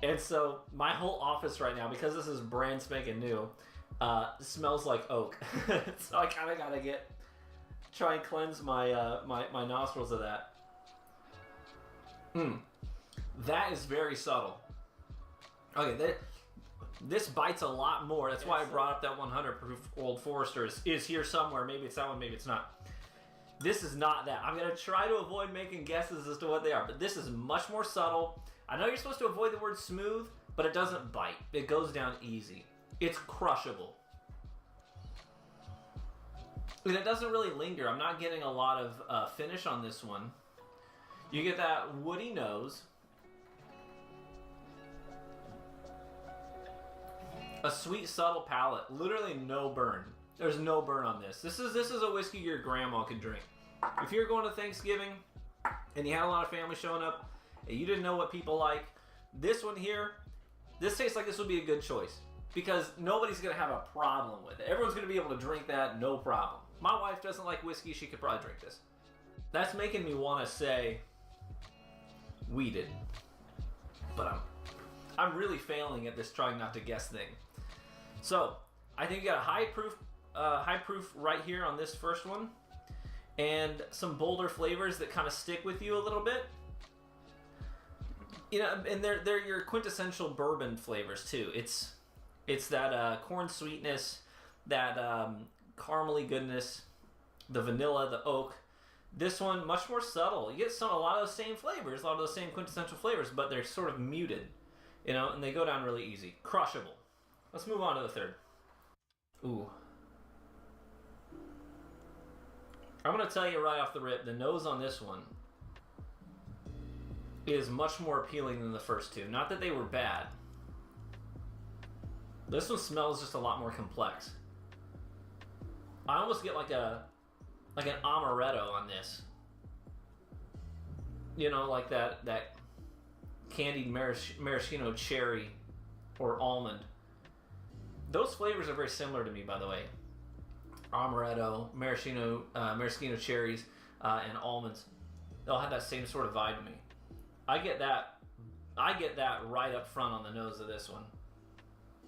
And so my whole office right now, because this is brand spanking new, smells like oak. So I kind of gotta try and cleanse my my nostrils of that. That is very subtle. Okay, this bites a lot more. That's why I brought up that 100 proof Old Forester is here somewhere. Maybe it's that one, maybe it's not. This is not that. I'm gonna try to avoid making guesses as to what they are, but this is much more subtle. I know you're supposed to avoid the word smooth, but it doesn't bite. It goes down easy. It's crushable. And it doesn't really linger. I'm not getting a lot of finish on this one. You get that woody nose. A sweet, subtle palate. Literally no burn. There's no burn on this. This is a whiskey your grandma could drink. If you're going to Thanksgiving and you had a lot of family showing up and you didn't know what people like, this one here, this tastes like this would be a good choice because nobody's going to have a problem with it. Everyone's going to be able to drink that, no problem. My wife doesn't like whiskey. She could probably drink this. That's making me want to say weeded, but I'm really failing at this trying not to guess thing. So I think you got a high proof right here on this first one, and some bolder flavors that kind of stick with you a little bit. You know, and they're your quintessential bourbon flavors too. It's that corn sweetness, that caramely goodness, the vanilla, the oak. This one much more subtle. You get a lot of those same flavors, a lot of those same quintessential flavors, but they're sort of muted, you know, and they go down really easy. Crushable. Let's move on to the third. Ooh. I'm going to tell you right off the rip, the nose on this one is much more appealing than the first two. Not that they were bad. This one smells just a lot more complex. I almost get like an amaretto on this. You know, like that candied maraschino cherry or almond. Those flavors are very similar to me, by the way. Amaretto, maraschino cherries, and almonds. They'll have that same sort of vibe to me. I get that right up front on the nose of this one,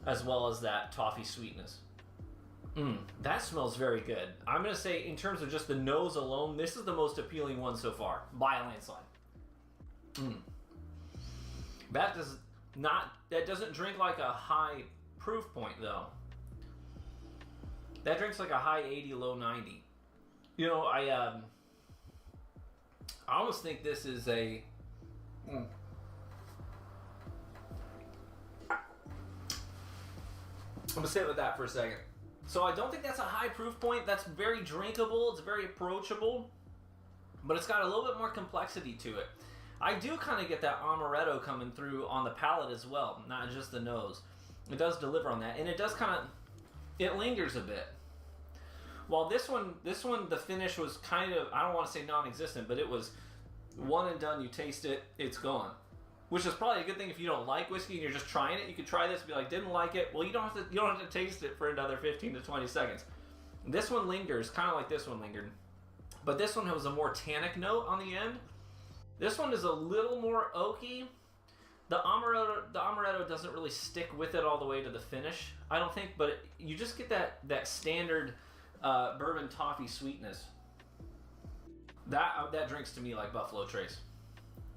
as well as that toffee sweetness. That smells very good. I'm gonna say, in terms of just the nose alone, this is the most appealing one so far by a landslide. That doesn't drink like a high proof point though. That drinks like a high 80, low 90. You know, I almost think this is a. I'm gonna sit with that for a second. So I don't think that's a high proof point. That's very drinkable. It's very approachable, but it's got a little bit more complexity to it. I do kind of get that amaretto coming through on the palate as well, not just the nose. It does deliver on that, and it does it lingers a bit. While this one, the finish was kind of, I don't want to say non-existent, but it was one and done. You taste it, it's gone. Which is probably a good thing if you don't like whiskey and you're just trying it. You could try this and be like, didn't like it. Well, you don't have to taste it for another 15 to 20 seconds. This one lingers, kind of like this one lingered. But this one has a more tannic note on the end. This one is a little more oaky. The amaretto doesn't really stick with it all the way to the finish, I don't think, but you just get that standard bourbon toffee sweetness. That drinks to me like Buffalo Trace.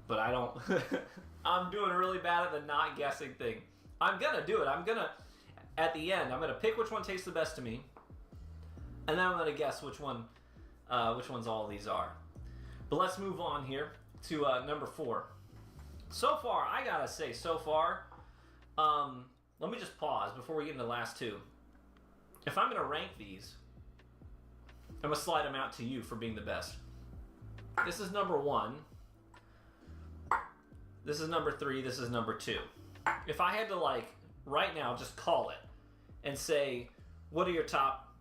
But I don't. I'm doing really bad at the not guessing thing. I'm gonna do it. At the end, I'm gonna pick which one tastes the best to me, and then I'm gonna guess which ones all of these are. But let's move on here to number 4. So far, I gotta say, let me just pause before we get into the last two. If I'm gonna rank these, I'm gonna slide them out to you for being the best. This is number 1. This is number 3. This is number 2. If I had to right now just call it and say, what are your top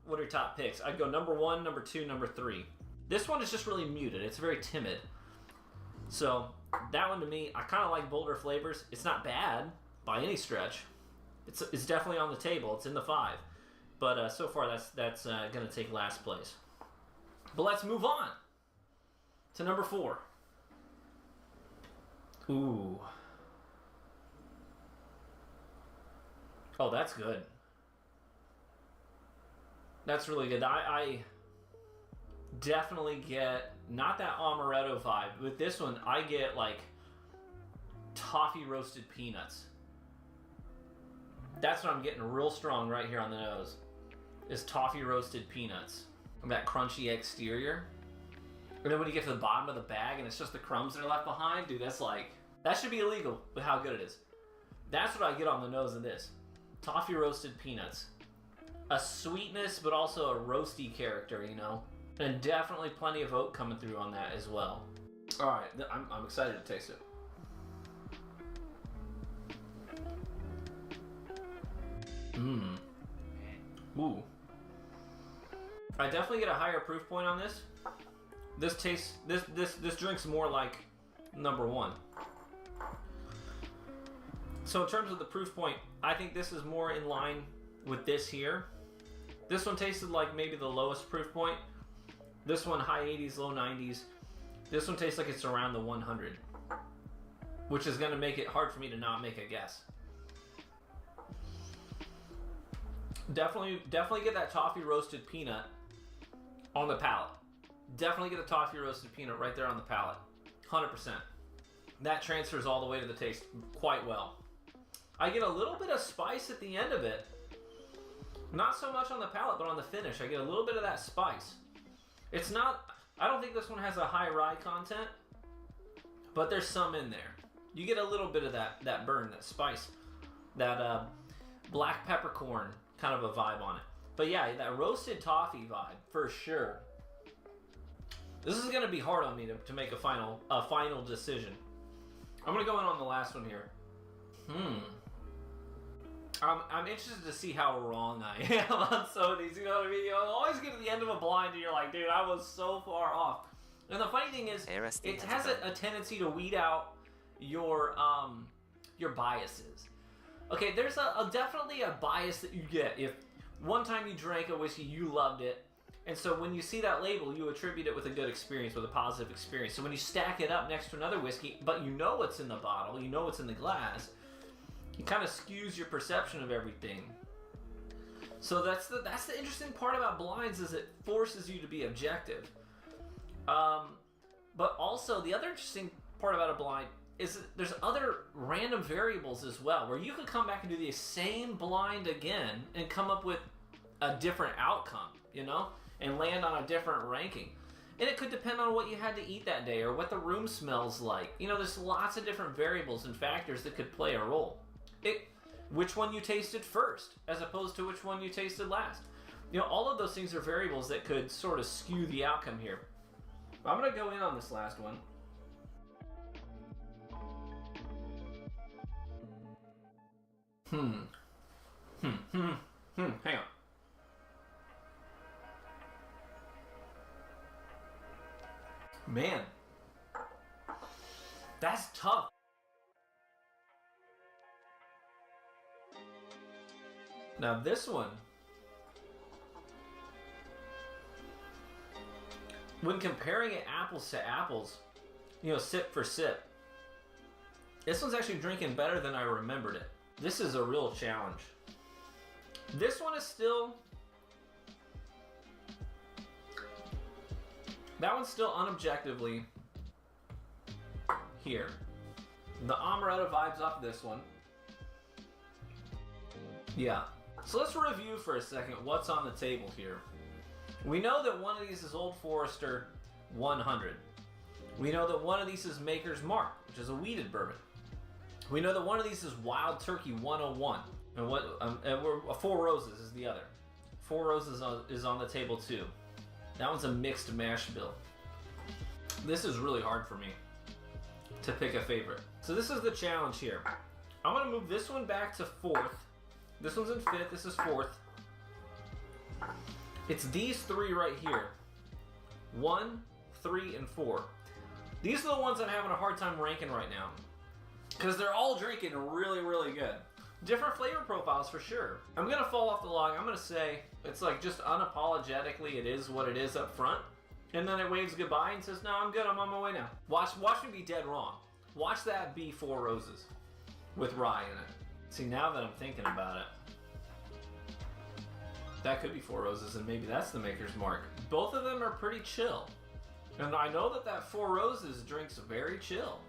picks? I'd go number 1, number 2, number 3. This one is just really muted. It's very timid. So that one to me, I kind of like bolder flavors. It's not bad by any stretch. It's definitely on the table. It's in the 5. But so far that's going to take last place. But let's move on to number 4. Ooh. Oh, that's good. That's really good. I definitely get, not that amaretto vibe. With this one, I get like toffee roasted peanuts. That's what I'm getting real strong right here on the nose, is toffee roasted peanuts. And that crunchy exterior. And then when you get to the bottom of the bag and it's just the crumbs that are left behind, dude, that's like, that should be illegal with how good it is. That's what I get on the nose of this. Toffee roasted peanuts. A sweetness, but also a roasty character, you know? And definitely plenty of oat coming through on that as well. All right, I'm excited to taste it. Mmm. Ooh. I definitely get a higher proof point on this. This tastes, this drink's more like number one. So in terms of the proof point, I think this is more in line with this here. This one tasted like maybe the lowest proof point. This one high 80s, low 90s. This one tastes like it's around the 100, which is going to make it hard for me to not make a guess. Definitely get that toffee roasted peanut on the palate. Definitely get a toffee roasted peanut right there on the palate. 100%. That transfers all the way to the taste quite well. I get a little bit of spice at the end of it. Not so much on the palate, but on the finish. I get a little bit of that spice. It's not, I don't think this one has a high rye content, but there's some in there. You get a little bit of that burn, that spice, that black peppercorn kind of a vibe on it. But yeah, that roasted toffee vibe, for sure. This is going to be hard on me to make a final decision. I'm going to go in on the last one here. I'm interested to see how wrong I am on some of these, you know what I mean? You always get to the end of a blind and you're like, dude, I was so far off. And the funny thing is, it has a tendency to weed out your biases. Okay, there's definitely a bias that you get. If one time you drank a whiskey, you loved it, and so when you see that label, you attribute it with a good experience, with a positive experience. So when you stack it up next to another whiskey, but you know what's in the bottle, you know what's in the glass, it kind of skews your perception of everything. So that's the interesting part about blinds, is it forces you to be objective. But also the other interesting part about a blind is that there's other random variables as well, where you could come back and do the same blind again and come up with a different outcome, you know, and land on a different ranking. And it could depend on what you had to eat that day or what the room smells like. You know, there's lots of different variables and factors that could play a role. Which one you tasted first as opposed to which one you tasted last. You know, all of those things are variables that could sort of skew the outcome here. I'm going to go in on this last one. Hang on. Man, that's tough. Now this one, when comparing it apples to apples, you know, sip for sip, this one's actually drinking better than I remembered it. This is a real challenge. This one is still, that one's still unobjectively here. The amaretto vibes off this one. Yeah. So let's review for a second what's on the table here. We know that one of these is Old Forester 100. We know that one of these is Maker's Mark, which is a wheated bourbon. We know that one of these is Wild Turkey 101, and Four Roses is the other. Four Roses is on the table too. That one's a mixed mash bill. This is really hard for me to pick a favorite. So this is the challenge here. I'm gonna move this one back to fourth. This one's in fifth, this is fourth. It's these three right here. 1, 3, and 4. These are the ones I'm having a hard time ranking right now, because they're all drinking really, really good. Different flavor profiles for sure. I'm gonna fall off the log. I'm gonna say it's like just unapologetically it is what it is up front, and then it waves goodbye and says, no, I'm good, I'm on my way now. Watch me be dead wrong. Watch that be Four Roses with rye in it. See, now that I'm thinking about it, That could be Four Roses, and maybe that's the Maker's Mark. Both of them are pretty chill. And I know that Four Roses drink's very chill.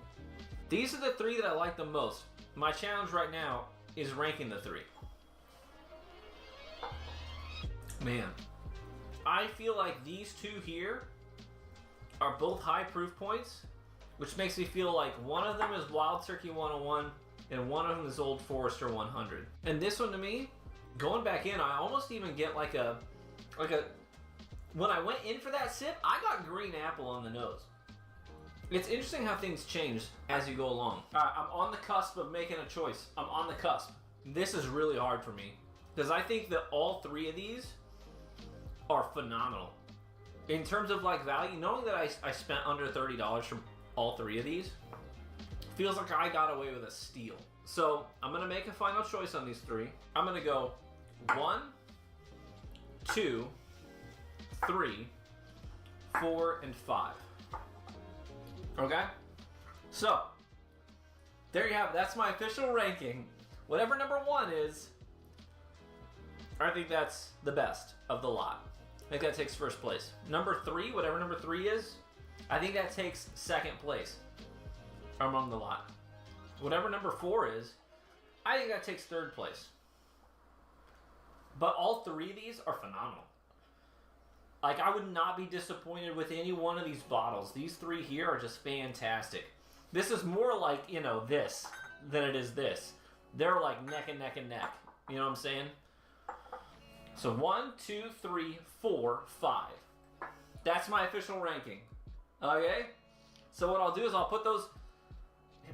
These are the three that I like the most. My challenge right now is ranking the three. Man, I feel like these two here are both high proof points, which makes me feel like one of them is Wild Turkey 101 and one of them is Old Forester 100. And this one to me, going back in, I almost even get like a when I went in for that sip, I got green apple on the nose. It's interesting how things change as you go along. All right, I'm on the cusp of making a choice. I'm on the cusp. This is really hard for me because I think that all three of these are phenomenal. In terms of like value, knowing that I spent under $30 for all three of these, feels like I got away with a steal. So I'm gonna make a final choice on these three. I'm gonna go 1, 2, 3, 4, and 5. Okay? So, there you have it. That's my official ranking. Whatever number 1 is, I think that's the best of the lot. I think that takes first place. Number 3, whatever number 3 is, I think that takes second place among the lot. Whatever number 4 is, I think that takes third place. But all three of these are phenomenal. Like, I would not be disappointed with any one of these bottles. These three here are just fantastic. This is more like, you know, this than it is this. They're like neck and neck and neck. You know what I'm saying? So 1, 2, 3, 4, 5. That's my official ranking. Okay? So what I'll do is I'll put those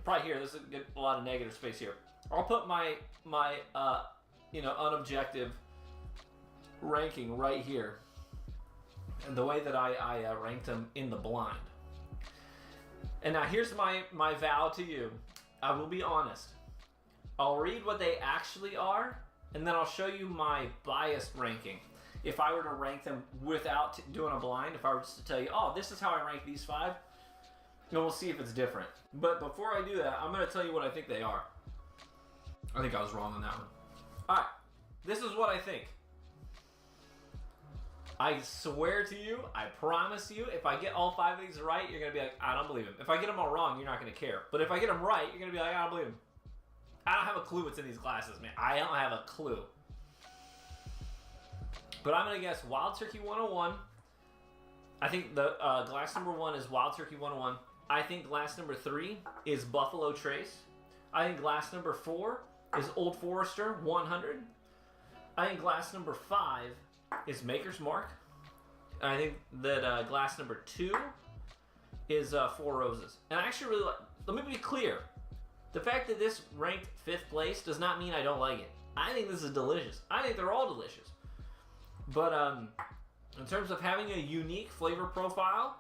probably here. There's a lot of negative space here. I'll put my unobjective ranking right here. And the way that I ranked them in the blind. And now here's my vow to you. I will be honest. I'll read what they actually are, and then I'll show you my biased ranking. If I were to rank them without doing a blind, if I were just to tell you, oh, this is how I rank these 5, and we'll see if it's different. But before I do that, I'm going to tell you what I think they are. I think I was wrong on that one. All right, this is what I think. I swear to you, I promise you, if I get all 5 of these right, you're going to be like, I don't believe him. If I get them all wrong, you're not going to care. But if I get them right, you're going to be like, I don't believe him. I don't have a clue what's in these glasses, man. I don't have a clue. But I'm going to guess Wild Turkey 101. I think the glass number 1 is Wild Turkey 101. I think glass number 3 is Buffalo Trace. I think glass number 4 is Old Forester 100. I think glass number 5 is Maker's Mark. And I think that glass number 2 is Four Roses. And I actually really like, let me be clear. The fact that this ranked 5th place does not mean I don't like it. I think this is delicious. I think they're all delicious. But in terms of having a unique flavor profile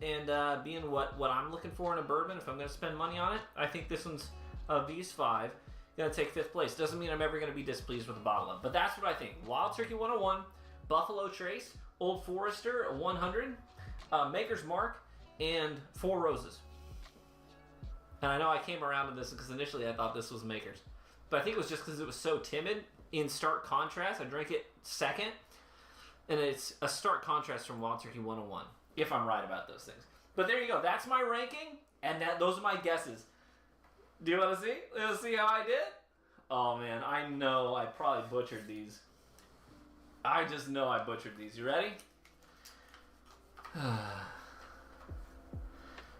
and being what I'm looking for in a bourbon, if I'm going to spend money on it, I think this one's of these 5 going to take 5th place. Doesn't mean I'm ever going to be displeased with the bottle of. But that's what I think. Wild Turkey 101, Buffalo Trace, Old Forester 100, Maker's Mark, and Four Roses. And I know I came around to this because initially I thought this was Maker's. But I think it was just because it was so timid. In stark contrast, I drank it second. And it's a stark contrast from Wild Turkey 101, if I'm right about those things. But there you go. That's my ranking, and those are my guesses. Do you want to see? Let's see how I did? Oh, man. I know I probably butchered these. I just know I butchered these. You ready?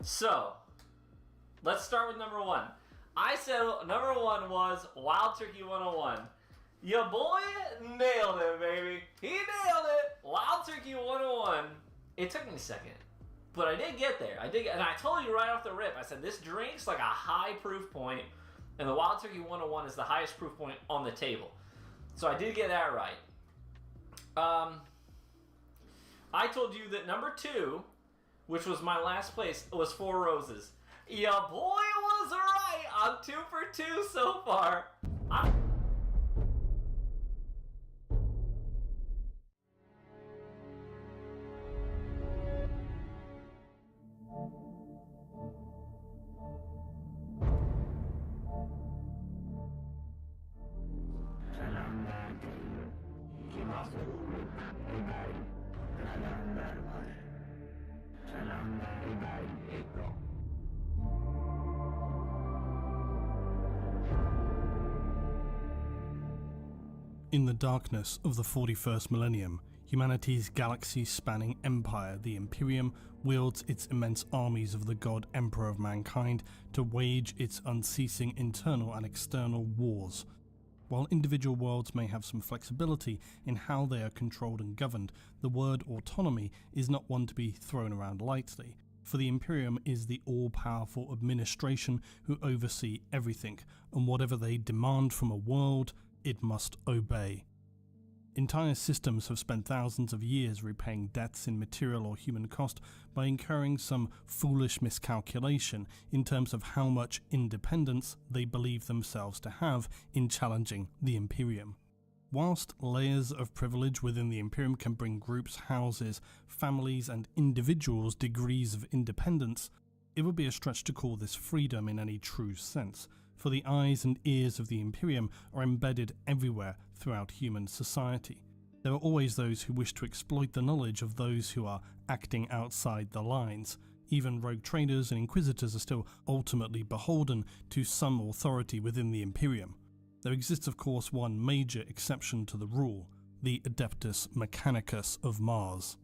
So, let's start with number 1. I said number 1 was Wild Turkey 101. Your boy nailed it, baby. He nailed it. Wild Turkey 101. It took me a second, but I did get there. And I told you right off the rip. I said this drink's like a high proof point, and the Wild Turkey 101 is the highest proof point on the table. So I did get that right. I told you that number 2, which was my last place, was Four Roses. Your boy was right. I'm 2 for 2 so far. In the darkness of the 41st millennium, humanity's galaxy-spanning empire, the Imperium, wields its immense armies of the god Emperor of mankind to wage its unceasing internal and external wars. While individual worlds may have some flexibility in how they are controlled and governed, the word autonomy is not one to be thrown around lightly, for the Imperium is the all-powerful administration who oversee everything, and whatever they demand from a world, it must obey. Entire systems have spent thousands of years repaying debts in material or human cost by incurring some foolish miscalculation in terms of how much independence they believe themselves to have in challenging the Imperium. Whilst layers of privilege within the Imperium can bring groups, houses, families and individuals degrees of independence, it would be a stretch to call this freedom in any true sense, for the eyes and ears of the Imperium are embedded everywhere throughout human society. There are always those who wish to exploit the knowledge of those who are acting outside the lines. Even rogue traders and inquisitors are still ultimately beholden to some authority within the Imperium. There exists of course one major exception to the rule, the Adeptus Mechanicus of Mars.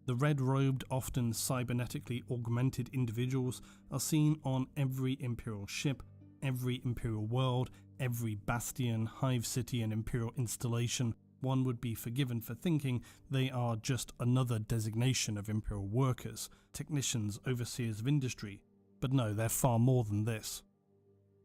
The red-robed, often cybernetically augmented individuals are seen on every Imperial ship, every Imperial world, every bastion, hive city and Imperial installation. One would be forgiven for thinking they are just another designation of Imperial workers, technicians, overseers of industry. But no, they're far more than this.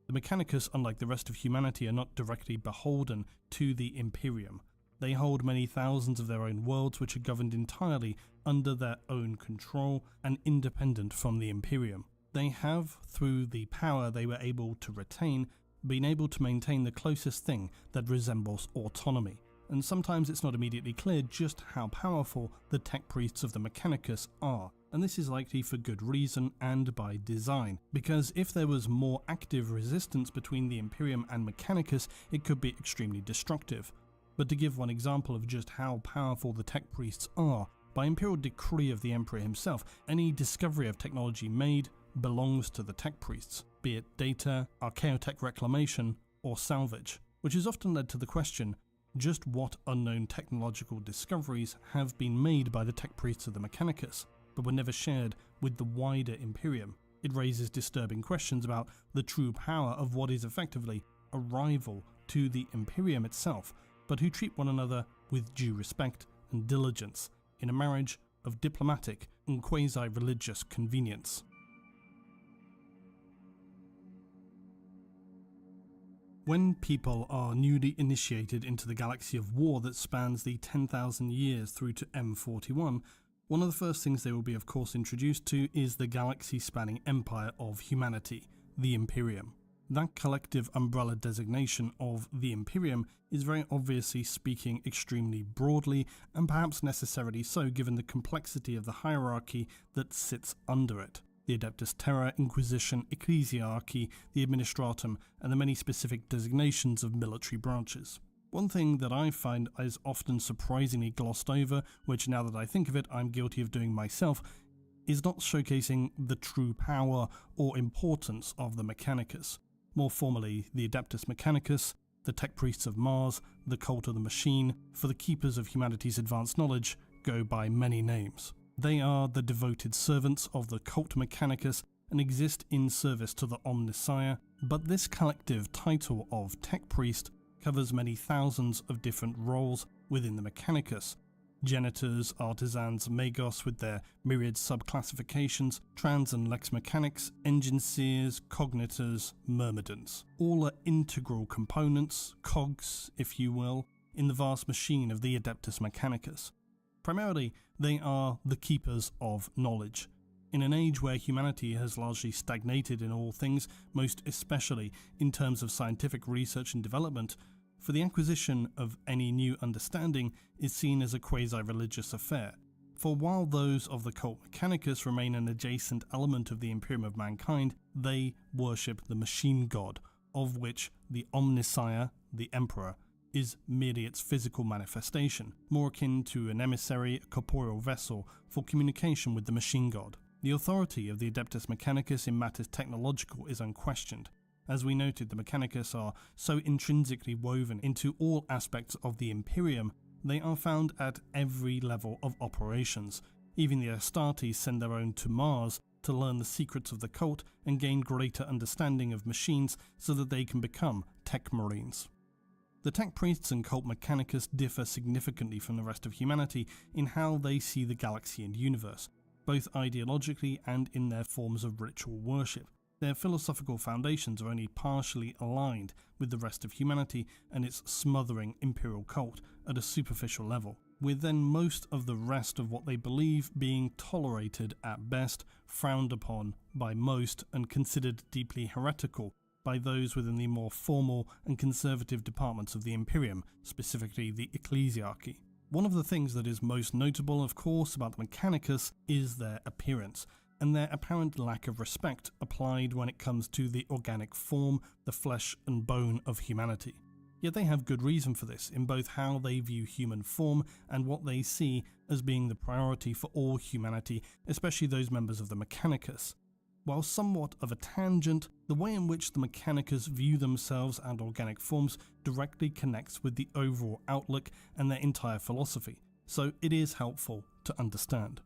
The Mechanicus, unlike the rest of humanity, are not directly beholden to the Imperium. They hold many thousands of their own worlds which are governed entirely under their own control and independent from the Imperium. They have, through the power they were able to retain, been able to maintain the closest thing that resembles autonomy, and sometimes it's not immediately clear just how powerful the tech priests of the Mechanicus are, and this is likely for good reason and by design, because if there was more active resistance between the Imperium and Mechanicus, it could be extremely destructive. But to give one example of just how powerful the tech priests are, by imperial decree of the Emperor himself, any discovery of technology made belongs to the tech priests, be it data, archaeotech reclamation, or salvage, which has often led to the question, just what unknown technological discoveries have been made by the tech priests of the Mechanicus, but were never shared with the wider Imperium. It raises disturbing questions about the true power of what is effectively a rival to the Imperium itself, but who treat one another with due respect and diligence in a marriage of diplomatic and quasi-religious convenience. When people are newly initiated into the galaxy of war that spans the 10,000 years through to M41, one of the first things they will be of course introduced to is the galaxy-spanning empire of humanity, the Imperium. That collective umbrella designation of the Imperium is very obviously speaking extremely broadly, and perhaps necessarily so given the complexity of the hierarchy that sits under it. The Adeptus Terra, Inquisition, Ecclesiarchy, the Administratum, and the many specific designations of military branches. One thing that I find is often surprisingly glossed over, which now that I think of it I'm guilty of doing myself, is not showcasing the true power or importance of the Mechanicus. More formally, the Adeptus Mechanicus, the Tech Priests of Mars, the Cult of the Machine, for the keepers of humanity's advanced knowledge, go by many names. They are the devoted servants of the Cult Mechanicus and exist in service to the Omnissiah, but this collective title of Tech Priest covers many thousands of different roles within the Mechanicus. Janitors, artisans, magos with their myriad subclassifications, trans and lex mechanics, engine seers, cognitors, myrmidons. All are integral components, cogs if you will, in the vast machine of the Adeptus Mechanicus. Primarily, they are the keepers of knowledge. In an age where humanity has largely stagnated in all things, most especially in terms of scientific research and development, for the acquisition of any new understanding is seen as a quasi-religious affair. For while those of the Cult Mechanicus remain an adjacent element of the Imperium of mankind, they worship the machine god, of which the Omnissiah, the Emperor, is merely its physical manifestation, more akin to an emissary, a corporeal vessel for communication with the machine god. The authority of the Adeptus Mechanicus in matters technological is unquestioned. As we noted, the Mechanicus are so intrinsically woven into all aspects of the Imperium, they are found at every level of operations. Even the Astartes send their own to Mars to learn the secrets of the cult and gain greater understanding of machines so that they can become tech marines. The tech priests and cult Mechanicus differ significantly from the rest of humanity in how they see the galaxy and universe, both ideologically and in their forms of ritual worship. Their philosophical foundations are only partially aligned with the rest of humanity and its smothering imperial cult at a superficial level, with then most of the rest of what they believe being tolerated at best, frowned upon by most, and considered deeply heretical by those within the more formal and conservative departments of the Imperium, specifically the Ecclesiarchy. One of the things that is most notable, of course, about the Mechanicus is their appearance, and their apparent lack of respect applied when it comes to the organic form, the flesh and bone of humanity. Yet they have good reason for this in both how they view human form and what they see as being the priority for all humanity, especially those members of the Mechanicus. While somewhat of a tangent, the way in which the Mechanicus view themselves and organic forms directly connects with the overall outlook and their entire philosophy, so it is helpful to understand.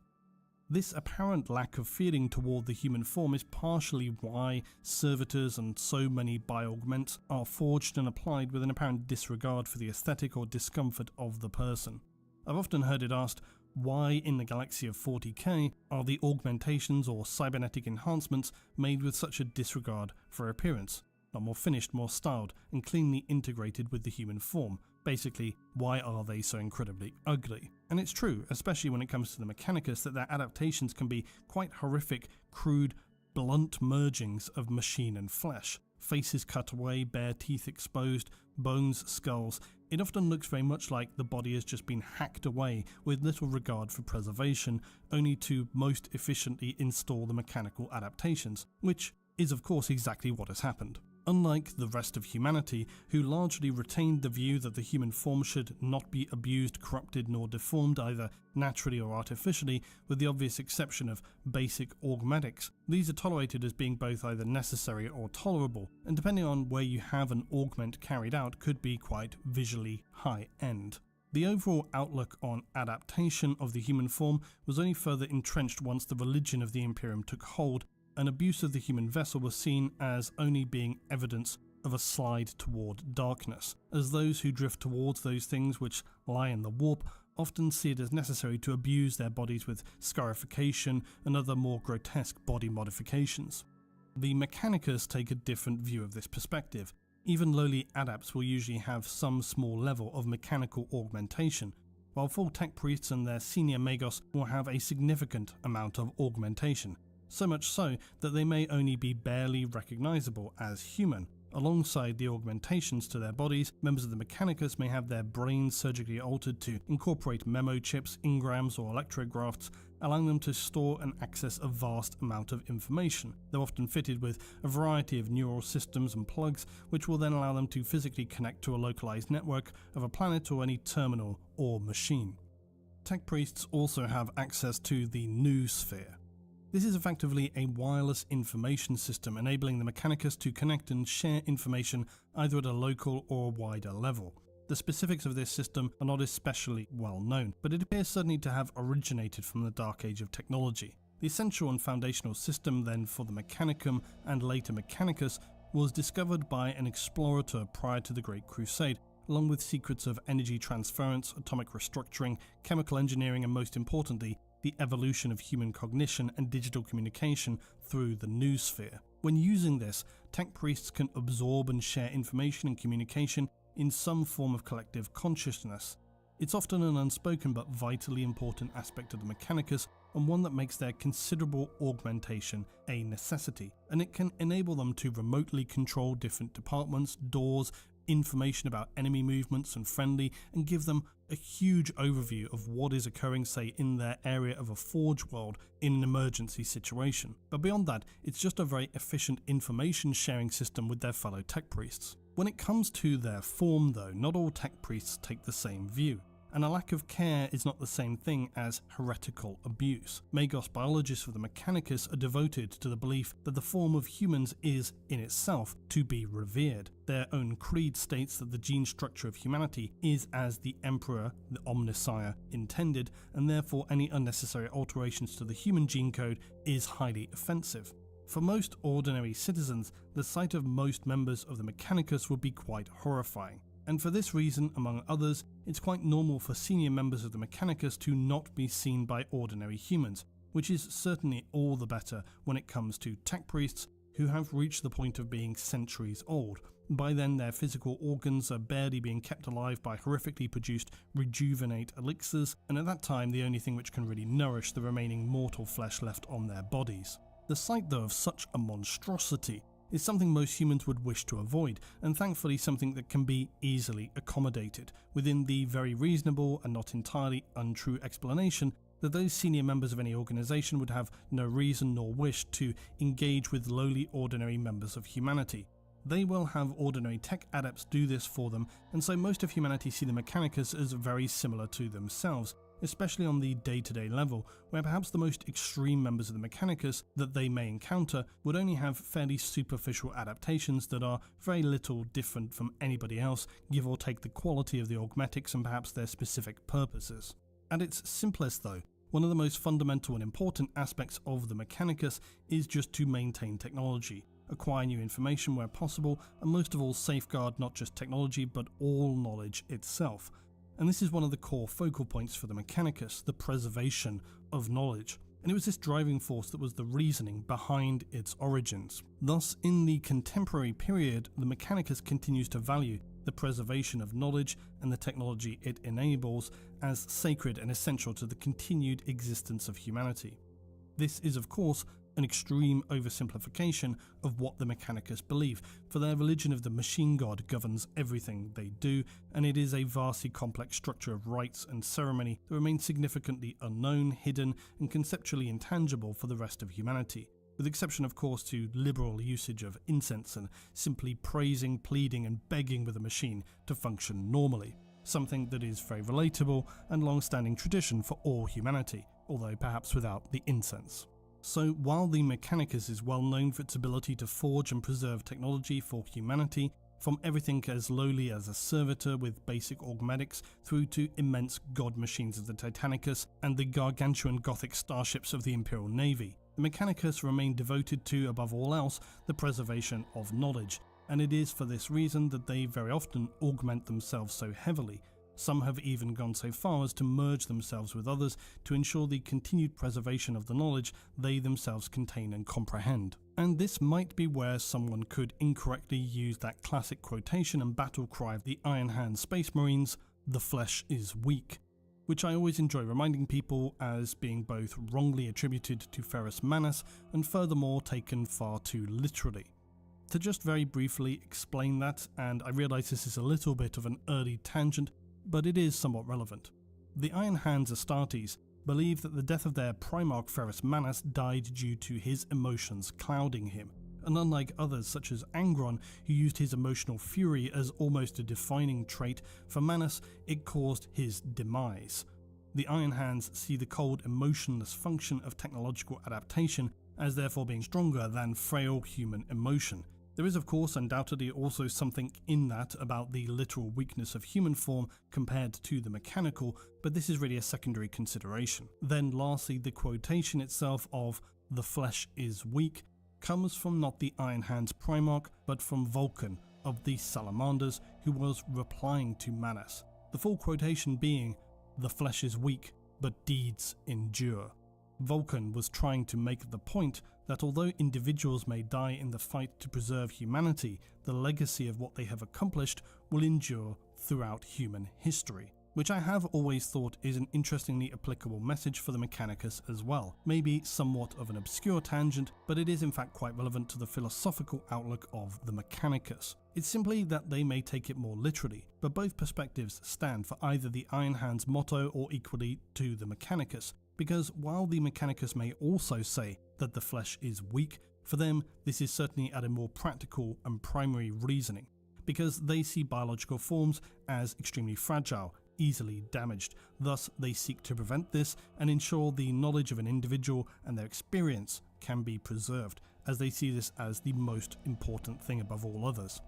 This apparent lack of feeling toward the human form is partially why servitors and so many bioaugments are forged and applied with an apparent disregard for the aesthetic or discomfort of the person. I've often heard it asked, why in the galaxy of 40k are the augmentations or cybernetic enhancements made with such a disregard for appearance, not more finished, more styled, and cleanly integrated with the human form? Basically, why are they so incredibly ugly? And it's true, especially when it comes to the Mechanicus, that their adaptations can be quite horrific, crude, blunt mergings of machine and flesh. Faces cut away, bare teeth exposed, bones, skulls. It often looks very much like the body has just been hacked away with little regard for preservation, only to most efficiently install the mechanical adaptations, which is of course exactly what has happened. Unlike the rest of humanity, who largely retained the view that the human form should not be abused, corrupted, nor deformed either naturally or artificially, with the obvious exception of basic augmetics, these are tolerated as being both either necessary or tolerable, and depending on where you have an augment carried out, could be quite visually high-end. The overall outlook on adaptation of the human form was only further entrenched once the religion of the Imperium took hold. An abuse of the human vessel was seen as only being evidence of a slide toward darkness, as those who drift towards those things which lie in the warp often see it as necessary to abuse their bodies with scarification and other more grotesque body modifications. The Mechanicus take a different view of this perspective. Even lowly adepts will usually have some small level of mechanical augmentation, while full tech priests and their senior magos will have a significant amount of augmentation. So much so that they may only be barely recognizable as human. Alongside the augmentations to their bodies, members of the Mechanicus may have their brains surgically altered to incorporate memo chips, engrams, or electrografts, allowing them to store and access a vast amount of information. They're often fitted with a variety of neural systems and plugs, which will then allow them to physically connect to a localized network of a planet or any terminal or machine. Tech priests also have access to the noosphere. This is effectively a wireless information system enabling the Mechanicus to connect and share information either at a local or wider level. The specifics of this system are not especially well known, but it appears certainly to have originated from the Dark Age of technology. The essential and foundational system then for the Mechanicum and later Mechanicus was discovered by an explorator prior to the Great Crusade, along with secrets of energy transference, atomic restructuring, chemical engineering, and most importantly, the evolution of human cognition and digital communication through the noosphere. When using this, tech priests can absorb and share information and communication in some form of collective consciousness. It's often an unspoken but vitally important aspect of the Mechanicus, and one that makes their considerable augmentation a necessity, and it can enable them to remotely control different departments, doors, information about enemy movements and friendly, and give them a huge overview of what is occurring, say, in their area of a forge world in an emergency situation. But beyond that, it's just a very efficient information sharing system with their fellow tech priests. When it comes to their form though, not all tech priests take the same view, and a lack of care is not the same thing as heretical abuse. Magos biologists of the Mechanicus are devoted to the belief that the form of humans is, in itself, to be revered. Their own creed states that the gene structure of humanity is as the Emperor, the Omnissiah, intended, and therefore any unnecessary alterations to the human gene code is highly offensive. For most ordinary citizens, the sight of most members of the Mechanicus would be quite horrifying. And for this reason, among others, it's quite normal for senior members of the Mechanicus to not be seen by ordinary humans, which is certainly all the better when it comes to tech priests who have reached the point of being centuries old. By then their physical organs are barely being kept alive by horrifically produced rejuvenate elixirs, and at that time the only thing which can really nourish the remaining mortal flesh left on their bodies. The sight though of such a monstrosity is something most humans would wish to avoid, and thankfully something that can be easily accommodated, within the very reasonable and not entirely untrue explanation that those senior members of any organisation would have no reason nor wish to engage with lowly ordinary members of humanity. They will have ordinary tech adepts do this for them, and so most of humanity see the Mechanicus as very similar to themselves, especially on the day-to-day level, where perhaps the most extreme members of the Mechanicus that they may encounter would only have fairly superficial adaptations that are very little different from anybody else, give or take the quality of the augmetics and perhaps their specific purposes. At its simplest though, one of the most fundamental and important aspects of the Mechanicus is just to maintain technology, acquire new information where possible, and most of all safeguard not just technology but all knowledge itself. And this is one of the core focal points for the Mechanicus, the preservation of knowledge. And it was this driving force that was the reasoning behind its origins. Thus, in the contemporary period, the Mechanicus continues to value the preservation of knowledge and the technology it enables as sacred and essential to the continued existence of humanity. This is, of course, an extreme oversimplification of what the Mechanicus believe, for their religion of the machine god governs everything they do, and it is a vastly complex structure of rites and ceremony that remains significantly unknown, hidden, and conceptually intangible for the rest of humanity, with exception of course to liberal usage of incense and simply praising, pleading and begging with a machine to function normally, something that is very relatable and long-standing tradition for all humanity, although perhaps without the incense. So while the Mechanicus is well known for its ability to forge and preserve technology for humanity, from everything as lowly as a servitor with basic augmetics through to immense god machines of the Titanicus and the gargantuan Gothic starships of the Imperial Navy, the Mechanicus remain devoted to, above all else, the preservation of knowledge, and it is for this reason that they very often augment themselves so heavily. Some have even gone so far as to merge themselves with others to ensure the continued preservation of the knowledge they themselves contain and comprehend. And this might be where someone could incorrectly use that classic quotation and battle cry of the Iron Hand Space Marines, "The flesh is weak," which I always enjoy reminding people as being both wrongly attributed to Ferrus Manus and furthermore taken far too literally. To just very briefly explain that, and I realise this is a little bit of an early tangent, but it is somewhat relevant. The Iron Hands Astartes believe that the death of their Primarch Ferrus Manus died due to his emotions clouding him, and unlike others such as Angron, who used his emotional fury as almost a defining trait, for Manus it caused his demise. The Iron Hands see the cold, emotionless function of technological adaptation as therefore being stronger than frail human emotion. There is of course undoubtedly also something in that about the literal weakness of human form compared to the mechanical, but this is really a secondary consideration. Then lastly, the quotation itself of "the flesh is weak" comes from not the Iron Hands Primarch, but from Vulcan of the Salamanders, who was replying to Manus. The full quotation being, "The flesh is weak, but deeds endure." Vulcan was trying to make the point that although individuals may die in the fight to preserve humanity, the legacy of what they have accomplished will endure throughout human history, which I have always thought is an interestingly applicable message for the Mechanicus as well. Maybe somewhat of an obscure tangent, but it is in fact quite relevant to the philosophical outlook of the Mechanicus. It's simply that they may take it more literally, but both perspectives stand for either the Iron Hands motto or equally to the Mechanicus, because while the Mechanicus may also say that the flesh is weak, for them this is certainly at a more practical and primary reasoning. because they see biological forms as extremely fragile, easily damaged. Thus, they seek to prevent this and ensure the knowledge of an individual and their experience can be preserved, as they see this as the most important thing above all others.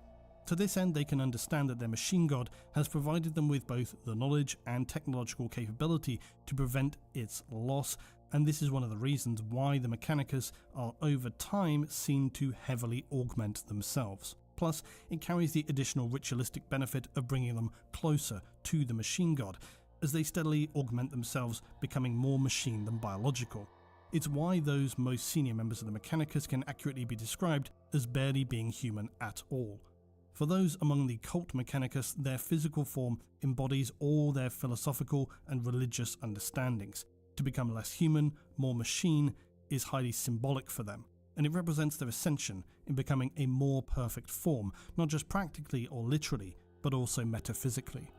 To this end, they can understand that their machine god has provided them with both the knowledge and technological capability to prevent its loss, and this is one of the reasons why the Mechanicus are over time seen to heavily augment themselves. Plus, it carries the additional ritualistic benefit of bringing them closer to the machine god, as they steadily augment themselves, becoming more machine than biological. It's why those most senior members of the Mechanicus can accurately be described as barely being human at all. For those among the cult Mechanicus, their physical form embodies all their philosophical and religious understandings. To become less human, more machine, is highly symbolic for them, and it represents their ascension in becoming a more perfect form, not just practically or literally, but also metaphysically.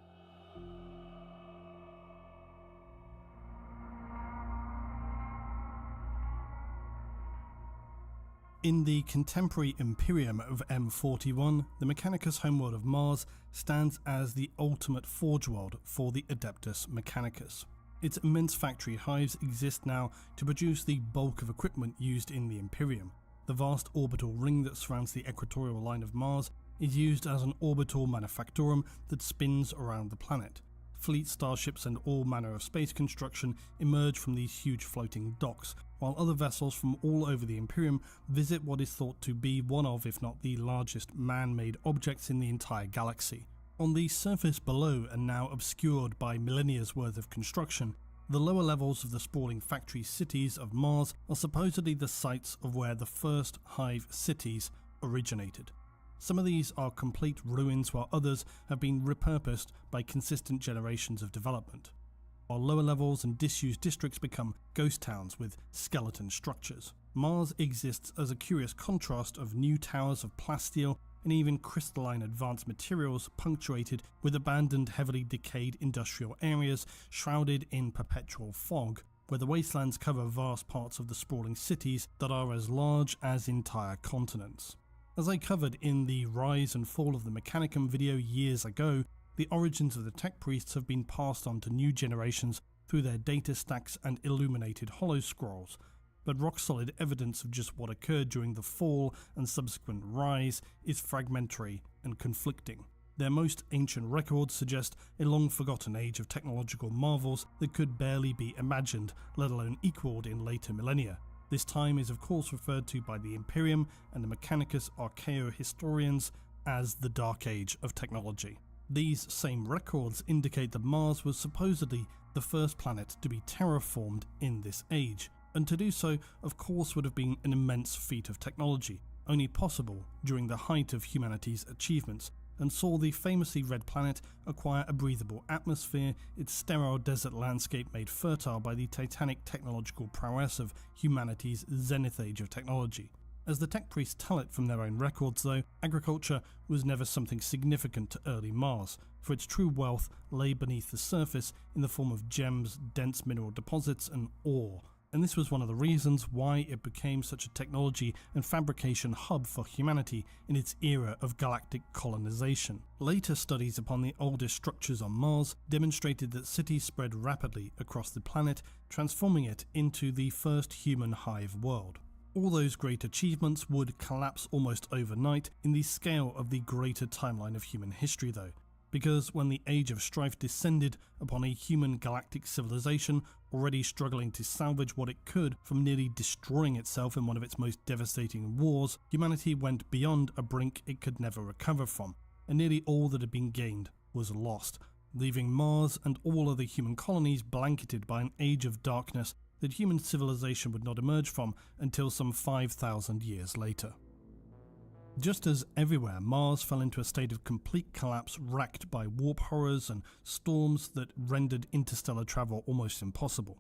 In the contemporary Imperium of M41, the Mechanicus homeworld of Mars stands as the ultimate forge world for the Adeptus Mechanicus. Its immense factory hives exist now to produce the bulk of equipment used in the Imperium. The vast orbital ring that surrounds the equatorial line of Mars is used as an orbital manufactorum that spins around the planet. Fleet starships and all manner of space construction emerge from these huge floating docks, while other vessels from all over the Imperium visit what is thought to be one of, if not the largest, man-made objects in the entire galaxy. On the surface below, and now obscured by millennia's worth of construction, the lower levels of the sprawling factory cities of Mars are supposedly the sites of where the first hive cities originated. Some of these are complete ruins, while others have been repurposed by consistent generations of development, while lower levels and disused districts become ghost towns with skeleton structures. Mars exists as a curious contrast of new towers of plasteel and even crystalline advanced materials punctuated with abandoned, heavily decayed industrial areas shrouded in perpetual fog, where the wastelands cover vast parts of the sprawling cities that are as large as entire continents. As I covered in the Rise and Fall of the Mechanicum video years ago, the origins of the Tech Priests have been passed on to new generations through their data stacks and illuminated hollow scrolls, but rock-solid evidence of just what occurred during the fall and subsequent rise is fragmentary and conflicting. Their most ancient records suggest a long-forgotten age of technological marvels that could barely be imagined, let alone equalled in later millennia. This time is of course referred to by the Imperium and the Mechanicus archaeohistorians as the Dark Age of technology. These same records indicate that Mars was supposedly the first planet to be terraformed in this age, and to do so of course would have been an immense feat of technology, only possible during the height of humanity's achievements, and saw the famously red planet acquire a breathable atmosphere, its sterile desert landscape made fertile by the titanic technological prowess of humanity's zenith age of technology. As the Tech Priests tell it from their own records though, agriculture was never something significant to early Mars, for its true wealth lay beneath the surface in the form of gems, dense mineral deposits and ore. And this was one of the reasons why it became such a technology and fabrication hub for humanity in its era of galactic colonization. Later studies upon the oldest structures on Mars demonstrated that cities spread rapidly across the planet, transforming it into the first human hive world. All those great achievements would collapse almost overnight in the scale of the greater timeline of human history though, because when the Age of Strife descended upon a human galactic civilization already struggling to salvage what it could from nearly destroying itself in one of its most devastating wars, humanity went beyond a brink it could never recover from, and nearly all that had been gained was lost, leaving Mars and all other human colonies blanketed by an age of darkness that human civilization would not emerge from until some 5,000 years later. Just as everywhere, Mars fell into a state of complete collapse racked by warp horrors and storms that rendered interstellar travel almost impossible.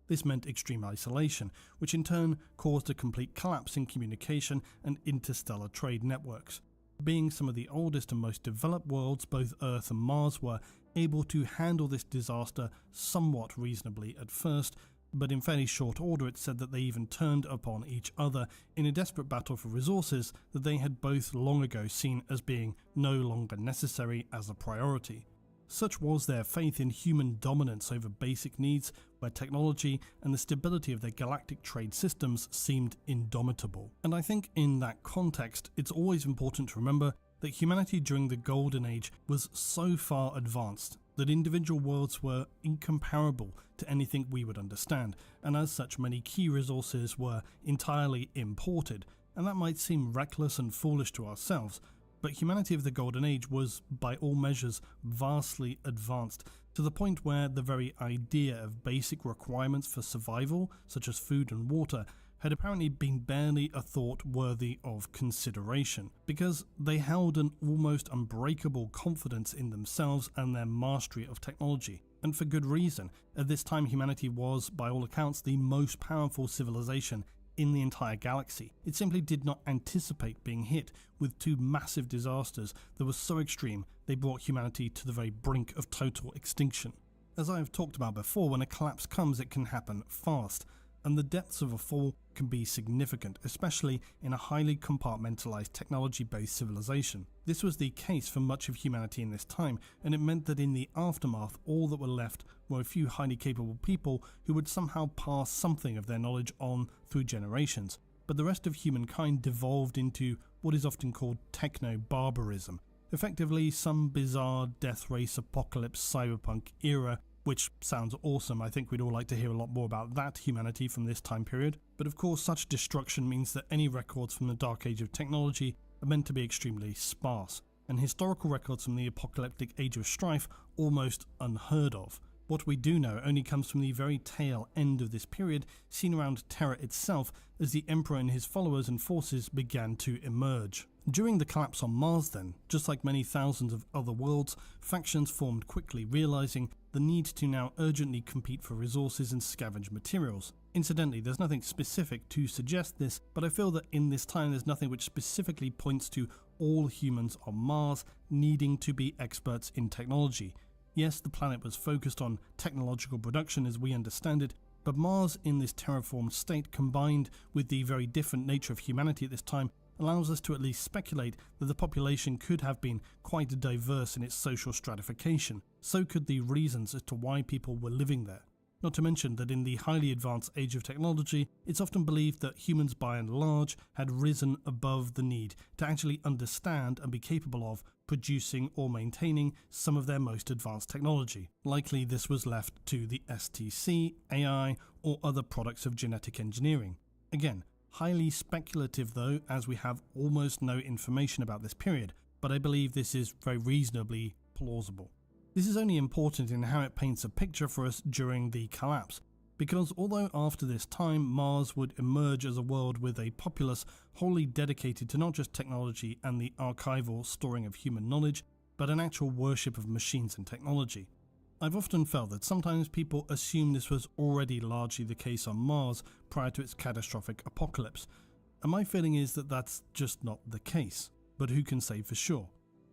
This meant extreme isolation, which in turn caused a complete collapse in communication and interstellar trade networks. Being some of the oldest and most developed worlds, both Earth and Mars were able to handle this disaster somewhat reasonably at first, but in fairly short order it's said that they even turned upon each other in a desperate battle for resources that they had both long ago seen as being no longer necessary as a priority. Such was their faith in human dominance over basic needs, where technology and the stability of their galactic trade systems seemed indomitable. And I think in that context, it's always important to remember that humanity during the Golden Age was so far advanced that individual worlds were incomparable to anything we would understand, and as such many key resources were entirely imported, and that might seem reckless and foolish to ourselves, but humanity of the Golden Age was, by all measures, vastly advanced, to the point where the very idea of basic requirements for survival, such as food and water, had apparently been barely a thought worthy of consideration, because they held an almost unbreakable confidence in themselves and their mastery of technology. And for good reason. At this time, humanity was, by all accounts, the most powerful civilization in the entire galaxy. It simply did not anticipate being hit with two massive disasters that were so extreme they brought humanity to the very brink of total extinction. As I have talked about before, when a collapse comes it can happen fast, and the depths of a fall can be significant, especially in a highly compartmentalized technology-based civilization. This was the case for much of humanity in this time, and it meant that in the aftermath all that were left were a few highly capable people who would somehow pass something of their knowledge on through generations. But the rest of humankind devolved into what is often called techno-barbarism, effectively some bizarre death race apocalypse cyberpunk era, which sounds awesome. I think we'd all like to hear a lot more about that humanity from this time period. But of course, such destruction means that any records from the dark age of technology are meant to be extremely sparse, and historical records from the apocalyptic age of strife almost unheard of. What we do know only comes from the very tail end of this period, seen around Terra itself, as the Emperor and his followers and forces began to emerge. During the collapse on Mars then, just like many thousands of other worlds, factions formed quickly, realizing the need to now urgently compete for resources and scavenge materials. Incidentally, there's nothing specific to suggest this, but I feel that in this time there's nothing which specifically points to all humans on Mars needing to be experts in technology. Yes, the planet was focused on technological production as we understand it, but Mars in this terraformed state, combined with the very different nature of humanity at this time, allows us to at least speculate that the population could have been quite diverse in its social stratification. So could the reasons as to why people were living there. Not to mention that in the highly advanced age of technology, it's often believed that humans by and large had risen above the need to actually understand and be capable of producing or maintaining some of their most advanced technology. Likely this was left to the STC, AI, or other products of genetic engineering. Again, highly speculative though, as we have almost no information about this period, but I believe this is very reasonably plausible. This is only important in how it paints a picture for us during the collapse, because although after this time Mars would emerge as a world with a populace wholly dedicated to not just technology and the archival storing of human knowledge, but an actual worship of machines and technology. I've often felt that sometimes people assume this was already largely the case on Mars prior to its catastrophic apocalypse, and my feeling is that that's just not the case, but who can say for sure.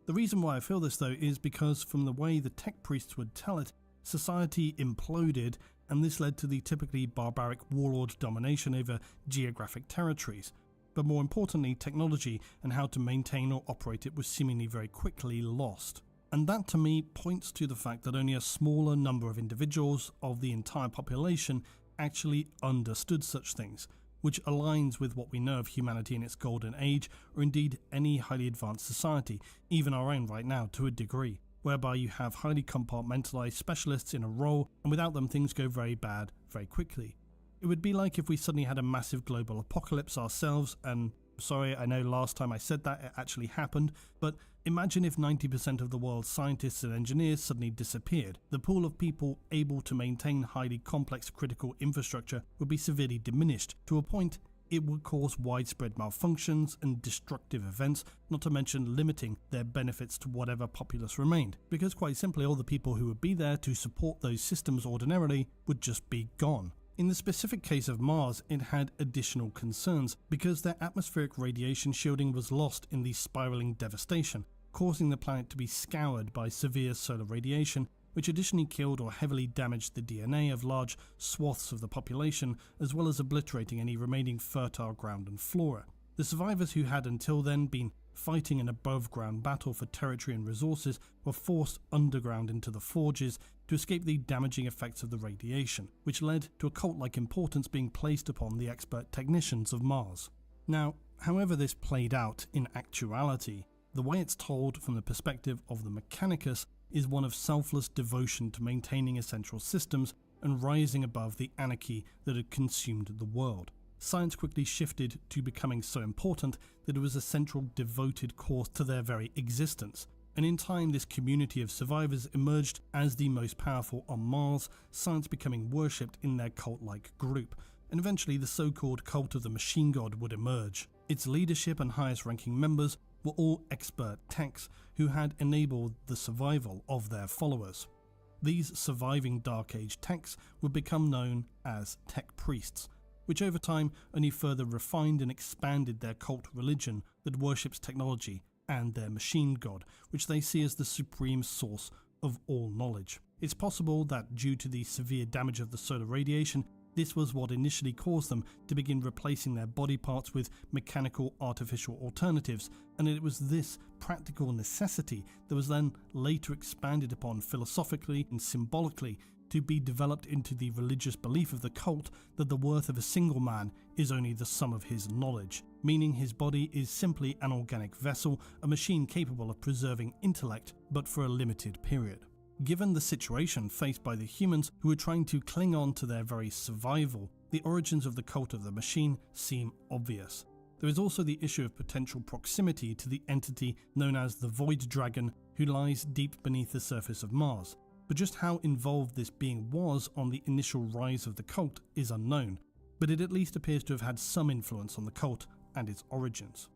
The reason why I feel this though is because from the way the tech priests would tell it, society imploded, and this led to the typically barbaric warlord domination over geographic territories. But more importantly, technology and how to maintain or operate it was seemingly very quickly lost. And that to me points to the fact that only a smaller number of individuals of the entire population actually understood such things, which aligns with what we know of humanity in its golden age, or indeed any highly advanced society, even our own right now to a degree, whereby you have highly compartmentalized specialists in a role, and without them things go very bad very quickly. It would be like if we suddenly had a massive global apocalypse ourselves, and sorry, I know last time I said that it actually happened, but imagine if 90% of the world's scientists and engineers suddenly disappeared. The pool of people able to maintain highly complex critical infrastructure would be severely diminished, to a point it would cause widespread malfunctions and destructive events, not to mention limiting their benefits to whatever populace remained, because quite simply all the people who would be there to support those systems ordinarily would just be gone. In the specific case of Mars, it had additional concerns because their atmospheric radiation shielding was lost in the spiraling devastation, causing the planet to be scoured by severe solar radiation which additionally killed or heavily damaged the DNA of large swaths of the population, as well as obliterating any remaining fertile ground and flora. The survivors, who had until then been fighting an above-ground battle for territory and resources, were forced underground into the forges to escape the damaging effects of the radiation, which led to a cult-like importance being placed upon the expert technicians of Mars. Now, however this played out in actuality, the way it's told from the perspective of the Mechanicus is one of selfless devotion to maintaining essential systems and rising above the anarchy that had consumed the world. Science quickly shifted to becoming so important that it was a central devoted cause to their very existence, and in time this community of survivors emerged as the most powerful on Mars, science becoming worshipped in their cult-like group, and eventually the so-called cult of the machine god would emerge. Its leadership and highest ranking members were all expert techs who had enabled the survival of their followers. These surviving Dark Age techs would become known as tech priests, which over time only further refined and expanded their cult religion that worships technology and their machine god, which they see as the supreme source of all knowledge. It's possible that due to the severe damage of the solar radiation, this was what initially caused them to begin replacing their body parts with mechanical artificial alternatives, and it was this practical necessity that was then later expanded upon philosophically and symbolically to be developed into the religious belief of the cult that the worth of a single man is only the sum of his knowledge, meaning his body is simply an organic vessel, a machine capable of preserving intellect, but for a limited period. Given the situation faced by the humans who were trying to cling on to their very survival, the origins of the cult of the machine seem obvious. There is also the issue of potential proximity to the entity known as the Void Dragon, who lies deep beneath the surface of Mars. But just how involved this being was on the initial rise of the cult is unknown, but it at least appears to have had some influence on the cult and its origins.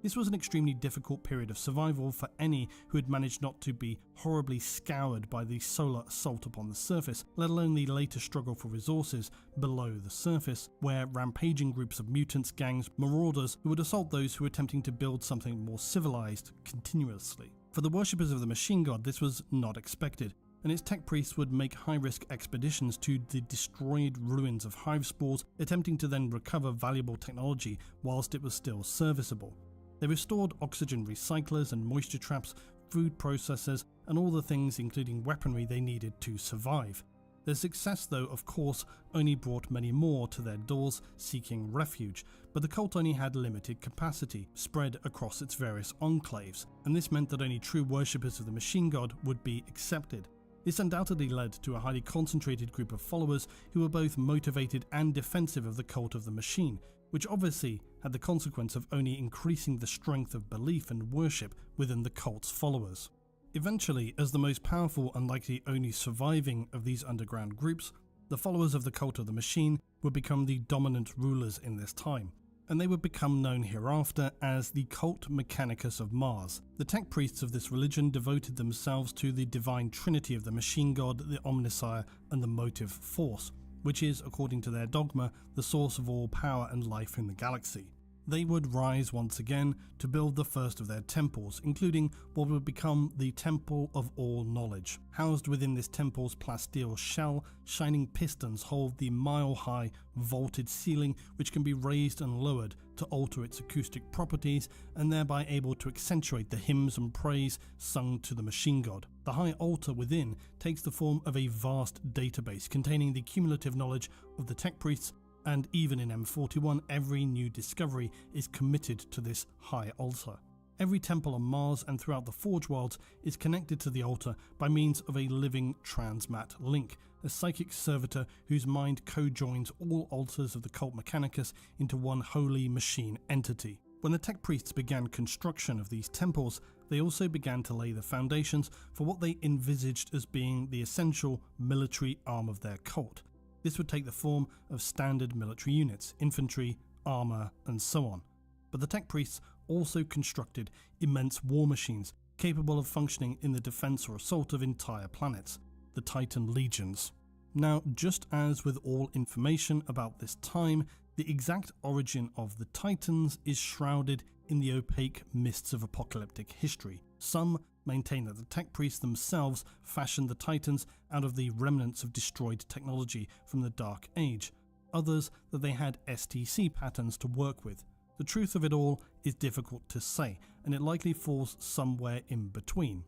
This was an extremely difficult period of survival for any who had managed not to be horribly scoured by the solar assault upon the surface, let alone the later struggle for resources below the surface, where rampaging groups of mutants, gangs, marauders who would assault those who were attempting to build something more civilized continuously. For the worshippers of the machine god, this was not expected, and its tech priests would make high-risk expeditions to the destroyed ruins of hive spores, attempting to then recover valuable technology whilst it was still serviceable. They restored oxygen recyclers and moisture traps, food processors, and all the things including weaponry they needed to survive. Their success though, of course, only brought many more to their doors seeking refuge, but the cult only had limited capacity, spread across its various enclaves, and this meant that only true worshippers of the machine god would be accepted. This undoubtedly led to a highly concentrated group of followers who were both motivated and defensive of the cult of the machine, which obviously had the consequence of only increasing the strength of belief and worship within the cult's followers. Eventually, as the most powerful and likely only surviving of these underground groups, the followers of the cult of the machine would become the dominant rulers in this time, and they would become known hereafter as the Cult Mechanicus of Mars. The tech priests of this religion devoted themselves to the divine trinity of the machine god, the Omnissiah, and the motive force, which is, according to their dogma, the source of all power and life in the galaxy. They would rise once again to build the first of their temples, including what would become the Temple of All Knowledge. Housed within this temple's plasteel shell, shining pistons hold the mile-high vaulted ceiling, which can be raised and lowered to alter its acoustic properties and thereby able to accentuate the hymns and praise sung to the machine god. The high altar within takes the form of a vast database containing the cumulative knowledge of the tech priests, and even in M41, every new discovery is committed to this high altar. Every temple on Mars and throughout the Forge worlds is connected to the altar by means of a living transmat link, a psychic servitor whose mind co-joins all altars of the Cult Mechanicus into one holy machine entity. When the tech priests began construction of these temples, they also began to lay the foundations for what they envisaged as being the essential military arm of their cult. This would take the form of standard military units, infantry, armour, and so on. But the tech priests also constructed immense war machines capable of functioning in the defence or assault of entire planets, the Titan Legions. Now, just as with all information about this time, the exact origin of the Titans is shrouded in the opaque mists of apocalyptic history. Some maintain that the tech priests themselves fashioned the Titans out of the remnants of destroyed technology from the Dark Age. Others that they had STC patterns to work with. The truth of it all is difficult to say, and it likely falls somewhere in between.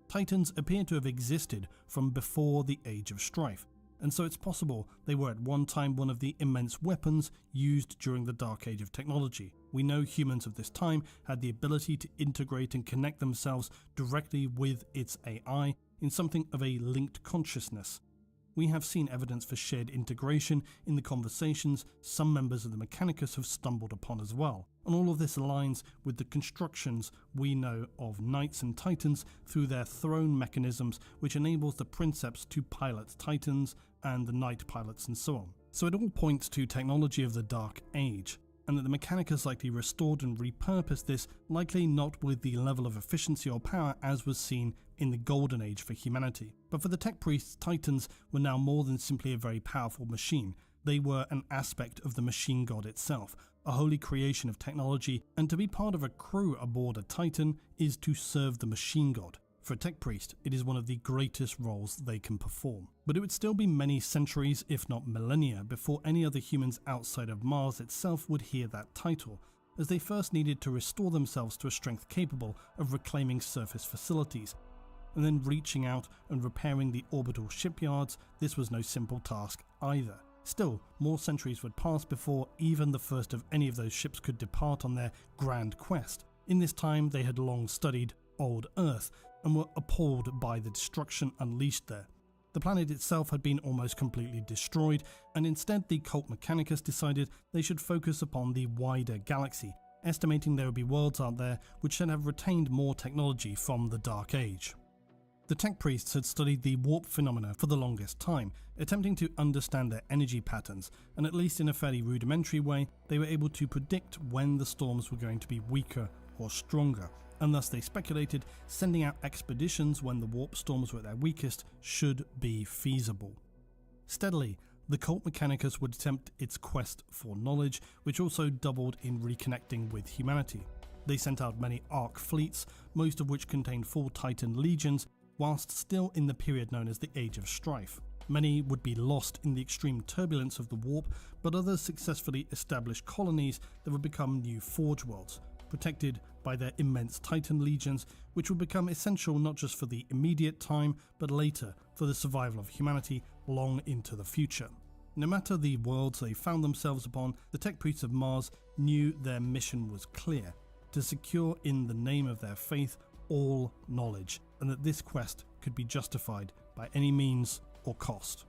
Titans appear to have existed from before the Age of Strife, and so it's possible they were at one time one of the immense weapons used during the Dark Age of technology. We know humans of this time had the ability to integrate and connect themselves directly with its AI in something of a linked consciousness. We have seen evidence for shared integration in the conversations some members of the Mechanicus have stumbled upon as well, and all of this aligns with the constructions we know of Knights and Titans through their throne mechanisms, which enables the Princeps to pilot Titans and the Knight pilots and so on. So it all points to technology of the Dark Age, and that the Mechanicus likely restored and repurposed this, likely not with the level of efficiency or power as was seen in the Golden Age for humanity. But for the tech priests, Titans were now more than simply a very powerful machine. They were an aspect of the machine god itself, a holy creation of technology, and to be part of a crew aboard a Titan is to serve the machine god. For a tech priest, it is one of the greatest roles they can perform. But it would still be many centuries, if not millennia, before any other humans outside of Mars itself would hear that title, as they first needed to restore themselves to a strength capable of reclaiming surface facilities. And then reaching out and repairing the orbital shipyards, this was no simple task either. Still, more centuries would pass before even the first of any of those ships could depart on their grand quest. In this time, they had long studied Old Earth and were appalled by the destruction unleashed there. The planet itself had been almost completely destroyed, and instead the Cult Mechanicus decided they should focus upon the wider galaxy, estimating there would be worlds out there which should have retained more technology from the Dark Age. The tech priests had studied the warp phenomena for the longest time, attempting to understand their energy patterns, and at least in a fairly rudimentary way, they were able to predict when the storms were going to be weaker or stronger, and thus they speculated sending out expeditions when the warp storms were at their weakest should be feasible. Steadily, the Cult Mechanicus would attempt its quest for knowledge, which also doubled in reconnecting with humanity. They sent out many Ark fleets, most of which contained full Titan legions, whilst still in the period known as the Age of Strife. Many would be lost in the extreme turbulence of the warp, but others successfully established colonies that would become new Forge Worlds, protected by their immense Titan legions, which would become essential not just for the immediate time, but later for the survival of humanity long into the future. No matter the worlds they found themselves upon, the tech priests of Mars knew their mission was clear: to secure in the name of their faith all knowledge, and that this quest could be justified by any means or cost.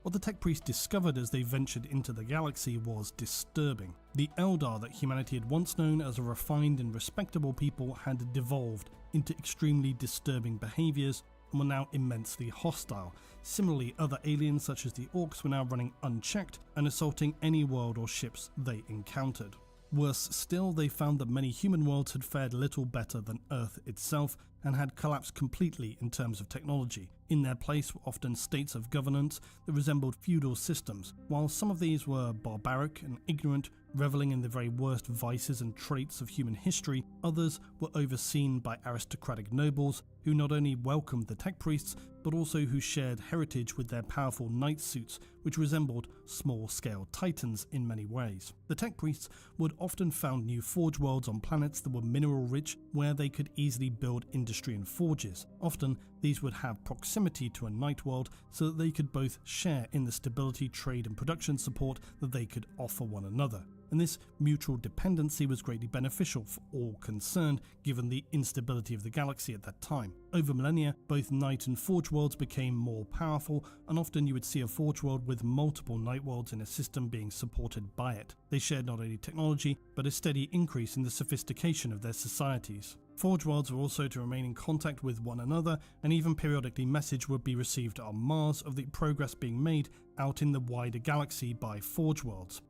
What the tech priests discovered as they ventured into the galaxy was disturbing. The Eldar that humanity had once known as a refined and respectable people had devolved into extremely disturbing behaviours and were now immensely hostile. Similarly, other aliens such as the Orcs were now running unchecked and assaulting any world or ships they encountered. Worse still, they found that many human worlds had fared little better than Earth itself and had collapsed completely in terms of technology. In their place were often states of governance that resembled feudal systems. While some of these were barbaric and ignorant, reveling in the very worst vices and traits of human history, others were overseen by aristocratic nobles who not only welcomed the tech priests, but also who shared heritage with their powerful knight suits, which resembled small-scale titans in many ways. The tech priests would often found new forge worlds on planets that were mineral-rich, where they could easily build industry and forges. Often, these would have proximity to a knight world so that they could both share in the stability, trade and production support that they could offer one another. And this mutual dependency was greatly beneficial for all concerned, given the instability of the galaxy at that time. Over millennia, both Knight and Forge worlds became more powerful, and often you would see a Forge world with multiple Knight worlds in a system being supported by it. They shared not only technology, but a steady increase in the sophistication of their societies. Forge worlds were also to remain in contact with one another, and even periodically message would be received on Mars of the progress being made out in the wider galaxy by Forge worlds.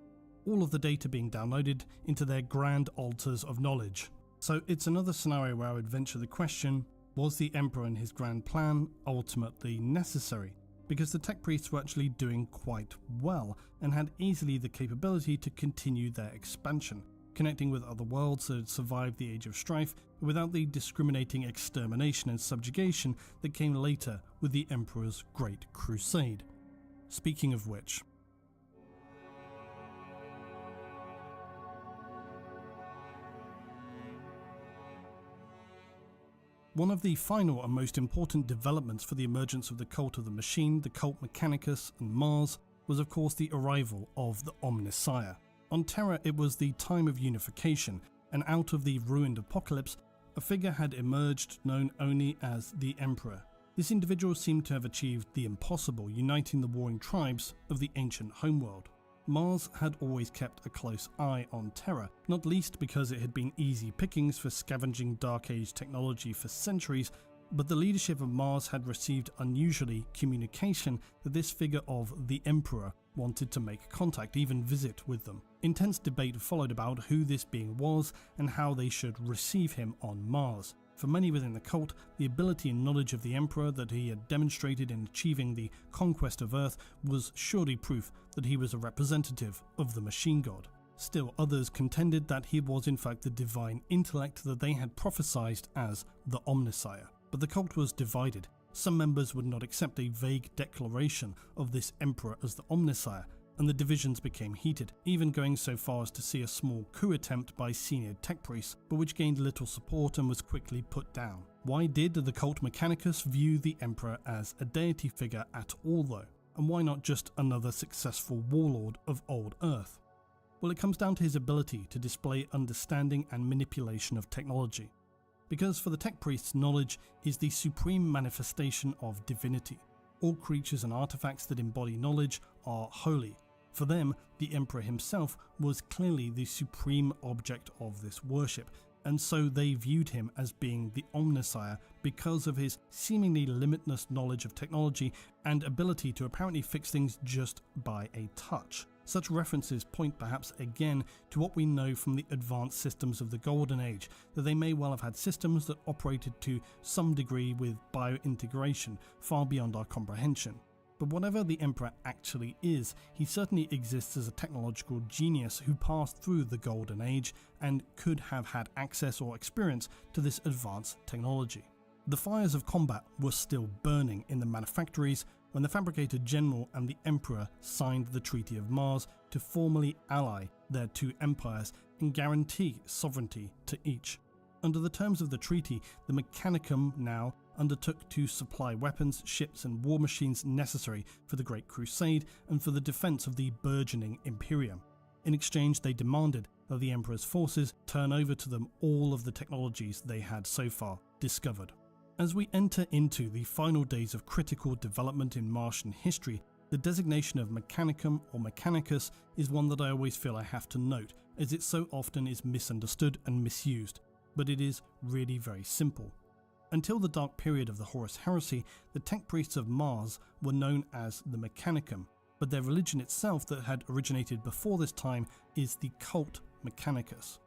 All of the data being downloaded into their grand altars of knowledge. So it's another scenario where I would venture the question, was the Emperor and his grand plan ultimately necessary? Because the tech priests were actually doing quite well and had easily the capability to continue their expansion. connecting with other worlds that had survived the Age of Strife without the discriminating extermination and subjugation that came later with the Emperor's Great Crusade. Speaking of which, one of the final and most important developments for the emergence of the Cult of the Machine, the Cult Mechanicus, and Mars was of course the arrival of the Omnissiah. On Terra it was the time of unification, and out of the ruined apocalypse, a figure had emerged known only as the Emperor. This individual seemed to have achieved the impossible, uniting the warring tribes of the ancient homeworld. Mars had always kept a close eye on Terra, not least because it had been easy pickings for scavenging Dark Age technology for centuries, but the leadership of Mars had received unusually communication that this figure of the Emperor wanted to make contact, even visit with them. Intense debate followed about who this being was and how they should receive him on Mars. For many within the cult, the ability and knowledge of the Emperor that he had demonstrated in achieving the conquest of Earth was surely proof that he was a representative of the machine god. Still, others contended that he was in fact the divine intellect that they had prophesied as the Omnissiah. But the cult was divided. Some members would not accept a vague declaration of this Emperor as the Omnissiah, and the divisions became heated, even going so far as to see a small coup attempt by senior tech priests, but which gained little support and was quickly put down. Why did the Cult Mechanicus view the Emperor as a deity figure at all though? And why not just another successful warlord of old Earth? Well, it comes down to his ability to display understanding and manipulation of technology. Because for the tech priests, knowledge is the supreme manifestation of divinity. All creatures and artifacts that embody knowledge are holy. For them, the Emperor himself was clearly the supreme object of this worship, and so they viewed him as being the Omnissiah because of his seemingly limitless knowledge of technology and ability to apparently fix things just by a touch. Such references point perhaps again to what we know from the advanced systems of the Golden Age, that they may well have had systems that operated to some degree with biointegration far beyond our comprehension. But whatever the Emperor actually is, he certainly exists as a technological genius who passed through the Golden Age and could have had access or experience to this advanced technology. The fires of combat were still burning in the manufactories when the Fabricator General and the Emperor signed the Treaty of Mars to formally ally their two empires and guarantee sovereignty to each. Under the terms of the treaty, the Mechanicum now undertook to supply weapons, ships and war machines necessary for the Great Crusade and for the defence of the burgeoning Imperium. In exchange, they demanded that the Emperor's forces turn over to them all of the technologies they had so far discovered. As we enter into the final days of critical development in Martian history, the designation of Mechanicum or Mechanicus is one that I always feel I have to note, as it so often is misunderstood and misused, but it is really very simple. Until the dark period of the Horus Heresy, the tech priests of Mars were known as the Mechanicum, but their religion itself that had originated before this time is the Cult Mechanicus.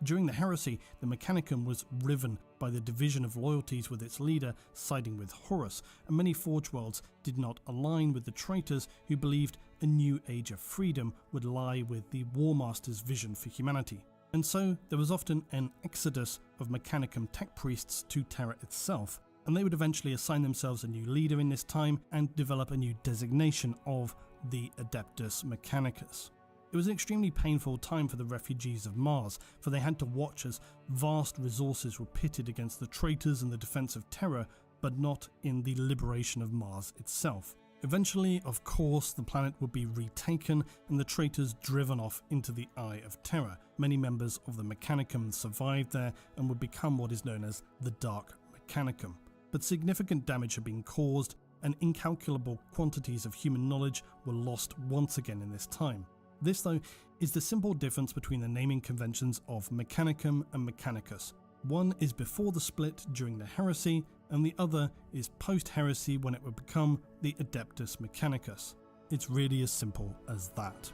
During the heresy, the Mechanicum was riven by the division of loyalties with its leader siding with Horus, and many Forge Worlds did not align with the traitors who believed a new age of freedom would lie with the War Master's vision for humanity. And so there was often an exodus of Mechanicum tech priests to Terra itself, and they would eventually assign themselves a new leader in this time and develop a new designation of the Adeptus Mechanicus. It was an extremely painful time for the refugees of Mars, for they had to watch as vast resources were pitted against the traitors in the defense of Terra, but not in the liberation of Mars itself. Eventually, of course, the planet would be retaken and the traitors driven off into the Eye of Terror. Many members of the Mechanicum survived there and would become what is known as the Dark Mechanicum. But significant damage had been caused, and incalculable quantities of human knowledge were lost once again in this time. This, though, is the simple difference between the naming conventions of Mechanicum and Mechanicus. One is before the split during the heresy, and the other is post-heresy when it would become the Adeptus Mechanicus. It's really as simple as that.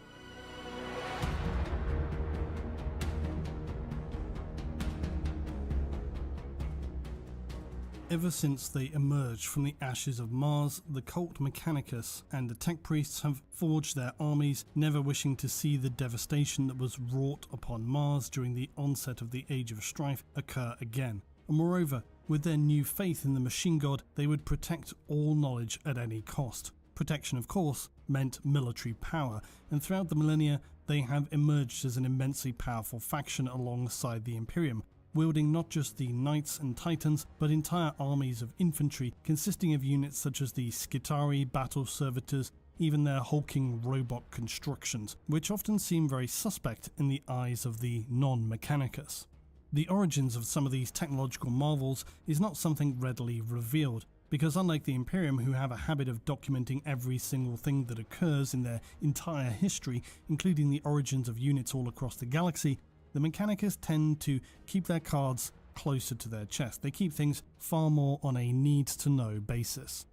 Ever since they emerged from the ashes of Mars, the cult Mechanicus and the tech priests have forged their armies, never wishing to see the devastation that was wrought upon Mars during the onset of the Age of Strife occur again. And moreover, with their new faith in the machine god, they would protect all knowledge at any cost. Protection, of course, meant military power, and throughout the millennia, they have emerged as an immensely powerful faction alongside the Imperium, wielding not just the Knights and Titans, but entire armies of infantry consisting of units such as the Skitarii, battle servitors, even their hulking robot constructions, which often seem very suspect in the eyes of the non-Mechanicus. The origins of some of these technological marvels is not something readily revealed, because unlike the Imperium, who have a habit of documenting every single thing that occurs in their entire history, including the origins of units all across the galaxy, the Mechanicus tend to keep their cards closer to their chest. They keep things far more on a need-to-know basis.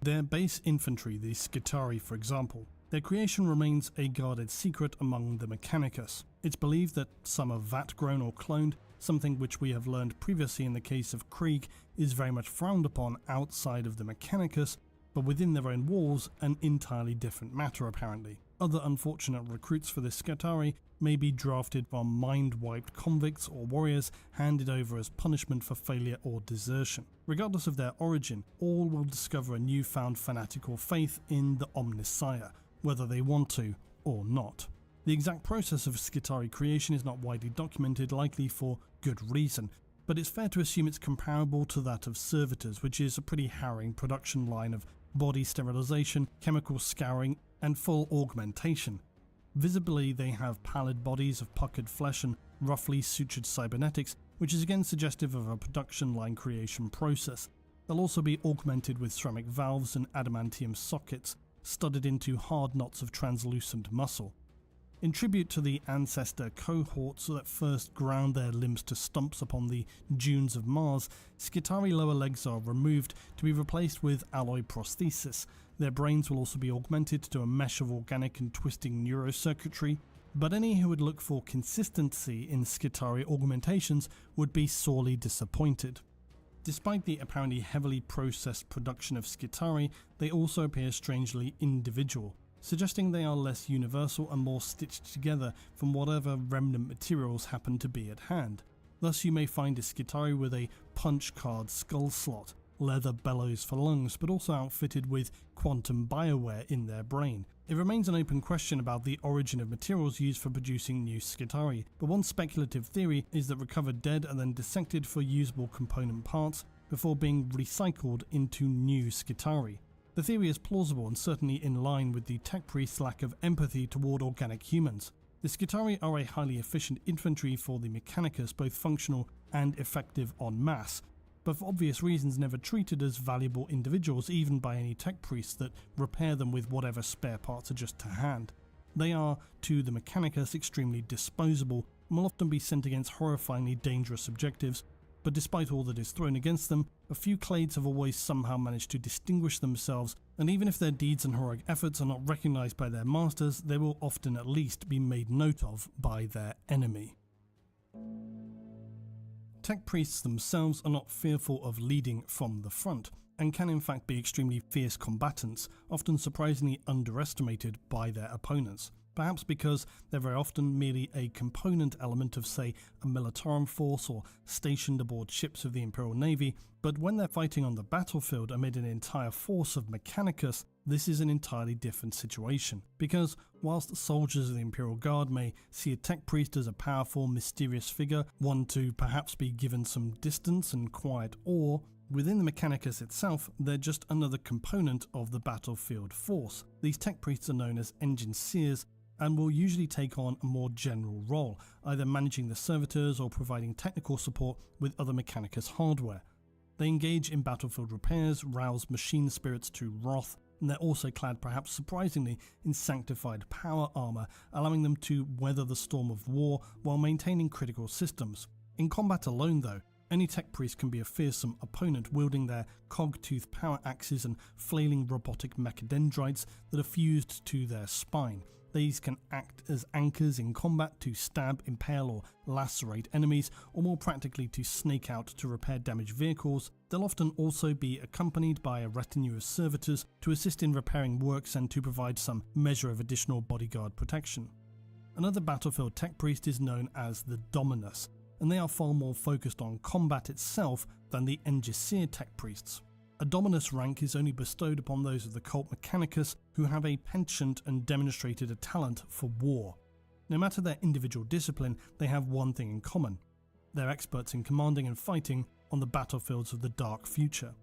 Their base infantry, the Skitarii for example, their creation remains a guarded secret among the Mechanicus. It's believed that some are vat-grown or cloned, something which we have learned previously in the case of Krieg is very much frowned upon outside of the Mechanicus, but within their own walls an entirely different matter apparently. Other unfortunate recruits for the Skitarii may be drafted from mind-wiped convicts or warriors handed over as punishment for failure or desertion. Regardless of their origin, all will discover a newfound fanatical faith in the Omnissiah, whether they want to or not. The exact process of Skitarii creation is not widely documented, likely for good reason, but it's fair to assume it's comparable to that of servitors, which is a pretty harrowing production line of body sterilization, chemical scouring, and full augmentation. Visibly, they have pallid bodies of puckered flesh and roughly sutured cybernetics, which is again suggestive of a production line creation process. They'll also be augmented with ceramic valves and adamantium sockets, studded into hard knots of translucent muscle. In tribute to the ancestor cohorts that first ground their limbs to stumps upon the dunes of Mars, Skitarii lower legs are removed to be replaced with alloy prosthesis. Their brains will also be augmented to a mesh of organic and twisting neurocircuitry, but any who would look for consistency in Skitarii augmentations would be sorely disappointed. Despite the apparently heavily processed production of Skitarii, they also appear strangely individual, suggesting they are less universal and more stitched together from whatever remnant materials happen to be at hand. Thus you may find a Skitarii with a punch card skull slot, leather bellows for lungs, but also outfitted with quantum bioware in their brain. It remains an open question about the origin of materials used for producing new Skitarii, but one speculative theory is that recovered dead are then dissected for usable component parts before being recycled into new Skitarii. The theory is plausible and certainly in line with the tech priest's lack of empathy toward organic humans. The Skitarii are a highly efficient infantry for the Mechanicus, both functional and effective en masse, but for obvious reasons never treated as valuable individuals even by any tech priests that repair them with whatever spare parts are just to hand. They are, to the Mechanicus, extremely disposable and will often be sent against horrifyingly dangerous objectives, but despite all that is thrown against them, a few clades have always somehow managed to distinguish themselves, and even if their deeds and heroic efforts are not recognised by their masters, they will often at least be made note of by their enemy. Tech priests themselves are not fearful of leading from the front, and can in fact be extremely fierce combatants, often surprisingly underestimated by their opponents. Perhaps because they're very often merely a component element of, say, a Militarum force or stationed aboard ships of the Imperial Navy, but when they're fighting on the battlefield amid an entire force of Mechanicus, this is an entirely different situation. Because whilst soldiers of the Imperial Guard may see a tech priest as a powerful, mysterious figure, one to perhaps be given some distance and quiet awe, within the Mechanicus itself, they're just another component of the battlefield force. These tech priests are known as engine seers, and will usually take on a more general role, either managing the servitors or providing technical support with other Mechanicus hardware. They engage in battlefield repairs, rouse machine spirits to wrath, and they're also clad, perhaps surprisingly, in sanctified power armor, allowing them to weather the storm of war while maintaining critical systems. In combat alone though, any tech priest can be a fearsome opponent, wielding their cog-tooth power axes and flailing robotic mechadendrites that are fused to their spine. These can act as anchors in combat to stab, impale or lacerate enemies, or more practically to snake out to repair damaged vehicles. They'll often also be accompanied by a retinue of servitors to assist in repairing works and to provide some measure of additional bodyguard protection. Another battlefield tech priest is known as the Dominus, and they are far more focused on combat itself than the Engisir tech priests. A Dominus rank is only bestowed upon those of the cult Mechanicus who have a penchant and demonstrated a talent for war. No matter their individual discipline, they have one thing in common. They're experts in commanding and fighting on the battlefields of the dark future.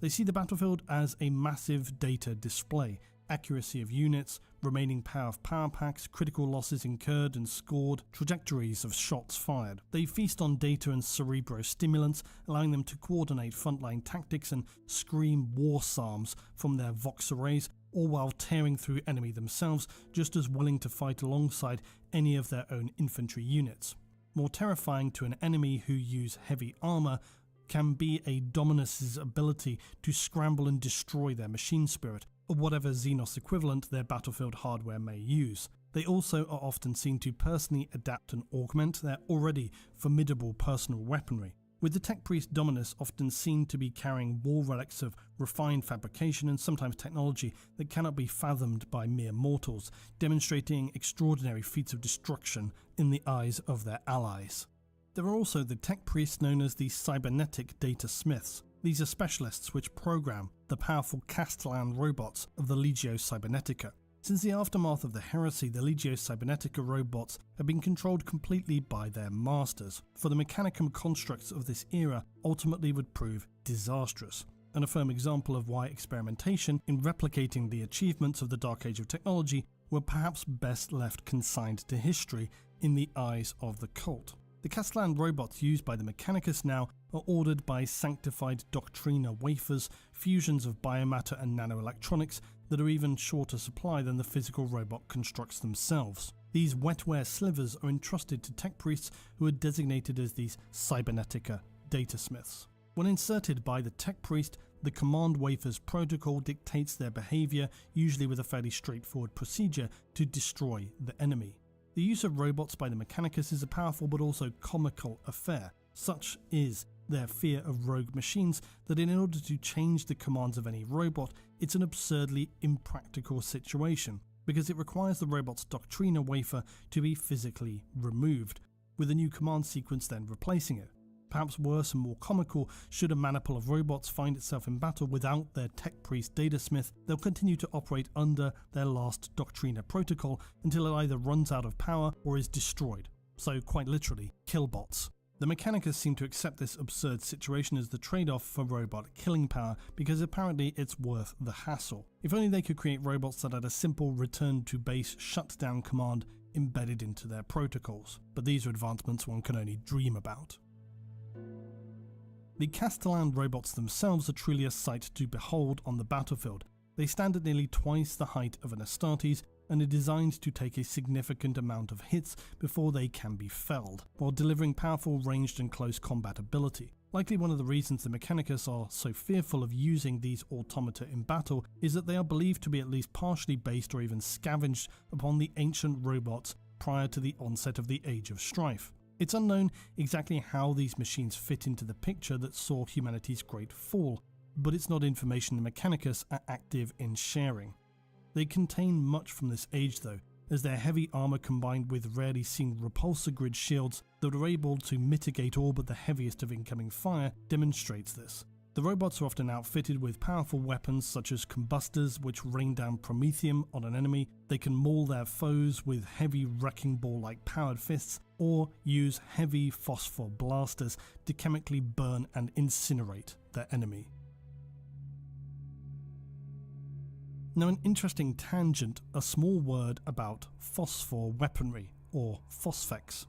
They see the battlefield as a massive data display, accuracy of units, remaining power of power packs, critical losses incurred and scored, trajectories of shots fired. They feast on data and cerebrostimulants, allowing them to coordinate frontline tactics and scream war psalms from their vox arrays, all while tearing through enemy themselves, just as willing to fight alongside any of their own infantry units. More terrifying to an enemy who use heavy armour can be a Dominus's ability to scramble and destroy their machine spirit, or whatever Xenos equivalent their battlefield hardware may use. They also are often seen to personally adapt and augment their already formidable personal weaponry, with the tech priest Dominus often seen to be carrying war relics of refined fabrication and sometimes technology that cannot be fathomed by mere mortals, demonstrating extraordinary feats of destruction in the eyes of their allies. There are also the tech priests known as the cybernetic data smiths. These are specialists which program the powerful Castellan robots of the Legio Cybernetica. Since the aftermath of the heresy, the Legio Cybernetica robots have been controlled completely by their masters, for the Mechanicum constructs of this era ultimately would prove disastrous, and a firm example of why experimentation in replicating the achievements of the Dark Age of technology were perhaps best left consigned to history in the eyes of the cult. The Castellan robots used by the Mechanicus now are ordered by sanctified Doctrina wafers, fusions of biomatter and nanoelectronics that are even shorter supply than the physical robot constructs themselves. These wetware slivers are entrusted to tech priests who are designated as these Cybernetica datasmiths. When inserted by the tech priest, the command wafers protocol dictates their behavior, usually with a fairly straightforward procedure to destroy the enemy. The use of robots by the Mechanicus is a powerful but also comical affair. Such is their fear of rogue machines that in order to change the commands of any robot, it's an absurdly impractical situation, because it requires the robot's Doctrina wafer to be physically removed, with a new command sequence then replacing it. Perhaps worse and more comical, should a maniple of robots find itself in battle without their tech priest datasmith, they'll continue to operate under their last Doctrina protocol until it either runs out of power or is destroyed. So quite literally, killbots. The Mechanicus seem to accept this absurd situation as the trade-off for robot killing power because apparently it's worth the hassle. If only they could create robots that had a simple return to base shutdown command embedded into their protocols. But these are advancements one can only dream about. The Castellan robots themselves are truly a sight to behold on the battlefield. They stand at nearly twice the height of an Astartes and are designed to take a significant amount of hits before they can be felled, while delivering powerful ranged and close combat ability. Likely one of the reasons the Mechanicus are so fearful of using these automata in battle is that they are believed to be at least partially based or even scavenged upon the ancient robots prior to the onset of the Age of Strife. It's unknown exactly how these machines fit into the picture that saw humanity's great fall, but it's not information the Mechanicus are active in sharing. They contain much from this age though, as their heavy armour combined with rarely seen repulsor grid shields that are able to mitigate all but the heaviest of incoming fire demonstrates this. The robots are often outfitted with powerful weapons such as combustors which rain down promethium on an enemy. They can maul their foes with heavy wrecking ball-like powered fists, or use heavy phosphor blasters to chemically burn and incinerate their enemy. Now, an interesting tangent, a small word about phosphor weaponry, or phosphex,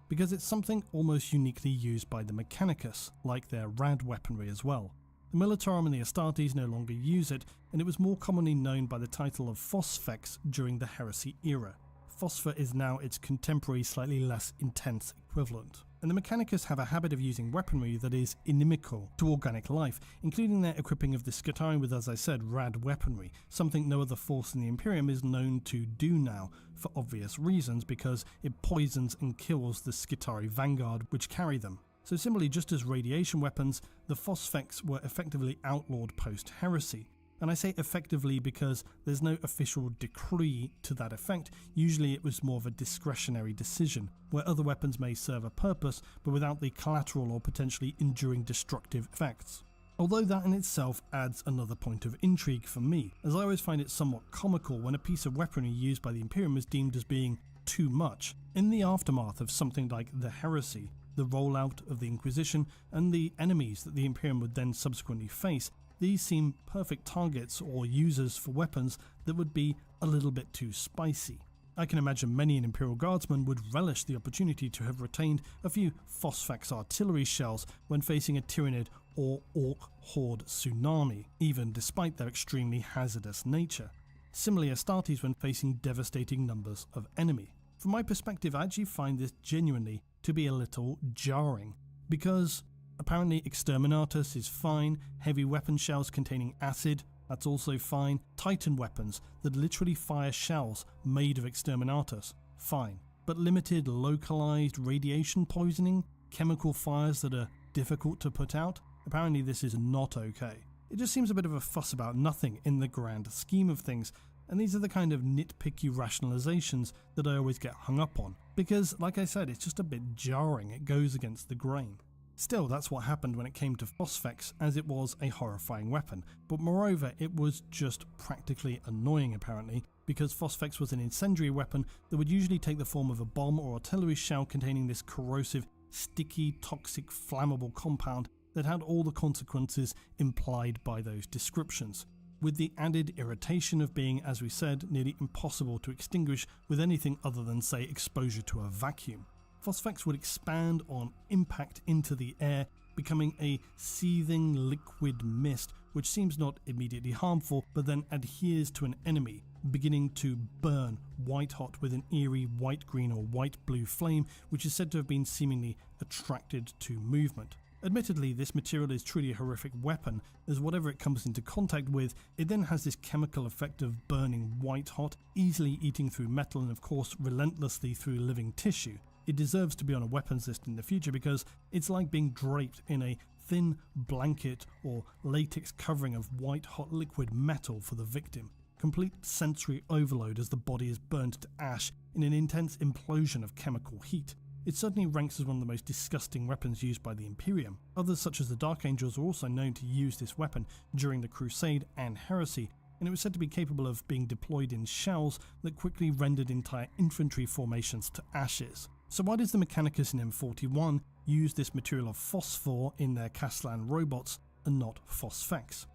because it's something almost uniquely used by the Mechanicus, like their rad weaponry as well. The Militarum and the Astartes no longer use it, and it was more commonly known by the title of phosphex during the Heresy era. Phosphor is now its contemporary, slightly less intense equivalent. and the Mechanicus have a habit of using weaponry that is inimical to organic life, including their equipping of the Skitarii with, as I said, rad weaponry, something no other force in the Imperium is known to do now, for obvious reasons, because it poisons and kills the Skitarii vanguard which carry them. So similarly, just as radiation weapons, the Phosphex were effectively outlawed post-heresy. And I say effectively because there's no official decree to that effect. Usually it was more of a discretionary decision, where other weapons may serve a purpose, but without the collateral or potentially enduring destructive effects. Although that in itself adds another point of intrigue for me, as I always find it somewhat comical when a piece of weaponry used by the Imperium is deemed as being too much. In the aftermath of something like the Heresy, the rollout of the Inquisition, and the enemies that the Imperium would then subsequently face, these seem perfect targets or users for weapons that would be a little bit too spicy. I can imagine many an Imperial Guardsman would relish the opportunity to have retained a few Phosphex artillery shells when facing a Tyranid or Orc Horde tsunami, even despite their extremely hazardous nature. Similarly, Astartes when facing devastating numbers of enemy. From my perspective, I actually find this genuinely to be a little jarring, because apparently Exterminatus is fine, heavy weapon shells containing acid, that's also fine, Titan weapons that literally fire shells made of Exterminatus, fine, but limited localized radiation poisoning, chemical fires that are difficult to put out, apparently this is not okay. It just seems a bit of a fuss about nothing in the grand scheme of things, and these are the kind of nitpicky rationalizations that I always get hung up on, because like I said, it's just a bit jarring, it goes against the grain. Still, that's what happened when it came to Phosphex, as it was a horrifying weapon, but moreover it was just practically annoying apparently, because Phosphex was an incendiary weapon that would usually take the form of a bomb or artillery shell containing this corrosive, sticky, toxic, flammable compound that had all the consequences implied by those descriptions, with the added irritation of being, as we said, nearly impossible to extinguish with anything other than, say, exposure to a vacuum. Phosphex would expand on impact into the air, becoming a seething liquid mist which seems not immediately harmful but then adheres to an enemy, beginning to burn white hot with an eerie white-green or white-blue flame which is said to have been seemingly attracted to movement. Admittedly, this material is truly a horrific weapon, as whatever it comes into contact with, it then has this chemical effect of burning white hot, easily eating through metal and of course relentlessly through living tissue. It deserves to be on a weapons list in the future because it's like being draped in a thin blanket or latex covering of white hot liquid metal for the victim. Complete sensory overload as the body is burned to ash in an intense implosion of chemical heat. It certainly ranks as one of the most disgusting weapons used by the Imperium. Others such as the Dark Angels are also known to use this weapon during the Crusade and Heresy, and it was said to be capable of being deployed in shells that quickly rendered entire infantry formations to ashes. So why does the Mechanicus in M41 use this material of phosphor in their Castellan robots and not Phosphex?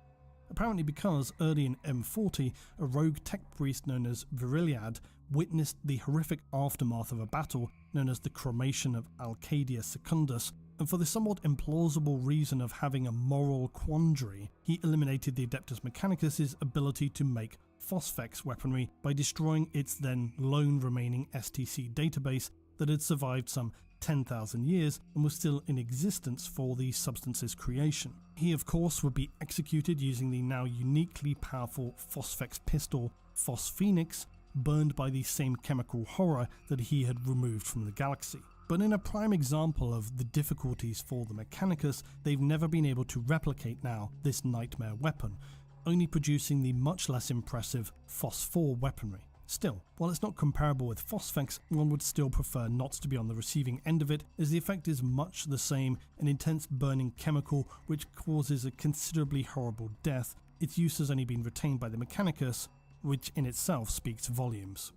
Apparently because early in M40, a rogue tech priest known as Viriliad witnessed the horrific aftermath of a battle known as the Cremation of Alcadia Secundus, and for the somewhat implausible reason of having a moral quandary, he eliminated the Adeptus Mechanicus' ability to make Phosphex weaponry by destroying its then lone remaining STC database that had survived some 10,000 years and was still in existence for the substance's creation. He of course would be executed using the now uniquely powerful Phosphex pistol Phosphenix, burned by the same chemical horror that he had removed from the galaxy. But in a prime example of the difficulties for the Mechanicus, they've never been able to replicate now this nightmare weapon, only producing the much less impressive Phosphor weaponry. Still, while it's not comparable with Phosphex, one would still prefer not to be on the receiving end of it, as the effect is much the same, an intense burning chemical which causes a considerably horrible death. Its use has only been retained by the Mechanicus, which in itself speaks volumes.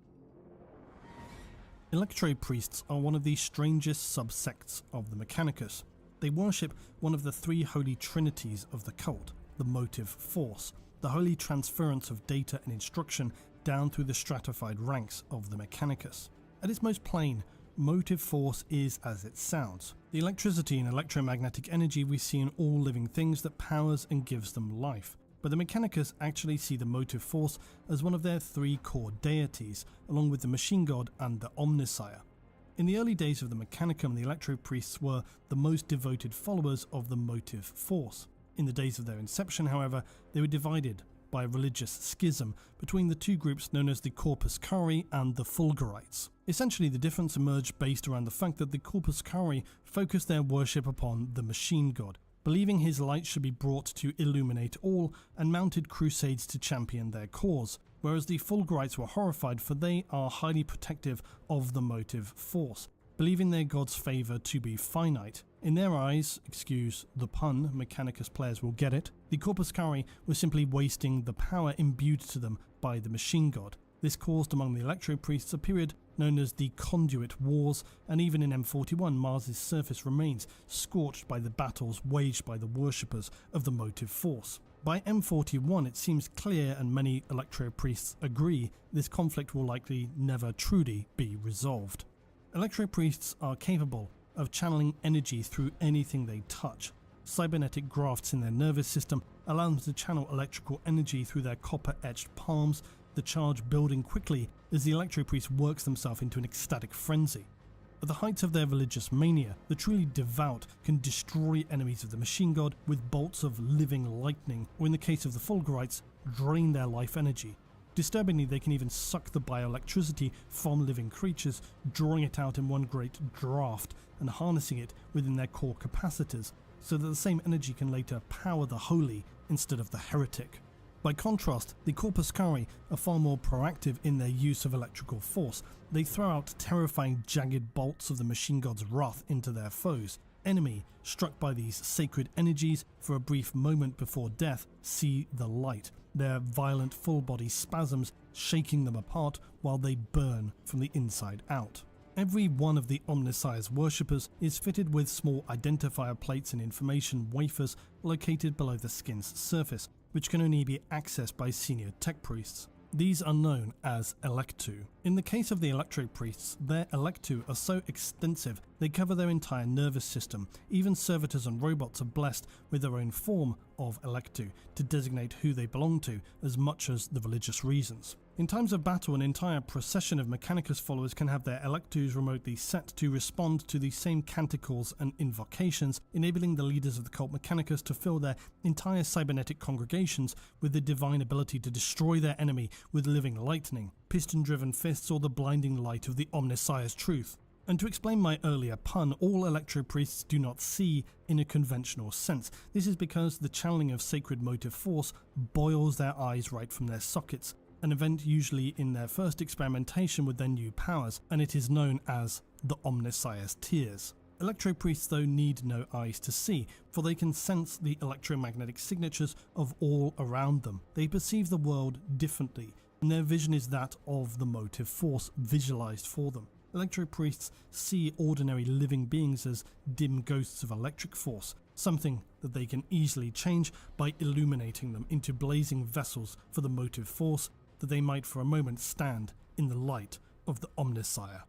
Electro priests are one of the strangest subsects of the Mechanicus. They worship one of the three holy trinities of the cult, the motive force, the holy transference of data and instruction down through the stratified ranks of the Mechanicus. At its most plain, motive force is as it sounds, the electricity and electromagnetic energy we see in all living things that powers and gives them life. But the Mechanicus actually see the motive force as one of their three core deities, along with the machine god and the Omnissiah. In the early days of the Mechanicum, the Electro-Priests were the most devoted followers of the motive force. In the days of their inception, however, they were divided by a religious schism between the two groups known as the Corpus Cari and the Fulgurites. Essentially, the difference emerged based around the fact that the Corpus Cari focused their worship upon the machine god, believing his light should be brought to illuminate all, and mounted crusades to champion their cause, whereas the Fulgurites were horrified, for they are highly protective of the motive force, believing their god's favour to be finite. In their eyes, excuse the pun, Mechanicus players will get it, the Corpus Cari were simply wasting the power imbued to them by the machine god. This caused among the Electro-Priests a period known as the Conduit Wars, and even in M41 Mars' surface remains scorched by the battles waged by the worshippers of the motive force. By M41 it seems clear, and many Electro-Priests agree, this conflict will likely never truly be resolved. Electro-Priests are capable of channeling energy through anything they touch. Cybernetic grafts in their nervous system allow them to channel electrical energy through their copper-etched palms, the charge building quickly as the Electro-Priest works themselves into an ecstatic frenzy. At the heights of their religious mania, the truly devout can destroy enemies of the machine god with bolts of living lightning, or in the case of the Fulgurites, drain their life energy. Disturbingly, they can even suck the bioelectricity from living creatures, drawing it out in one great draft and harnessing it within their core capacitors, so that the same energy can later power the holy instead of the heretic. By contrast, the Corpus Cari are far more proactive in their use of electrical force. They throw out terrifying jagged bolts of the machine god's wrath into their foes. Enemy, struck by these sacred energies for a brief moment before death, see the light, their violent full-body spasms shaking them apart while they burn from the inside out. Every one of the Omnissiah's worshippers is fitted with small identifier plates and information wafers located below the skin's surface, which can only be accessed by senior tech priests. These are known as Electu. In the case of the Electro-Priests, their Electu are so extensive they cover their entire nervous system. Even servitors and robots are blessed with their own form of Electu to designate who they belong to, as much as the religious reasons. In times of battle, an entire procession of Mechanicus followers can have their Electus remotely set to respond to the same canticles and invocations, enabling the leaders of the cult Mechanicus to fill their entire cybernetic congregations with the divine ability to destroy their enemy with living lightning, piston-driven fists, or the blinding light of the Omnissiah's truth. And to explain my earlier pun, all Electro-Priests do not see in a conventional sense. This is because the channeling of sacred motive force boils their eyes right from their sockets, an event usually in their first experimentation with their new powers, and it is known as the Omnissiah's Tears. Electro-Priests though need no eyes to see, for they can sense the electromagnetic signatures of all around them. They perceive the world differently, and their vision is that of the motive force visualized for them. Electro-Priests see ordinary living beings as dim ghosts of electric force, something that they can easily change by illuminating them into blazing vessels for the motive force, that they might for a moment stand in the light of the Omnissiah.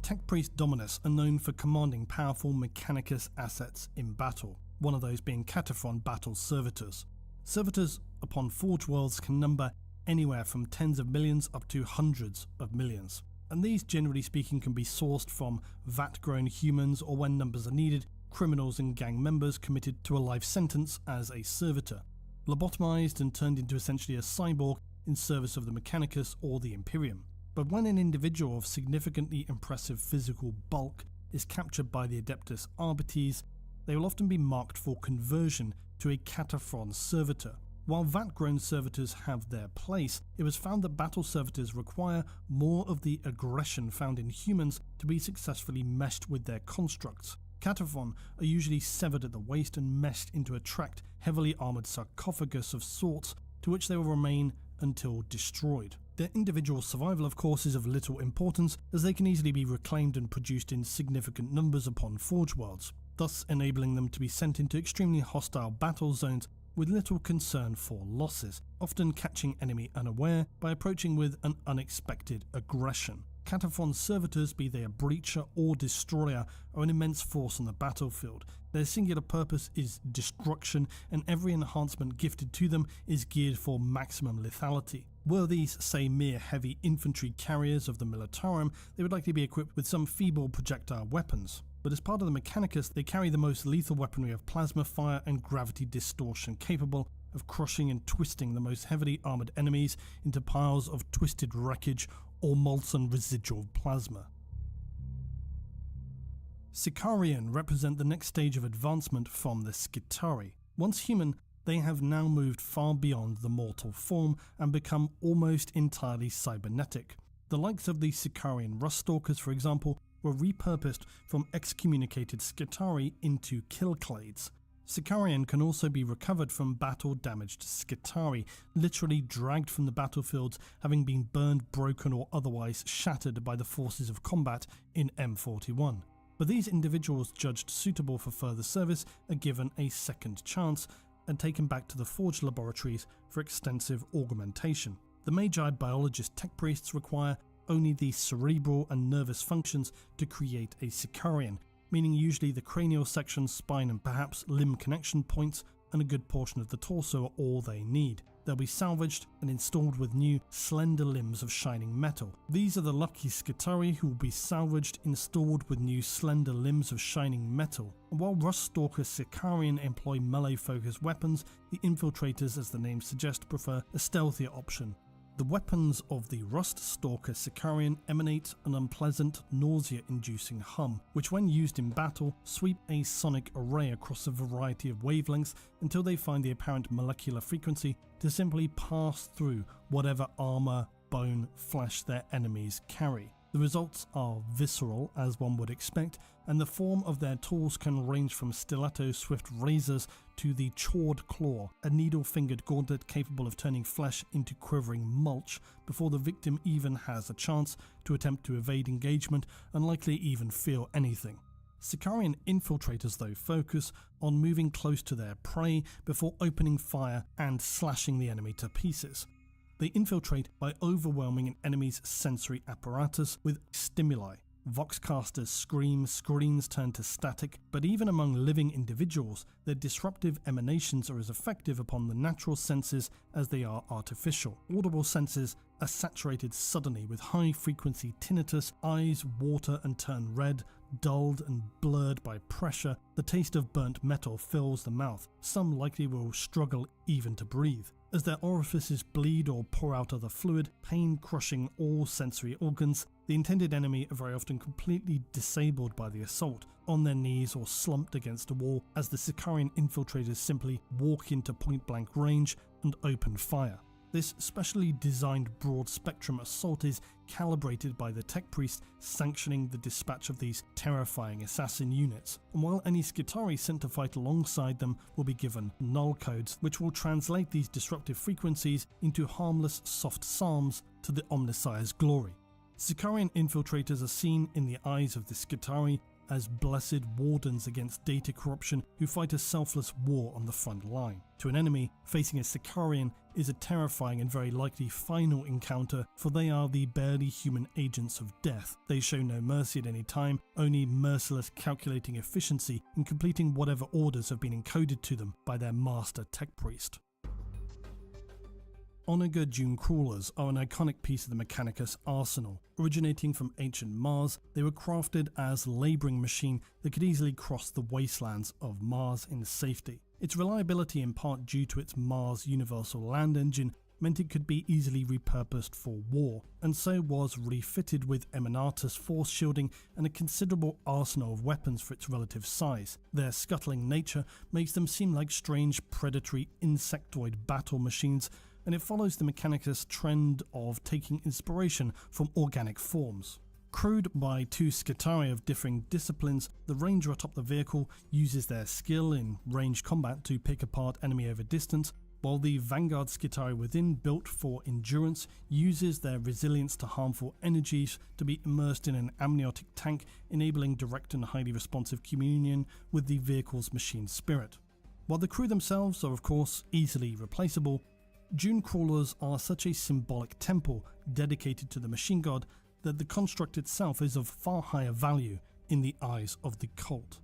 Tech Priest Dominus are known for commanding powerful Mechanicus assets in battle, one of those being Kataphron battle servitors. Servitors upon Forge Worlds can number anywhere from tens of millions up to hundreds of millions, and these generally speaking can be sourced from vat-grown humans, or when numbers are needed, criminals and gang members committed to a life sentence as a servitor, lobotomized and turned into essentially a cyborg in service of the Mechanicus or the Imperium. But when an individual of significantly impressive physical bulk is captured by the Adeptus Arbites, they will often be marked for conversion to a Kataphron servitor. While vat-grown servitors have their place, it was found that battle servitors require more of the aggression found in humans to be successfully meshed with their constructs. Kataphron are usually severed at the waist and meshed into a tracked, heavily armoured sarcophagus of sorts, to which they will remain until destroyed. Their individual survival, of course, is of little importance, as they can easily be reclaimed and produced in significant numbers upon Forge Worlds, thus enabling them to be sent into extremely hostile battle zones with little concern for losses, often catching enemy unaware by approaching with an unexpected aggression. Cataphon's servitors, be they a breacher or destroyer, are an immense force on the battlefield. Their singular purpose is destruction, and every enhancement gifted to them is geared for maximum lethality. Were these, say, mere heavy infantry carriers of the Militarum, they would likely be equipped with some feeble projectile weapons. But as part of the Mechanicus, they carry the most lethal weaponry of plasma fire and gravity distortion, capable of crushing and twisting the most heavily armoured enemies into piles of twisted wreckage or molten residual plasma. Sicarian represent the next stage of advancement from the Skitarii. Once human, they have now moved far beyond the mortal form and become almost entirely cybernetic. The likes of the Sicarian Ruststalkers, for example, were repurposed from excommunicated Skitarii into Killclades. Sicarian can also be recovered from battle-damaged Skitarii, literally dragged from the battlefields, having been burned, broken or otherwise shattered by the forces of combat in M41. But these individuals judged suitable for further service are given a second chance and taken back to the Forge laboratories for extensive augmentation. The Magi biologist tech priests require only the cerebral and nervous functions to create a Sicarian, meaning usually the cranial section, spine and perhaps limb connection points and a good portion of the torso are all they need. They'll be salvaged and installed with new, slender limbs of shining metal. These are the lucky Skitarii who will be salvaged, installed with new slender limbs of shining metal. And while Ruststalker Sicarian employ melee-focused weapons, the Infiltrators, as the name suggests, prefer a stealthier option. The weapons of the Ruststalker Sicarian emanate an unpleasant, nausea-inducing hum, which when used in battle, sweep a sonic array across a variety of wavelengths until they find the apparent molecular frequency to simply pass through whatever armour, bone, flesh their enemies carry. The results are visceral, as one would expect, and the form of their tools can range from stiletto-swift razors to the chawed claw, a needle-fingered gauntlet capable of turning flesh into quivering mulch before the victim even has a chance to attempt to evade engagement and likely even feel anything. Sicarian infiltrators, though, focus on moving close to their prey before opening fire and slashing the enemy to pieces. They infiltrate by overwhelming an enemy's sensory apparatus with stimuli. Voxcasters scream, screens turn to static, but even among living individuals, their disruptive emanations are as effective upon the natural senses as they are artificial. Audible senses are saturated suddenly with high-frequency tinnitus, eyes water and turn red, dulled and blurred by pressure. The taste of burnt metal fills the mouth. Some likely will struggle even to breathe. As their orifices bleed or pour out other fluid, pain crushing all sensory organs, the intended enemy are very often completely disabled by the assault, on their knees or slumped against a wall as the Sicarian infiltrators simply walk into point-blank range and open fire. This specially designed broad-spectrum assault is calibrated by the tech priest sanctioning the dispatch of these terrifying assassin units, and while any Skitarii sent to fight alongside them will be given null codes, which will translate these disruptive frequencies into harmless soft psalms to the Omnissiah's glory. Sicarian infiltrators are seen in the eyes of the Skitarii as blessed wardens against data corruption who fight a selfless war on the front line. To an enemy, facing a Sicarian is a terrifying and very likely final encounter, for they are the barely human agents of death. They show no mercy at any time, only merciless calculating efficiency in completing whatever orders have been encoded to them by their master tech priest. Onager Dune Crawlers are an iconic piece of the Mechanicus arsenal. Originating from ancient Mars, they were crafted as labouring machine that could easily cross the wastelands of Mars in safety. Its reliability, in part due to its Mars Universal Land Engine, meant it could be easily repurposed for war, and so was refitted with Emanatus force shielding and a considerable arsenal of weapons for its relative size. Their scuttling nature makes them seem like strange predatory insectoid battle machines, and it follows the Mechanicus trend of taking inspiration from organic forms. Crewed by two Skitarii of differing disciplines, the Ranger atop the vehicle uses their skill in ranged combat to pick apart enemy over distance, while the Vanguard Skitarii within, built for endurance, uses their resilience to harmful energies to be immersed in an amniotic tank, enabling direct and highly responsive communion with the vehicle's machine spirit. While the crew themselves are of course easily replaceable, Dune Crawlers are such a symbolic temple dedicated to the machine god that the construct itself is of far higher value in the eyes of the cult.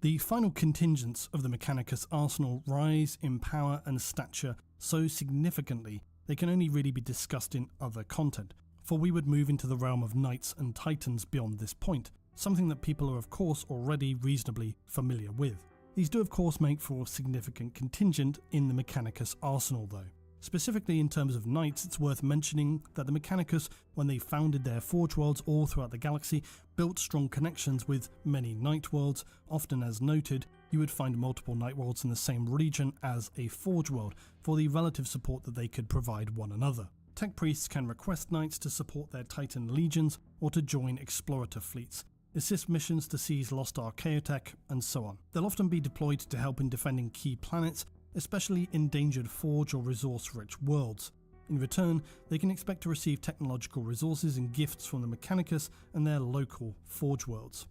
The final contingents of the Mechanicus arsenal rise in power and stature so significantly they can only really be discussed in other content, for we would move into the realm of knights and titans beyond this point, something that people are of course already reasonably familiar with. These do of course make for a significant contingent in the Mechanicus arsenal though. Specifically in terms of knights, it's worth mentioning that the Mechanicus, when they founded their forge worlds all throughout the galaxy, built strong connections with many knight worlds. Often, as noted, you would find multiple knight worlds in the same region as a forge world for the relative support that they could provide one another. Tech priests can request knights to support their titan legions or to join explorator fleets, assist missions to seize lost archaeotech, and so on. They'll often be deployed to help in defending key planets, especially endangered forge or resource-rich worlds. In return, they can expect to receive technological resources and gifts from the Mechanicus and their local forge worlds.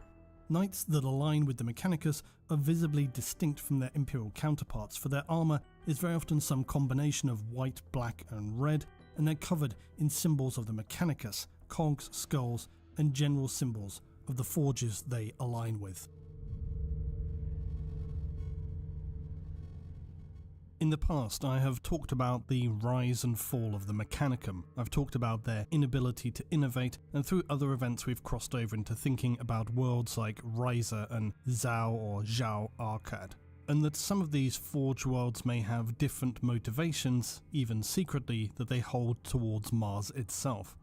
Knights that align with the Mechanicus are visibly distinct from their Imperial counterparts, for their armour is very often some combination of white, black and red, and they're covered in symbols of the Mechanicus, cogs, skulls and general symbols of the forges they align with. In the past, I have talked about the rise and fall of the Mechanicum. I've talked about their inability to innovate, and through other events we've crossed over into thinking about worlds like Ryza and Zhao or Zhao Arcad, and that some of these forge worlds may have different motivations, even secretly, that they hold towards Mars itself.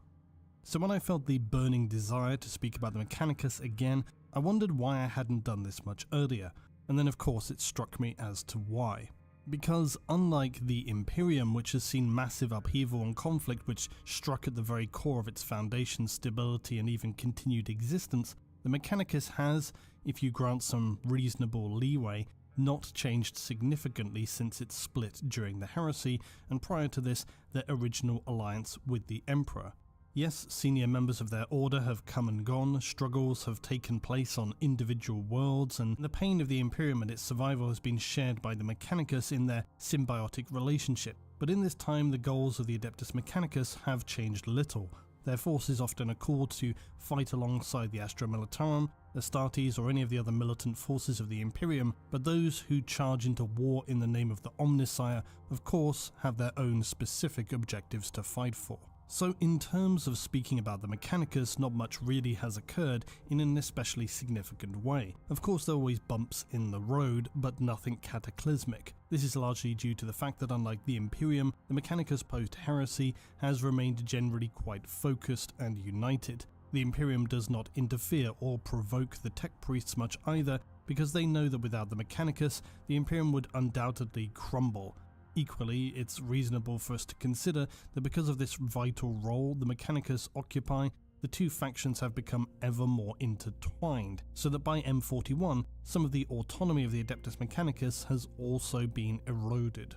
So when I felt the burning desire to speak about the Mechanicus again, I wondered why I hadn't done this much earlier, and then of course it struck me as to why. Because unlike the Imperium, which has seen massive upheaval and conflict which struck at the very core of its foundation, stability and even continued existence, the Mechanicus has, if you grant some reasonable leeway, not changed significantly since its split during the Heresy and prior to this their original alliance with the Emperor. Yes, senior members of their order have come and gone, struggles have taken place on individual worlds, and the pain of the Imperium and its survival has been shared by the Mechanicus in their symbiotic relationship. But in this time, the goals of the Adeptus Mechanicus have changed little. Their forces often are called to fight alongside the Astra Militarum, Astartes or any of the other militant forces of the Imperium, but those who charge into war in the name of the Omnissiah, of course, have their own specific objectives to fight for. So in terms of speaking about the Mechanicus, not much really has occurred in an especially significant way. Of course there are always bumps in the road, but nothing cataclysmic. This is largely due to the fact that unlike the Imperium, the Mechanicus post-Heresy has remained generally quite focused and united. The Imperium does not interfere or provoke the tech priests much either, because they know that without the Mechanicus, the Imperium would undoubtedly crumble. Equally, it's reasonable for us to consider that because of this vital role the Mechanicus occupy, the two factions have become ever more intertwined, so that by M41, some of the autonomy of the Adeptus Mechanicus has also been eroded.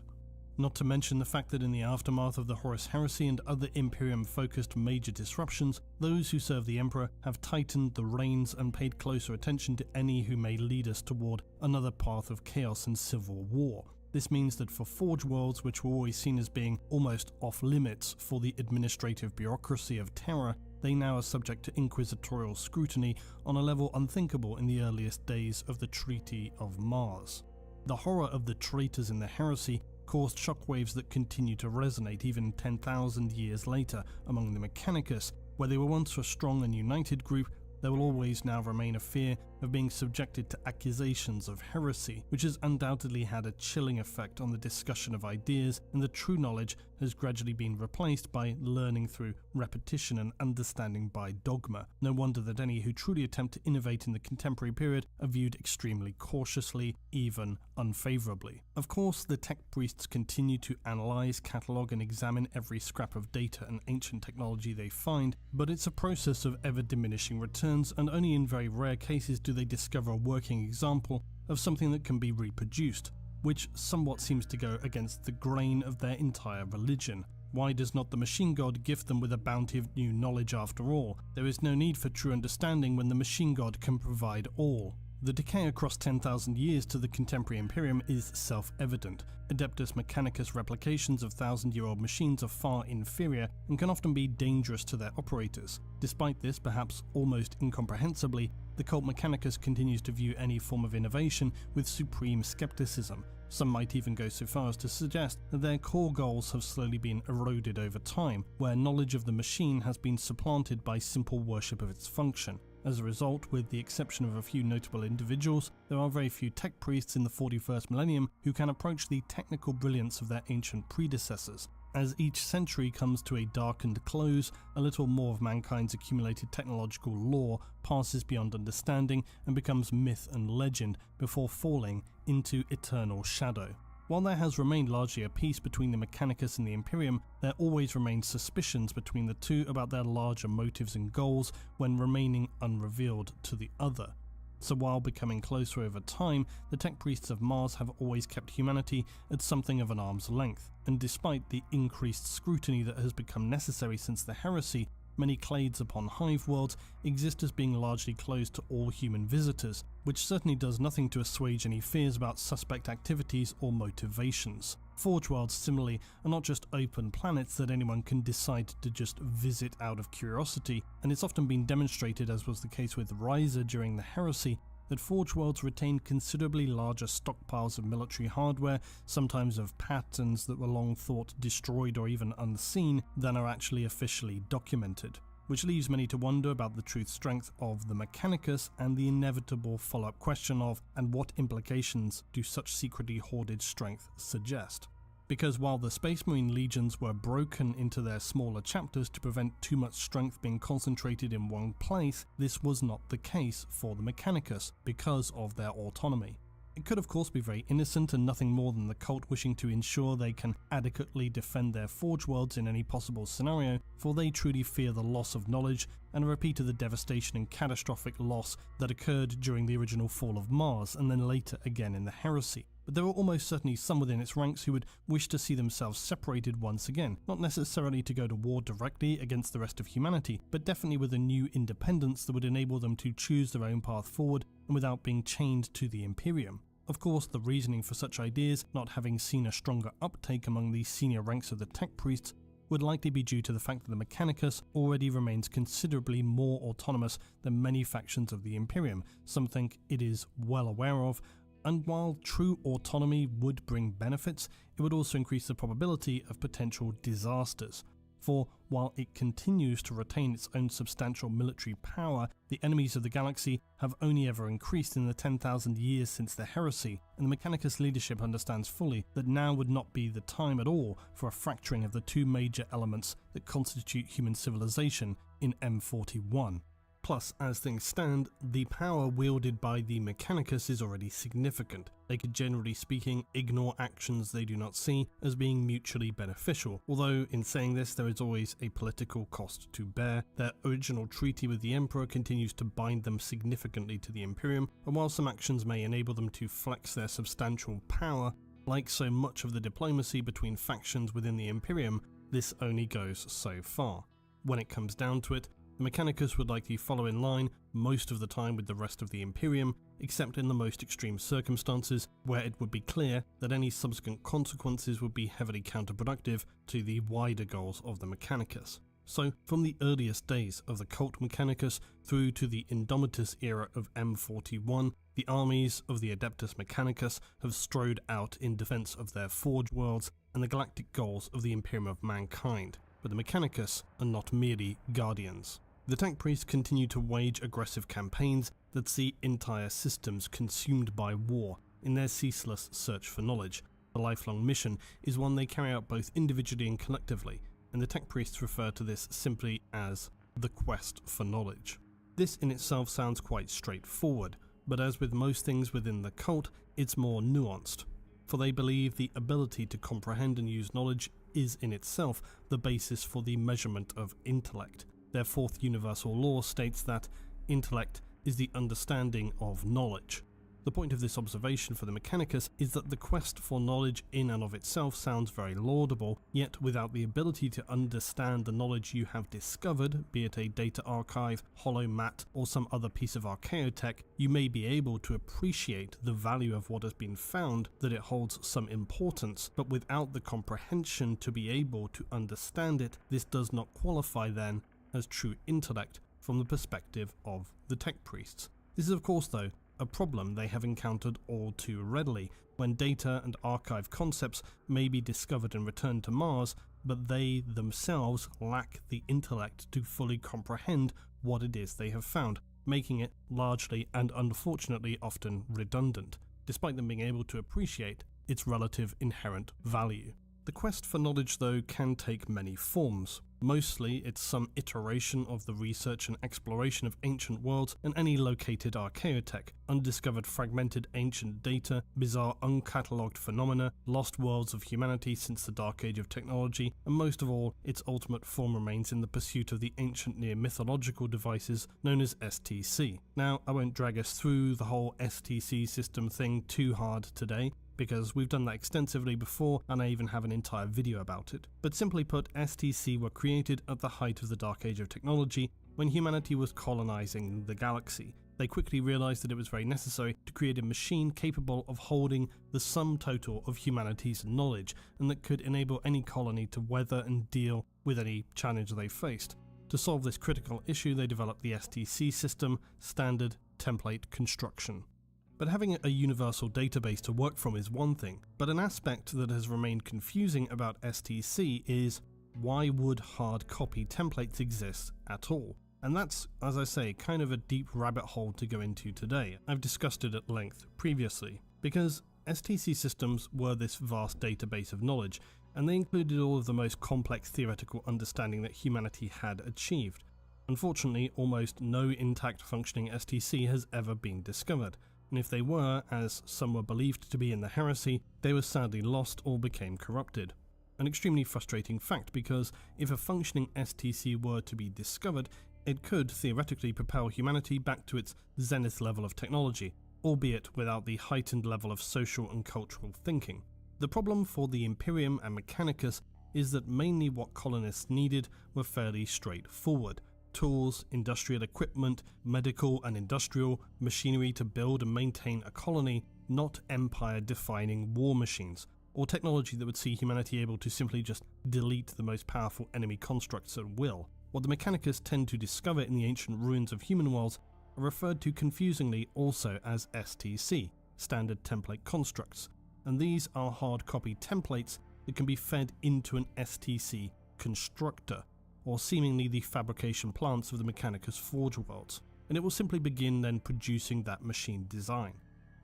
Not to mention the fact that in the aftermath of the Horus Heresy and other Imperium-focused major disruptions, those who serve the Emperor have tightened the reins and paid closer attention to any who may lead us toward another path of chaos and civil war. This means that for forge worlds, which were always seen as being almost off-limits for the administrative bureaucracy of Terra, they now are subject to inquisitorial scrutiny on a level unthinkable in the earliest days of the Treaty of Mars. The horror of the traitors in the Heresy caused shockwaves that continue to resonate even 10,000 years later among the Mechanicus. Where they were once a strong and united group, there will always now remain a fear of being subjected to accusations of heresy, which has undoubtedly had a chilling effect on the discussion of ideas, and the true knowledge has gradually been replaced by learning through repetition and understanding by dogma. No wonder that any who truly attempt to innovate in the contemporary period are viewed extremely cautiously, even unfavourably. Of course, the tech priests continue to analyse, catalogue and examine every scrap of data and ancient technology they find, but it's a process of ever-diminishing returns, and only in very rare cases do they discover a working example of something that can be reproduced, which somewhat seems to go against the grain of their entire religion. Why does not the machine god gift them with a bounty of new knowledge after all? There is no need for true understanding when the machine god can provide all. The decay across 10,000 years to the contemporary Imperium is self-evident. Adeptus Mechanicus replications of 1,000-year-old machines are far inferior and can often be dangerous to their operators. Despite this, perhaps almost incomprehensibly, the cult Mechanicus continues to view any form of innovation with supreme skepticism. Some might even go so far as to suggest that their core goals have slowly been eroded over time, where knowledge of the machine has been supplanted by simple worship of its function. As a result, with the exception of a few notable individuals, there are very few tech priests in the 41st millennium who can approach the technical brilliance of their ancient predecessors. As each century comes to a darkened close, a little more of mankind's accumulated technological lore passes beyond understanding and becomes myth and legend before falling into eternal shadow. While there has remained largely a peace between the Mechanicus and the Imperium, there always remain suspicions between the two about their larger motives and goals when remaining unrevealed to the other. So while becoming closer over time, the tech priests of Mars have always kept humanity at something of an arm's length, and despite the increased scrutiny that has become necessary since the heresy, many clades upon hive worlds exist as being largely closed to all human visitors, which certainly does nothing to assuage any fears about suspect activities or motivations. Forge worlds, similarly, are not just open planets that anyone can decide to just visit out of curiosity, and it's often been demonstrated, as was the case with Ryza during the heresy, that Forge worlds retain considerably larger stockpiles of military hardware, sometimes of patterns that were long thought destroyed or even unseen, than are actually officially documented, which leaves many to wonder about the truth strength of the Mechanicus and the inevitable follow-up question of, and what implications do such secretly hoarded strength suggest? Because while the Space Marine legions were broken into their smaller chapters to prevent too much strength being concentrated in one place, this was not the case for the Mechanicus because of their autonomy. It could of course be very innocent and nothing more than the cult wishing to ensure they can adequately defend their forge worlds in any possible scenario, for they truly fear the loss of knowledge and a repeat of the devastation and catastrophic loss that occurred during the original fall of Mars and then later again in the heresy. But there are almost certainly some within its ranks who would wish to see themselves separated once again, not necessarily to go to war directly against the rest of humanity, but definitely with a new independence that would enable them to choose their own path forward and without being chained to the Imperium. Of course, the reasoning for such ideas, not having seen a stronger uptake among the senior ranks of the tech priests, would likely be due to the fact that the Mechanicus already remains considerably more autonomous than many factions of the Imperium, something it is well aware of. And while true autonomy would bring benefits, it would also increase the probability of potential disasters. For while it continues to retain its own substantial military power, the enemies of the galaxy have only ever increased in the 10,000 years since the heresy, and the Mechanicus leadership understands fully that now would not be the time at all for a fracturing of the two major elements that constitute human civilization in M41. Plus, as things stand, the power wielded by the Mechanicus is already significant. They could, generally speaking, ignore actions they do not see as being mutually beneficial, although in saying this there is always a political cost to bear. Their original treaty with the Emperor continues to bind them significantly to the Imperium, and while some actions may enable them to flex their substantial power, like so much of the diplomacy between factions within the Imperium, this only goes so far. When it comes down to it, the Mechanicus would likely follow in line most of the time with the rest of the Imperium, except in the most extreme circumstances where it would be clear that any subsequent consequences would be heavily counterproductive to the wider goals of the Mechanicus. So, from the earliest days of the cult Mechanicus through to the Indomitus era of M41, the armies of the Adeptus Mechanicus have strode out in defense of their forge worlds and the galactic goals of the Imperium of Mankind, but the Mechanicus are not merely guardians. The tech priests continue to wage aggressive campaigns that see entire systems consumed by war in their ceaseless search for knowledge. The lifelong mission is one they carry out both individually and collectively, and the tech priests refer to this simply as the quest for knowledge. This in itself sounds quite straightforward, but as with most things within the cult, it's more nuanced, for they believe the ability to comprehend and use knowledge is in itself the basis for the measurement of intellect. Their fourth universal law states that intellect is the understanding of knowledge. The point of this observation for the Mechanicus is that the quest for knowledge in and of itself sounds very laudable, yet without the ability to understand the knowledge you have discovered, be it a data archive, holomat, or some other piece of archaeotech, you may be able to appreciate the value of what has been found, that it holds some importance, but without the comprehension to be able to understand it, this does not qualify then as true intellect from the perspective of the tech priests. This is of course though a problem they have encountered all too readily, when data and archive concepts may be discovered and returned to Mars, but they themselves lack the intellect to fully comprehend what it is they have found, making it largely and unfortunately often redundant, despite them being able to appreciate its relative inherent value. The quest for knowledge though can take many forms. Mostly it's some iteration of the research and exploration of ancient worlds and any located archaeotech, undiscovered fragmented ancient data, bizarre uncatalogued phenomena, lost worlds of humanity since the dark age of technology, and most of all, its ultimate form remains in the pursuit of the ancient near-mythological devices known as STC. Now, I won't drag us through the whole STC system thing too hard today, because we've done that extensively before and I even have an entire video about it. But simply put, STC were created at the height of the dark age of technology when humanity was colonizing the galaxy. They quickly realized that it was very necessary to create a machine capable of holding the sum total of humanity's knowledge and that could enable any colony to weather and deal with any challenge they faced. To solve this critical issue, they developed the STC system, Standard Template Construction. But having a universal database to work from is one thing, but an aspect that has remained confusing about STC is why would hard copy templates exist at all? And that's, as I say, kind of a deep rabbit hole to go into today. I've discussed it at length previously, because STC systems were this vast database of knowledge, and they included all of the most complex theoretical understanding that humanity had achieved. Unfortunately, almost no intact functioning STC has ever been discovered. And if they were, as some were believed to be in the heresy, they were sadly lost or became corrupted. An extremely frustrating fact, because if a functioning STC were to be discovered, it could theoretically propel humanity back to its zenith level of technology, albeit without the heightened level of social and cultural thinking. The problem for the Imperium and Mechanicus is that mainly what colonists needed were fairly straightforward. Tools, industrial equipment, medical and industrial, machinery to build and maintain a colony, not empire-defining war machines, or technology that would see humanity able to simply just delete the most powerful enemy constructs at will. What the Mechanicus tend to discover in the ancient ruins of human worlds are referred to confusingly also as STC, Standard Template Constructs, and these are hard copy templates that can be fed into an STC constructor, or seemingly the fabrication plants of the Mechanicus Forge worlds, and it will simply begin then producing that machine design.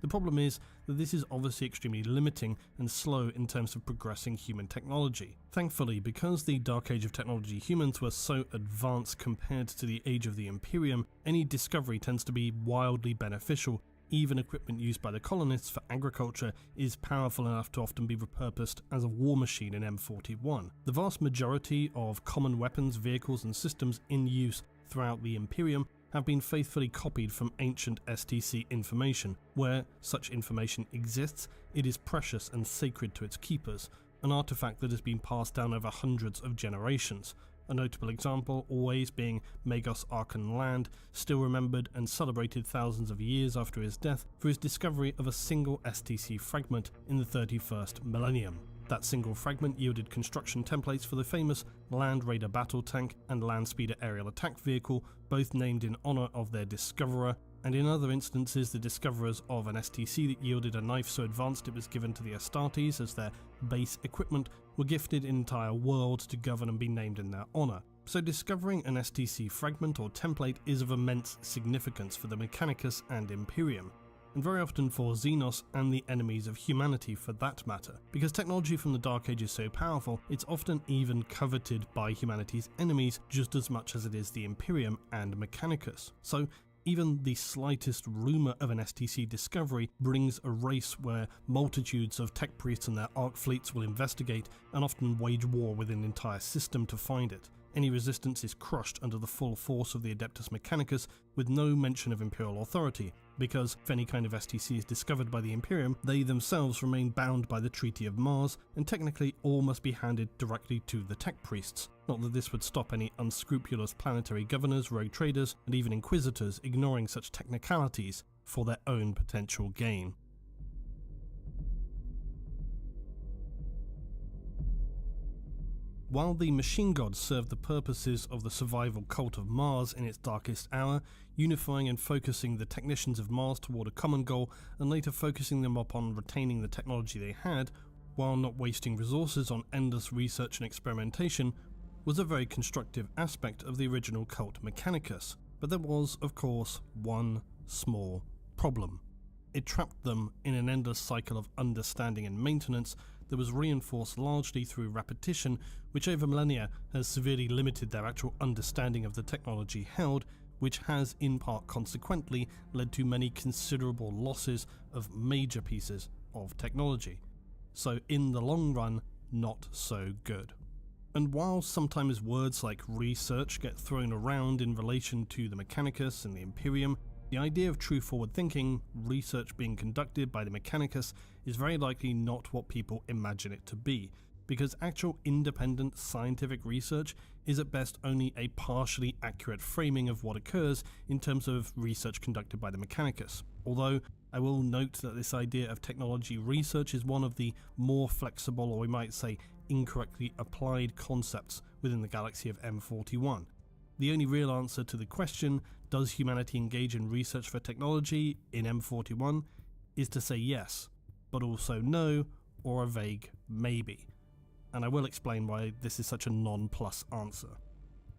The problem is that this is obviously extremely limiting and slow in terms of progressing human technology. Thankfully, because the Dark Age of Technology humans were so advanced compared to the Age of the Imperium, any discovery tends to be wildly beneficial. Even equipment used by the colonists for agriculture is powerful enough to often be repurposed as a war machine in M41. The vast majority of common weapons, vehicles and systems in use throughout the Imperium have been faithfully copied from ancient STC information. Where such information exists, it is precious and sacred to its keepers, an artifact that has been passed down over hundreds of generations. A notable example always being Magos Arkan Land, still remembered and celebrated thousands of years after his death for his discovery of a single STC fragment in the 31st millennium. That single fragment yielded construction templates for the famous Land Raider battle tank and Land Speeder aerial attack vehicle, both named in honour of their discoverer, and in other instances the discoverers of an STC that yielded a knife so advanced it was given to the Astartes as their base equipment were gifted an entire world to govern and be named in their honour. So discovering an STC fragment or template is of immense significance for the Mechanicus and Imperium, and very often for Xenos and the enemies of humanity for that matter. Because technology from the Dark Age is so powerful, it's often even coveted by humanity's enemies just as much as it is the Imperium and Mechanicus. So even the slightest rumour of an STC discovery brings a race where multitudes of tech priests and their arc fleets will investigate and often wage war with an entire system to find it. any resistance is crushed under the full force of the Adeptus Mechanicus with no mention of Imperial authority, because if any kind of STC is discovered by the Imperium, they themselves remain bound by the Treaty of Mars, and technically all must be handed directly to the Tech Priests. Not that this would stop any unscrupulous planetary governors, rogue traders, and even inquisitors ignoring such technicalities for their own potential gain. While the machine gods served the purposes of the survival cult of Mars in its darkest hour, unifying and focusing the technicians of Mars toward a common goal and later focusing them upon retaining the technology they had, while not wasting resources on endless research and experimentation, was a very constructive aspect of the original cult Mechanicus. But there was, of course, one small problem. It trapped them in an endless cycle of understanding and maintenance that was reinforced largely through repetition, which over millennia has severely limited their actual understanding of the technology held, which has in part consequently led to many considerable losses of major pieces of technology. So in the long run, not so good. And while sometimes words like research get thrown around in relation to the Mechanicus and the Imperium, the idea of true forward thinking, research being conducted by the Mechanicus, is very likely not what people imagine it to be, because actual independent scientific research is at best only a partially accurate framing of what occurs in terms of research conducted by the Mechanicus. Although I will note that this idea of technology research is one of the more flexible, or we might say incorrectly applied concepts within the galaxy of M41. The only real answer to the question, does humanity engage in research for technology in M41, is to say yes, but also no, or a vague maybe. And I will explain why this is such a non-plus answer.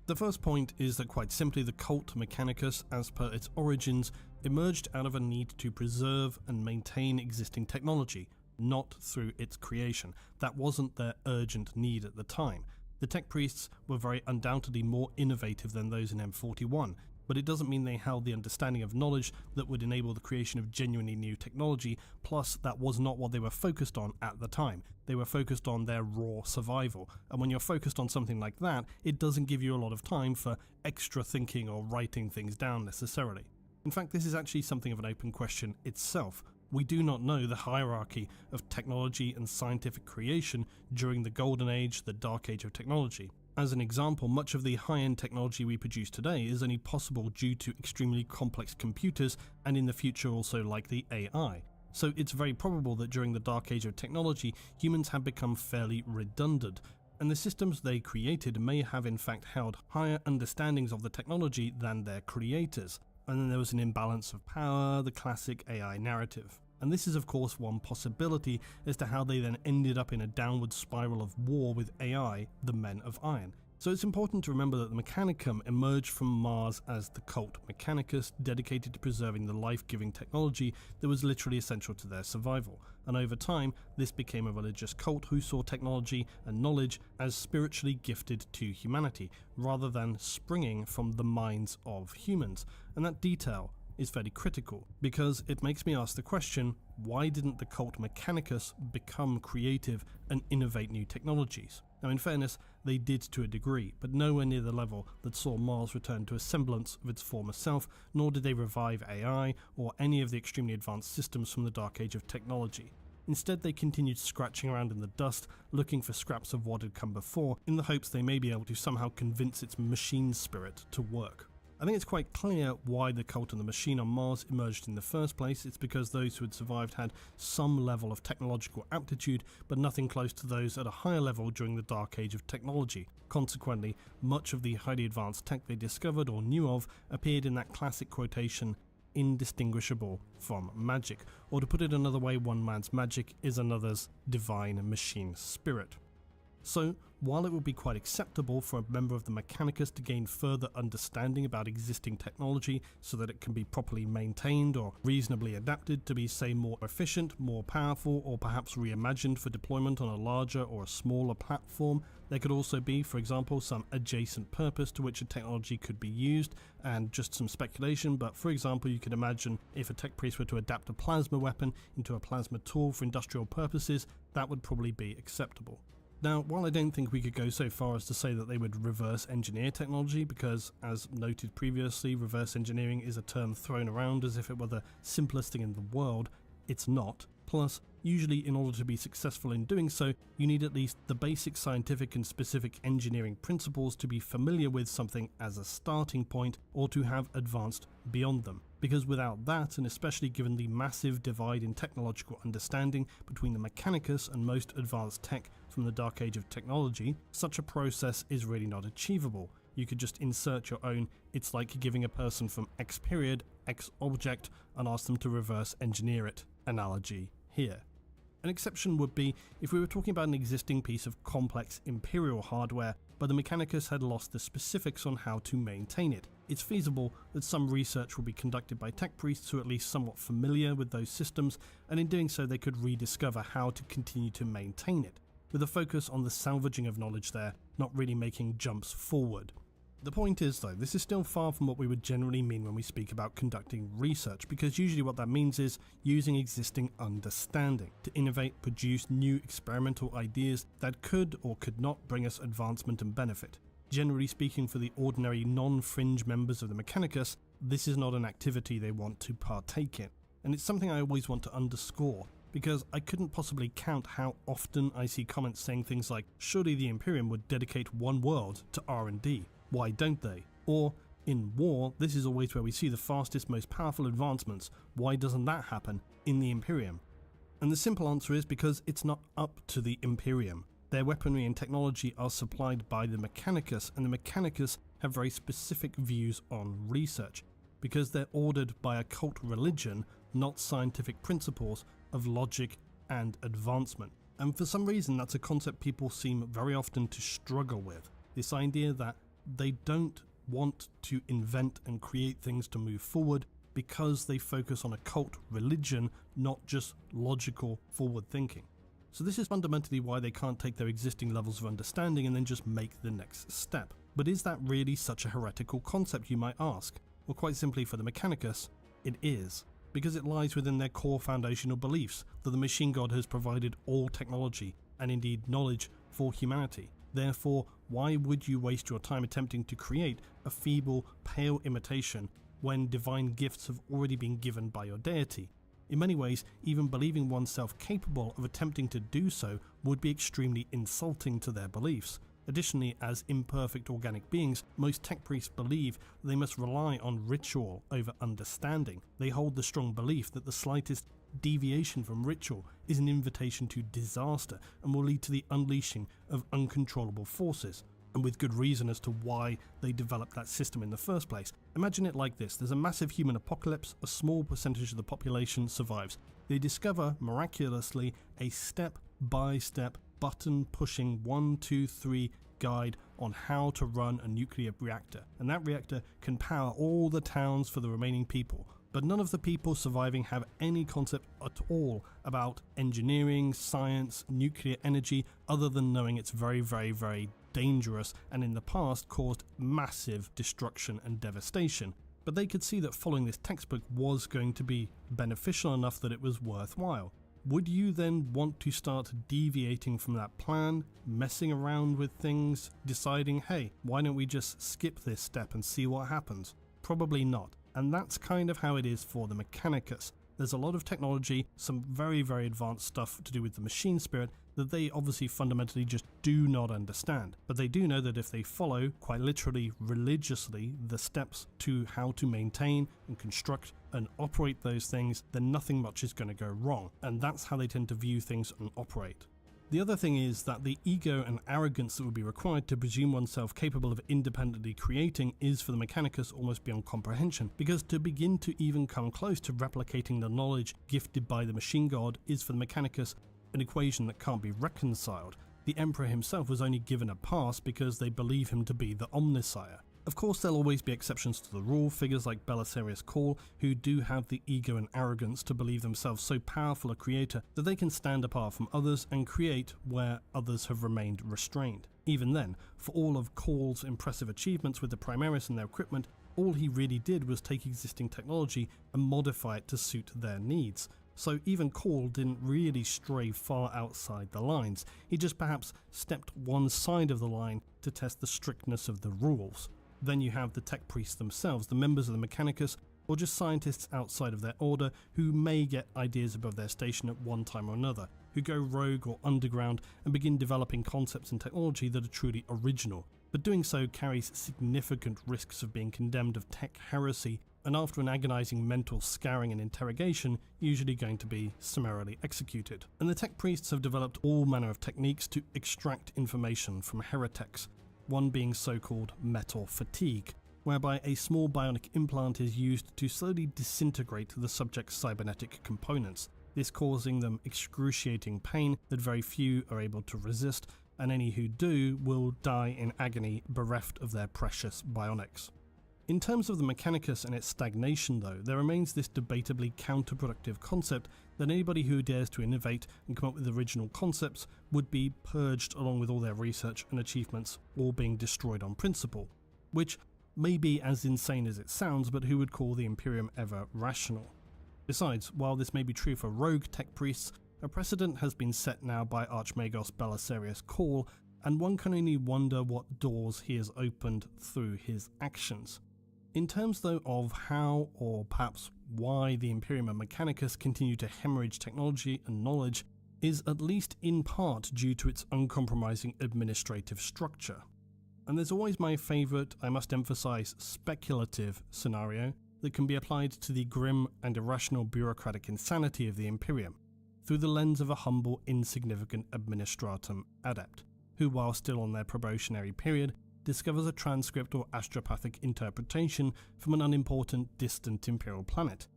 The first point is that quite simply the cult Mechanicus, as per its origins, emerged out of a need to preserve and maintain existing technology, not through its creation. That wasn't their urgent need at the time. The Tech Priests were very undoubtedly more innovative than those in M41, but it doesn't mean they held the understanding of knowledge that would enable the creation of genuinely new technology, plus that was not what they were focused on at the time. They were focused on their raw survival, and when you're focused on something like that, it doesn't give you a lot of time for extra thinking or writing things down necessarily. In fact, this is actually something of an open question itself. We do not know the hierarchy of technology and scientific creation during the Golden Age, the Dark Age of technology. As an example, much of the high-end technology we produce today is only possible due to extremely complex computers and in the future also likely AI. So it's very probable that during the Dark Age of technology, humans have become fairly redundant, and the systems they created may have in fact held higher understandings of the technology than their creators. And then there was an imbalance of power, the classic AI narrative. And this is of course one possibility as to how they then ended up in a downward spiral of war with AI, the Men of Iron. So it's important to remember that the Mechanicum emerged from Mars as the cult Mechanicus, dedicated to preserving the life-giving technology that was literally essential to their survival. And over time, this became a religious cult who saw technology and knowledge as spiritually gifted to humanity, rather than springing from the minds of humans. And that detail is very critical, because it makes me ask the question, why didn't the cult Mechanicus become creative and innovate new technologies? Now in fairness, they did to a degree, but nowhere near the level that saw Mars return to a semblance of its former self, nor did they revive AI or any of the extremely advanced systems from the Dark Age of technology. Instead, they continued scratching around in the dust, looking for scraps of what had come before, in the hopes they may be able to somehow convince its machine spirit to work. I think it's quite clear why the cult and the machine on Mars emerged in the first place. It's because those who had survived had some level of technological aptitude, but nothing close to those at a higher level during the Dark Age of technology. Consequently, much of the highly advanced tech they discovered or knew of appeared in that classic quotation, indistinguishable from magic. Or to put it another way, one man's magic is another's divine machine spirit. So, while it would be quite acceptable for a member of the Mechanicus to gain further understanding about existing technology so that it can be properly maintained or reasonably adapted to be, say, more efficient, more powerful, or perhaps reimagined for deployment on a larger or a smaller platform, there could also be, for example, some adjacent purpose to which a technology could be used, and just some speculation, but for example, you could imagine if a tech priest were to adapt a plasma weapon into a plasma tool for industrial purposes, that would probably be acceptable. Now, while I don't think we could go so far as to say that they would reverse engineer technology, because as noted previously, reverse engineering is a term thrown around as if it were the simplest thing in the world, it's not. Plus, usually in order to be successful in doing so, you need at least the basic scientific and specific engineering principles to be familiar with something as a starting point, or to have advanced beyond them. Because without that, and especially given the massive divide in technological understanding between the Mechanicus and most advanced tech from the dark age of technology, such a process is really not achievable. You could just insert your own "it's like giving a person from X period, X object, and ask them to reverse engineer it" analogy here. An exception would be if we were talking about an existing piece of complex Imperial hardware, but the Mechanicus had lost the specifics on how to maintain it. It's feasible that some research will be conducted by tech priests who are at least somewhat familiar with those systems, and in doing so they could rediscover how to continue to maintain it, with a focus on the salvaging of knowledge there, not really making jumps forward. The point is though, this is still far from what we would generally mean when we speak about conducting research, because usually what that means is using existing understanding to innovate, produce new experimental ideas that could or could not bring us advancement and benefit. Generally speaking, for the ordinary non-fringe members of the Mechanicus, this is not an activity they want to partake in, and it's something I always want to underscore, because I couldn't possibly count how often I see comments saying things like, surely the Imperium would dedicate one world to R&D. Why don't they? Or, in war, this is always where we see the fastest, most powerful advancements. Why doesn't that happen in the Imperium? And the simple answer is because it's not up to the Imperium. Their weaponry and technology are supplied by the Mechanicus, and the Mechanicus have very specific views on research, because they're ordered by a cult religion, not scientific principles of logic and advancement. And for some reason, that's a concept people seem very often to struggle with. This idea that they don't want to invent and create things to move forward because they focus on a cult religion, not just logical forward thinking. So this is fundamentally why they can't take their existing levels of understanding and then just make the next step. But is that really such a heretical concept, you might ask? Well, quite simply for the Mechanicus, it is. Because it lies within their core foundational beliefs that the machine god has provided all technology, and indeed knowledge, for humanity. Therefore, why would you waste your time attempting to create a feeble, pale imitation when divine gifts have already been given by your deity? In many ways, even believing oneself capable of attempting to do so would be extremely insulting to their beliefs. Additionally, as imperfect organic beings, most tech priests believe they must rely on ritual over understanding. They hold the strong belief that the slightest deviation from ritual is an invitation to disaster and will lead to the unleashing of uncontrollable forces, and with good reason as to why they developed that system in the first place. Imagine it like this: there's a massive human apocalypse, a small percentage of the population survives. They discover, miraculously, a step-by-step button-pushing 1, 2, 3 guide on how to run a nuclear reactor, and that reactor can power all the towns for the remaining people. But none of the people surviving have any concept at all about engineering, science, nuclear energy, other than knowing it's very, very, very dangerous and in the past caused massive destruction and devastation. But they could see that following this textbook was going to be beneficial enough that it was worthwhile. Would you then want to start deviating from that plan, messing around with things, deciding, hey, why don't we just skip this step and see what happens? Probably not. And that's kind of how it is for the Mechanicus. There's a lot of technology, some very, very advanced stuff to do with the machine spirit that they obviously fundamentally just do not understand. But they do know that if they follow, quite literally, religiously, the steps to how to maintain and construct and operate those things, then nothing much is going to go wrong. And that's how they tend to view things and operate. The other thing is that the ego and arrogance that would be required to presume oneself capable of independently creating is for the Mechanicus almost beyond comprehension, because to begin to even come close to replicating the knowledge gifted by the machine god is for the Mechanicus an equation that can't be reconciled. The Emperor himself was only given a pass because they believe him to be the Omnisire. Of course, there'll always be exceptions to the rule, figures like Belisarius Cawl, who do have the ego and arrogance to believe themselves so powerful a creator that they can stand apart from others and create where others have remained restrained. Even then, for all of Cawl's impressive achievements with the Primaris and their equipment, all he really did was take existing technology and modify it to suit their needs. so even Call didn't really stray far outside the lines. He just perhaps stepped one side of the line to test the strictness of the rules. Then you have the tech priests themselves, the members of the Mechanicus, or just scientists outside of their order who may get ideas above their station at one time or another, who go rogue or underground and begin developing concepts and technology that are truly original. But doing so carries significant risks of being condemned of tech heresy, and after an agonizing mental scouring and interrogation, usually going to be summarily executed. And the tech priests have developed all manner of techniques to extract information from heretics, one being so-called metal fatigue, whereby a small bionic implant is used to slowly disintegrate the subject's cybernetic components, this causing them excruciating pain that very few are able to resist, and any who do will die in agony bereft of their precious bionics. In terms of the Mechanicus and its stagnation though, there remains this debatably counterproductive concept that anybody who dares to innovate and come up with original concepts would be purged along with all their research and achievements, all being destroyed on principle, which may be as insane as it sounds, but who would call the Imperium ever rational? Besides, while this may be true for rogue tech priests, a precedent has been set now by Archmagos Belisarius Cawl, and one can only wonder what doors he has opened through his actions. In terms though of how, or perhaps why, the Imperium and Mechanicus continue to hemorrhage technology and knowledge is at least in part due to its uncompromising administrative structure. And there's always my favourite, I must emphasise, speculative scenario that can be applied to the grim and irrational bureaucratic insanity of the Imperium, through the lens of a humble, insignificant administratum adept, who, while still on their probationary period, discovers a transcript or astropathic interpretation from an unimportant, distant Imperial planet.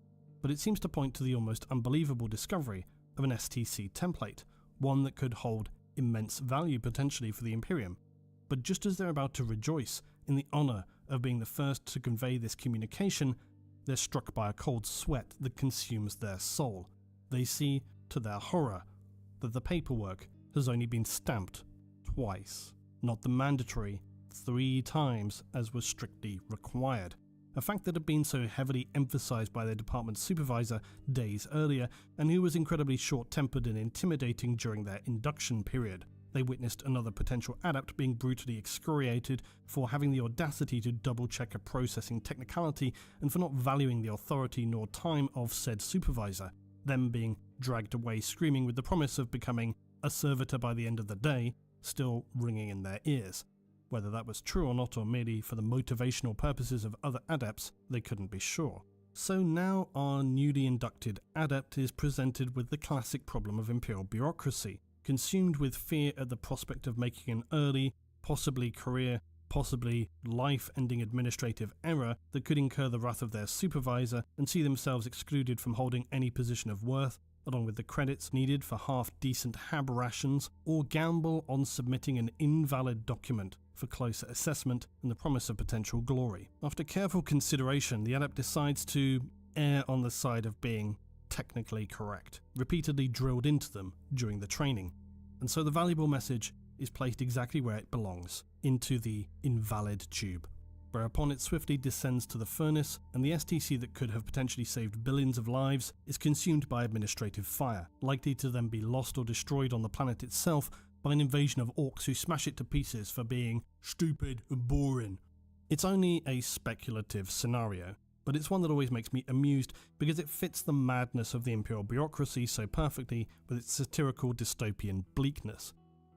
But it seems to point to the almost unbelievable discovery of an STC template, one that could hold immense value potentially for the Imperium. But just as they're about to rejoice in the honour of being the first to convey this communication, they're struck by a cold sweat that consumes their soul. They see, to their horror, that the paperwork has only been stamped twice, not the mandatory 3 times as was strictly required, a fact that had been so heavily emphasised by their department supervisor days earlier, and who was incredibly short-tempered and intimidating during their induction period. They witnessed another potential adept being brutally excoriated for having the audacity to double-check a processing technicality and for not valuing the authority nor time of said supervisor, them being dragged away screaming with the promise of becoming a servitor by the end of the day, still ringing in their ears. Whether that was true or not, or merely for the motivational purposes of other adepts, they couldn't be sure. So now our newly inducted adept is presented with the classic problem of Imperial bureaucracy, consumed with fear at the prospect of making an early, possibly career, possibly life-ending administrative error that could incur the wrath of their supervisor and see themselves excluded from holding any position of worth, along with the credits needed for half-decent hab rations, or gamble on submitting an invalid document for closer assessment and the promise of potential glory. After careful consideration, the adept decides to err on the side of being technically correct, repeatedly drilled into them during the training. And so the valuable message is placed exactly where it belongs, into the invalid tube, whereupon it swiftly descends to the furnace, and the STC that could have potentially saved billions of lives is consumed by administrative fire, likely to then be lost or destroyed on the planet itself by an invasion of orcs who smash it to pieces for being stupid and boring. It's only a speculative scenario, but it's one that always makes me amused because it fits the madness of the Imperial bureaucracy so perfectly with its satirical dystopian bleakness.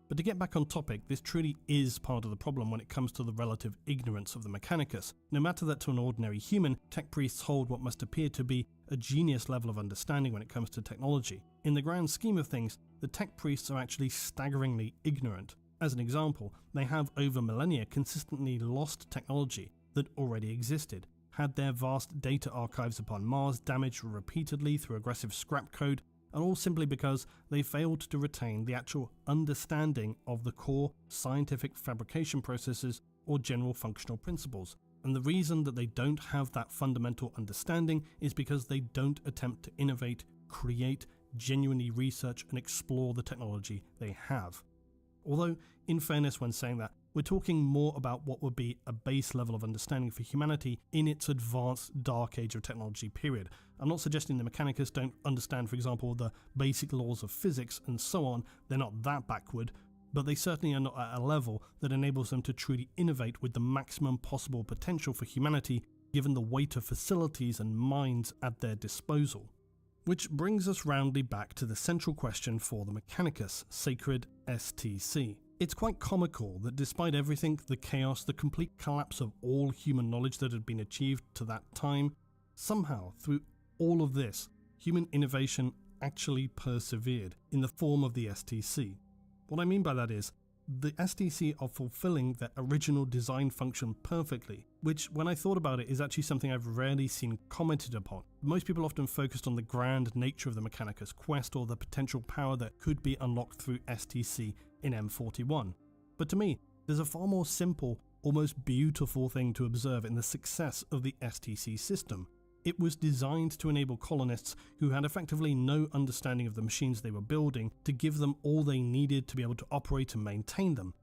But to get back on topic, this truly is part of the problem when it comes to the relative ignorance of the Mechanicus. No matter that to an ordinary human, tech priests hold what must appear to be a genius level of understanding when it comes to technology. In the grand scheme of things, the tech priests are actually staggeringly ignorant. As an example, they have over millennia consistently lost technology that already existed, had their vast data archives upon Mars damaged repeatedly through aggressive scrap code, and all simply because they failed to retain the actual understanding of the core scientific fabrication processes or general functional principles. And the reason that they don't have that fundamental understanding is because they don't attempt to innovate, create, genuinely research and explore the technology they have. Although, in fairness when saying that, We're talking more about what would be a base level of understanding for humanity in its advanced Dark Age of technology period. I'm not suggesting the Mechanicus don't understand, for example, the basic laws of physics and so on. They're not that backward, but they certainly are not at a level that enables them to truly innovate with the maximum possible potential for humanity, given the weight of facilities and minds at their disposal. Which brings us roundly back to the central question for the Mechanicus, Sacred STC. It's quite comical that despite everything, the chaos, the complete collapse of all human knowledge that had been achieved to that time, somehow, through all of this, human innovation actually persevered in the form of the STC. What I mean by that is, the STC are fulfilling their original design function perfectly, which, when I thought about it, is actually something I've rarely seen commented upon. Most people often focused on the grand nature of the Mechanicus quest or the potential power that could be unlocked through STC in M41. But to me, there's a far more simple, almost beautiful thing to observe in the success of the STC system. It was designed to enable colonists who had effectively no understanding of the machines they were building to give them all they needed to be able to operate and maintain them.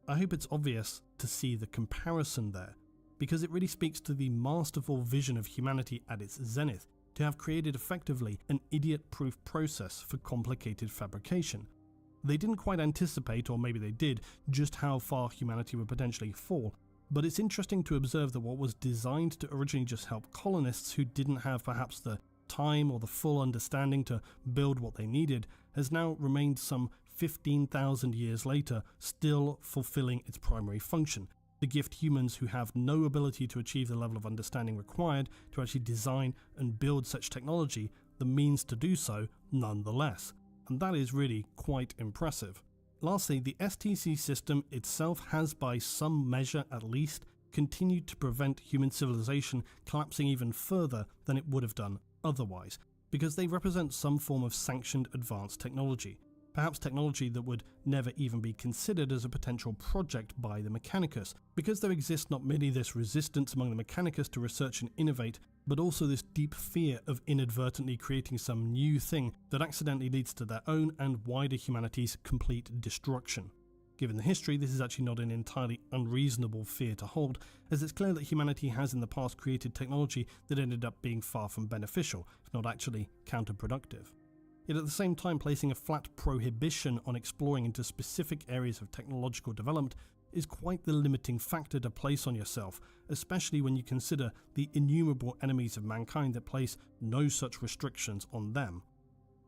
I hope it's obvious to see the comparison there, because it really speaks to the masterful vision of humanity at its zenith, to have created effectively an idiot-proof process for complicated fabrication. They didn't quite anticipate, or maybe they did, just how far humanity would potentially fall, but it's interesting to observe that what was designed to originally just help colonists who didn't have perhaps the time or the full understanding to build what they needed has now remained some 15,000 years later still fulfilling its primary function, to gift humans who have no ability to achieve the level of understanding required to actually design and build such technology the means to do so nonetheless. And that is really quite impressive. Lastly, the STC system itself has, by some measure at least, continued to prevent human civilization collapsing even further than it would have done otherwise, because they represent some form of sanctioned advanced technology, perhaps technology that would never even be considered as a potential project by the Mechanicus, because there exists not merely this resistance among the Mechanicus to research and innovate, but also this deep fear of inadvertently creating some new thing that accidentally leads to their own and wider humanity's complete destruction. Given the history, this is actually not an entirely unreasonable fear to hold, as it's clear that humanity has in the past created technology that ended up being far from beneficial, if not actually counterproductive. Yet at the same time, placing a flat prohibition on exploring into specific areas of technological development is quite the limiting factor to place on yourself, especially when you consider the innumerable enemies of mankind that place no such restrictions on them.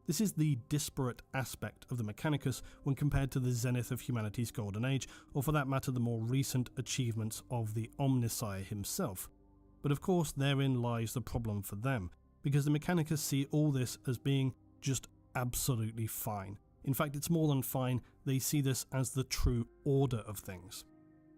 This is the disparate aspect of the Mechanicus when compared to the zenith of humanity's golden age, or for that matter the more recent achievements of the Omnissiah himself. But of course therein lies the problem for them, because the Mechanicus see all this as being just absolutely fine. In fact, it's more than fine, they see this as the true order of things.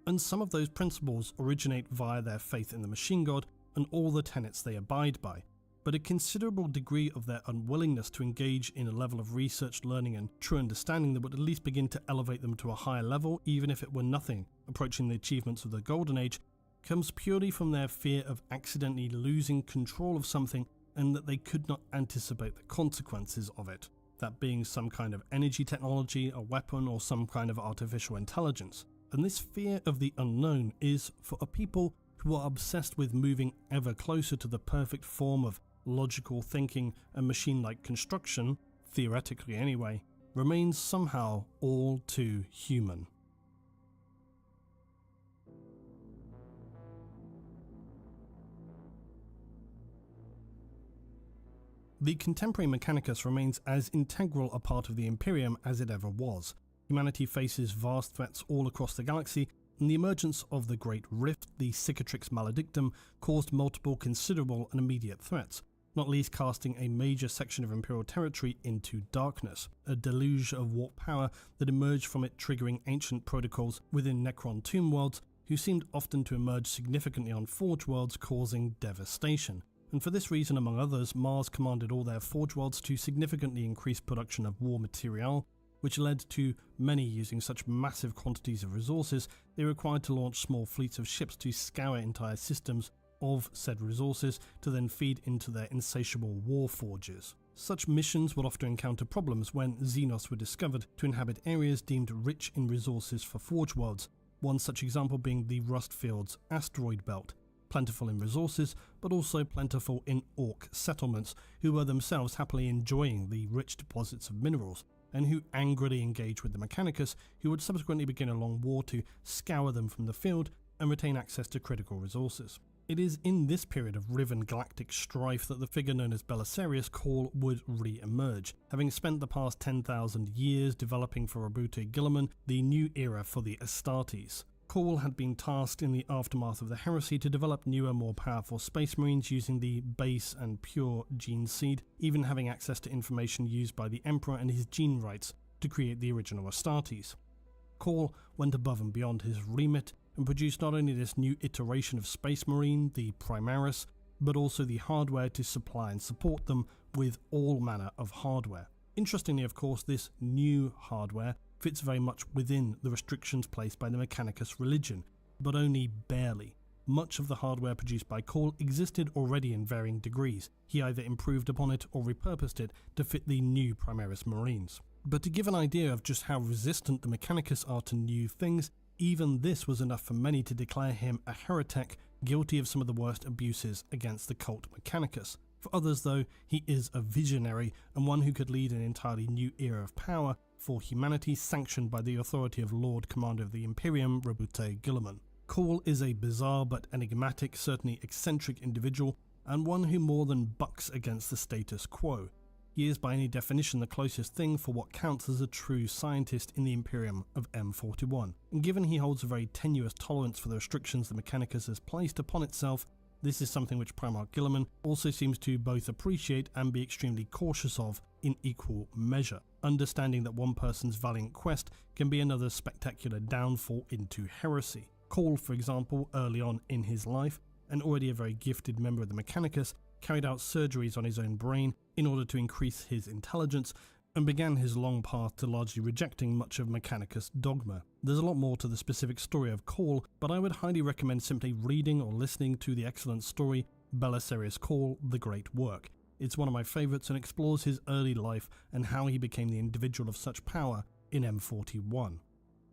And some of those principles originate via their faith in the machine god and all the tenets they abide by, but a considerable degree of their unwillingness to engage in a level of research, learning and true understanding that would at least begin to elevate them to a higher level, even if it were nothing approaching the achievements of the Golden Age, comes purely from their fear of accidentally losing control of something and that they could not anticipate the consequences of it, that being some kind of energy technology, a weapon, or some kind of artificial intelligence. And this fear of the unknown is, for a people who are obsessed with moving ever closer to the perfect form of logical thinking and machine-like construction, theoretically anyway, remains somehow all too human. The contemporary Mechanicus remains as integral a part of the Imperium as it ever was. Humanity faces vast threats all across the galaxy, and the emergence of the Great Rift, the Cicatrix Maledictum, caused multiple considerable and immediate threats, not least casting a major section of Imperial territory into darkness, a deluge of warp power that emerged from it triggering ancient protocols within Necron tomb worlds, who seemed often to emerge significantly on Forge worlds, causing devastation. And for this reason, among others, Mars commanded all their Forge worlds to significantly increase production of war material, which led to many using such massive quantities of resources they required to launch small fleets of ships to scour entire systems of said resources to then feed into their insatiable war forges. Such missions would often encounter problems when Xenos were discovered to inhabit areas deemed rich in resources for Forge worlds, one such example being the Rustfield's asteroid belt, plentiful in resources, but also plentiful in orc settlements, who were themselves happily enjoying the rich deposits of minerals, and who angrily engaged with the Mechanicus, who would subsequently begin a long war to scour them from the field and retain access to critical resources. It is in this period of riven galactic strife that the figure known as Belisarius Cawl would re-emerge, having spent the past 10,000 years developing for Roboute Guilliman the new era for the Astartes. Cawl had been tasked in the aftermath of the heresy to develop newer, more powerful space marines using the base and pure gene seed, even having access to information used by the Emperor and his gene rights to create the original Astartes. Cawl went above and beyond his remit and produced not only this new iteration of Space Marine, the Primaris, but also the hardware to supply and support them with all manner of hardware. Interestingly, of course, this new hardware fits very much within the restrictions placed by the Mechanicus religion, but only barely. Much of the hardware produced by Cawl existed already in varying degrees. He either improved upon it or repurposed it to fit the new Primaris Marines. But to give an idea of just how resistant the Mechanicus are to new things, even this was enough for many to declare him a heretic, guilty of some of the worst abuses against the cult Mechanicus. For others, though, he is a visionary and one who could lead an entirely new era of power for humanity, sanctioned by the authority of Lord Commander of the Imperium, Roboute Guilliman. Cawl is a bizarre but enigmatic, certainly eccentric individual, and one who more than bucks against the status quo. He is by any definition the closest thing for what counts as a true scientist in the Imperium of M41, and given he holds a very tenuous tolerance for the restrictions the Mechanicus has placed upon itself, this is something which Primarch Guilliman also seems to both appreciate and be extremely cautious of in equal measure, understanding that one person's valiant quest can be another's spectacular downfall into heresy. Cawl, for example, early on in his life, and already a very gifted member of the Mechanicus, carried out surgeries on his own brain in order to increase his intelligence, and began his long path to largely rejecting much of Mechanicus dogma. There's a lot more to the specific story of Cawl, but I would highly recommend simply reading or listening to the excellent story Belisarius Cawl, The Great Work. It's one of my favourites and explores his early life and how he became the individual of such power in M41.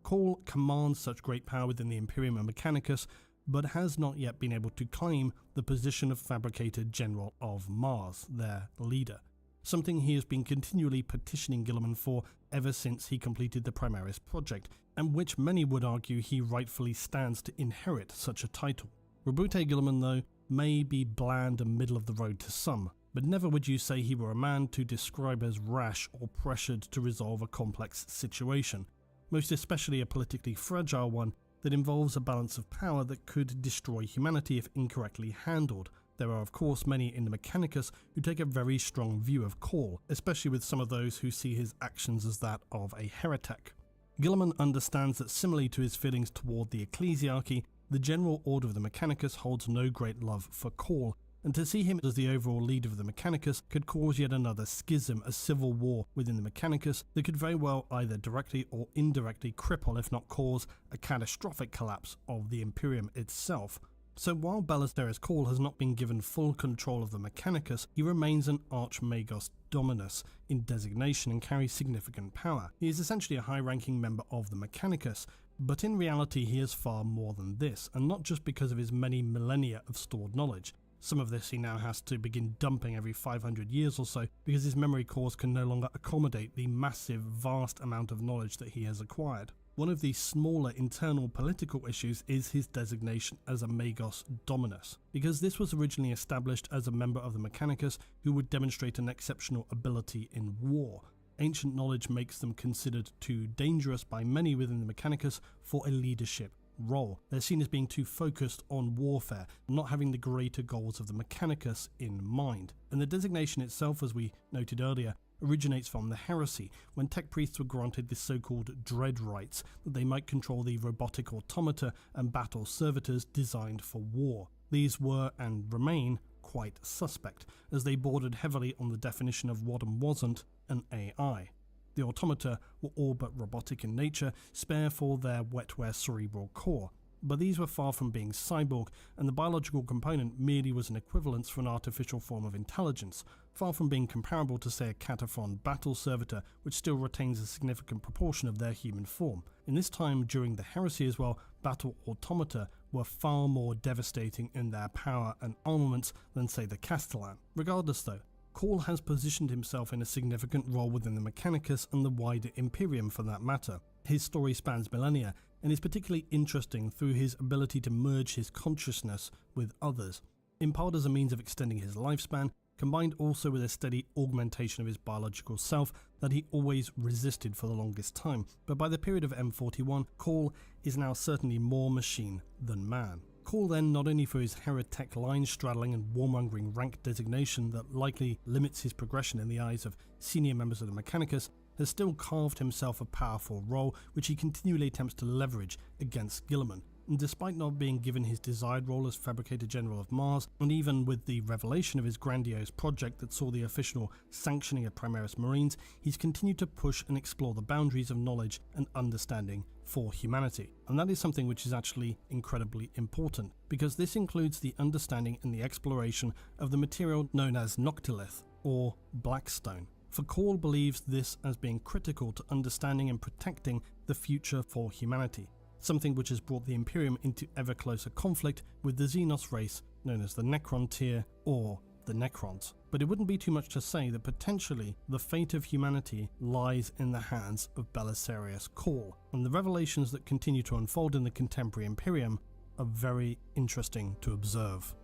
Cawl commands such great power within the Imperium and Mechanicus, but has not yet been able to claim the position of Fabricator General of Mars, their leader, something he has been continually petitioning Guilliman for ever since he completed the Primaris project, and which many would argue he rightfully stands to inherit such a title. Roboute Guilliman, though, may be bland and middle of the road to some, but never would you say he were a man to describe as rash or pressured to resolve a complex situation, most especially a politically fragile one that involves a balance of power that could destroy humanity if incorrectly handled. There are of course many in the Mechanicus who take a very strong view of Cawl, especially with some of those who see his actions as that of a heretic. Guilliman understands that similarly to his feelings toward the ecclesiarchy, the general order of the Mechanicus holds no great love for Cawl, and to see him as the overall leader of the Mechanicus could cause yet another schism, a civil war within the Mechanicus that could very well either directly or indirectly cripple, if not cause, a catastrophic collapse of the Imperium itself. So while Belisarius Cawl has not been given full control of the Mechanicus, he remains an Archmagos Dominus in designation and carries significant power. He is essentially a high-ranking member of the Mechanicus, but in reality he is far more than this, and not just because of his many millennia of stored knowledge. Some of this he now has to begin dumping every 500 years or so because his memory cores can no longer accommodate the massive, vast amount of knowledge that he has acquired. One of the smaller internal political issues is his designation as a Magos Dominus, because this was originally established as a member of the Mechanicus who would demonstrate an exceptional ability in war. Ancient knowledge makes them considered too dangerous by many within the Mechanicus for a leadership role. They're seen as being too focused on warfare, not having the greater goals of the Mechanicus in mind. And the designation itself, as we noted earlier, originates from the heresy, when tech priests were granted the so-called dread rights that they might control the robotic automata and battle servitors designed for war. These were and remain quite suspect, as they bordered heavily on the definition of what and wasn't an AI. The automata were all but robotic in nature, spare for their wetware cerebral core. but these were far from being cyborg, and the biological component merely was an equivalence for an artificial form of intelligence, far from being comparable to, say, a Cataphron battle servitor, which still retains a significant proportion of their human form. In this time during the Heresy as well, battle automata were far more devastating in their power and armaments than, say, the Castellan. Regardless though, Cawl has positioned himself in a significant role within the Mechanicus and the wider Imperium for that matter. His story spans millennia and is particularly interesting through his ability to merge his consciousness with others, in part as a means of extending his lifespan, combined also with a steady augmentation of his biological self that he always resisted for the longest time. But by the period of M41, Cawl is now certainly more machine than man. Cawl then, not only for his heretic line-straddling and warmongering rank designation that likely limits his progression in the eyes of senior members of the Mechanicus, has still carved himself a powerful role which he continually attempts to leverage against Guilliman. And despite not being given his desired role as Fabricator General of Mars, and even with the revelation of his grandiose project that saw the official sanctioning of Primaris Marines, he's continued to push and explore the boundaries of knowledge and understanding for humanity. And that is something which is actually incredibly important, because this includes the understanding and the exploration of the material known as Noctilith, or Blackstone. For Cawl believes this as being critical to understanding and protecting the future for humanity, something which has brought the Imperium into ever closer conflict with the Xenos race known as the Necrontyr or the Necrons. But it wouldn't be too much to say that potentially the fate of humanity lies in the hands of Belisarius Cawl, and the revelations that continue to unfold in the contemporary Imperium are very interesting to observe.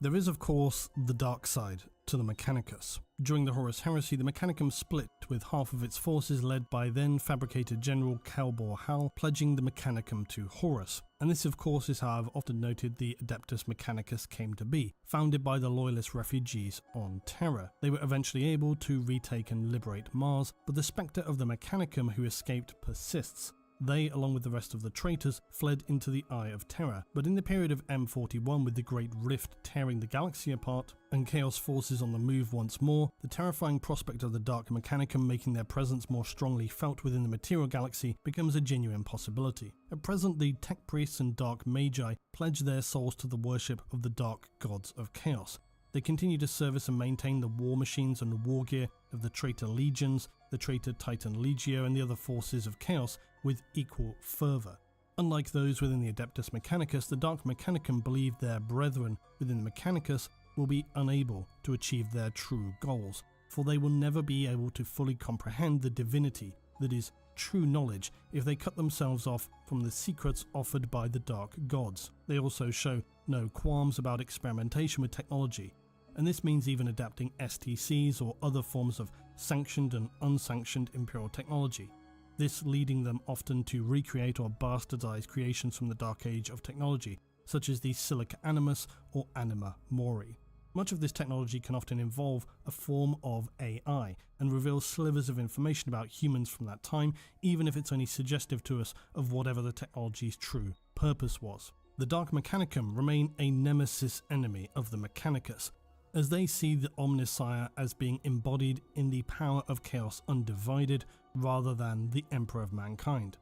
There is, of course, the dark side to the Mechanicus. During the Horus Heresy, the Mechanicum split, with half of its forces led by then Fabricator General Kelbor Hal pledging the Mechanicum to Horus. And this, of course, is how I've often noted the Adeptus Mechanicus came to be, founded by the Loyalist refugees on Terra. They were eventually able to retake and liberate Mars, but the spectre of the Mechanicum who escaped persists. They, along with the rest of the traitors, fled into the Eye of Terror, but in the period of M41, with the Great Rift tearing the galaxy apart and Chaos forces on the move once more, the terrifying prospect of the Dark Mechanicum making their presence more strongly felt within the material galaxy becomes a genuine possibility. At present, the Tech Priests and Dark Magi pledge their souls to the worship of the Dark Gods of Chaos. They continue to service and maintain the war machines and war gear of the Traitor Legions, the Traitor Titan Legio, and the other forces of Chaos with equal fervour. Unlike those within the Adeptus Mechanicus, the Dark Mechanicum believe their brethren within the Mechanicus will be unable to achieve their true goals, for they will never be able to fully comprehend the divinity that is true knowledge if they cut themselves off from the secrets offered by the Dark Gods. They also show no qualms about experimentation with technology, and this means even adapting STCs or other forms of sanctioned and unsanctioned Imperial technology, this leading them often to recreate or bastardize creations from the Dark Age of technology, such as the Silica Animus or Anima Mori. Much of this technology can often involve a form of AI and reveal slivers of information about humans from that time, even if it's only suggestive to us of whatever the technology's true purpose was. The Dark Mechanicum remain a nemesis enemy of the Mechanicus, as they see the Omnissiah as being embodied in the power of Chaos Undivided rather than the Emperor of Mankind.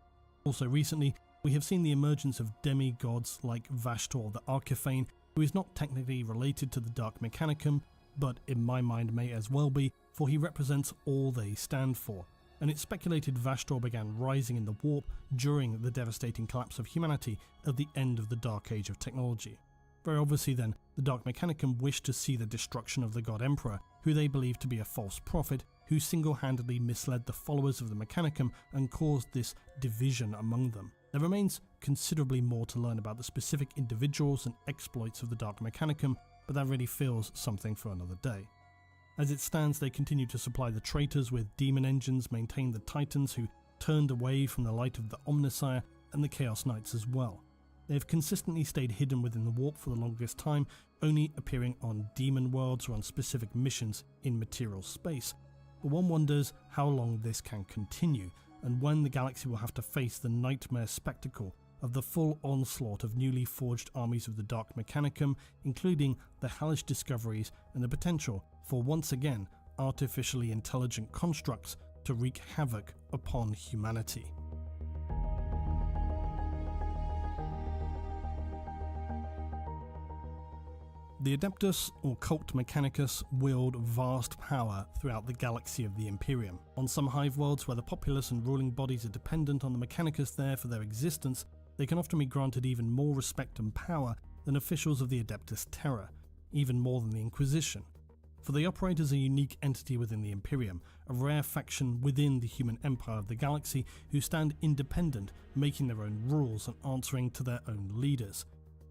Also recently, we have seen the emergence of demigods like Vashtor the Archiphane, who is not technically related to the Dark Mechanicum, but in my mind may as well be, for he represents all they stand for, and it's speculated Vashtor began rising in the warp during the devastating collapse of humanity at the end of the Dark Age of technology. Very obviously then, the Dark Mechanicum wished to see the destruction of the God Emperor, who they believed to be a false prophet, who single-handedly misled the followers of the Mechanicum and caused this division among them. There remains considerably more to learn about the specific individuals and exploits of the Dark Mechanicum, but that really feels something for another day. As it stands, they continue to supply the traitors with demon engines, maintain the Titans who turned away from the light of the Omnissiah, and the Chaos Knights as well. They have consistently stayed hidden within the warp for the longest time, only appearing on demon worlds or on specific missions in material space. But one wonders how long this can continue, and when the galaxy will have to face the nightmare spectacle of the full onslaught of newly forged armies of the Dark Mechanicum, including the hellish discoveries and the potential for once again artificially intelligent constructs to wreak havoc upon humanity. The Adeptus, or Cult Mechanicus, wield vast power throughout the galaxy of the Imperium. On some hive worlds where the populace and ruling bodies are dependent on the Mechanicus there for their existence, they can often be granted even more respect and power than officials of the Adeptus Terra, even more than the Inquisition. For they operate as a unique entity within the Imperium, a rare faction within the human empire of the galaxy who stand independent, making their own rules and answering to their own leaders.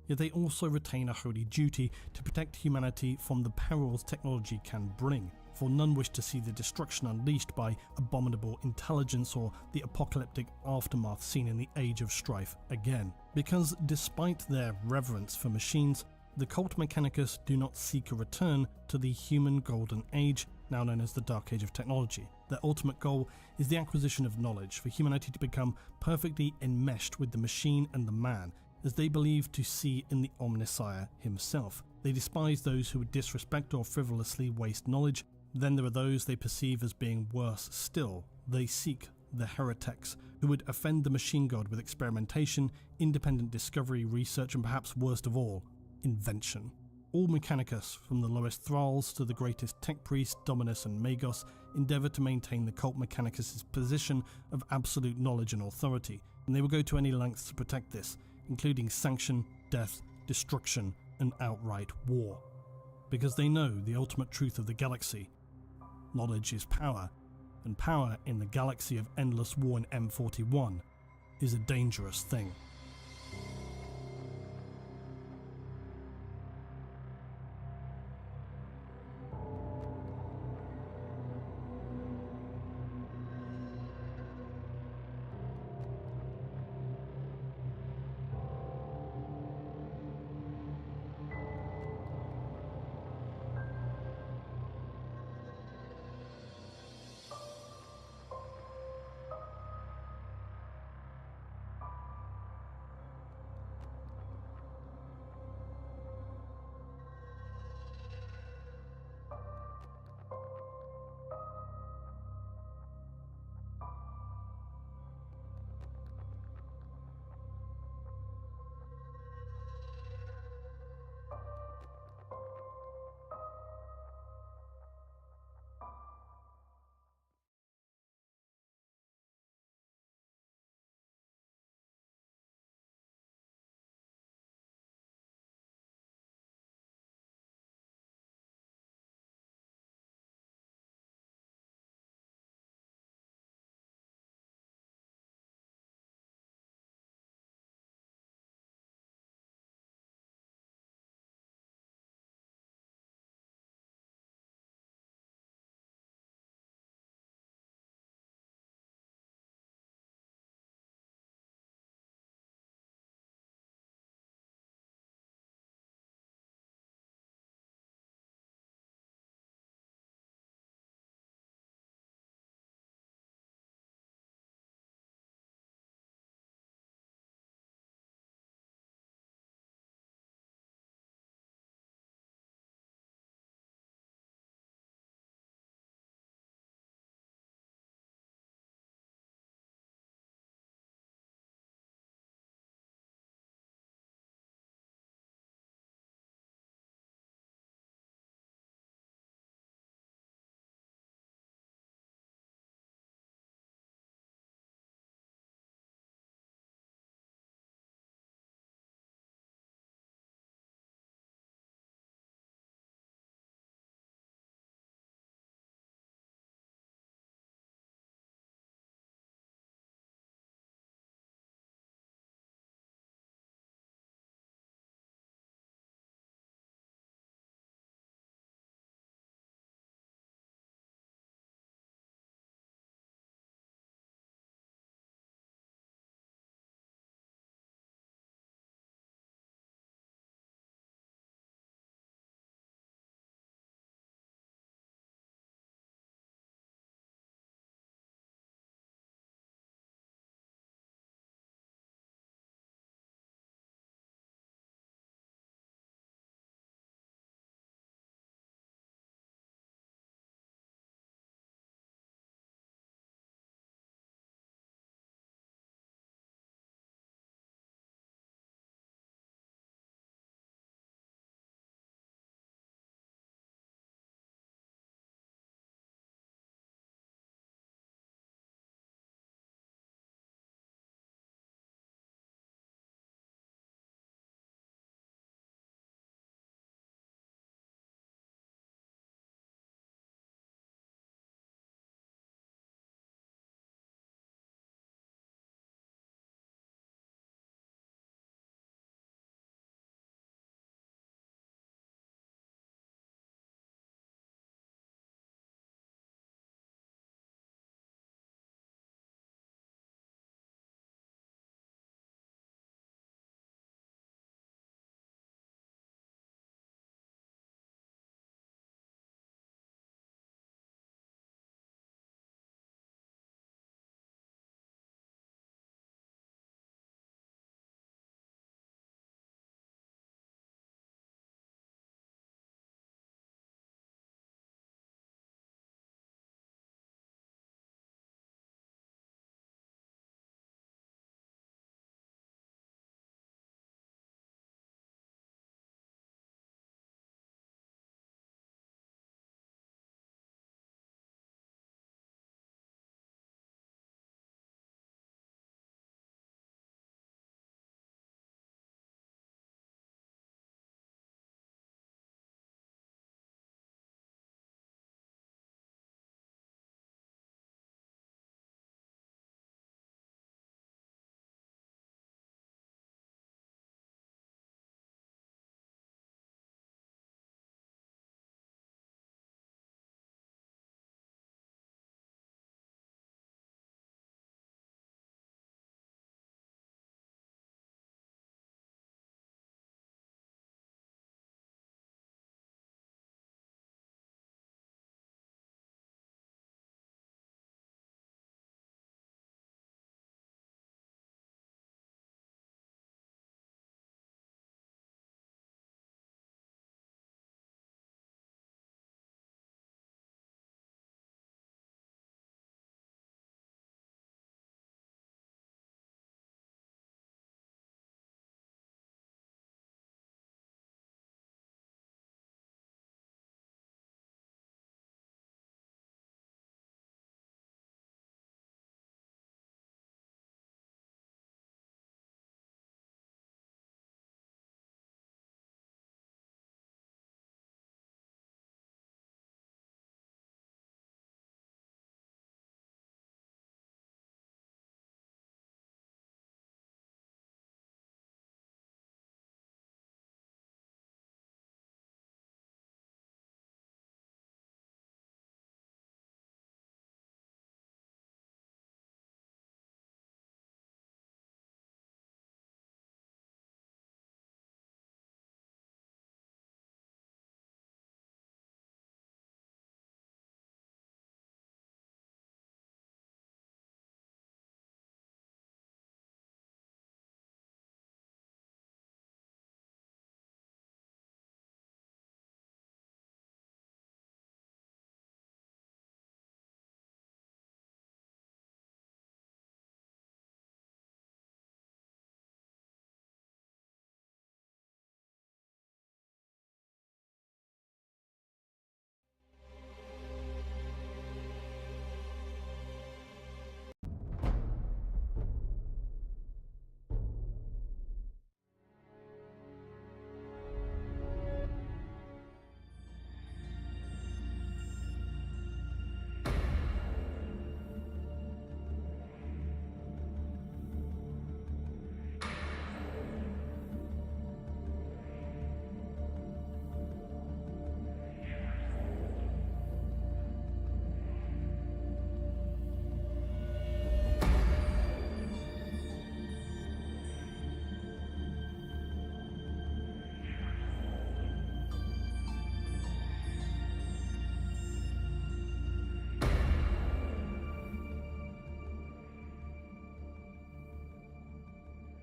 Yet they also retain a holy duty to protect humanity from the perils technology can bring, for none wish to see the destruction unleashed by abominable intelligence or the apocalyptic aftermath seen in the Age of Strife again. Because despite their reverence for machines, the Cult Mechanicus do not seek a return to the human golden age, now known as the Dark Age of Technology. Their ultimate goal is the acquisition of knowledge, for humanity to become perfectly enmeshed with the machine and the man, as they believe to see in the Omnissiah himself. They despise those who would disrespect or frivolously waste knowledge. Then there are those they perceive as being worse still. They seek the heretics, who would offend the machine god with experimentation, independent discovery, research, and perhaps worst of all, invention. All Mechanicus, from the lowest thralls to the greatest tech priests, Dominus and Magos, endeavour to maintain the Cult Mechanicus' position of absolute knowledge and authority, and they will go to any lengths to protect this, including sanction, death, destruction, and outright war. Because they know the ultimate truth of the galaxy. Knowledge is power, and power in the galaxy of endless war in M41 is a dangerous thing.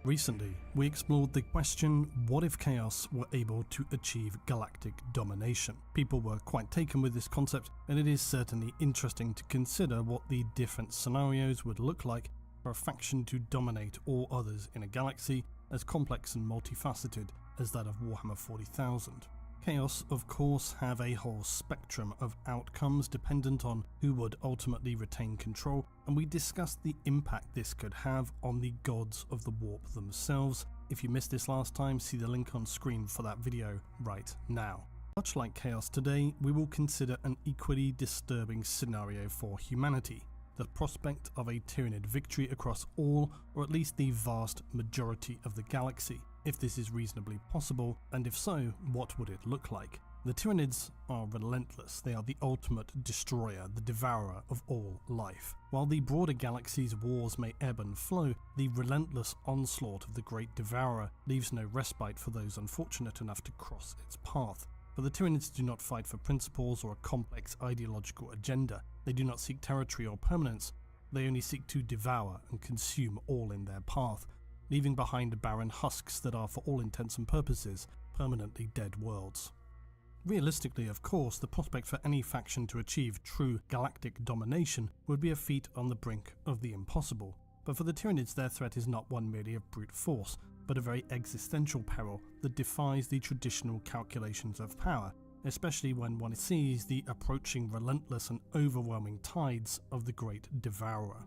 Recently, we explored the question, what if Chaos were able to achieve galactic domination? People were quite taken with this concept, and it is certainly interesting to consider what the different scenarios would look like for a faction to dominate all others in a galaxy as complex and multifaceted as that of Warhammer 40,000. Chaos, of course, have a whole spectrum of outcomes dependent on who would ultimately retain control, and we discussed the impact this could have on the gods of the warp themselves. If you missed this last time, see the link on screen for that video right now. Much like Chaos today, we will consider an equally disturbing scenario for humanity: the prospect of a Tyranid victory across all, or at least the vast majority of the galaxy. If this is reasonably possible, and if so, what would it look like? The Tyranids are relentless. They are the ultimate destroyer, the devourer of all life. While the broader galaxy's wars may ebb and flow, the relentless onslaught of the Great Devourer leaves no respite for those unfortunate enough to cross its path. But the Tyranids do not fight for principles or a complex ideological agenda. They do not seek territory or permanence. They only seek to devour and consume all in their path, leaving behind barren husks that are, for all intents and purposes, permanently dead worlds. Realistically, of course, the prospect for any faction to achieve true galactic domination would be a feat on the brink of the impossible. But for the Tyranids, their threat is not one merely of brute force, but a very existential peril that defies the traditional calculations of power, especially when one sees the approaching relentless and overwhelming tides of the Great Devourer.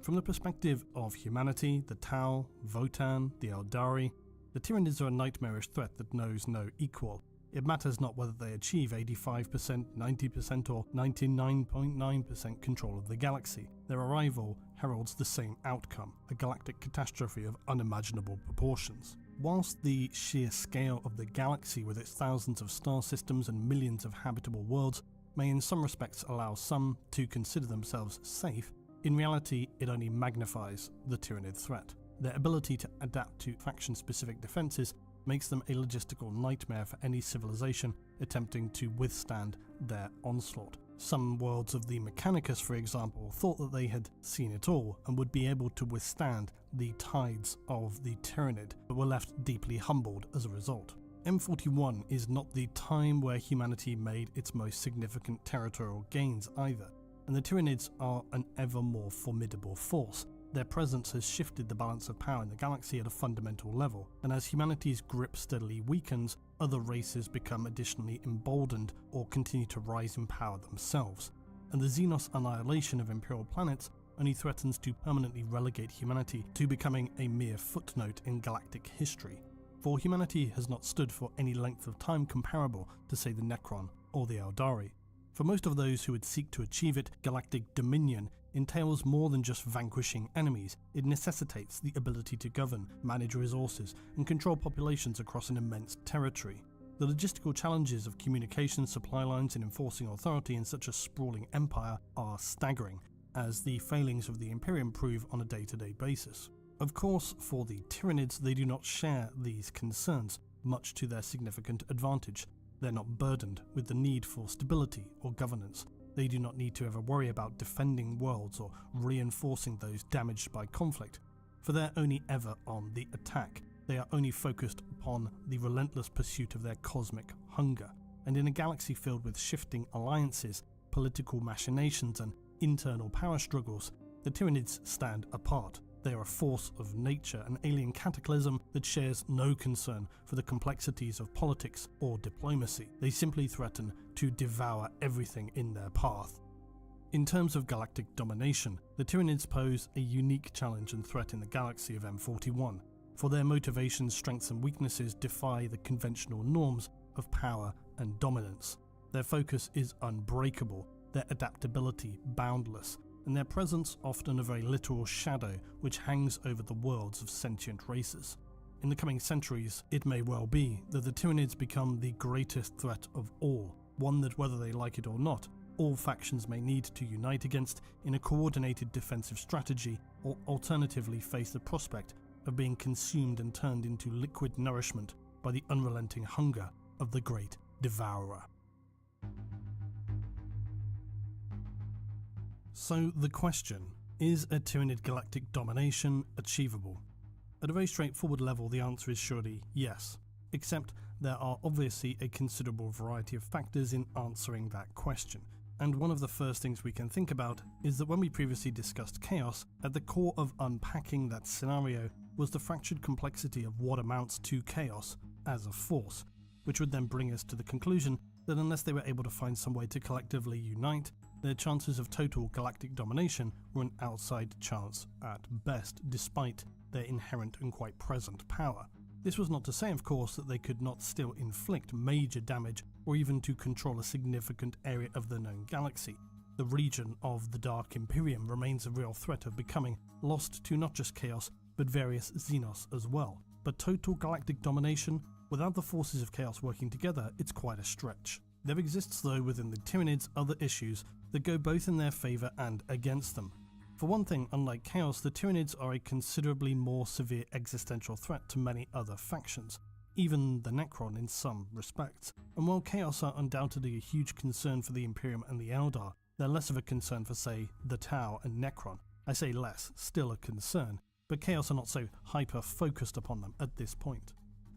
From the perspective of humanity, the Tau, Votann, the Eldari, the Tyranids are a nightmarish threat that knows no equal. It matters not whether they achieve 85%, 90% or 99.9% control of the galaxy. Their arrival heralds the same outcome, a galactic catastrophe of unimaginable proportions. Whilst the sheer scale of the galaxy with its thousands of star systems and millions of habitable worlds may in some respects allow some to consider themselves safe, in reality it only magnifies the Tyranid threat. Their ability to adapt to faction-specific defences makes them a logistical nightmare for any civilization attempting to withstand their onslaught. Some worlds of the Mechanicus, for example, thought that they had seen it all and would be able to withstand the tides of the Tyranid, but were left deeply humbled as a result. M41 is not the time where humanity made its most significant territorial gains either, and the Tyranids are an ever more formidable force. Their presence has shifted the balance of power in the galaxy at a fundamental level, and as humanity's grip steadily weakens, other races become additionally emboldened or continue to rise in power themselves. And the Xenos annihilation of Imperial planets only threatens to permanently relegate humanity to becoming a mere footnote in galactic history. For humanity has not stood for any length of time comparable to, say, the Necron or the Eldari. For most of those who would seek to achieve it, galactic dominion entails more than just vanquishing enemies. It necessitates the ability to govern, manage resources, and control populations across an immense territory. The logistical challenges of communication, supply lines, and enforcing authority in such a sprawling empire are staggering, as the failings of the Imperium prove on a day-to-day basis. Of course, for the Tyranids, they do not share these concerns, much to their significant advantage. They're not burdened with the need for stability or governance. They do not need to ever worry about defending worlds or reinforcing those damaged by conflict, for they're only ever on the attack. They are only focused upon the relentless pursuit of their cosmic hunger. And in a galaxy filled with shifting alliances, political machinations, and internal power struggles, the Tyranids stand apart. They are a force of nature, an alien cataclysm that shares no concern for the complexities of politics or diplomacy. They simply threaten to devour everything in their path. In terms of galactic domination, the Tyranids pose a unique challenge and threat in the galaxy of M41, for their motivations, strengths and weaknesses defy the conventional norms of power and dominance. Their focus is unbreakable, their adaptability boundless, and their presence often a very literal shadow which hangs over the worlds of sentient races. In the coming centuries, it may well be that the Tyranids become the greatest threat of all, one that, whether they like it or not, all factions may need to unite against in a coordinated defensive strategy, or alternatively face the prospect of being consumed and turned into liquid nourishment by the unrelenting hunger of the Great Devourer. So the question, is a Tyranid galactic domination achievable? At a very straightforward level, the answer is surely yes, except there are obviously a considerable variety of factors in answering that question. And one of the first things we can think about is that when we previously discussed chaos, at the core of unpacking that scenario was the fractured complexity of what amounts to chaos as a force, which would then bring us to the conclusion that unless they were able to find some way to collectively unite, their chances of total galactic domination were an outside chance at best, despite their inherent and quite present power. This was not to say, of course, that they could not still inflict major damage or even to control a significant area of the known galaxy. The region of the Dark Imperium remains a real threat of becoming lost to not just chaos, but various Xenos as well. But total galactic domination, without the forces of chaos working together, it's quite a stretch. There exists, though, within the Tyranids other issues that go both in their favour and against them. For one thing, unlike Chaos, the Tyranids are a considerably more severe existential threat to many other factions, even the Necron in some respects. And while Chaos are undoubtedly a huge concern for the Imperium and the Eldar, they're less of a concern for, say, the Tau and Necron. I say less, still a concern, but Chaos are not so hyper-focused upon them at this point.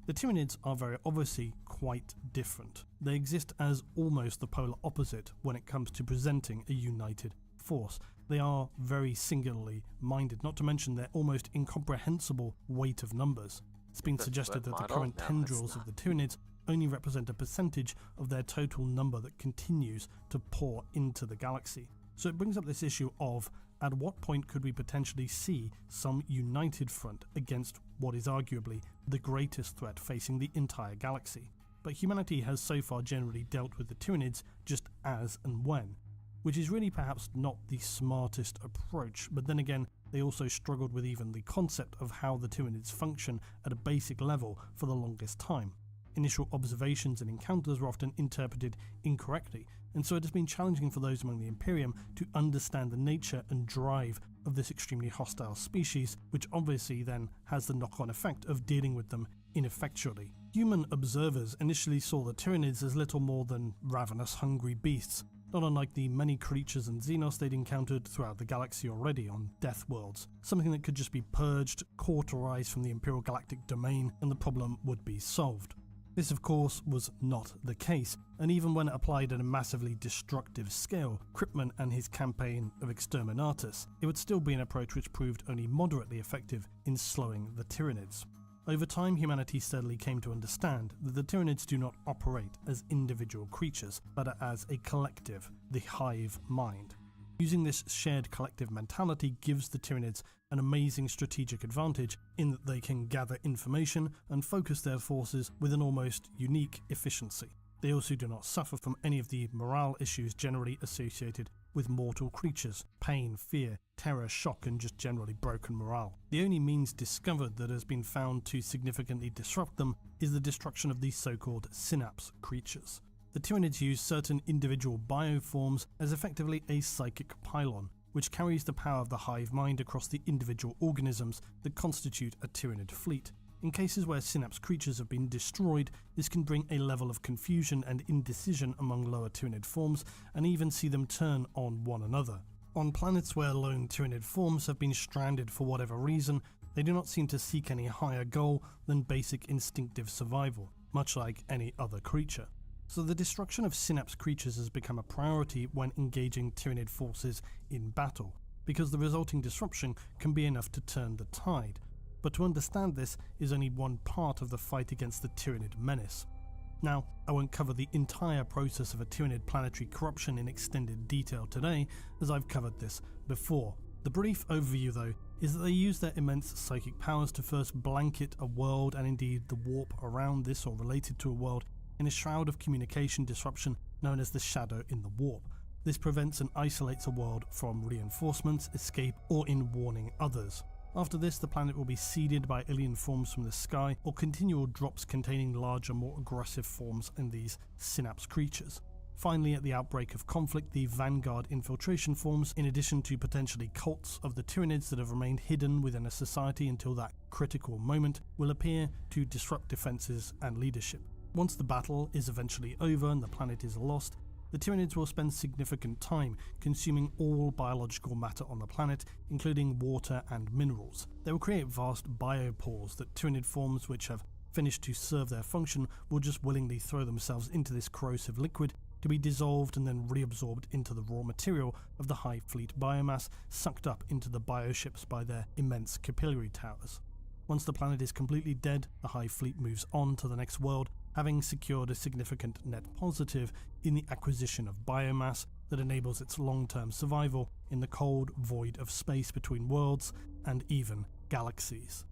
The Tyranids are very obviously quite different. They exist as almost the polar opposite when it comes to presenting a united force. They are very singularly minded, not to mention their almost incomprehensible weight of numbers. It's been suggested that the current tendrils of the Tyranids only represent a percentage of their total number that continues to pour into the galaxy. So it brings up this issue of, at what point could we potentially see some united front against what is arguably the greatest threat facing the entire galaxy? But humanity has so far generally dealt with the Tyranids just as and when, which is really perhaps not the smartest approach, but then again, they also struggled with even the concept of how the Tyranids function at a basic level for the longest time. Initial observations and encounters were often interpreted incorrectly, and so it has been challenging for those among the Imperium to understand the nature and drive of this extremely hostile species, which obviously then has the knock-on effect of dealing with them ineffectually. Human observers initially saw the Tyranids as little more than ravenous, hungry beasts, not unlike the many creatures and Xenos they'd encountered throughout the galaxy already on Death Worlds, something that could just be purged, cauterized from the Imperial Galactic domain, and the problem would be solved. This, of course, was not the case, and even when applied at a massively destructive scale, Kryptman and his campaign of Exterminatus, it would still be an approach which proved only moderately effective in slowing the Tyranids. Over time, humanity steadily came to understand that the Tyranids do not operate as individual creatures, but as a collective, the hive mind. Using this shared collective mentality gives the Tyranids an amazing strategic advantage in that they can gather information and focus their forces with an almost unique efficiency. They also do not suffer from any of the morale issues generally associated with mortal creatures: pain, fear, terror, shock, and just generally broken morale. The only means discovered that has been found to significantly disrupt them is the destruction of these so-called synapse creatures. The Tyranids use certain individual bioforms as effectively a psychic pylon, which carries the power of the hive mind across the individual organisms that constitute a Tyranid fleet. In cases where synapse creatures have been destroyed, this can bring a level of confusion and indecision among lower Tyranid forms, and even see them turn on one another. On planets where lone Tyranid forms have been stranded for whatever reason, they do not seem to seek any higher goal than basic instinctive survival, much like any other creature. So the destruction of synapse creatures has become a priority when engaging Tyranid forces in battle, because the resulting disruption can be enough to turn the tide. But to understand this is only one part of the fight against the Tyranid menace. Now, I won't cover the entire process of a Tyranid planetary corruption in extended detail today, as I've covered this before. The brief overview, though, is that they use their immense psychic powers to first blanket a world, and indeed the warp around this or related to a world, in a shroud of communication disruption known as the Shadow in the Warp. This prevents and isolates a world from reinforcements, escape, or in warning others. After this, the planet will be seeded by alien forms from the sky, or continual drops containing larger, more aggressive forms in these synapse creatures. Finally, at the outbreak of conflict, the Vanguard infiltration forms, in addition to potentially cults of the Tyranids that have remained hidden within a society until that critical moment, will appear to disrupt defenses and leadership. Once the battle is eventually over and the planet is lost, the the Tyranids will spend significant time consuming all biological matter on the planet, including water and minerals. They will create vast biopores that Tyranid forms which have finished to serve their function will just willingly throw themselves into this corrosive liquid to be dissolved and then reabsorbed into the raw material of the Hive Fleet biomass, sucked up into the bioships by their immense capillary towers. Once the planet is completely dead, the Hive Fleet moves on to the next world, having secured a significant net positive in the acquisition of biomass that enables its long-term survival in the cold void of space between worlds and even galaxies.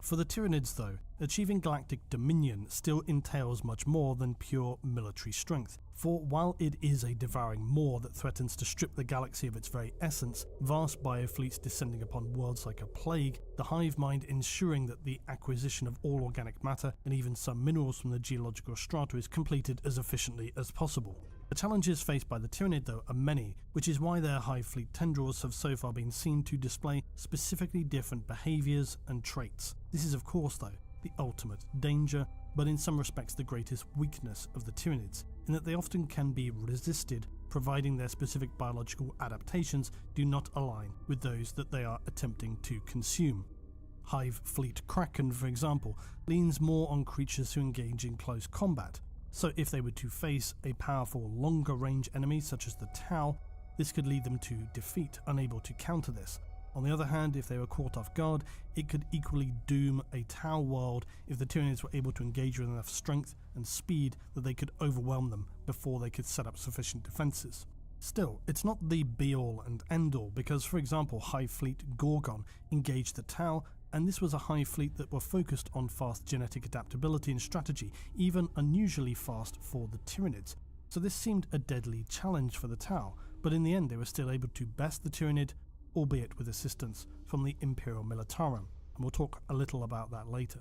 For the Tyranids though, achieving galactic dominion still entails much more than pure military strength, for while it is a devouring maw that threatens to strip the galaxy of its very essence, vast biofleets descending upon worlds like a plague, the hive mind ensuring that the acquisition of all organic matter and even some minerals from the geological strata is completed as efficiently as possible. The challenges faced by the Tyranid though are many, which is why their Hive Fleet tendrils have so far been seen to display specifically different behaviours and traits. This is of course though the ultimate danger, but in some respects the greatest weakness of the Tyranids, in that they often can be resisted providing their specific biological adaptations do not align with those that they are attempting to consume. Hive Fleet Kraken, for example, leans more on creatures who engage in close combat. So if they were to face a powerful longer range enemy such as the Tau, this could lead them to defeat, unable to counter this. On the other hand, if they were caught off guard, it could equally doom a Tau world if the Tyranids were able to engage with enough strength and speed that they could overwhelm them before they could set up sufficient defences. Still, it's not the be-all and end-all, because for example Hive Fleet Gorgon engaged the Tau, and this was a Hive Fleet that were focused on fast genetic adaptability and strategy, even unusually fast for the Tyranids. So this seemed a deadly challenge for the Tau, but in the end they were still able to best the Tyranid, albeit with assistance from the Imperial Militarum, and we'll talk a little about that later.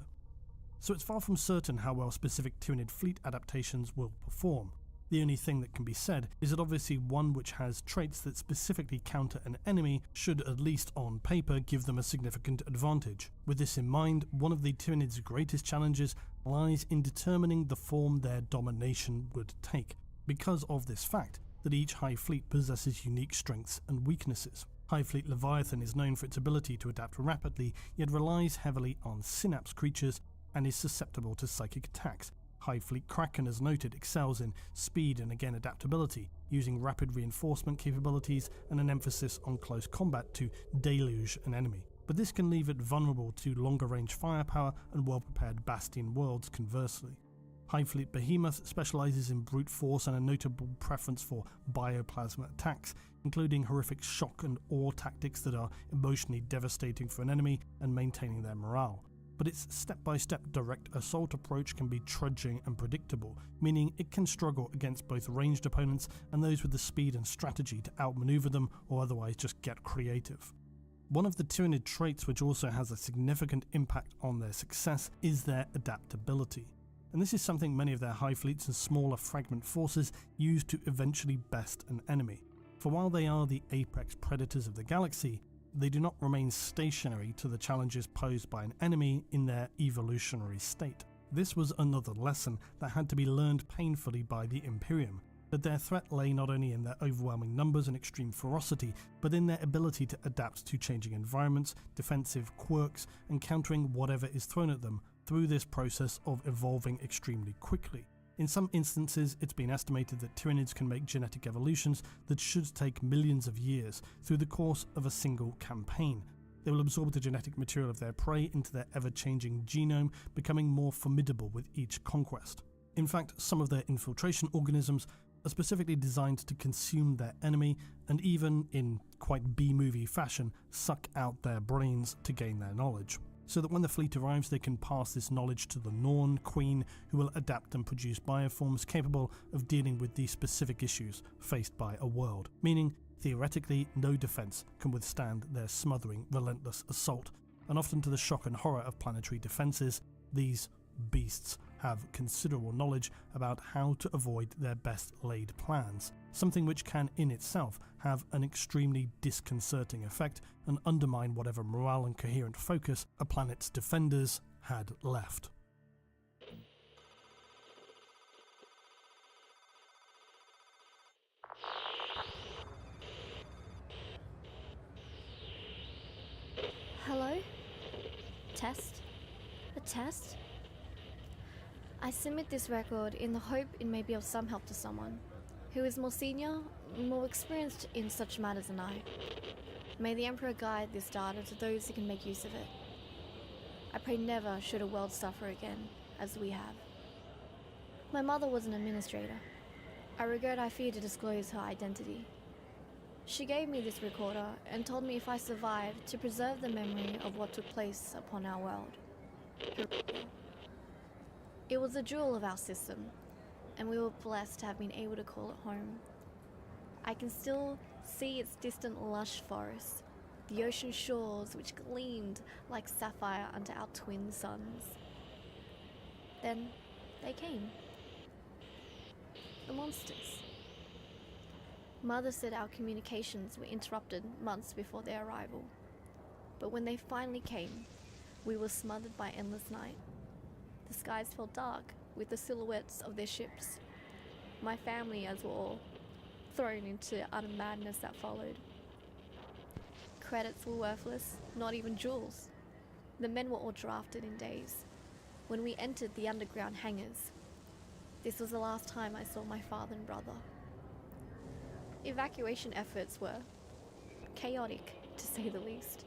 So it's far from certain how well specific Tyranid fleet adaptations will perform. The only thing that can be said is that obviously one which has traits that specifically counter an enemy should, at least on paper, give them a significant advantage. With this in mind, one of the Tyranids' greatest challenges lies in determining the form their domination would take, because of this fact that each Hive Fleet possesses unique strengths and weaknesses. Hive Fleet Leviathan is known for its ability to adapt rapidly, yet relies heavily on synapse creatures and is susceptible to psychic attacks. Hive Fleet Kraken, as noted, excels in speed and again adaptability, using rapid reinforcement capabilities and an emphasis on close combat to deluge an enemy. But this can leave it vulnerable to longer range firepower and well prepared Bastion worlds conversely. Hive Fleet Behemoth specialises in brute force and a notable preference for bioplasma attacks, including horrific shock and awe tactics that are emotionally devastating for an enemy and maintaining their morale. But its step-by-step direct assault approach can be trudging and predictable, meaning it can struggle against both ranged opponents and those with the speed and strategy to outmaneuver them or otherwise just get creative. One of the Tyranid traits which also has a significant impact on their success is their adaptability. And this is something many of their Hive Fleets and smaller fragment forces use to eventually best an enemy. For while they are the apex predators of the galaxy, they do not remain stationary to the challenges posed by an enemy in their evolutionary state. This was another lesson that had to be learned painfully by the Imperium, that their threat lay not only in their overwhelming numbers and extreme ferocity, but in their ability to adapt to changing environments, defensive quirks, and countering whatever is thrown at them through this process of evolving extremely quickly. In some instances, it's been estimated that Tyranids can make genetic evolutions that should take millions of years through the course of a single campaign. They will absorb the genetic material of their prey into their ever-changing genome, becoming more formidable with each conquest. In fact, some of their infiltration organisms are specifically designed to consume their enemy and even, in quite B-movie fashion, suck out their brains to gain their knowledge, so that when the fleet arrives they can pass this knowledge to the Norn Queen, who will adapt and produce bioforms capable of dealing with these specific issues faced by a world, meaning theoretically no defence can withstand their smothering, relentless assault, and often to the shock and horror of planetary defences, these beasts have considerable knowledge about how to avoid their best laid plans, something which can in itself have an extremely disconcerting effect and undermine whatever morale and coherent focus a planet's defenders had left. Hello? Test? A test? I submit this record in the hope it may be of some help to someone who is more senior, more experienced in such matters than I. May the Emperor guide this data to those who can make use of it. I pray never should a world suffer again, as we have. My mother was an administrator. I regret I fear to disclose her identity. She gave me this recorder and told me if I survived to preserve the memory of what took place upon our world. It was a jewel of our system, and we were blessed to have been able to call it home. I can still see its distant lush forests, the ocean shores which gleamed like sapphire under our twin suns. Then they came. The monsters. Mother said our communications were interrupted months before their arrival. But when they finally came, we were smothered by endless night. The skies felt dark with the silhouettes of their ships. My family, as were all, thrown into utter madness that followed. Credits were worthless, not even jewels. The men were all drafted in days. When we entered the underground hangars, this was the last time I saw my father and brother. Evacuation efforts were chaotic, to say the least.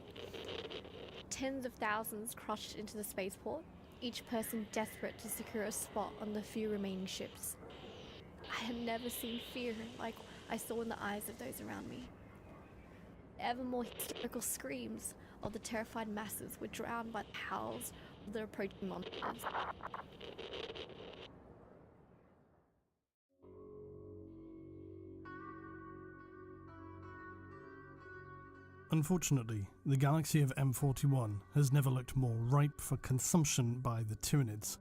Tens of thousands crushed into the spaceport, each person desperate to secure a spot on the few remaining ships. I had never seen fear like I saw in the eyes of those around me. Ever more hysterical screams of the terrified masses were drowned by the howls of the approaching monsters. Unfortunately, the galaxy of M41 has never looked more ripe for consumption by the Tyranids.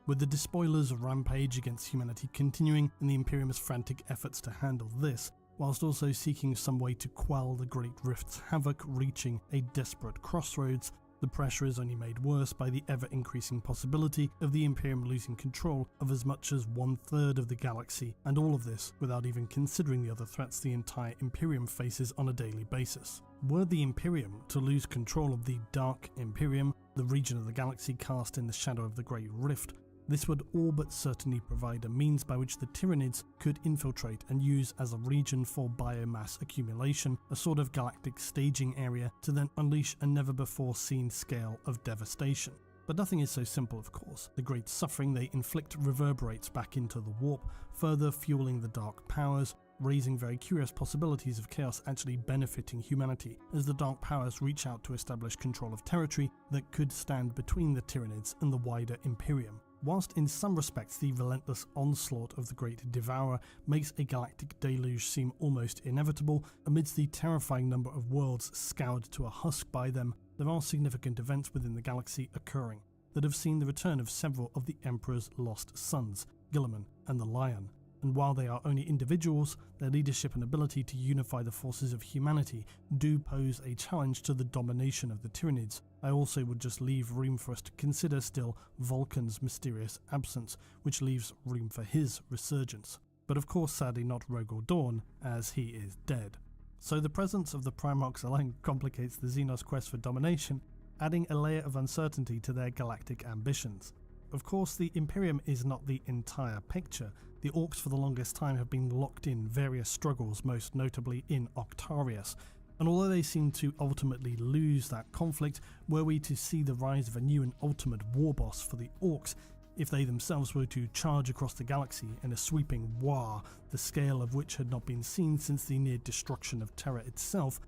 With the Despoiler's rampage against humanity continuing and the Imperium's frantic efforts to handle this, whilst also seeking some way to quell the Great Rift's havoc reaching a desperate crossroads, the pressure is only made worse by the ever-increasing possibility of the Imperium losing control of as much as 1/3 of the galaxy, and all of this without even considering the other threats the entire Imperium faces on a daily basis. Were the Imperium to lose control of the Dark Imperium, the region of the galaxy cast in the shadow of the Great Rift, this would all but certainly provide a means by which the Tyranids could infiltrate and use as a region for biomass accumulation, a sort of galactic staging area to then unleash a never-before-seen scale of devastation. But nothing is so simple, of course. The great suffering they inflict reverberates back into the warp, further fueling the dark powers, raising very curious possibilities of chaos actually benefiting humanity, as the dark powers reach out to establish control of territory that could stand between the Tyranids and the wider Imperium. Whilst in some respects the relentless onslaught of the Great Devourer makes a galactic deluge seem almost inevitable, amidst the terrifying number of worlds scoured to a husk by them, there are significant events within the galaxy occurring that have seen the return of several of the Emperor's lost sons, Guilliman and the Lion. And while they are only individuals, their leadership and ability to unify the forces of humanity do pose a challenge to the domination of the Tyranids. I also would just leave room for us to consider still Vulcan's mysterious absence, which leaves room for his resurgence. But of course sadly not Rogor Dawn, as he is dead. So the presence of the Primarchs alone complicates the Xenos quest for domination, adding a layer of uncertainty to their galactic ambitions. Of course, the Imperium is not the entire picture. The Orcs for the longest time have been locked in various struggles, most notably in Octarius. And although they seem to ultimately lose that conflict, were we to see the rise of a new and ultimate war boss for the Orcs, if they themselves were to charge across the galaxy in a sweeping war, the scale of which had not been seen since the near destruction of Terra itself,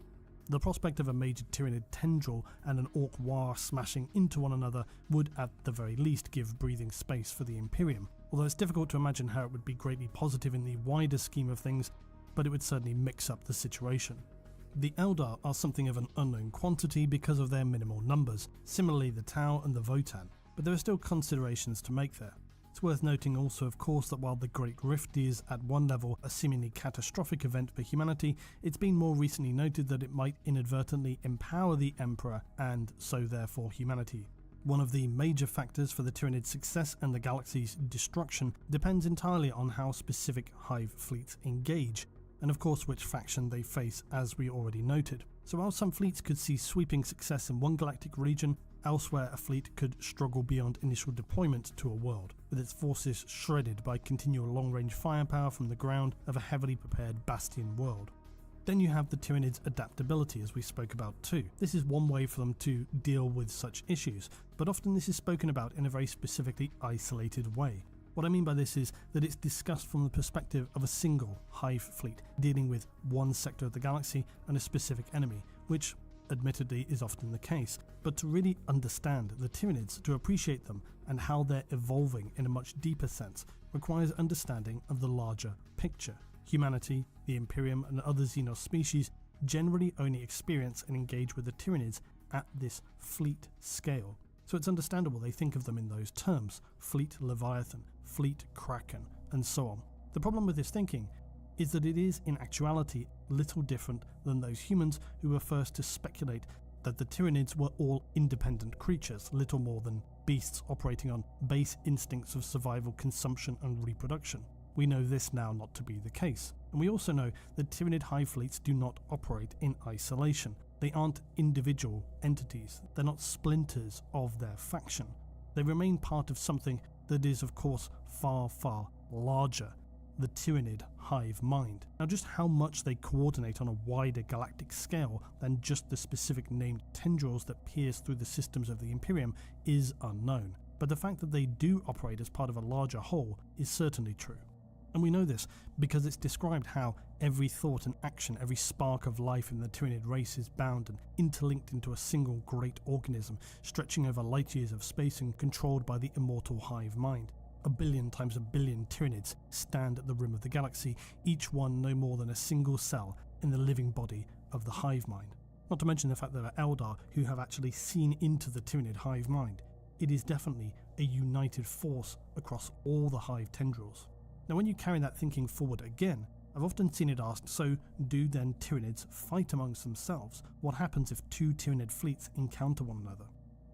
the prospect of a major Tyranid tendril and an Orc war smashing into one another would at the very least give breathing space for the Imperium. Although it's difficult to imagine how it would be greatly positive in the wider scheme of things, but it would certainly mix up the situation. The Eldar are something of an unknown quantity because of their minimal numbers, similarly the Tau and the Votann, but there are still considerations to make there. It's worth noting also, of course, that while the Great Rift is, at one level, a seemingly catastrophic event for humanity, it's been more recently noted that it might inadvertently empower the Emperor and, so therefore, humanity. One of the major factors for the Tyranid success and the galaxy's destruction depends entirely on how specific Hive fleets engage, and of course which faction they face, as we already noted. So while some fleets could see sweeping success in one galactic region, elsewhere a fleet could struggle beyond initial deployment to a world, with its forces shredded by continual long-range firepower from the ground of a heavily prepared Bastion world. Then you have the Tyranids' adaptability, as we spoke about too. This is one way for them to deal with such issues, but often this is spoken about in a very specifically isolated way. What I mean by this is that it's discussed from the perspective of a single Hive fleet, dealing with one sector of the galaxy and a specific enemy, which admittedly is often the case. But to really understand the Tyranids, to appreciate them and how they're evolving in a much deeper sense, requires understanding of the larger picture. Humanity, the Imperium and other Xenos species generally only experience and engage with the Tyranids at this fleet scale. So it's understandable they think of them in those terms: Fleet Leviathan, Fleet Kraken, and so on. The problem with this thinking is that it is in actuality little different than those humans who were first to speculate that the Tyranids were all independent creatures, little more than beasts operating on base instincts of survival, consumption and reproduction. We know this now not to be the case, and we also know that Tyranid hive fleets do not operate in isolation. They aren't individual entities, they're not splinters of their faction. They remain part of something that is of course far, far larger, the Tyranid hive mind. Now just how much they coordinate on a wider galactic scale than just the specific named tendrils that pierce through the systems of the Imperium is unknown, but the fact that they do operate as part of a larger whole is certainly true. And we know this because it's described how every thought and action, every spark of life in the Tyranid race is bound and interlinked into a single great organism, stretching over light years of space and controlled by the immortal hive mind. 1 billion times 1 billion Tyranids stand at the rim of the galaxy, each one no more than a single cell in the living body of the hive mind. Not to mention the fact that there are Eldar who have actually seen into the Tyranid hive mind. It is definitely a united force across all the hive tendrils. Now when you carry that thinking forward again, I've often seen it asked, so do then Tyranids fight amongst themselves? What happens if two Tyranid fleets encounter one another?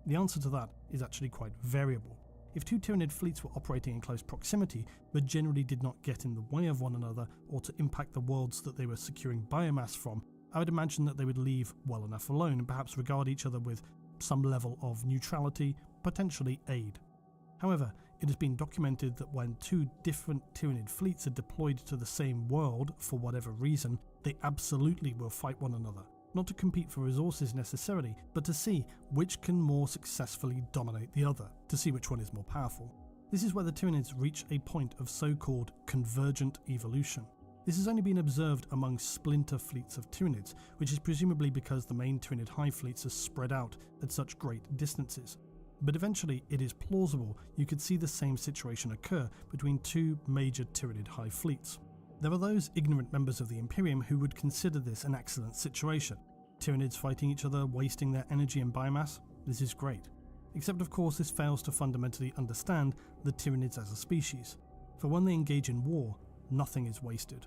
The answer to that is actually quite variable. If two Tyranid fleets were operating in close proximity, but generally did not get in the way of one another or to impact the worlds that they were securing biomass from, I would imagine that they would leave well enough alone and perhaps regard each other with some level of neutrality, potentially aid. However, it has been documented that when two different Tyranid fleets are deployed to the same world for whatever reason, they absolutely will fight one another. Not to compete for resources necessarily, but to see which can more successfully dominate the other, to see which one is more powerful. This is where the Tyranids reach a point of so-called convergent evolution. This has only been observed among splinter fleets of Tyranids, which is presumably because the main Tyranid hive fleets are spread out at such great distances. But eventually it is plausible you could see the same situation occur between two major Tyranid hive fleets. There are those ignorant members of the Imperium who would consider this an excellent situation. Tyranids fighting each other, wasting their energy and biomass, this is great. Except of course this fails to fundamentally understand the Tyranids as a species. For when they engage in war, nothing is wasted.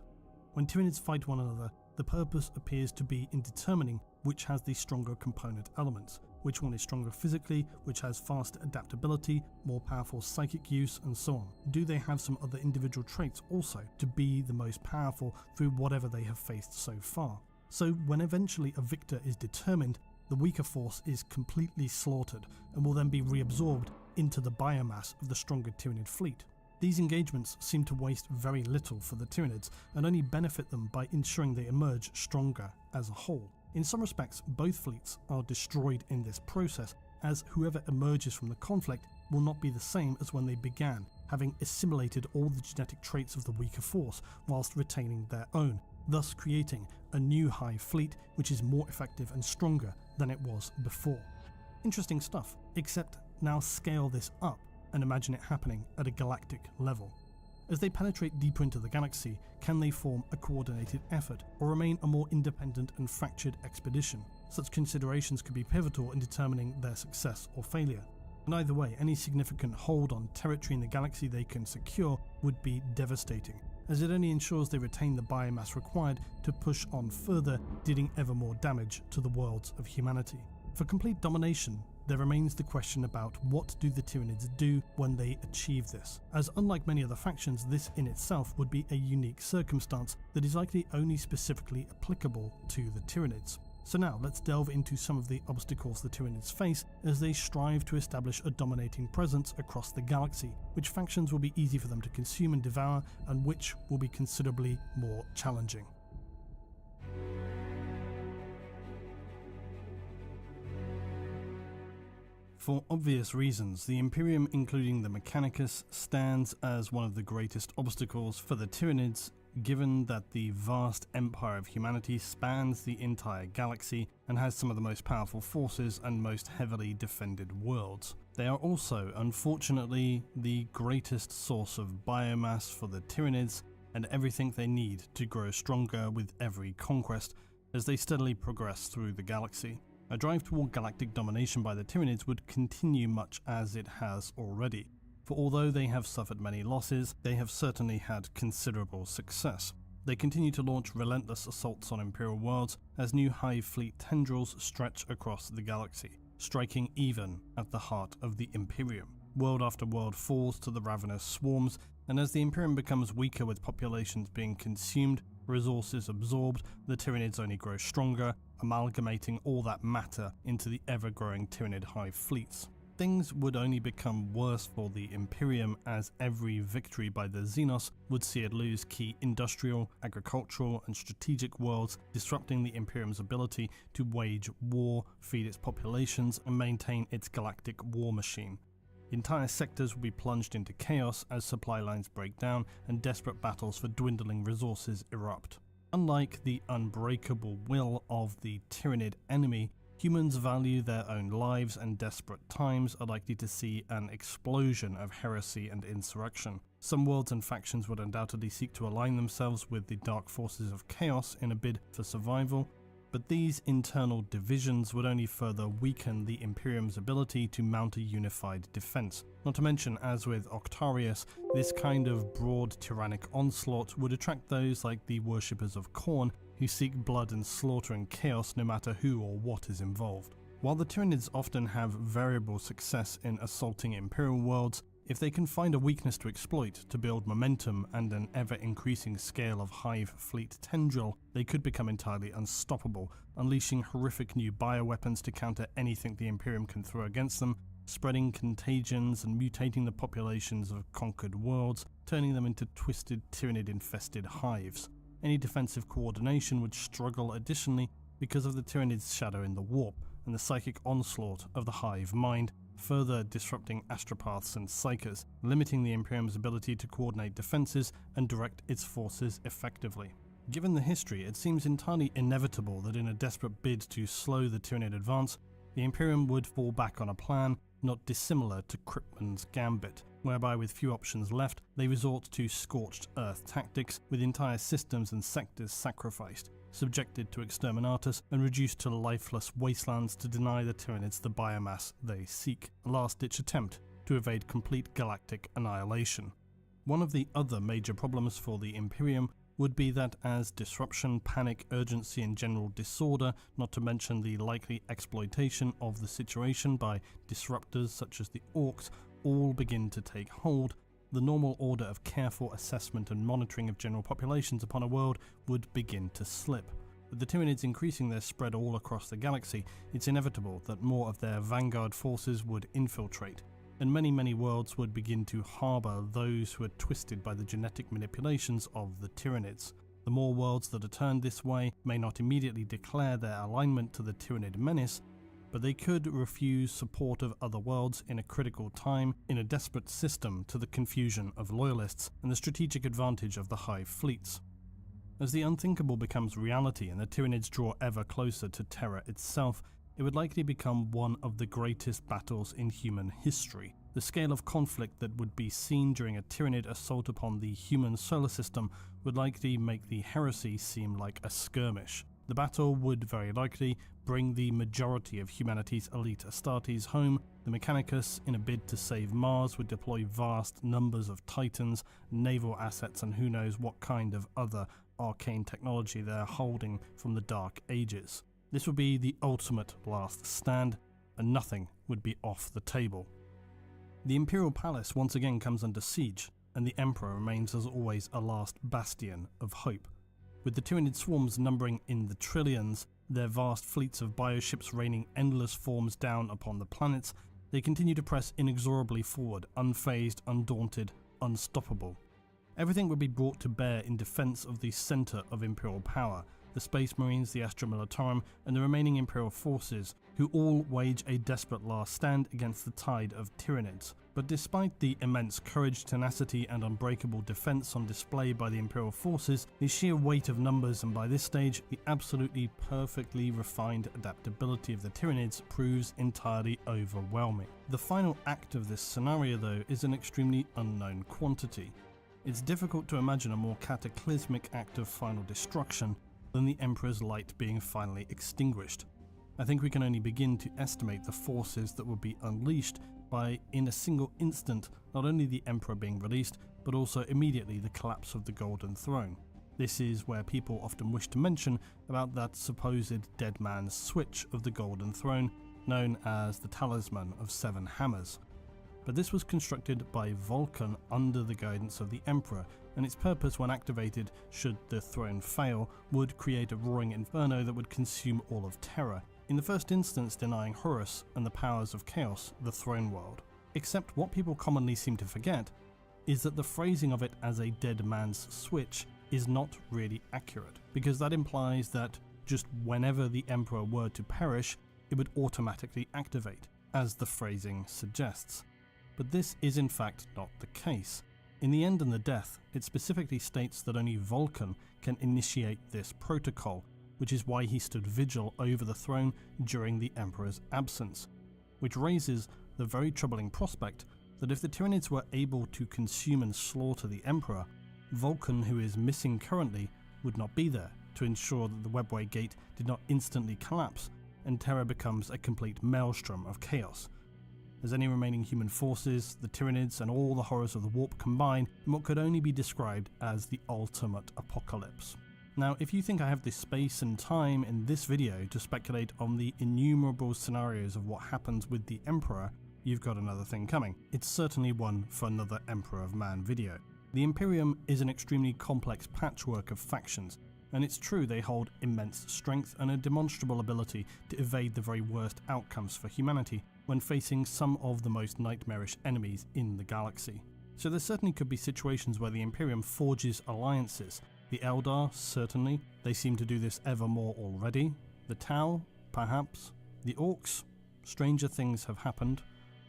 When Tyranids fight one another, the purpose appears to be in determining which has the stronger component elements, which one is stronger physically, which has faster adaptability, more powerful psychic use, and so on. Do they have some other individual traits also to be the most powerful through whatever they have faced so far? So when eventually a victor is determined, the weaker force is completely slaughtered and will then be reabsorbed into the biomass of the stronger Tyranid fleet. These engagements seem to waste very little for the Tyranids and only benefit them by ensuring they emerge stronger as a whole. In some respects, both fleets are destroyed in this process, as whoever emerges from the conflict will not be the same as when they began, having assimilated all the genetic traits of the weaker force whilst retaining their own, thus creating a new hive fleet which is more effective and stronger than it was before. Interesting stuff, except now scale this up and imagine it happening at a galactic level. As they penetrate deeper into the galaxy, can they form a coordinated effort or remain a more independent and fractured expedition? Such considerations could be pivotal in determining their success or failure. And either way, any significant hold on territory in the galaxy they can secure would be devastating, as it only ensures they retain the biomass required to push on further, dealing ever more damage to the worlds of humanity. For complete domination, there remains the question about what do the Tyranids do when they achieve this, as unlike many other factions, this in itself would be a unique circumstance that is likely only specifically applicable to the Tyranids. So now let's delve into some of the obstacles the Tyranids face as they strive to establish a dominating presence across the galaxy, which factions will be easy for them to consume and devour, and which will be considerably more challenging. For obvious reasons, the Imperium, including the Mechanicus, stands as one of the greatest obstacles for the Tyranids, given that the vast empire of humanity spans the entire galaxy and has some of the most powerful forces and most heavily defended worlds. They are also, unfortunately, the greatest source of biomass for the Tyranids and everything they need to grow stronger with every conquest as they steadily progress through the galaxy. A drive toward galactic domination by the Tyranids would continue much as it has already, for although they have suffered many losses, they have certainly had considerable success. They continue to launch relentless assaults on Imperial worlds as new Hive fleet tendrils stretch across the galaxy, striking even at the heart of the Imperium. World after world falls to the ravenous swarms, and as the Imperium becomes weaker with populations being consumed, resources absorbed, the Tyranids only grow stronger, amalgamating all that matter into the ever-growing Tyranid Hive fleets. Things would only become worse for the Imperium as every victory by the Xenos would see it lose key industrial, agricultural and strategic worlds, disrupting the Imperium's ability to wage war, feed its populations and maintain its galactic war machine. Entire sectors will be plunged into chaos as supply lines break down and desperate battles for dwindling resources erupt. Unlike the unbreakable will of the Tyranid enemy, humans value their own lives, and desperate times are likely to see an explosion of heresy and insurrection. Some worlds and factions would undoubtedly seek to align themselves with the dark forces of chaos in a bid for survival, but these internal divisions would only further weaken the Imperium's ability to mount a unified defense. Not to mention, as with Octarius, this kind of broad tyrannic onslaught would attract those like the worshippers of Khorne, who seek blood and slaughter and chaos no matter who or what is involved. While the Tyranids often have variable success in assaulting Imperial worlds, if they can find a weakness to exploit to build momentum and an ever-increasing scale of Hive fleet tendril, they could become entirely unstoppable, unleashing horrific new bioweapons to counter anything the Imperium can throw against them, spreading contagions and mutating the populations of conquered worlds, turning them into twisted Tyranid-infested hives. Any defensive coordination would struggle additionally because of the Tyranids' shadow in the warp and the psychic onslaught of the Hive mind, further disrupting astropaths and psykers, limiting the Imperium's ability to coordinate defenses and direct its forces effectively. Given the history, it seems entirely inevitable that in a desperate bid to slow the Tyranid advance, the Imperium would fall back on a plan not dissimilar to Krypton's Gambit, whereby with few options left, they resort to scorched earth tactics with entire systems and sectors sacrificed, subjected to exterminatus and reduced to lifeless wastelands to deny the Tyranids the biomass they seek, a last-ditch attempt to evade complete galactic annihilation. One of the other major problems for the Imperium would be that as disruption, panic, urgency and general disorder, not to mention the likely exploitation of the situation by disruptors such as the Orcs, all begin to take hold, the normal order of careful assessment and monitoring of general populations upon a world would begin to slip. With the Tyranids increasing their spread all across the galaxy, it's inevitable that more of their vanguard forces would infiltrate, and many worlds would begin to harbour those who are twisted by the genetic manipulations of the Tyranids. The more worlds that are turned this way may not immediately declare their alignment to the Tyranid menace, but they could refuse support of other worlds in a critical time in a desperate system to the confusion of loyalists and the strategic advantage of the Hive fleets. As the unthinkable becomes reality and the Tyranids draw ever closer to Terra itself, it would likely become one of the greatest battles in human history. The scale of conflict that would be seen during a Tyranid assault upon the human solar system would likely make the heresy seem like a skirmish. The battle would very likely bring the majority of humanity's elite Astartes home. The Mechanicus, in a bid to save Mars, would deploy vast numbers of Titans, naval assets and who knows what kind of other arcane technology they're holding from the Dark Ages. This would be the ultimate last stand, and nothing would be off the table. The Imperial Palace once again comes under siege, and the Emperor remains as always a last bastion of hope. With the Tyranid swarms numbering in the trillions, Their vast fleets of bioships raining endless forms down upon the planets, they continue to press inexorably forward, unfazed, undaunted, unstoppable. Everything would be brought to bear in defense of the center of Imperial power, the Space Marines, the Astra Militarum, and the remaining Imperial forces, who all wage a desperate last stand against the tide of Tyranids. But despite the immense courage, tenacity, and unbreakable defense on display by the Imperial forces, the sheer weight of numbers and by this stage, the absolutely perfectly refined adaptability of the Tyranids proves entirely overwhelming. The final act of this scenario, though, is an extremely unknown quantity. It's difficult to imagine a more cataclysmic act of final destruction than the Emperor's light being finally extinguished. I think we can only begin to estimate the forces that would be unleashed by, in a single instant, not only the Emperor being released, but also immediately the collapse of the Golden Throne. This is where people often wish to mention about that supposed dead man's switch of the Golden Throne, known as the Talisman of Seven Hammers. But this was constructed by Vulcan under the guidance of the Emperor, and its purpose, when activated should the throne fail, would create a roaring inferno that would consume all of Terra, in the first instance denying Horus and the powers of Chaos the throne world. Except what people commonly seem to forget is that the phrasing of it as a dead man's switch is not really accurate, because that implies that just whenever the Emperor were to perish, it would automatically activate, as the phrasing suggests. But this is in fact not the case. In The End and the Death, it specifically states that only Vulcan can initiate this protocol, which is why he stood vigil over the throne during the Emperor's absence, which raises the very troubling prospect that if the Tyranids were able to consume and slaughter the Emperor, Vulcan, who is missing currently, would not be there to ensure that the Webway Gate did not instantly collapse and Terra becomes a complete maelstrom of chaos, as any remaining human forces, the Tyranids, and all the horrors of the warp combine in what could only be described as the ultimate apocalypse. Now, if you think I have the space and time in this video to speculate on the innumerable scenarios of what happens with the Emperor, you've got another thing coming. It's certainly one for another Emperor of Man video. The Imperium is an extremely complex patchwork of factions, and it's true they hold immense strength and a demonstrable ability to evade the very worst outcomes for humanity when facing some of the most nightmarish enemies in the galaxy. So there certainly could be situations where the Imperium forges alliances. The Eldar, certainly, they seem to do this ever more already. The Tau, perhaps. The Orcs, stranger things have happened.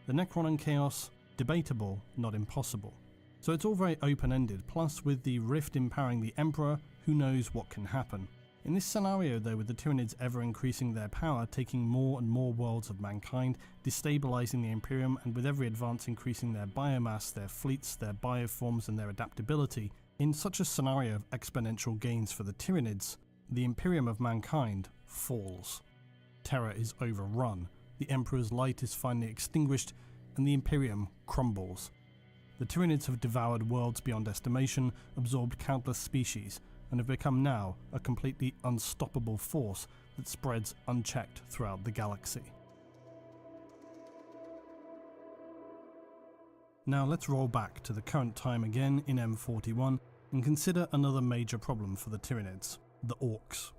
The Necron and Chaos, debatable, not impossible. So it's all very open-ended, plus with the rift empowering the Emperor, who knows what can happen. In this scenario though, with the Tyranids ever increasing their power, taking more and more worlds of mankind, destabilizing the Imperium, and with every advance increasing their biomass, their fleets, their bioforms and their adaptability, in such a scenario of exponential gains for the Tyranids, the Imperium of mankind falls. Terra is overrun, the Emperor's light is finally extinguished, and the Imperium crumbles. The Tyranids have devoured worlds beyond estimation, absorbed countless species, and have become now a completely unstoppable force that spreads unchecked throughout the galaxy. Now let's roll back to the current time again in M41 and consider another major problem for the Tyranids, the Orcs.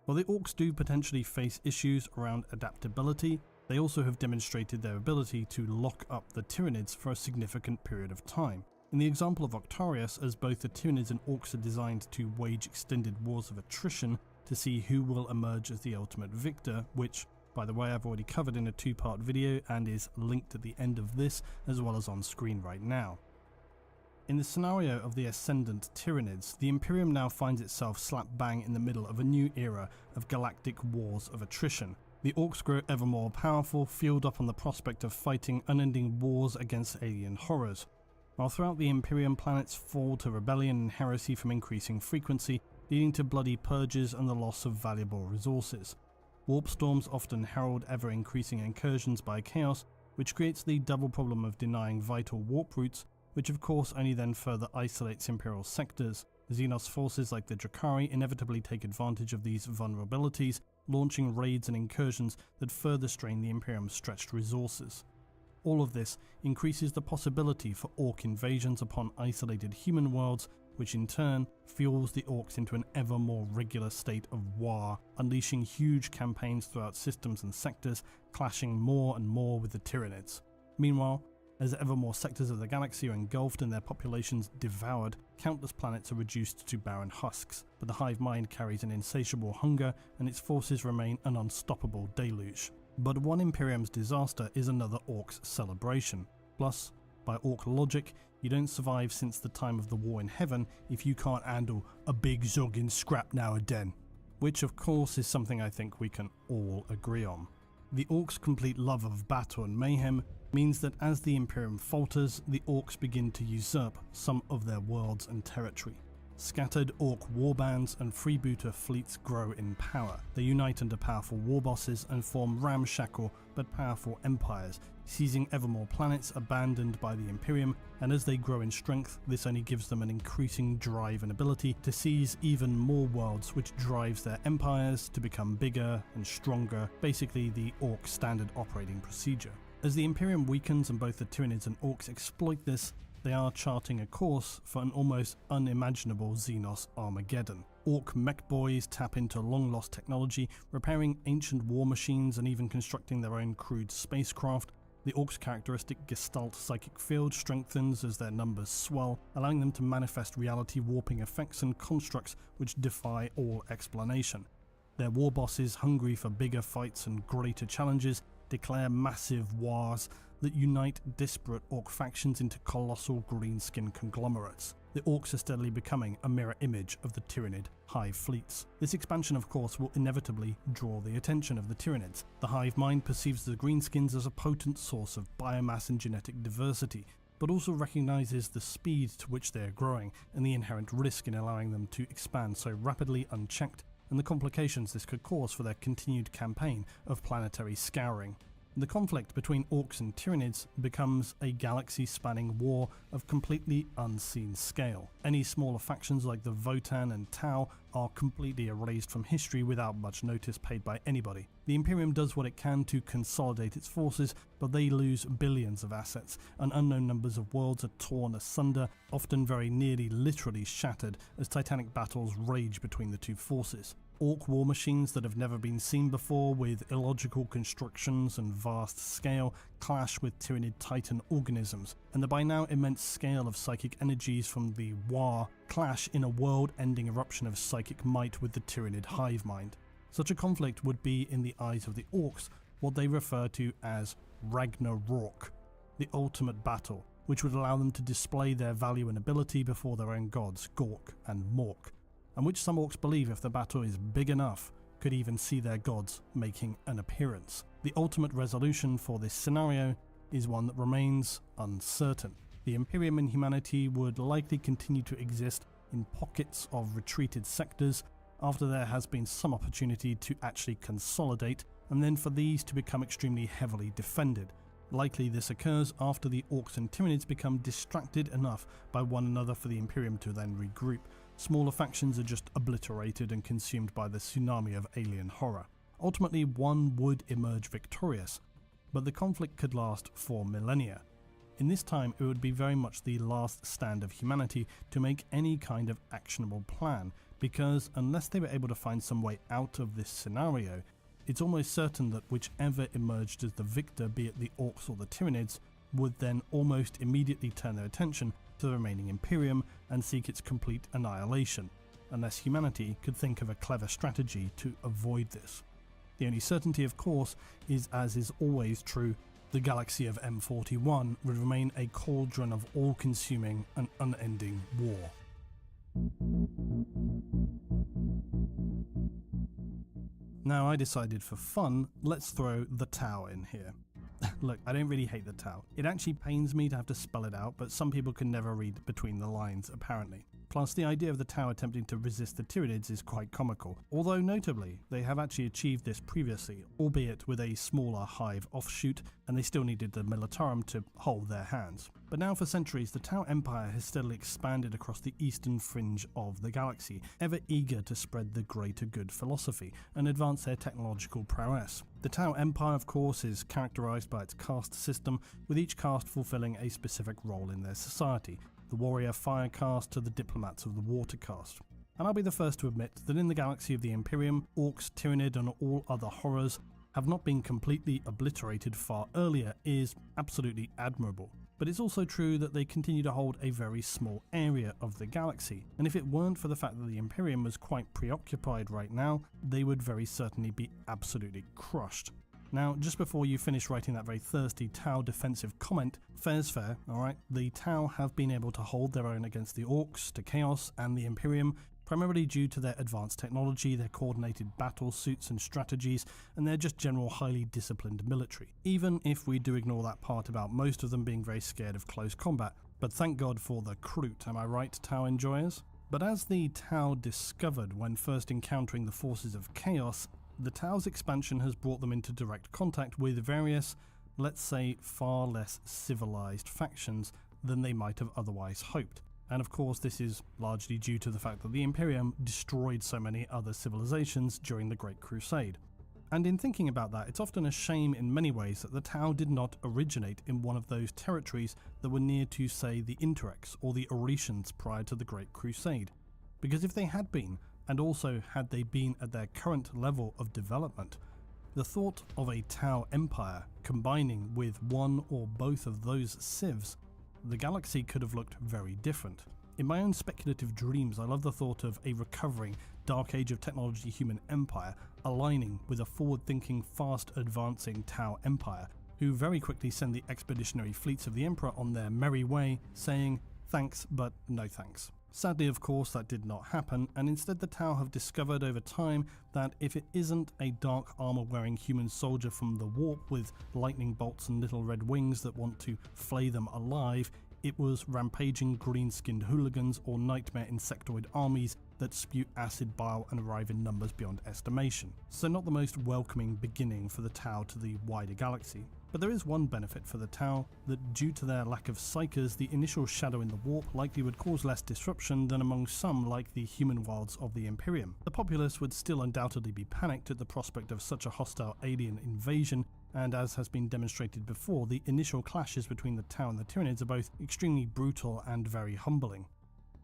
While the Orcs do potentially face issues around adaptability, they also have demonstrated their ability to lock up the Tyranids for a significant period of time. In the example of Octarius, as both the Tyranids and Orcs are designed to wage extended wars of attrition to see who will emerge as the ultimate victor, which, by the way, I've already covered in a two-part video and is linked at the end of this as well as on screen right now. In the scenario of the Ascendant Tyranids, the Imperium now finds itself slap bang in the middle of a new era of galactic wars of attrition. The Orcs grow ever more powerful, fueled up on the prospect of fighting unending wars against alien horrors, while throughout the Imperium planets fall to rebellion and heresy from increasing frequency, leading to bloody purges and the loss of valuable resources. Warp storms often herald ever-increasing incursions by Chaos, which creates the double problem of denying vital warp routes, which of course only then further isolates Imperial sectors. Xenos forces like the Drakari inevitably take advantage of these vulnerabilities, launching raids and incursions that further strain the Imperium's stretched resources. All of this increases the possibility for Orc invasions upon isolated human worlds which in turn fuels the Orcs into an ever more regular state of war, unleashing huge campaigns throughout systems and sectors, clashing more and more with the Tyranids. Meanwhile, as ever more sectors of the galaxy are engulfed and their populations devoured, countless planets are reduced to barren husks, but the hive mind carries an insatiable hunger and its forces remain an unstoppable deluge. But one Imperium's disaster is another Orc's celebration. Plus, by Orc logic, you don't survive since the time of the War in Heaven if you can't handle a big zogging scrap now and then. Which of course is something I think we can all agree on. The Orcs' complete love of battle and mayhem means that as the Imperium falters, the Orcs begin to usurp some of their worlds and territory. Scattered Orc warbands and freebooter fleets grow in power. They unite under powerful war bosses and form ramshackle but powerful empires, seizing ever more planets abandoned by the Imperium, and as they grow in strength, this only gives them an increasing drive and ability to seize even more worlds, which drives their empires to become bigger and stronger, basically the Orc standard operating procedure. As the Imperium weakens and both the Tyranids and Orcs exploit this, they are charting a course for an almost unimaginable Xenos Armageddon. Orc mech boys tap into long-lost technology, repairing ancient war machines and even constructing their own crude spacecraft. The Orcs' characteristic Gestalt psychic field strengthens as their numbers swell, allowing them to manifest reality-warping effects and constructs which defy all explanation. Their war bosses, hungry for bigger fights and greater challenges, declare massive wars that unite disparate Orc factions into colossal greenskin conglomerates. The Orcs are steadily becoming a mirror image of the Tyranid hive fleets. This expansion, of course, will inevitably draw the attention of the Tyranids. The hive mind perceives the greenskins as a potent source of biomass and genetic diversity, but also recognizes the speed to which they are growing and the inherent risk in allowing them to expand so rapidly unchecked, and the complications this could cause for their continued campaign of planetary scouring. The conflict between Orcs and Tyranids becomes a galaxy-spanning war of completely unseen scale. Any smaller factions like the Votann and Tau are completely erased from history without much notice paid by anybody. The Imperium does what it can to consolidate its forces, but they lose billions of assets, and unknown numbers of worlds are torn asunder, often very nearly literally shattered, as titanic battles rage between the two forces. Orc war machines that have never been seen before, with illogical constructions and vast scale, clash with Tyranid Titan organisms, and the by now immense scale of psychic energies from the War clash in a world-ending eruption of psychic might with the Tyranid hive mind. Such a conflict would be, in the eyes of the Orcs, what they refer to as Ragnarok, the ultimate battle, which would allow them to display their value and ability before their own gods, Gork and Mork, and which some Orcs believe, if the battle is big enough, could even see their gods making an appearance. The ultimate resolution for this scenario is one that remains uncertain. The Imperium and humanity would likely continue to exist in pockets of retreated sectors after there has been some opportunity to actually consolidate, and then for these to become extremely heavily defended. Likely this occurs after the Orcs and Tyranids become distracted enough by one another for the Imperium to then regroup. Smaller factions are just obliterated and consumed by the tsunami of alien horror. Ultimately, one would emerge victorious, but the conflict could last for millennia. In this time, it would be very much the last stand of humanity to make any kind of actionable plan, because unless they were able to find some way out of this scenario, it's almost certain that whichever emerged as the victor, be it the Orcs or the Tyranids, would then almost immediately turn their attention to the remaining Imperium and seek its complete annihilation, unless humanity could think of a clever strategy to avoid this. The only certainty, of course, is, as is always true, the galaxy of M41 would remain a cauldron of all-consuming and unending war. Now I decided for fun, let's throw the Tau in here. Look, I don't really hate the Tau. It actually pains me to have to spell it out, but some people can never read between the lines, apparently. Plus, the idea of the Tau attempting to resist the Tyranids is quite comical, although notably, they have actually achieved this previously, albeit with a smaller hive offshoot, and they still needed the Militarum to hold their hands. But now for centuries, the Tau Empire has steadily expanded across the eastern fringe of the galaxy, ever eager to spread the greater good philosophy and advance their technological prowess. The Tau Empire, of course, is characterized by its caste system, with each caste fulfilling a specific role in their society. the warrior Firecast to the diplomats of the Watercast. And I'll be the first to admit that in the galaxy of the Imperium, Orcs, Tyranid and all other horrors have not been completely obliterated far earlier is absolutely admirable. But it's also true that they continue to hold a very small area of the galaxy, and if it weren't for the fact that the Imperium was quite preoccupied right now, they would very certainly be absolutely crushed. Now, just before you finish writing that very thirsty Tau defensive comment, fair's fair, alright? The Tau have been able to hold their own against the Orcs, to Chaos and the Imperium, primarily due to their advanced technology, their coordinated battle suits and strategies, and their just general highly disciplined military. Even if we do ignore that part about most of them being very scared of close combat. But thank God for the Kroot, am I right, Tau enjoyers? But as the Tau discovered when first encountering the forces of Chaos, the Tau's expansion has brought them into direct contact with various, let's say, far less civilized factions than they might have otherwise hoped. And of course this is largely due to the fact that the Imperium destroyed so many other civilizations during the Great Crusade. And in thinking about that, it's often a shame in many ways that the Tau did not originate in one of those territories that were near to, say, the Interrex or the Oretians prior to the Great Crusade. Because if they had been, and also had they been at their current level of development, the thought of a Tau empire combining with one or both of those civs, the galaxy could have looked very different. In my own speculative dreams, I love the thought of a recovering Dark Age of Technology human empire aligning with a forward-thinking, fast-advancing Tau empire, who very quickly send the expeditionary fleets of the Emperor on their merry way, saying, thanks, but no thanks. Sadly, of course, that did not happen, and instead the Tau have discovered over time that if it isn't a dark armor-wearing human soldier from the warp with lightning bolts and little red wings that want to flay them alive, it was rampaging green-skinned hooligans or nightmare insectoid armies that spew acid bile and arrive in numbers beyond estimation. So not the most welcoming beginning for the Tau to the wider galaxy. But there is one benefit for the Tau, that due to their lack of psychers, the initial shadow in the warp likely would cause less disruption than among some like the human wilds of the Imperium. The populace would still undoubtedly be panicked at the prospect of such a hostile alien invasion, and as has been demonstrated before, the initial clashes between the Tau and the Tyranids are both extremely brutal and very humbling.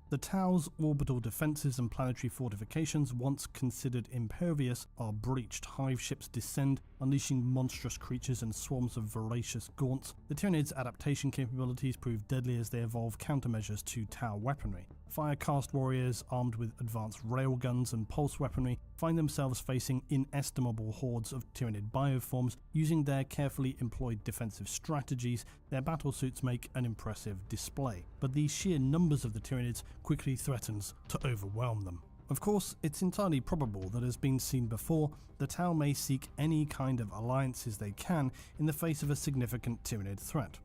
The Tau's orbital defences and planetary fortifications, once considered impervious, are breached. Hive ships descend, unleashing monstrous creatures and swarms of voracious gaunts. The Tyranids' adaptation capabilities prove deadly as they evolve countermeasures to Tau weaponry. Firecast warriors armed with advanced railguns and pulse weaponry find themselves facing inestimable hordes of Tyranid bioforms. Using their carefully employed defensive strategies, their battlesuits make an impressive display, but the sheer numbers of the Tyranids quickly threatens to overwhelm them. Of course, it's entirely probable that, as been seen before, the Tau may seek any kind of alliances they can in the face of a significant Tyranid threat.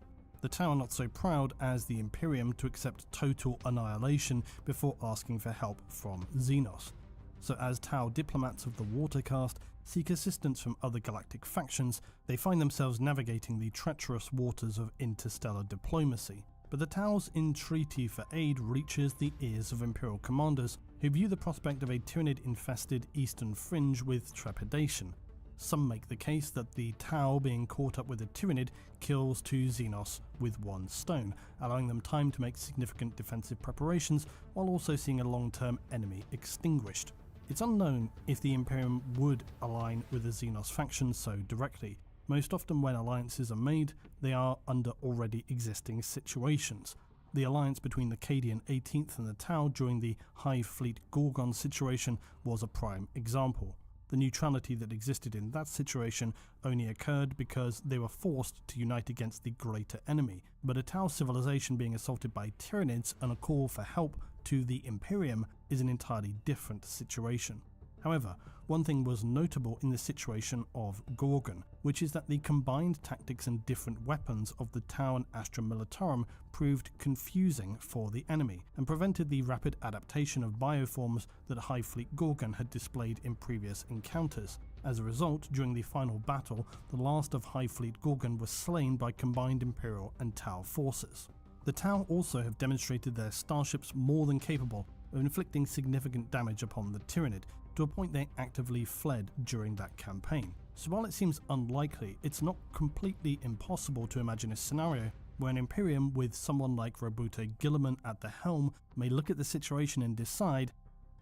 The Tau are not so proud as the Imperium to accept total annihilation before asking for help from Xenos. So as Tau diplomats of the Watercast seek assistance from other galactic factions, they find themselves navigating the treacherous waters of interstellar diplomacy. But the Tau's entreaty for aid reaches the ears of Imperial commanders, who view the prospect of a Tyranid-infested Eastern Fringe with trepidation. Some make the case that the Tau being caught up with a Tyranid kills two Xenos with one stone, allowing them time to make significant defensive preparations while also seeing a long-term enemy extinguished. It's unknown if the Imperium would align with the Xenos faction so directly. Most often when alliances are made, they are under already existing situations. The alliance between the Cadian 18th and the Tau during the Hive Fleet Gorgon situation was a prime example. The neutrality that existed in that situation only occurred because they were forced to unite against the greater enemy, but a Tau civilization being assaulted by Tyranids and a call for help to the Imperium is an entirely different situation. However, one thing was notable in the situation of Gorgon, which is that the combined tactics and different weapons of the Tau and Astra Militarum proved confusing for the enemy, and prevented the rapid adaptation of bioforms that Hive Fleet Gorgon had displayed in previous encounters. As a result, during the final battle, the last of Hive Fleet Gorgon was slain by combined Imperial and Tau forces. The Tau also have demonstrated their starships more than capable of inflicting significant damage upon the Tyranid, to a point they actively fled during that campaign. So while it seems unlikely, it's not completely impossible to imagine a scenario where an Imperium with someone like Roboute Guilliman at the helm may look at the situation and decide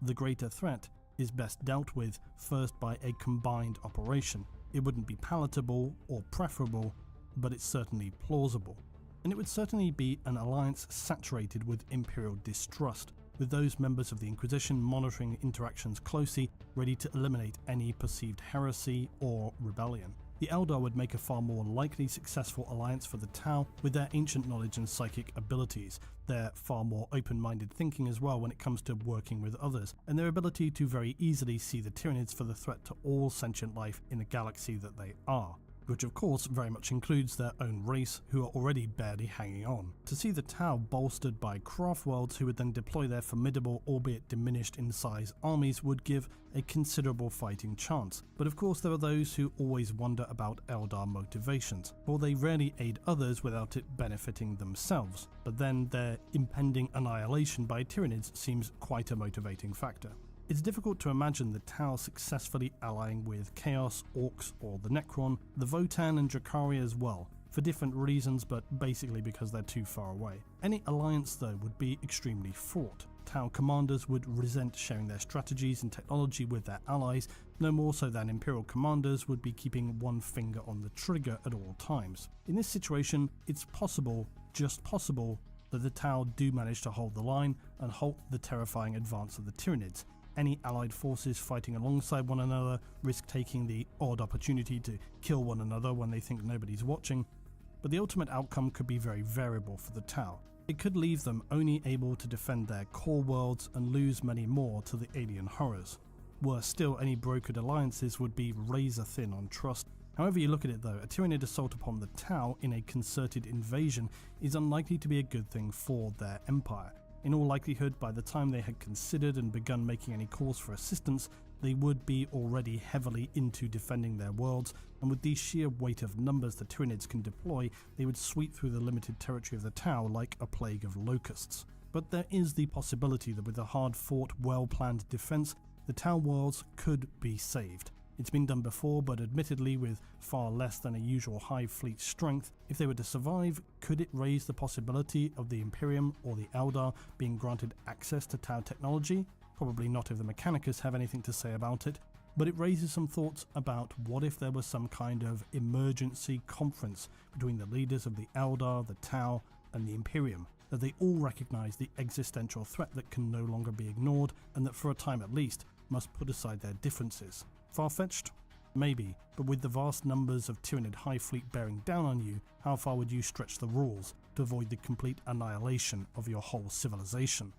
the greater threat is best dealt with first by a combined operation. It wouldn't be palatable or preferable, but it's certainly plausible. And it would certainly be an alliance saturated with Imperial distrust, with those members of the Inquisition monitoring interactions closely, ready to eliminate any perceived heresy or rebellion. The Eldar would make a far more likely successful alliance for the Tau with their ancient knowledge and psychic abilities, their far more open-minded thinking as well when it comes to working with others, and their ability to very easily see the Tyranids for the threat to all sentient life in the galaxy that they are. Which of course very much includes their own race, who are already barely hanging on. To see the Tau bolstered by craft worlds who would then deploy their formidable, albeit diminished in size, armies would give a considerable fighting chance. But of course there are those who always wonder about Eldar motivations, for they rarely aid others without it benefiting themselves. But then their impending annihilation by Tyranids seems quite a motivating factor. It's difficult to imagine the Tau successfully allying with Chaos, Orcs or the Necron, the Votann and Drukhari as well, for different reasons but basically because they're too far away. Any alliance though would be extremely fraught. Tau commanders would resent sharing their strategies and technology with their allies, no more so than Imperial commanders would be keeping one finger on the trigger at all times. In this situation, it's possible, just possible, that the Tau do manage to hold the line and halt the terrifying advance of the Tyranids. Any allied forces fighting alongside one another risk taking the odd opportunity to kill one another when they think nobody's watching, but the ultimate outcome could be very variable for the Tau. It could leave them only able to defend their core worlds and lose many more to the alien horrors. Worse still, any brokered alliances would be razor thin on trust. However you look at it though, a Tyranid assault upon the Tau in a concerted invasion is unlikely to be a good thing for their empire. In all likelihood, by the time they had considered and begun making any calls for assistance, they would be already heavily into defending their worlds, and with the sheer weight of numbers the Tyranids can deploy, they would sweep through the limited territory of the Tau like a plague of locusts. But there is the possibility that with a hard-fought, well-planned defense, the Tau worlds could be saved. It's been done before, but admittedly with far less than a usual Hive fleet strength. If they were to survive, could it raise the possibility of the Imperium or the Eldar being granted access to Tau technology? Probably not if the Mechanicus have anything to say about it, but it raises some thoughts about what if there was some kind of emergency conference between the leaders of the Eldar, the Tau and the Imperium, that they all recognise the existential threat that can no longer be ignored and that for a time at least must put aside their differences. Far-fetched? Maybe, but with the vast numbers of Tyranid Hive fleet bearing down on you, how far would you stretch the rules to avoid the complete annihilation of your whole civilization?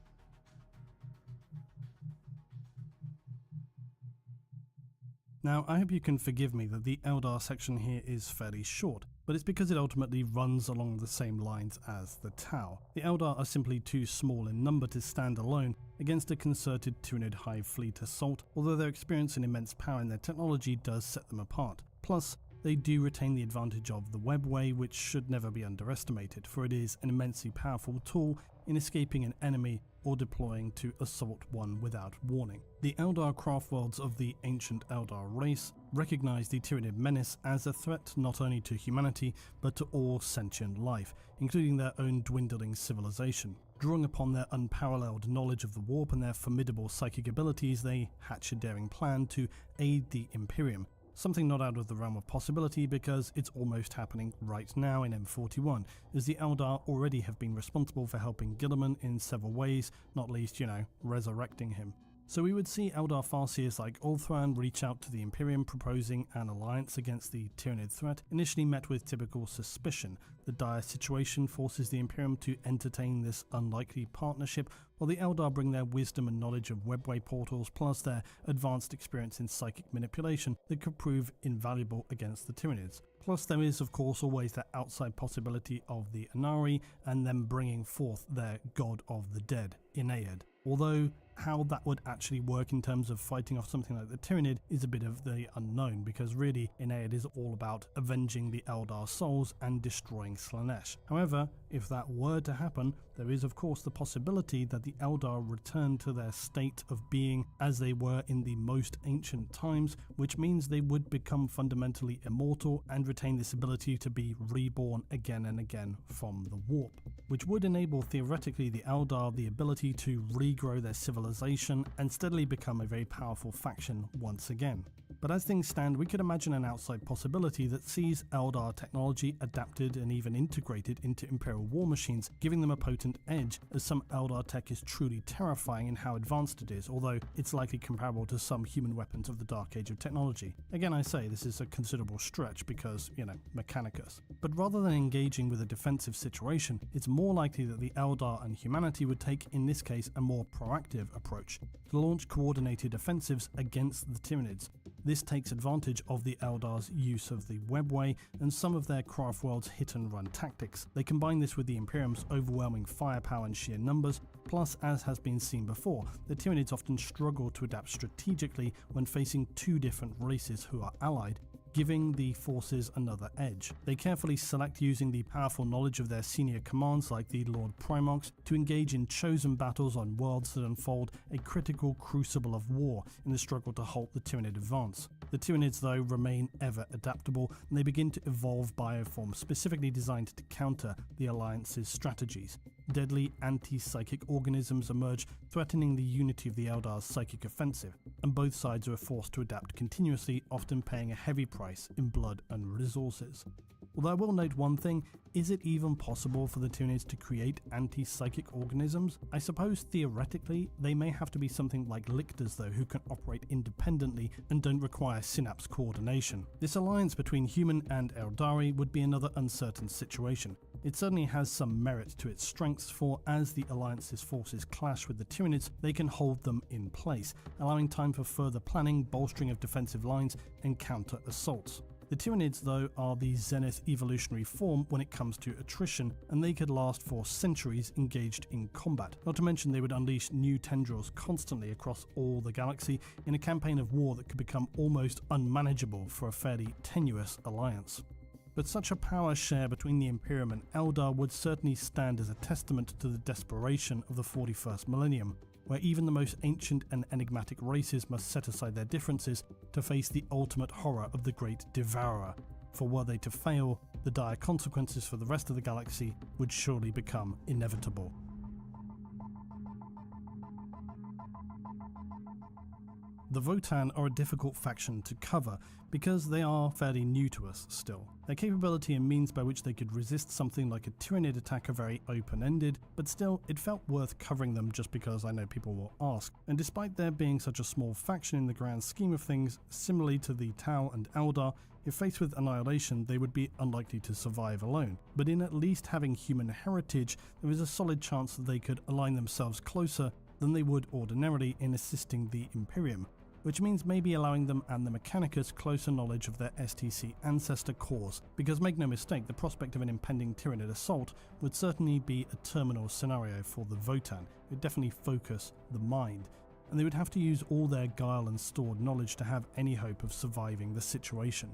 Now, I hope you can forgive me that the Eldar section here is fairly short, but it's because it ultimately runs along the same lines as the Tau. The Eldar are simply too small in number to stand alone against a concerted Tyranid Hive fleet assault, although their experience and immense power in their technology does set them apart. Plus, they do retain the advantage of the Webway, which should never be underestimated, for it is an immensely powerful tool in escaping an enemy or deploying to assault one without warning. The Eldar craft worlds of the ancient Eldar race recognize the Tyranid menace as a threat not only to humanity but to all sentient life, including their own dwindling civilization. Drawing upon their unparalleled knowledge of the warp and their formidable psychic abilities, they hatch a daring plan to aid the Imperium. Something not out of the realm of possibility because it's almost happening right now in M41, as the Eldar already have been responsible for helping Guilliman in several ways, not least, resurrecting him. So we would see Eldar Farseers like Ulthran reach out to the Imperium proposing an alliance against the Tyranid threat, initially met with typical suspicion. The dire situation forces the Imperium to entertain this unlikely partnership, while the Eldar bring their wisdom and knowledge of Webway portals plus their advanced experience in psychic manipulation that could prove invaluable against the Tyranids. Plus there is of course always that outside possibility of the Anari and them bringing forth their god of the dead, Inaid. Although how that would actually work in terms of fighting off something like the Tyranid is a bit of the unknown, because really Inaid is all about avenging the Eldar souls and destroying Slaanesh. However, if that were to happen, There is of course the possibility that the Eldar return to their state of being as they were in the most ancient times, which means they would become fundamentally immortal and retain this ability to be reborn again and again from the warp, which would enable theoretically the Eldar the ability to regrow their civilization and steadily become a very powerful faction once again. But as things stand, we could imagine an outside possibility that sees Eldar technology adapted and even integrated into Imperial war machines, giving them a potent edge, as some Eldar tech is truly terrifying in how advanced it is, although it's likely comparable to some human weapons of the Dark Age of technology. Again, I say this is a considerable stretch because, Mechanicus. But rather than engaging with a defensive situation, it's more likely that the Eldar and humanity would take, in this case, a more proactive approach, to launch coordinated offensives against the Tyranids. This takes advantage of the Eldar's use of the webway and some of their Craftworld's hit-and-run tactics. They combine this with the Imperium's overwhelming firepower and sheer numbers, plus, as has been seen before, the Tyranids often struggle to adapt strategically when facing two different races who are allied, giving the forces another edge. They carefully select using the powerful knowledge of their senior commands like the Lord Primox to engage in chosen battles on worlds that unfold a critical crucible of war in the struggle to halt the Tyranid advance. The Tyranids, though, remain ever adaptable, and they begin to evolve bioforms specifically designed to counter the Alliance's strategies. Deadly anti-psychic organisms emerge, threatening the unity of the Eldar's psychic offensive, and both sides are forced to adapt continuously, often paying a heavy price in blood and resources. Although I will note one thing, is it even possible for the Tyranids to create anti-psychic organisms? I suppose theoretically they may have to be something like lictors though, who can operate independently and don't require synapse coordination. This alliance between human and Eldari would be another uncertain situation. It certainly has some merit to its strengths, for as the Alliance's forces clash with the Tyranids, they can hold them in place, allowing time for further planning, bolstering of defensive lines, and counter-assaults. The Tyranids, though, are the zenith evolutionary form when it comes to attrition, and they could last for centuries engaged in combat. Not to mention they would unleash new tendrils constantly across all the galaxy in a campaign of war that could become almost unmanageable for a fairly tenuous alliance. But such a power share between the Imperium and Eldar would certainly stand as a testament to the desperation of the 41st millennium, where even the most ancient and enigmatic races must set aside their differences to face the ultimate horror of the Great Devourer, for were they to fail, the dire consequences for the rest of the galaxy would surely become inevitable. The Votann are a difficult faction to cover because they are fairly new to us still. Their capability and means by which they could resist something like a Tyranid attack are very open-ended, but still it felt worth covering them just because I know people will ask. And despite there being such a small faction in the grand scheme of things, similarly to the Tau and Eldar, if faced with annihilation they would be unlikely to survive alone. But in at least having human heritage, there is a solid chance that they could align themselves closer than they would ordinarily in assisting the Imperium, which means maybe allowing them and the Mechanicus closer knowledge of their STC ancestor cores, because make no mistake, the prospect of an impending Tyranid assault would certainly be a terminal scenario for the Votann. It would definitely focus the mind, and they would have to use all their guile and stored knowledge to have any hope of surviving the situation.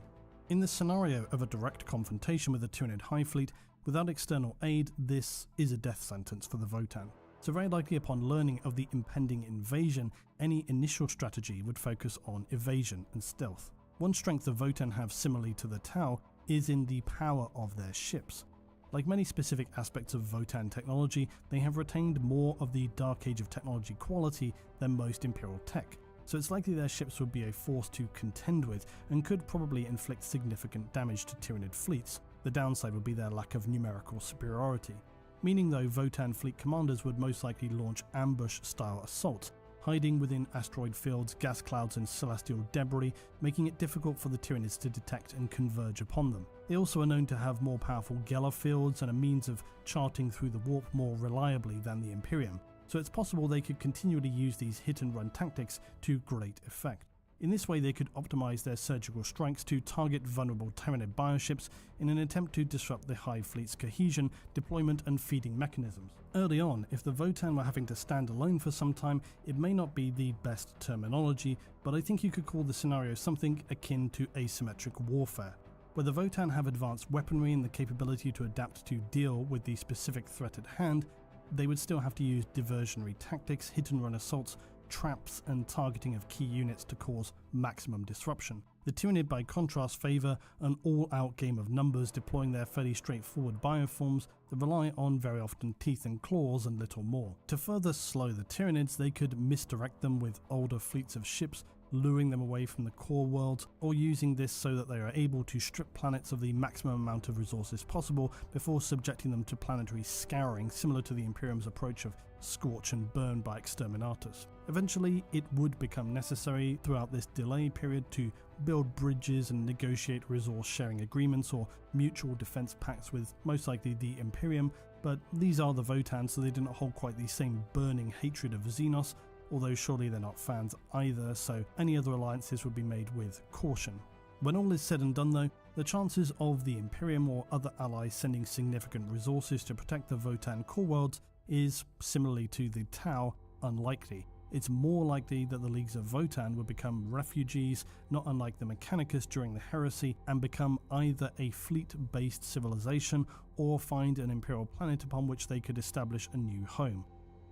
In the scenario of a direct confrontation with the Tyranid High Fleet, without external aid, this is a death sentence for the Votann. So very likely upon learning of the impending invasion, any initial strategy would focus on evasion and stealth. One strength the Votann have similarly to the Tau is in the power of their ships. Like many specific aspects of Votann technology, they have retained more of the Dark Age of technology quality than most Imperial tech, so it's likely their ships would be a force to contend with and could probably inflict significant damage to Tyranid fleets. The downside would be their lack of numerical superiority. Meaning though, Votann fleet commanders would most likely launch ambush-style assaults, hiding within asteroid fields, gas clouds and celestial debris, making it difficult for the Tyranids to detect and converge upon them. They also are known to have more powerful Geller fields and a means of charting through the warp more reliably than the Imperium, so it's possible they could continually use these hit-and-run tactics to great effect. In this way they could optimize their surgical strikes to target vulnerable Tyranid bioships in an attempt to disrupt the Hive Fleet's cohesion, deployment and feeding mechanisms. Early on, if the Votann were having to stand alone for some time, it may not be the best terminology, but I think you could call the scenario something akin to asymmetric warfare, where the Votann have advanced weaponry and the capability to adapt to deal with the specific threat at hand, they would still have to use diversionary tactics, hit-and-run assaults, traps, and targeting of key units to cause maximum disruption. The Tyranid, by contrast, favour an all-out game of numbers, deploying their fairly straightforward bioforms that rely on very often teeth and claws and little more. To further slow the Tyranids, they could misdirect them with older fleets of ships, luring them away from the core world, or using this so that they are able to strip planets of the maximum amount of resources possible before subjecting them to planetary scouring, similar to the Imperium's approach of scorch and burn by exterminators. Eventually, it would become necessary throughout this delay period to build bridges and negotiate resource sharing agreements or mutual defense pacts with most likely the Imperium, but these are the Votann, so they do not hold quite the same burning hatred of Xenos, although surely they're not fans either, so any other alliances would be made with caution. When all is said and done though, the chances of the Imperium or other allies sending significant resources to protect the Votann core worlds is, similarly to the Tau, unlikely. It's more likely that the leagues of Votann would become refugees, not unlike the Mechanicus during the Heresy, and become either a fleet-based civilization or find an Imperial planet upon which they could establish a new home.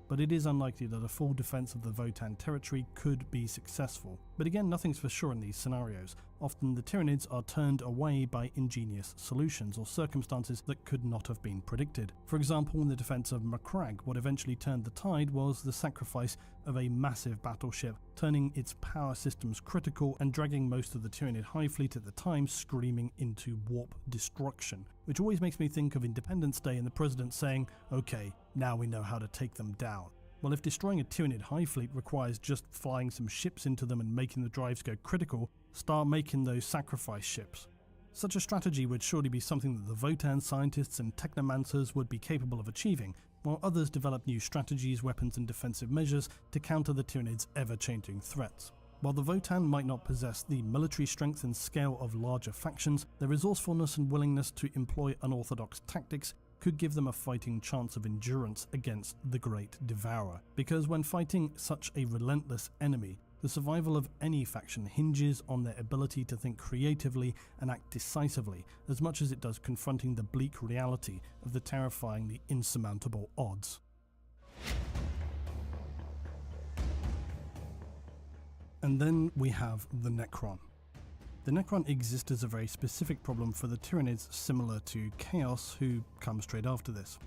But it is unlikely that a full defense of the Votann territory could be successful. But again, nothing's for sure in these scenarios. Often the Tyranids are turned away by ingenious solutions or circumstances that could not have been predicted. For example, in the defense of Macragge, what eventually turned the tide was the sacrifice of a massive battleship, turning its power systems critical and dragging most of the Tyranid High Fleet at the time screaming into warp destruction. Which always makes me think of Independence Day and the President saying, "Okay, now we know how to take them down." Well, if destroying a Tyranid High Fleet requires just flying some ships into them and making the drives go critical, start making those sacrifice ships. Such a strategy would surely be something that the Votann scientists and technomancers would be capable of achieving, while others develop new strategies, weapons and defensive measures to counter the Tyranids' ever-changing threats. While the Votann might not possess the military strength and scale of larger factions, their resourcefulness and willingness to employ unorthodox tactics could give them a fighting chance of endurance against the Great Devourer. Because when fighting such a relentless enemy, the survival of any faction hinges on their ability to think creatively and act decisively, as much as it does confronting the bleak reality of the terrifyingly insurmountable odds. And then we have the Necron. The Necron exist as a very specific problem for the Tyranids, similar to Chaos, who come straight after this.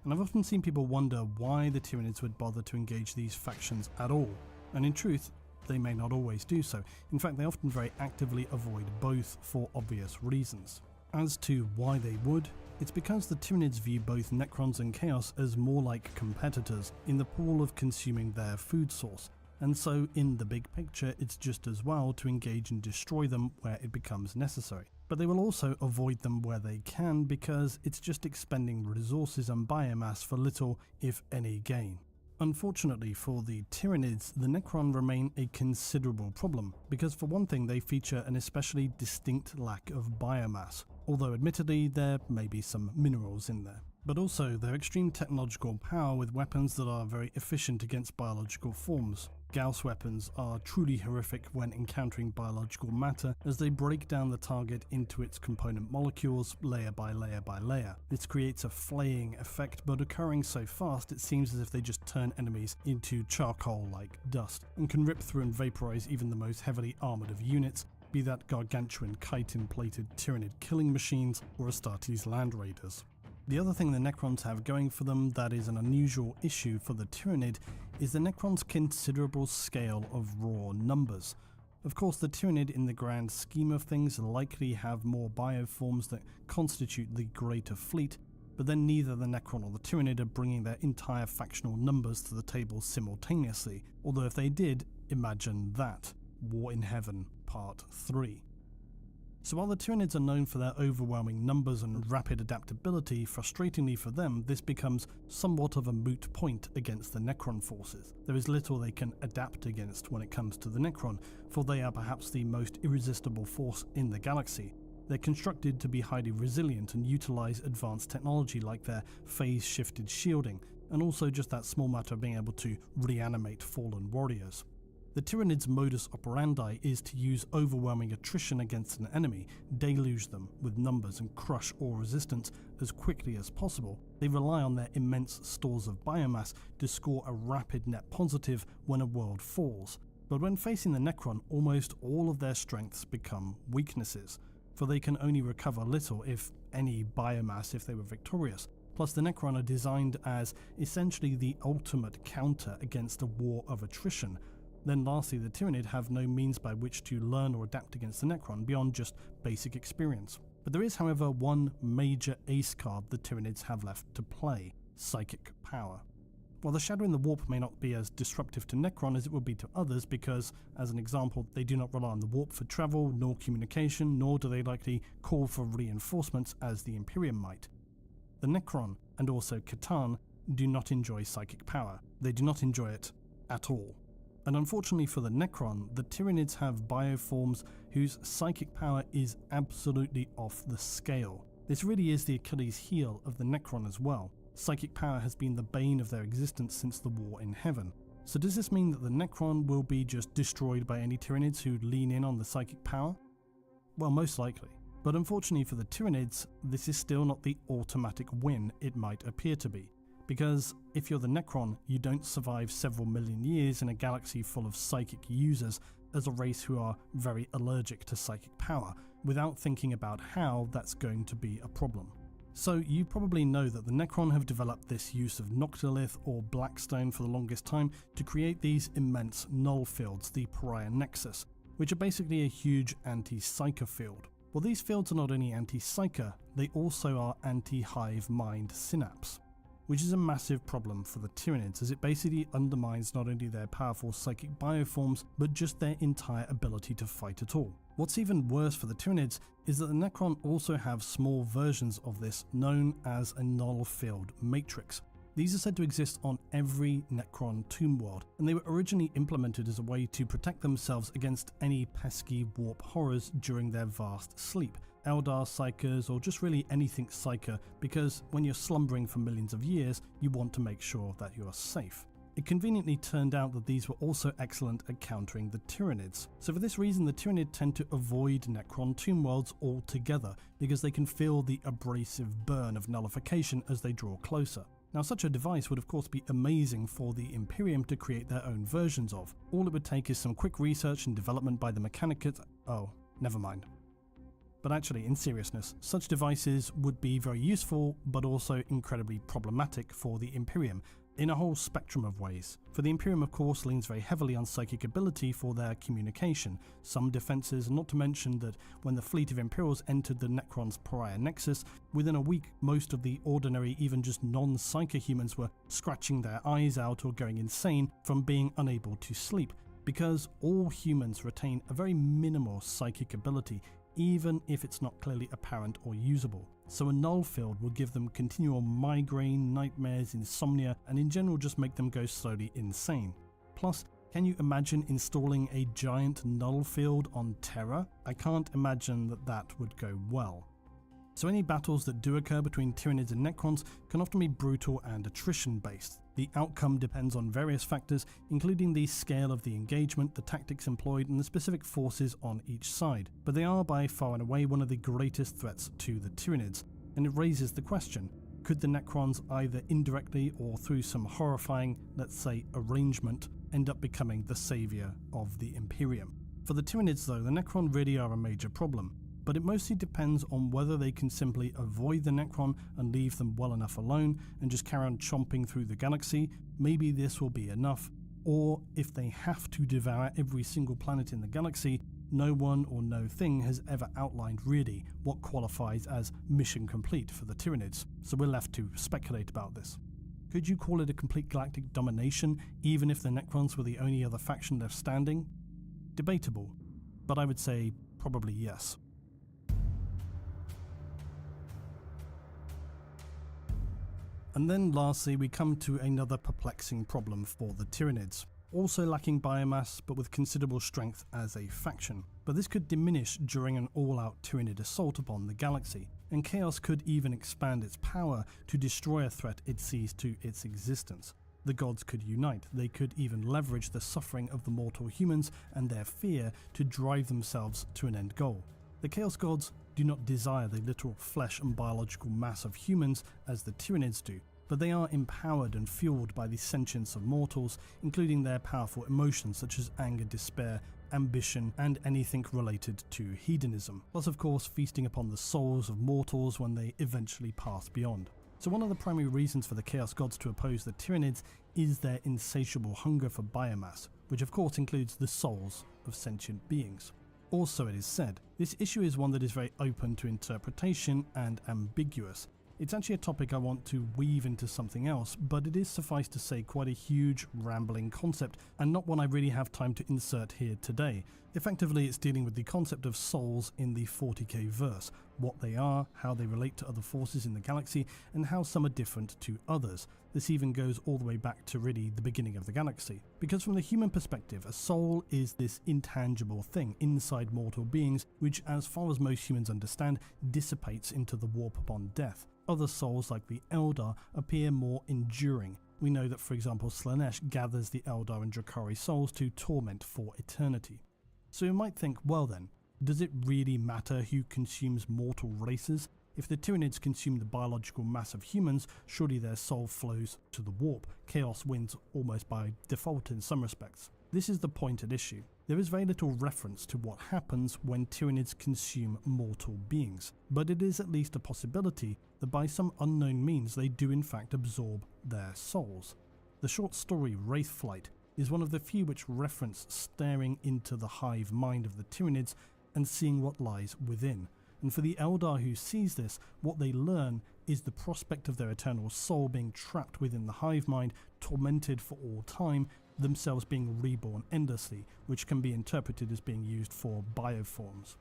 And I've often seen people wonder why the Tyranids would bother to engage these factions at all, and in truth, they may not always do so. In fact, they often very actively avoid both for obvious reasons. As to why they would, it's because the Tyranids view both Necrons and Chaos as more like competitors in the pool of consuming their food source, and so in the big picture it's just as well to engage and destroy them where it becomes necessary. But they will also avoid them where they can because it's just expending resources and biomass for little, if any, gain. Unfortunately for the Tyranids, the Necron remain a considerable problem, because for one thing they feature an especially distinct lack of biomass, although admittedly there may be some minerals in there. But also their extreme technological power with weapons that are very efficient against biological forms. Gauss weapons are truly horrific when encountering biological matter, as they break down the target into its component molecules layer by layer by layer. This creates a flaying effect, but occurring so fast it seems as if they just turn enemies into charcoal-like dust, and can rip through and vaporize even the most heavily armored of units, be that gargantuan chitin-plated Tyranid killing machines or Astartes land raiders. The other thing the Necrons have going for them that is an unusual issue for the Tyranid is the Necrons' considerable scale of raw numbers. Of course, the Tyranid in the grand scheme of things likely have more bioforms that constitute the greater fleet, but then neither the Necron or the Tyranid are bringing their entire factional numbers to the table simultaneously, although if they did, imagine that. War in Heaven, Part 3. So while the Tyranids are known for their overwhelming numbers and rapid adaptability, frustratingly for them, this becomes somewhat of a moot point against the Necron forces. There is little they can adapt against when it comes to the Necron, for they are perhaps the most irresistible force in the galaxy. They're constructed to be highly resilient and utilize advanced technology like their phase-shifted shielding, and also just that small matter of being able to reanimate fallen warriors. The Tyranids' modus operandi is to use overwhelming attrition against an enemy, deluge them with numbers and crush all resistance as quickly as possible. They rely on their immense stores of biomass to score a rapid net positive when a world falls. But when facing the Necron, almost all of their strengths become weaknesses, for they can only recover little, if any, biomass if they were victorious. Plus, the Necron are designed as essentially the ultimate counter against a war of attrition. Then lastly, the Tyranid have no means by which to learn or adapt against the Necron beyond just basic experience. But there is, however, one major ace card the Tyranids have left to play: psychic power. While the Shadow in the Warp may not be as disruptive to Necron as it would be to others because, as an example, they do not rely on the Warp for travel, nor communication, nor do they likely call for reinforcements as the Imperium might. The Necron, and also Catan, do not enjoy psychic power. They do not enjoy it at all. And unfortunately for the Necron, the Tyranids have bioforms whose psychic power is absolutely off the scale. This really is the Achilles heel of the Necron as well. Psychic power has been the bane of their existence since the War in Heaven. So does this mean that the Necron will be just destroyed by any Tyranids who lean in on the psychic power? Well, most likely. But unfortunately for the Tyranids, this is still not the automatic win it might appear to be. Because if you're the Necron, you don't survive several million years in a galaxy full of psychic users as a race who are very allergic to psychic power, without thinking about how that's going to be a problem. So you probably know that the Necron have developed this use of Noctilith or Blackstone for the longest time to create these immense null fields, the Pariah Nexus, which are basically a huge anti-Psyker field. Well, these fields are not only anti-Psyker, they also are anti-Hive Mind Synapse, which is a massive problem for the Tyranids, as it basically undermines not only their powerful psychic bioforms, but just their entire ability to fight at all. What's even worse for the Tyranids is that the Necron also have small versions of this known as a null field matrix. These are said to exist on every Necron tomb world, and they were originally implemented as a way to protect themselves against any pesky warp horrors during their vast sleep. Eldar Psykers, or just really anything Psyker, because when you're slumbering for millions of years, you want to make sure that you are safe. It conveniently turned out that these were also excellent at countering the Tyranids. So for this reason, the Tyranid tend to avoid Necron tomb worlds altogether, because they can feel the abrasive burn of nullification as they draw closer. Now, such a device would of course be amazing for the Imperium to create their own versions of. All it would take is some quick research and development by the Mechanicus. Oh, never mind. But actually, in seriousness, such devices would be very useful, but also incredibly problematic for the Imperium, in a whole spectrum of ways. For the Imperium, of course, leans very heavily on psychic ability for their communication, some defences, not to mention that when the fleet of Imperials entered the Necron's Pariah Nexus, within a week most of the ordinary, even just non-Psyker humans were scratching their eyes out or going insane from being unable to sleep, because all humans retain a very minimal psychic ability, even if it's not clearly apparent or usable. So a null field will give them continual migraine, nightmares, insomnia, and in general just make them go slowly insane. Plus, can you imagine installing a giant null field on Terra? I can't imagine that that would go well. So any battles that do occur between Tyranids and Necrons can often be brutal and attrition based. The outcome depends on various factors, including the scale of the engagement, the tactics employed, and the specific forces on each side. But they are by far and away one of the greatest threats to the Tyranids, and it raises the question, could the Necrons either indirectly or through some horrifying, let's say, arrangement, end up becoming the saviour of the Imperium? For the Tyranids though, the Necron really are a major problem, but it mostly depends on whether they can simply avoid the Necron and leave them well enough alone and just carry on chomping through the galaxy. Maybe this will be enough. Or if they have to devour every single planet in the galaxy, no one or no thing has ever outlined really what qualifies as mission complete for the Tyranids, so we're left to speculate about this. Could you call it a complete galactic domination even if the Necrons were the only other faction left standing? Debatable, but I would say probably yes. And then lastly, we come to another perplexing problem for the Tyranids, also lacking biomass but with considerable strength as a faction. But this could diminish during an all-out Tyranid assault upon the galaxy, and Chaos could even expand its power to destroy a threat it sees to its existence. The gods could unite, they could even leverage the suffering of the mortal humans and their fear to drive themselves to an end goal. The Chaos Gods do not desire the literal flesh and biological mass of humans as the Tyranids do, but they are empowered and fueled by the sentience of mortals, including their powerful emotions such as anger, despair, ambition, and anything related to hedonism, plus of course feasting upon the souls of mortals when they eventually pass beyond. So one of the primary reasons for the Chaos Gods to oppose the Tyranids is their insatiable hunger for biomass, which of course includes the souls of sentient beings. Also, it is said, this issue is one that is very open to interpretation and ambiguous. It's actually a topic I want to weave into something else, but it is, suffice to say, quite a huge, rambling concept, and not one I really have time to insert here today. Effectively, it's dealing with the concept of souls in the 40k verse, what they are, how they relate to other forces in the galaxy, and how some are different to others. This even goes all the way back to really the beginning of the galaxy. Because from the human perspective, a soul is this intangible thing inside mortal beings, which, as far as most humans understand, dissipates into the warp upon death. Other souls, like the Eldar, appear more enduring. We know that, for example, Slaanesh gathers the Eldar and Drukhari souls to torment for eternity. So you might think, well then, does it really matter who consumes mortal races? If the Tyranids consume the biological mass of humans, surely their soul flows to the warp. Chaos wins almost by default in some respects. This is the point at issue. There is very little reference to what happens when Tyranids consume mortal beings, but it is at least a possibility that by some unknown means they do in fact absorb their souls. The short story Wraithflight is one of the few which reference staring into the hive mind of the Tyranids and seeing what lies within. And for the Eldar who sees this, what they learn is the prospect of their eternal soul being trapped within the hive mind, tormented for all time, themselves being reborn endlessly, which can be interpreted as being used for bioforms.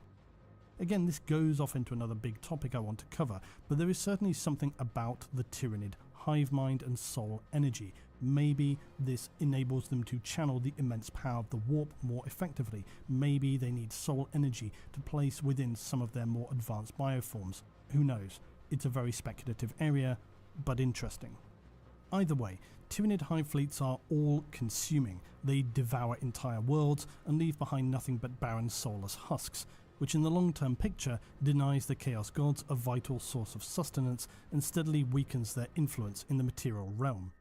Again, this goes off into another big topic I want to cover, but there is certainly something about the Tyranid hive mind and soul energy. Maybe this enables them to channel the immense power of the warp more effectively. Maybe they need soul energy to place within some of their more advanced bioforms. Who knows? It's a very speculative area, but interesting. Either way, Tyranid hive fleets are all-consuming. They devour entire worlds and leave behind nothing but barren soulless husks, which in the long-term picture denies the Chaos Gods a vital source of sustenance and steadily weakens their influence in the material realm.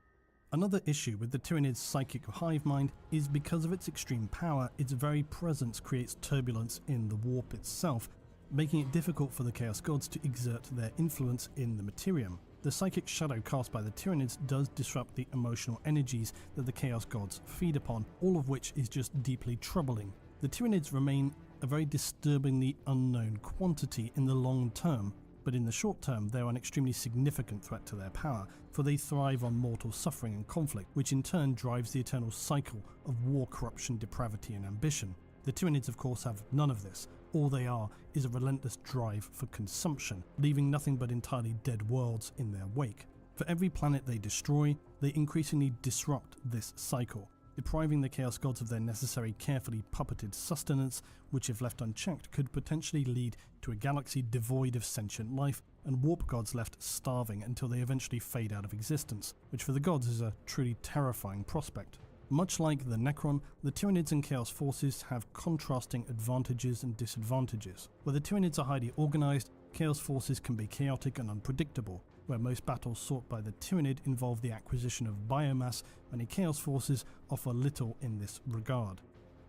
Another issue with the Tyranid's psychic hive mind is because of its extreme power, its very presence creates turbulence in the warp itself, making it difficult for the Chaos Gods to exert their influence in the materium. The psychic shadow cast by the Tyranids does disrupt the emotional energies that the Chaos Gods feed upon, all of which is just deeply troubling. The Tyranids remain a very disturbingly unknown quantity in the long term, but in the short term they are an extremely significant threat to their power, for they thrive on mortal suffering and conflict, which in turn drives the eternal cycle of war, corruption, depravity and ambition. The Tyranids of course have none of this. All they are is a relentless drive for consumption, leaving nothing but entirely dead worlds in their wake. For every planet they destroy, they increasingly disrupt this cycle, depriving the Chaos Gods of their necessary carefully puppeted sustenance, which if left unchecked could potentially lead to a galaxy devoid of sentient life and warp gods left starving until they eventually fade out of existence, which for the gods is a truly terrifying prospect. Much like the Necron, the Tyranids and Chaos Forces have contrasting advantages and disadvantages. Where the Tyranids are highly organised, Chaos Forces can be chaotic and unpredictable. Where most battles sought by the Tyranid involve the acquisition of biomass, many Chaos Forces offer little in this regard.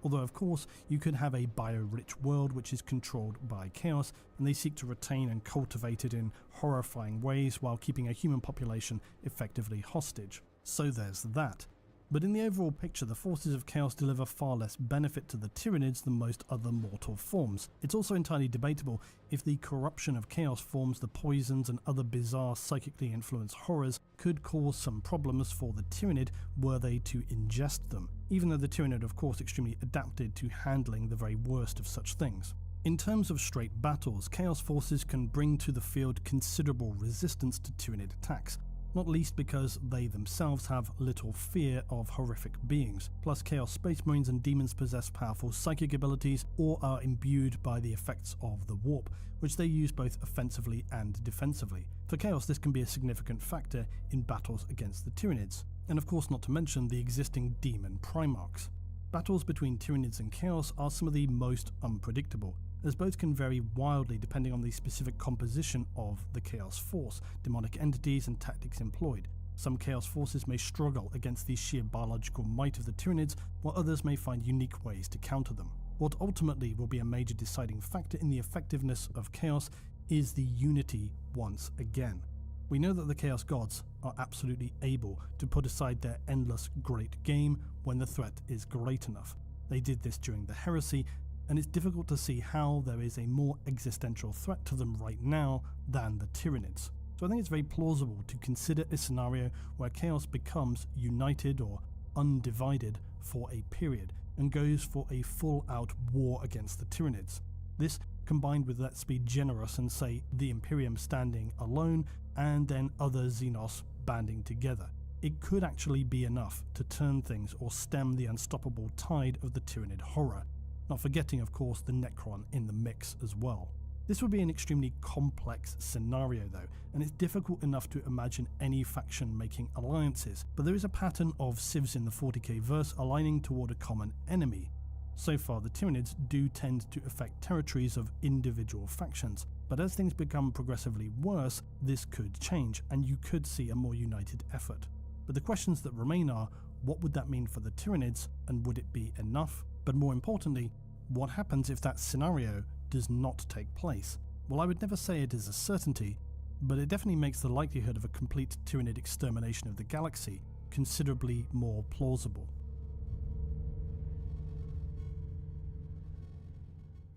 Although of course, you could have a bio-rich world which is controlled by Chaos, and they seek to retain and cultivate it in horrifying ways while keeping a human population effectively hostage. So there's that. But in the overall picture, the forces of Chaos deliver far less benefit to the Tyranids than most other mortal forms. It's also entirely debatable if the corruption of Chaos forms, the poisons and other bizarre psychically influenced horrors could cause some problems for the Tyranid were they to ingest them, even though the Tyranid are of course extremely adapted to handling the very worst of such things. In terms of straight battles, Chaos forces can bring to the field considerable resistance to Tyranid attacks. not least because they themselves have little fear of horrific beings. Plus, Chaos Space Marines and demons possess powerful psychic abilities or are imbued by the effects of the warp, which they use both offensively and defensively. For Chaos, this can be a significant factor in battles against the Tyranids, and of course not to mention the existing demon Primarchs. Battles between Tyranids and Chaos are some of the most unpredictable, as both can vary wildly depending on the specific composition of the Chaos Force, demonic entities and tactics employed. Some Chaos Forces may struggle against the sheer biological might of the Tyranids, while others may find unique ways to counter them. What ultimately will be a major deciding factor in the effectiveness of Chaos is the unity once again. We know that the Chaos Gods are absolutely able to put aside their endless great game when the threat is great enough. They did this during the Heresy, and it's difficult to see how there is a more existential threat to them right now than the Tyranids. So I think it's very plausible to consider a scenario where Chaos becomes united or undivided for a period and goes for a full-out war against the Tyranids. This, combined with, let's be generous and say, the Imperium standing alone and then other Xenos banding together, it could actually be enough to turn things or stem the unstoppable tide of the Tyranid horror. Not forgetting, of course, the Necron in the mix as well. This would be an extremely complex scenario though, and it's difficult enough to imagine any faction making alliances, but there is a pattern of civs in the 40k verse aligning toward a common enemy. So far, the Tyranids do tend to affect territories of individual factions, but as things become progressively worse, this could change, and you could see a more united effort. But the questions that remain are, what would that mean for the Tyranids, and would it be enough? But more importantly, what happens if that scenario does not take place? Well, I would never say it is a certainty, but it definitely makes the likelihood of a complete Tyranid extermination of the galaxy considerably more plausible.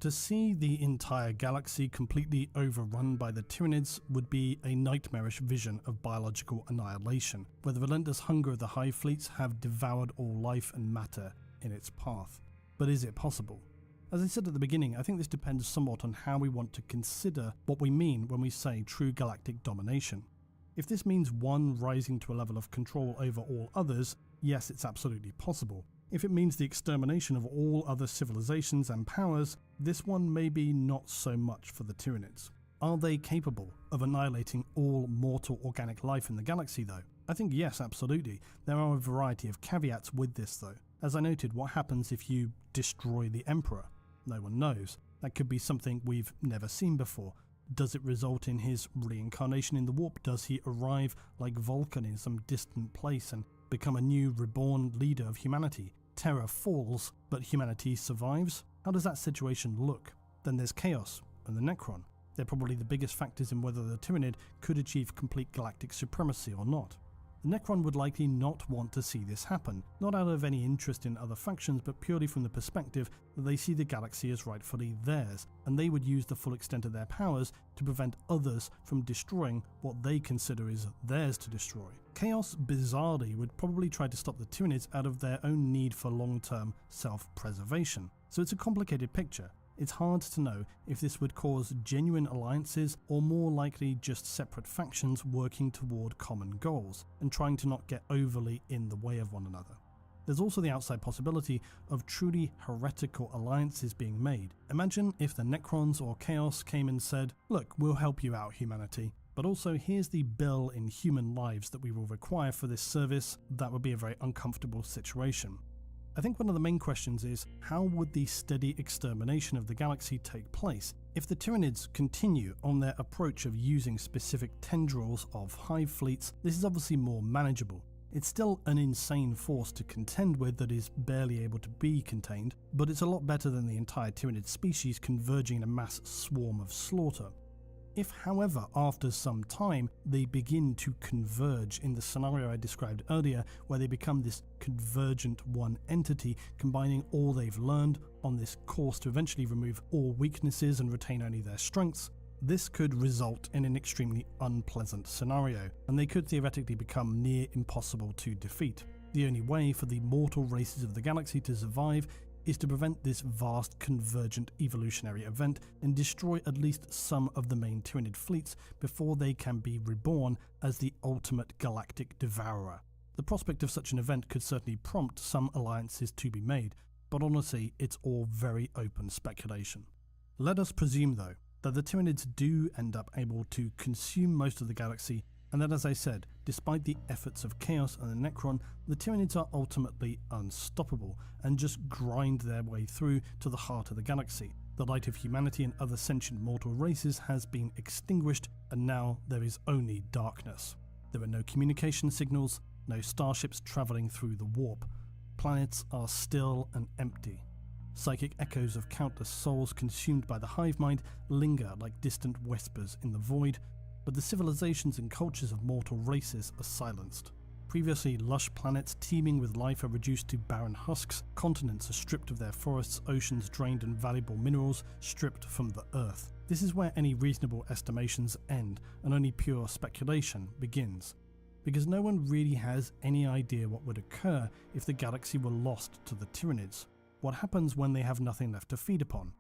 To see the entire galaxy completely overrun by the Tyranids would be a nightmarish vision of biological annihilation, where the relentless hunger of the Hive fleets have devoured all life and matter in its path. But is it possible? As I said at the beginning, I think this depends somewhat on how we want to consider what we mean when we say true galactic domination. If this means one rising to a level of control over all others, yes, it's absolutely possible. If it means the extermination of all other civilizations and powers, this one may be not so much for the Tyranids. Are they capable of annihilating all mortal organic life in the galaxy though? I think yes, absolutely. There are a variety of caveats with this though. As I noted, what happens if you destroy the Emperor? No one knows. That could be something we've never seen before. Does it result in his reincarnation in the warp? Does he arrive like Vulcan in some distant place and become a new reborn leader of humanity? Terror falls, but humanity survives? How does that situation look? Then there's Chaos and the Necron. They're probably the biggest factors in whether the Tyranid could achieve complete galactic supremacy or not. The Necron would likely not want to see this happen, not out of any interest in other factions, but purely from the perspective that they see the galaxy as rightfully theirs, and they would use the full extent of their powers to prevent others from destroying what they consider is theirs to destroy. Chaos, bizarrely, would probably try to stop the Tyranids out of their own need for long-term self-preservation. So it's a complicated picture. It's hard to know if this would cause genuine alliances or more likely just separate factions working toward common goals and trying to not get overly in the way of one another. There's also the outside possibility of truly heretical alliances being made. Imagine if the Necrons or Chaos came and said, look, we'll help you out, humanity, but also here's the bill in human lives that we will require for this service. That would be a very uncomfortable situation. I think one of the main questions is, how would the steady extermination of the galaxy take place? If the Tyranids continue on their approach of using specific tendrils of hive fleets, this is obviously more manageable. It's still an insane force to contend with that is barely able to be contained, but it's a lot better than the entire Tyranid species converging in a mass swarm of slaughter. If, however, after some time they begin to converge in the scenario I described earlier, where they become this convergent one entity, combining all they've learned on this course to eventually remove all weaknesses and retain only their strengths, this could result in an extremely unpleasant scenario, and they could theoretically become near impossible to defeat. The only way for the mortal races of the galaxy to survive is to prevent this vast convergent evolutionary event and destroy at least some of the main Tyranid fleets before they can be reborn as the ultimate galactic devourer. The prospect of such an event could certainly prompt some alliances to be made, but honestly, it's all very open speculation. Let us presume, though, that the Tyranids do end up able to consume most of the galaxy, and that, as I said, despite the efforts of Chaos and the Necron, the Tyranids are ultimately unstoppable and just grind their way through to the heart of the galaxy. The light of humanity and other sentient mortal races has been extinguished, and now there is only darkness. There are no communication signals, no starships travelling through the warp. Planets are still and empty. Psychic echoes of countless souls consumed by the hive mind linger like distant whispers in the void, but the civilizations and cultures of mortal races are silenced. Previously lush planets teeming with life are reduced to barren husks, continents are stripped of their forests, oceans drained and valuable minerals stripped from the earth. This is where any reasonable estimations end and only pure speculation begins, because no one really has any idea what would occur if the galaxy were lost to the Tyranids. What happens when they have nothing left to feed upon?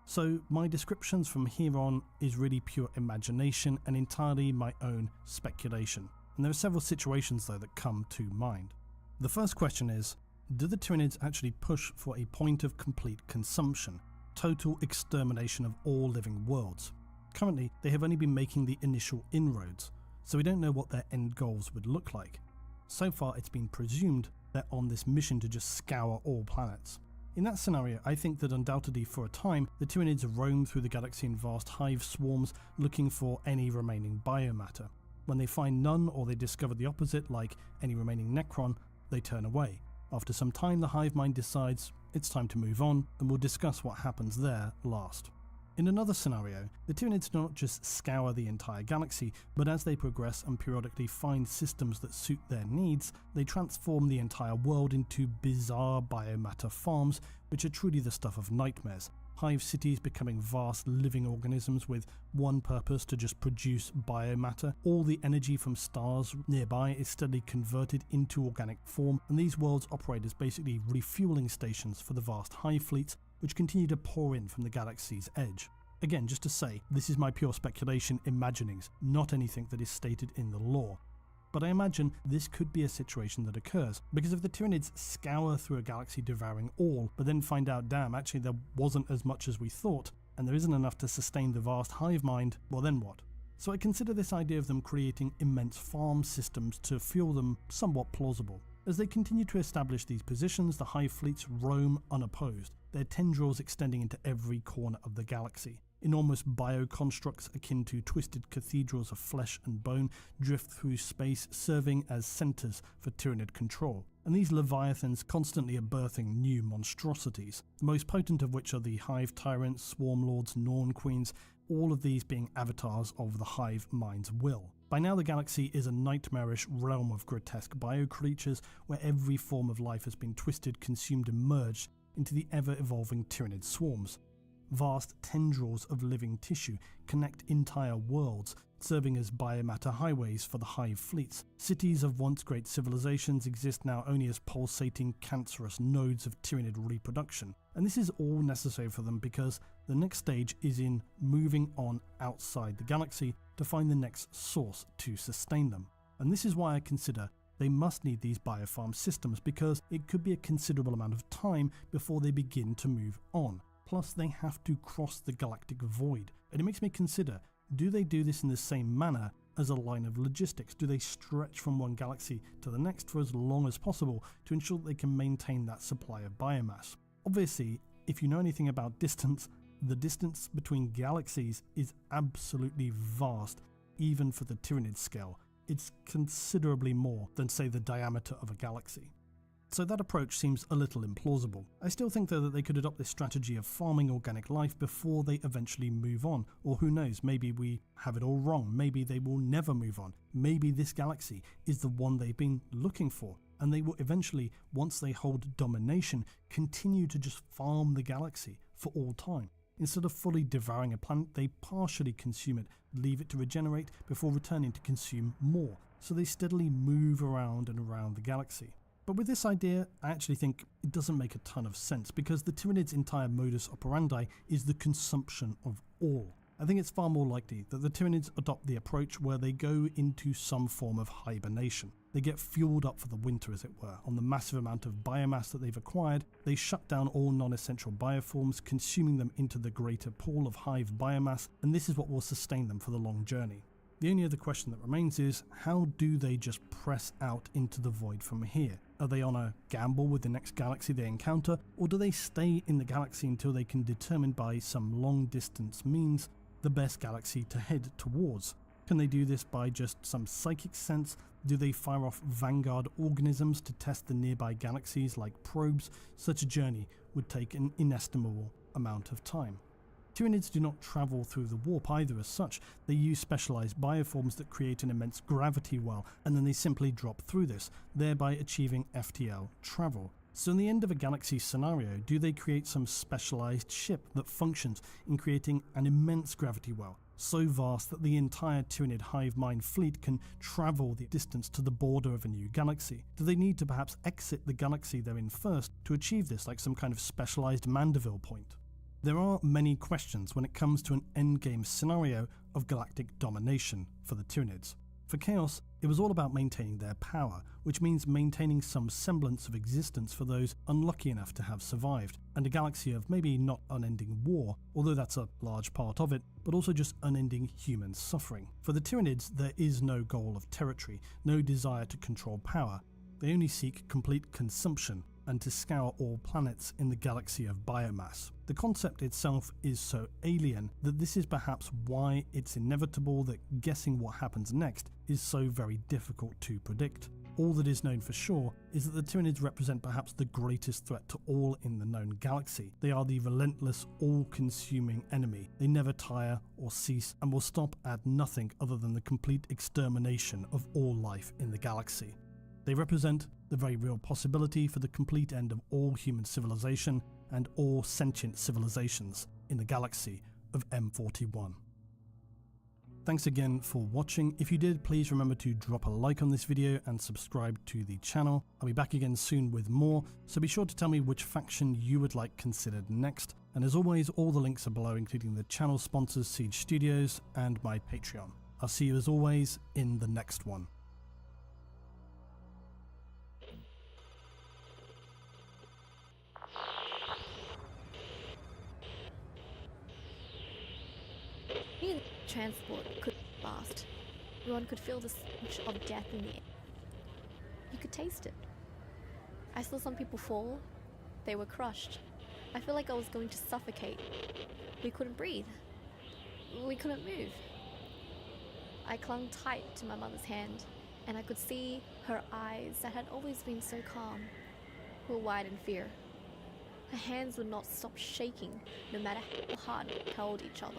So my descriptions from here on is really pure imagination and entirely my own speculation. And there are several situations though that come to mind. The first question is, do the Tyranids actually push for a point of complete consumption, total extermination of all living worlds? Currently, they have only been making the initial inroads, so we don't know what their end goals would look like. So far it's been presumed they're on this mission to just scour all planets. In that scenario, I think that undoubtedly for a time, the Tyranids roam through the galaxy in vast hive swarms looking for any remaining biomatter. When they find none or they discover the opposite, like any remaining Necron, they turn away. After some time, the hive mind decides it's time to move on, and we'll discuss what happens there last. In another scenario, the Tyranids do not just scour the entire galaxy, but as they progress and periodically find systems that suit their needs, they transform the entire world into bizarre biomatter farms, which are truly the stuff of nightmares. Hive cities becoming vast living organisms with one purpose, to just produce biomatter. All the energy from stars nearby is steadily converted into organic form, and these worlds operate as basically refueling stations for the vast hive fleets which continue to pour in from the galaxy's edge. Again, just to say, this is my pure speculation, imaginings, not anything that is stated in the lore. But I imagine this could be a situation that occurs, because if the Tyranids scour through a galaxy devouring all, but then find out, damn, actually there wasn't as much as we thought, and there isn't enough to sustain the vast hive mind, well then what? So I consider this idea of them creating immense farm systems to fuel them somewhat plausible. As they continue to establish these positions, the hive fleets roam unopposed, their tendrils extending into every corner of the galaxy. Enormous bioconstructs akin to twisted cathedrals of flesh and bone drift through space, serving as centres for Tyranid control. And these leviathans constantly are birthing new monstrosities, the most potent of which are the hive tyrants, swarm lords, Norn queens, all of these being avatars of the hive mind's will. By now the galaxy is a nightmarish realm of grotesque bio-creatures where every form of life has been twisted, consumed and merged into the ever-evolving Tyranid swarms. Vast tendrils of living tissue connect entire worlds, serving as biomatter highways for the hive fleets. Cities of once great civilizations exist now only as pulsating, cancerous nodes of Tyranid reproduction. And this is all necessary for them because the next stage is in moving on outside the galaxy to find the next source to sustain them. And this is why I consider they must need these biofarm systems, because it could be a considerable amount of time before they begin to move on. Plus they have to cross the galactic void, and it makes me consider, do they do this in the same manner as a line of logistics? Do they stretch from one galaxy to the next for as long as possible to ensure that they can maintain that supply of biomass? Obviously, if you know anything about distance, the distance between galaxies is absolutely vast, even for the Tyranid scale. It's considerably more than, say, the diameter of a galaxy. So that approach seems a little implausible. I still think though that they could adopt this strategy of farming organic life before they eventually move on, or who knows, maybe we have it all wrong, maybe they will never move on, maybe this galaxy is the one they've been looking for, and they will eventually, once they hold domination, continue to just farm the galaxy for all time. Instead of fully devouring a planet, they partially consume it, leave it to regenerate before returning to consume more, so they steadily move around and around the galaxy. But with this idea, I actually think it doesn't make a ton of sense, because the Tyranids' entire modus operandi is the consumption of all. I think it's far more likely that the Tyranids adopt the approach where they go into some form of hibernation. They get fueled up for the winter, as it were, on the massive amount of biomass that they've acquired. They shut down all non-essential bioforms, consuming them into the greater pool of hive biomass, and this is what will sustain them for the long journey. The only other question that remains is, how do they just press out into the void from here? Are they on a gamble with the next galaxy they encounter, or do they stay in the galaxy until they can determine by some long distance means the best galaxy to head towards? Can they do this by just some psychic sense? Do they fire off vanguard organisms to test the nearby galaxies like probes? Such a journey would take an inestimable amount of time. Tyranids do not travel through the warp either as such. They use specialized bioforms that create an immense gravity well, and then they simply drop through this, thereby achieving FTL travel. So in the end of a galaxy scenario, do they create some specialized ship that functions in creating an immense gravity well, so vast that the entire Tyranid hive mind fleet can travel the distance to the border of a new galaxy? Do they need to perhaps exit the galaxy they're in first to achieve this, like some kind of specialized Mandeville point? There are many questions when it comes to an endgame scenario of galactic domination for the Tyranids. For Chaos, it was all about maintaining their power, which means maintaining some semblance of existence for those unlucky enough to have survived, and a galaxy of maybe not unending war, although that's a large part of it, but also just unending human suffering. For the Tyranids, there is no goal of territory, no desire to control power. They only seek complete consumption and to scour all planets in the galaxy of biomass. The concept itself is so alien that this is perhaps why it's inevitable that guessing what happens next is so very difficult to predict. All that is known for sure is that the Tyranids represent perhaps the greatest threat to all in the known galaxy. They are the relentless, all-consuming enemy. They never tire or cease and will stop at nothing other than the complete extermination of all life in the galaxy. They represent the very real possibility for the complete end of all human civilization and all sentient civilizations in the galaxy of M41. Thanks again for watching. If you did, please remember to drop a like on this video and subscribe to the channel. I'll be back again soon with more, so be sure to tell me which faction you would like considered next. And as always, all the links are below, including the channel sponsors Siege Studios and my Patreon. I'll see you as always in the next one. The transport could be fast. Everyone could feel the stench of death in the air. You could taste it. I saw some people fall. They were crushed. I feel like I was going to suffocate. We couldn't breathe. We couldn't move. I clung tight to my mother's hand, and I could see her eyes that had always been so calm were wide in fear. Her hands would not stop shaking, no matter how hard we held each other.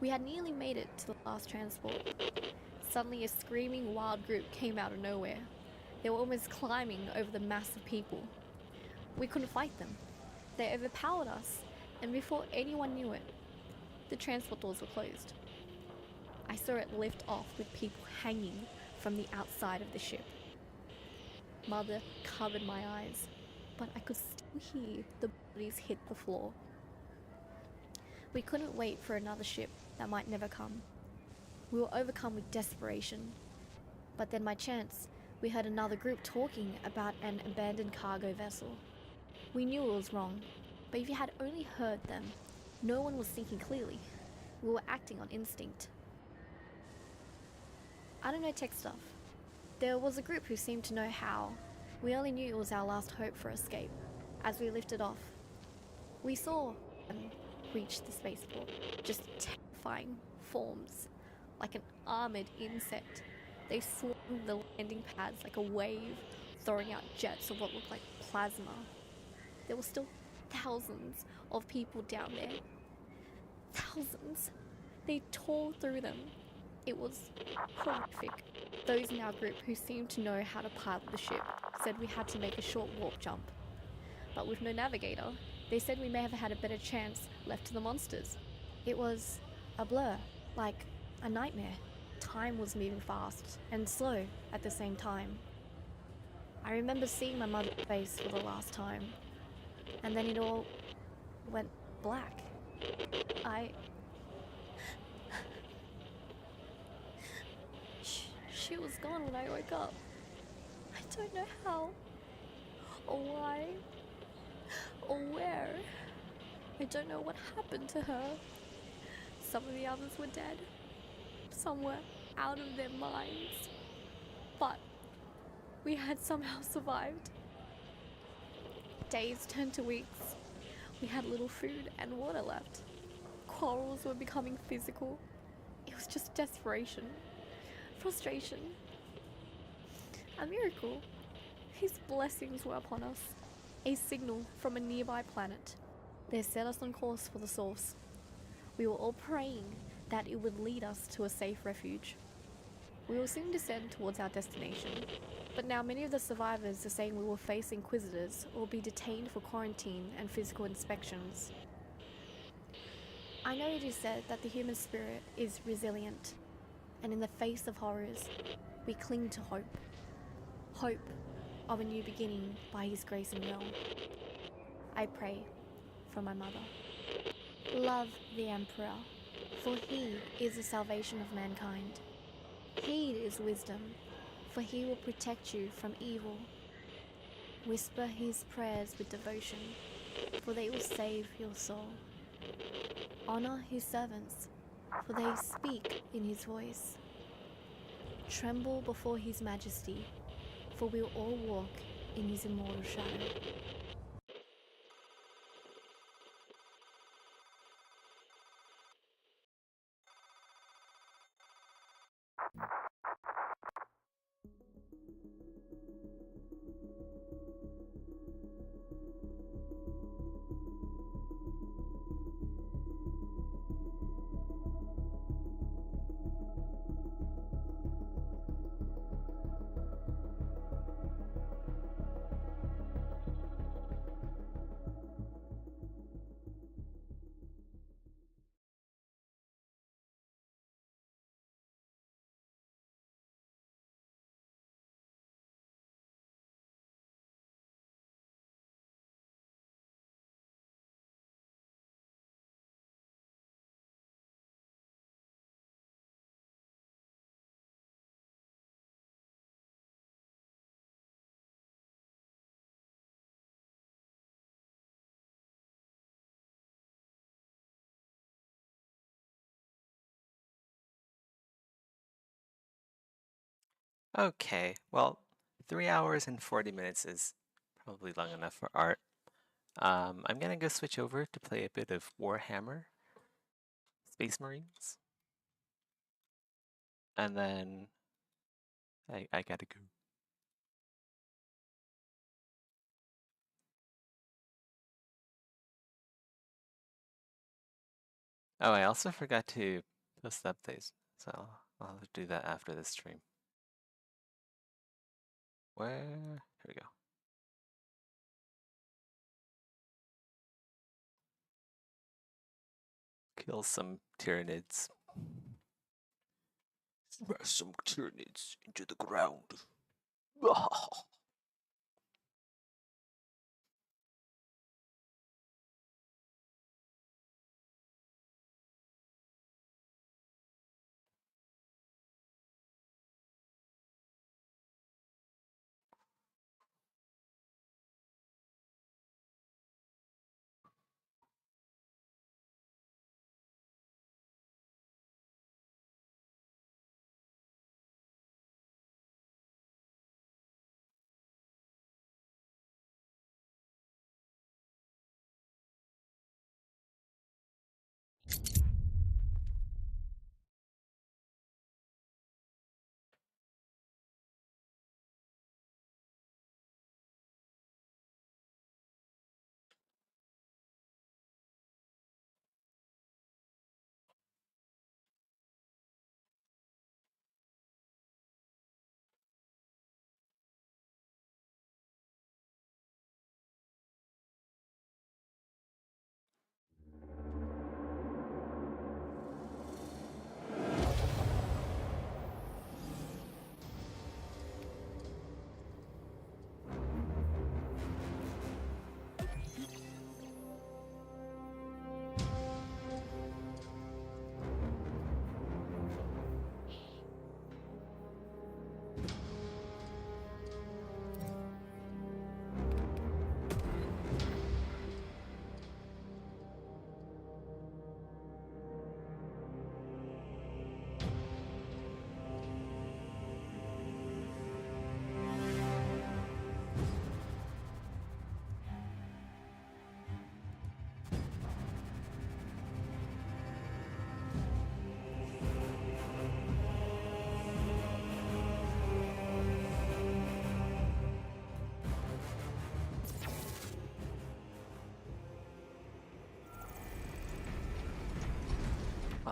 We had nearly made it to the last transport. Suddenly a screaming wild group came out of nowhere. They were almost climbing over the mass of people. We couldn't fight them. They overpowered us, and before anyone knew it, the transport doors were closed. I saw it lift off with people hanging from the outside of the ship. Mother covered my eyes, but I could still hear the bodies hit the floor. We couldn't wait for another ship that might never come. We were overcome with desperation. But then by chance, we heard another group talking about an abandoned cargo vessel. We knew it was wrong, but if you had only heard them, no one was thinking clearly. We were acting on instinct. I don't know tech stuff. There was a group who seemed to know how. We only knew it was our last hope for escape. As we lifted off, we saw them reach the spaceport, just terrifying forms, like an armored insect. They swarmed the landing pads like a wave, throwing out jets of what looked like plasma. There were still thousands of people down there. Thousands. They tore through them. It was horrific. Those in our group who seemed to know how to pilot the ship said we had to make a short warp jump. But with no navigator, they said we may have had a better chance left to the monsters. It was a blur, like a nightmare. Time was moving fast and slow at the same time. I remember seeing my mother's face for the last time, and then it all went black. I. She was gone when I woke up. I don't know how, or why, or where. I don't know what happened to her. Some of the others were dead. Some were out of their minds. But we had somehow survived. Days turned to weeks. We had little food and water left. Quarrels were becoming physical. It was just desperation, frustration. A miracle. His blessings were upon us. A signal from a nearby planet. They set us on course for the source. We were all praying that it would lead us to a safe refuge. We will soon descend towards our destination, but now many of the survivors are saying we will face inquisitors or be detained for quarantine and physical inspections. I know it is said that the human spirit is resilient, and in the face of horrors, we cling to hope. Hope of a new beginning by His grace and will. I pray for my mother. Love the Emperor, for he is the salvation of mankind. Heed his wisdom, for he will protect you from evil. Whisper his prayers with devotion, for they will save your soul. Honor his servants, for they speak in his voice. Tremble before his majesty, for we will all walk in his immortal shadow. Okay, well, 3 hours and 40 minutes is probably long enough for art. I'm gonna go switch over to play a bit of Warhammer Space Marines, and then I gotta go. Oh, I also forgot to post the updates, so I'll do that after the stream. Here we go. Kill some Tyranids. Smash some Tyranids into the ground.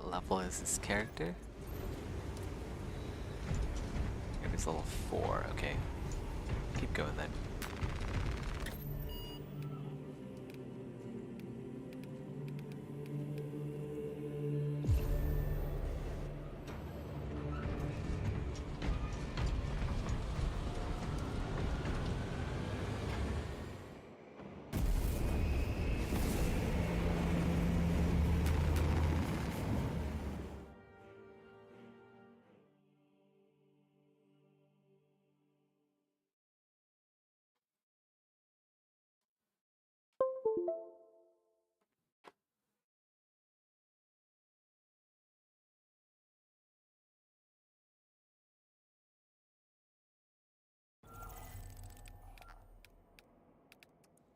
What level is this character? It is level 4, okay. Keep going then.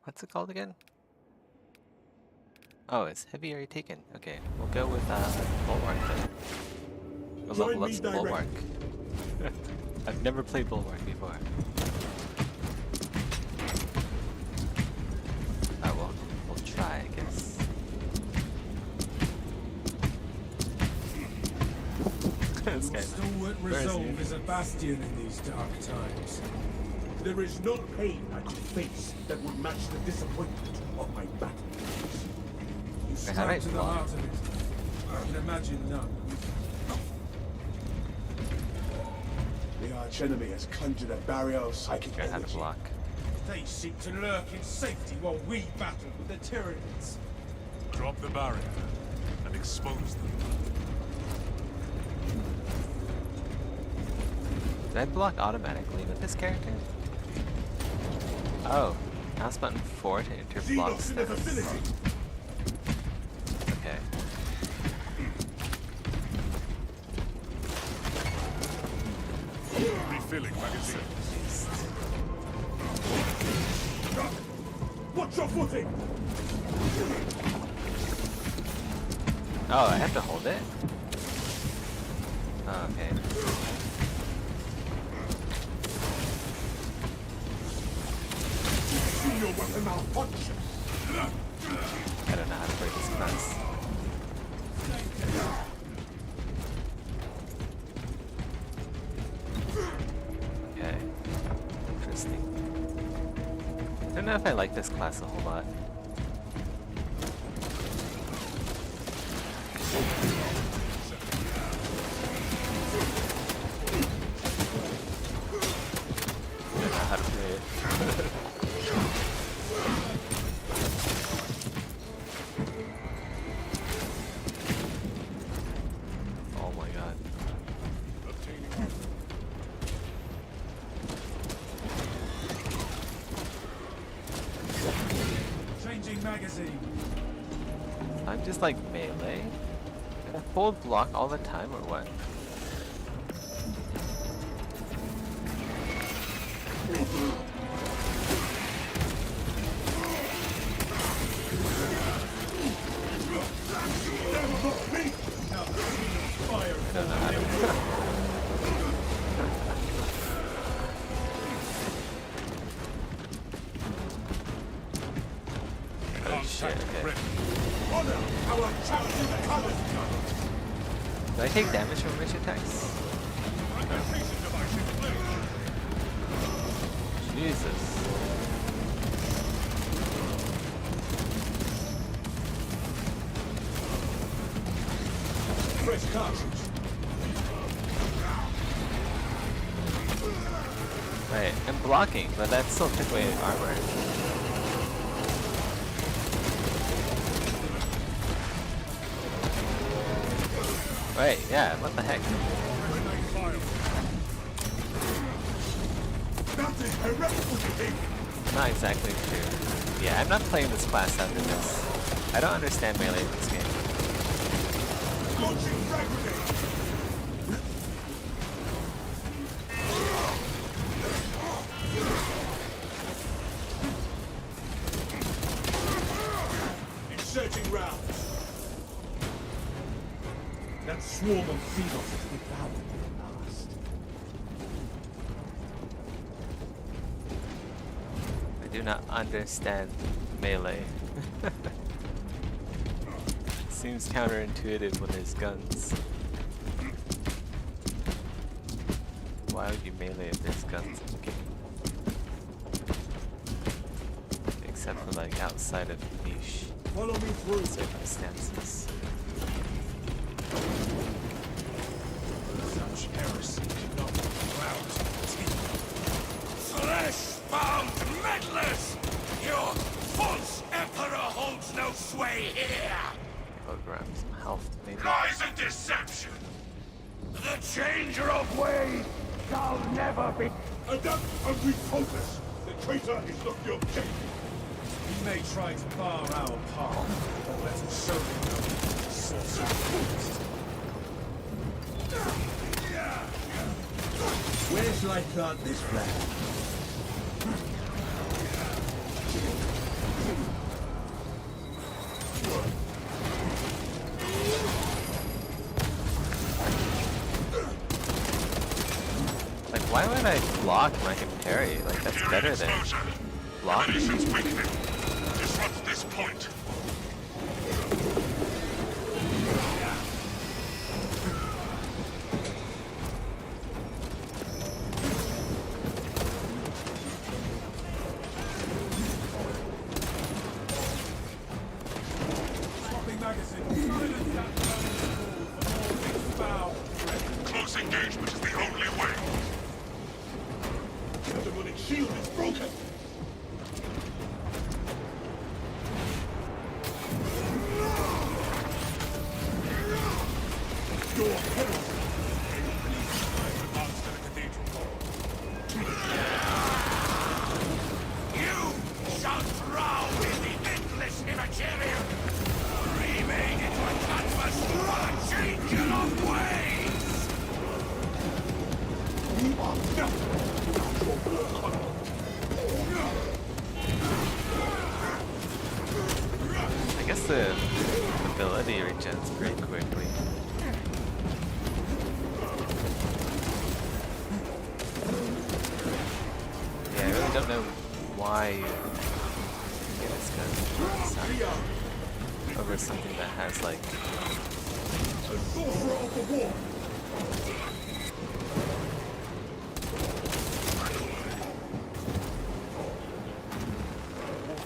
What's it called again? Oh, it's Heavy Area Taken. Okay, we'll go with Bulwark then. We'll level up some Bulwark. I've never played Bulwark before. Oh, we'll try, I guess. This Your guy's stalwart where is he? resolve is a bastion in these dark times. There is no pain I could face that would match the disappointment of my battlefields. You how strike right, to the Paul. heart of it. I can imagine none. The arch enemy has conjured a barrier of psychic Figure out how to energy. block. They seek to lurk in safety while we battle with the Tyranids. Drop the barrier and expose them. Did I block automatically with this character? Oh, mouse button 4 to enter block Xenos in the status. vicinity. Okay. Refilling magazine. Watch your footing! Oh, I have to hold it? Oh, okay. See your weapon malfunction! I don't know how to play this class. Okay. Interesting. I don't know if I like this class a whole lot. I don't know how to play it. Oh my god. Changing magazine. I'm just like melee. Can I hold block all the time or what? Fire. I don't know how to. Oh shit, okay. Honor our champion colors. Do I take damage from rich attacks? Jesus. Fresh cartridge. Right, I'm blocking, but that still took away armor. Right, yeah, what the heck? That is heretical. Not exactly true. Yeah, I'm not playing this class after this. I don't understand melee in this game. Launching frag grenade. Inserting rounds. That swarm of Xenos has devoured at last. I do not understand melee. Seems counterintuitive when there's guns. Why would you melee if there's guns? Okay. Except for like outside of niche Follow me through. circumstances. Such heresy did not allow us to continue. Flesh-bound meddlers! Your false emperor holds no sway here! I'll grab some health maybe. Lies and deception! The changer of ways shall never be... Adapt and refocus. The traitor is not the objective. He may try to bar our path, but let us show him no sorcery. Where shall I plant this flag? Like, why would I block when I can parry? Like, that's better than block. Enemy's weakening. Disrupt this point. Swapping magazine. Silence that gun for more big foul. Close engagement is the only way. The demonic shield is broken. Your heresy. Advance to the cathedral hall. You shall drown in the endless immaterial, remade into a canvas for a changer of ways! You are nothing. I guess the ability regens pretty quickly. Yeah, I really don't know why you get this gun over something that has like A sorcerer of the war.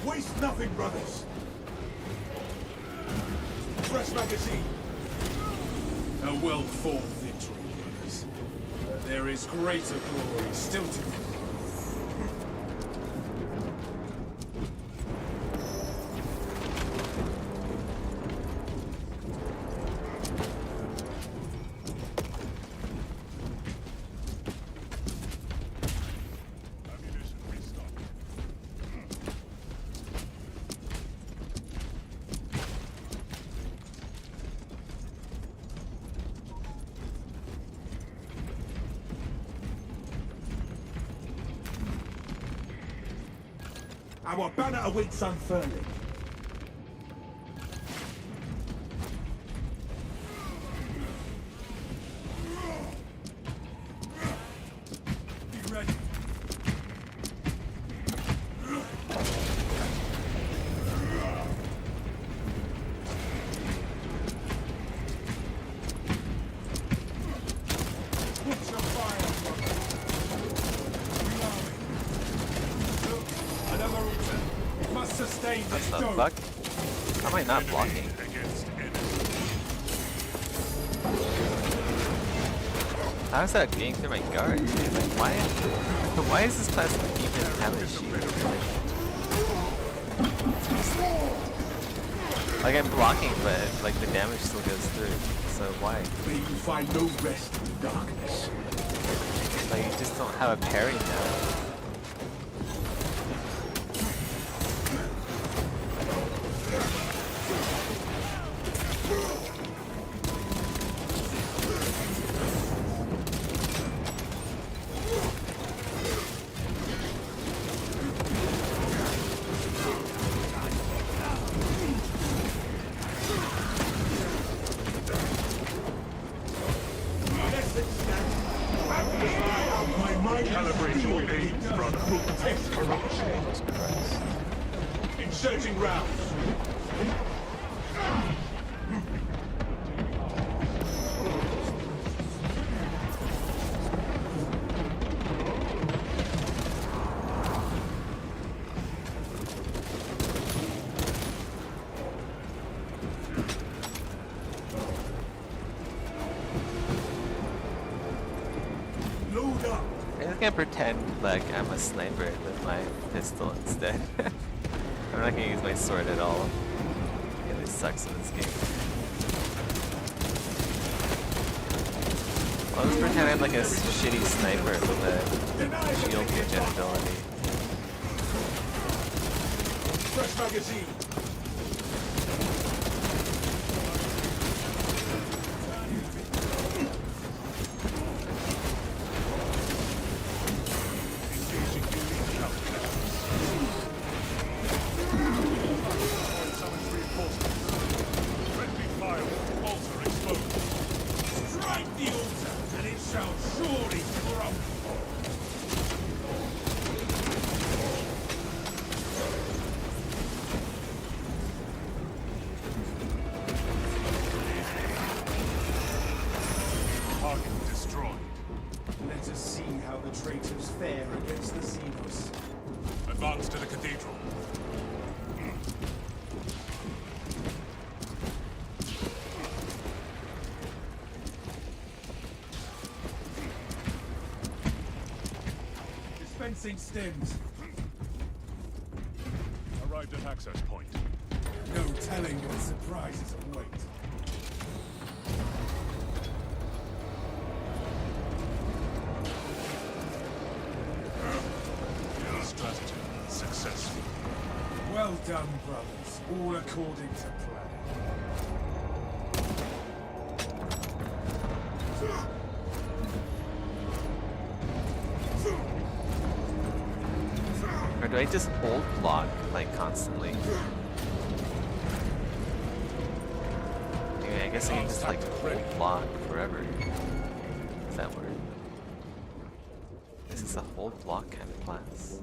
Waste nothing, brothers. Fresh magazine. A well-fought victory, brothers. There is greater glory still to come. Ammunition restocked. Our banner awaits unfurling. Be ready. Put your fire, brother. Reloading. Look, another altar. It must sustain what this the dome. fuck? How am I not blocking? Against enemy. How's that getting through my guard? Dude? Like, why is this class even have a shield? Like, I'm blocking, but like the damage still goes through. So why? May you find no rest in the darkness. Like, you just don't have a parry now. My mind Calibrate your aims, brother. protect corruption. Christ. Inserting rounds. Load up! I'm just gonna pretend like I'm a sniper with my pistol instead. I'm not gonna use my sword at all. It really sucks in this game. I'll just pretend I'm like a shitty sniper with a shield regen ability. Fresh magazine! Strike the altar, and it shall surely crumble! Target destroyed. Let us see how the traitors fare against the Xenos. Advance to the cathedral. Dispensing stems. Arrived at access point. No telling what surprises await. Strategy successful. Well done, brothers. All according to plan. Or do I just hold block like constantly? Yeah, I guess I can just like hold block forever. Does that work? This is a hold block kind of class.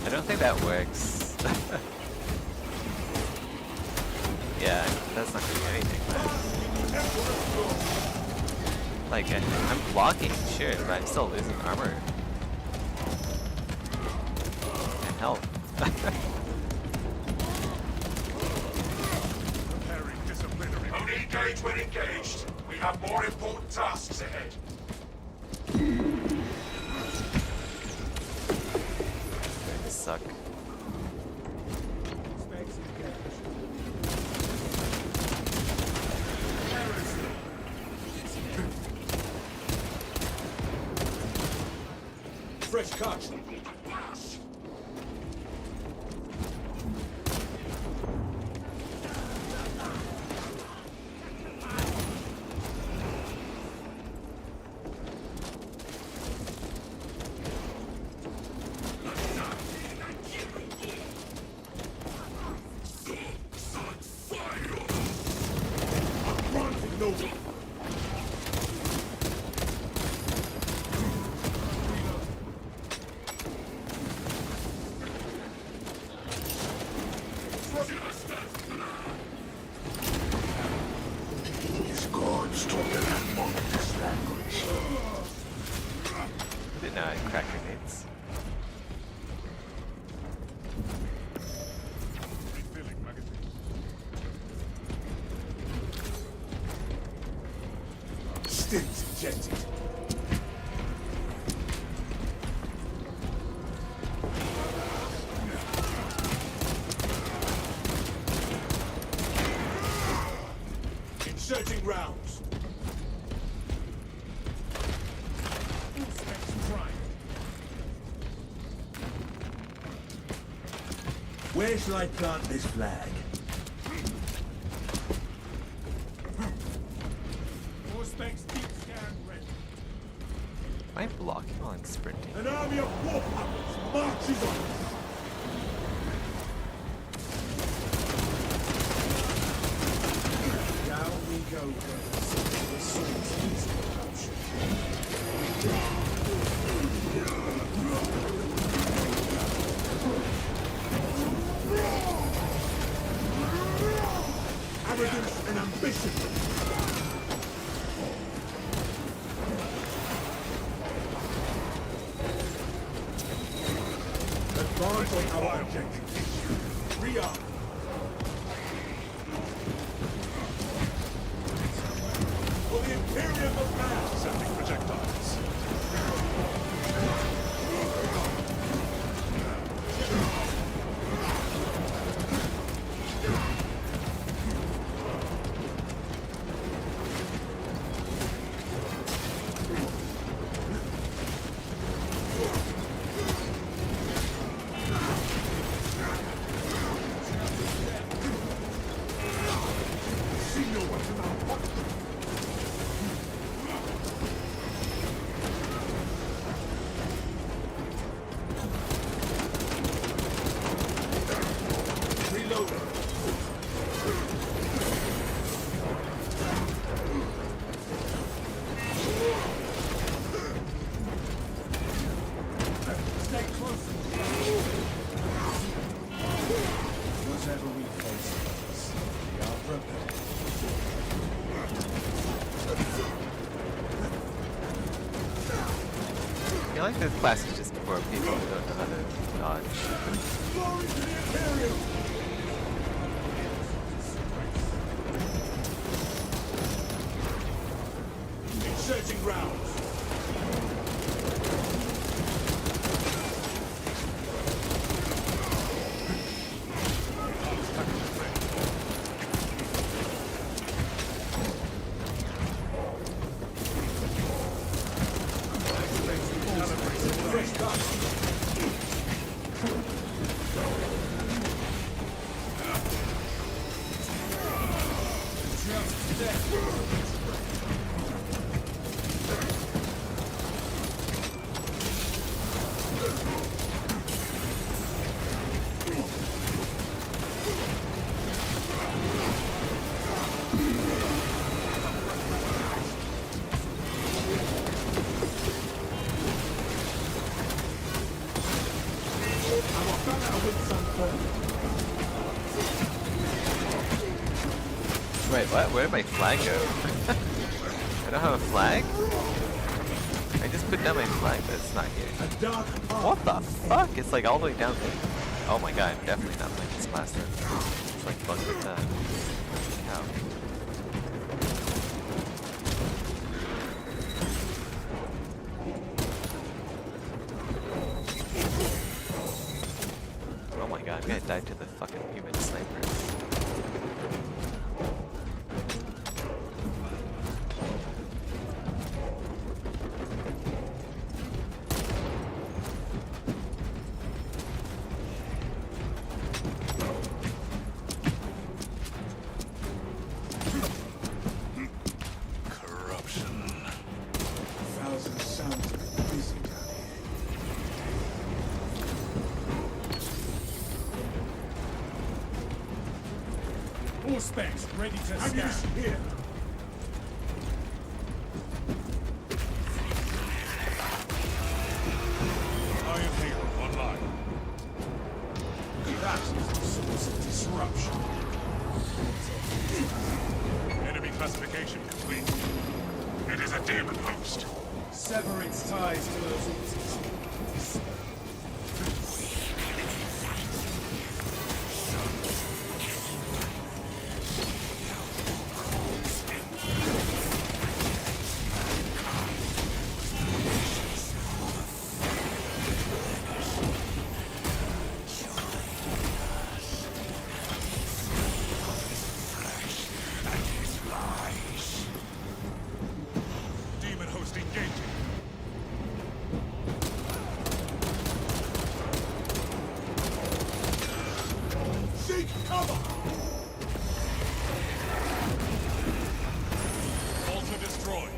I don't think that works. Yeah, that's not gonna do anything, man. Like, I'm blocking, sure, but I'm still losing armor. And health. Preparing disciplinary. Only engage when engaged. We have more important tasks ahead. They suck. Fresh cut. These gods taught them monks language. Didn't know I crack grenades. Refilling magazine. Stints ejected. Inserting rounds. Where shall I plant this flag? Four specs deep scan ready. I blocking while I'm sprinting? An army of warpuppets marches on. Down we go, brothers. The swords is corruption. Arrogance and ambition. Advance on our objective. Rearm. For the Imperium of Man. Sending projectiles. Stay close. Whatever we face, brothers, we are prepared. I feel like this class is just for people who don't know how to dodge. Glory to the Imperium! Inserting rounds. Fresh start. Wait, what? Where did my flag go? I don't have a flag? I just put down my flag, but it's not here. A dark What the fuck? It's like all the way down there. Oh my god, I'm definitely not playing this class then. It's like bugged with that. Cow. Oh my god, I'm gonna die to the fucking human snipers. Corruption. thousand sounds of busy down here. All specs ready to scan. Ammunition here. I am here, online. That is the source of disruption. Enemy classification complete. It is a demon host. Sever its ties to those entities. Demon host engaging. Seek cover! Altar destroyed.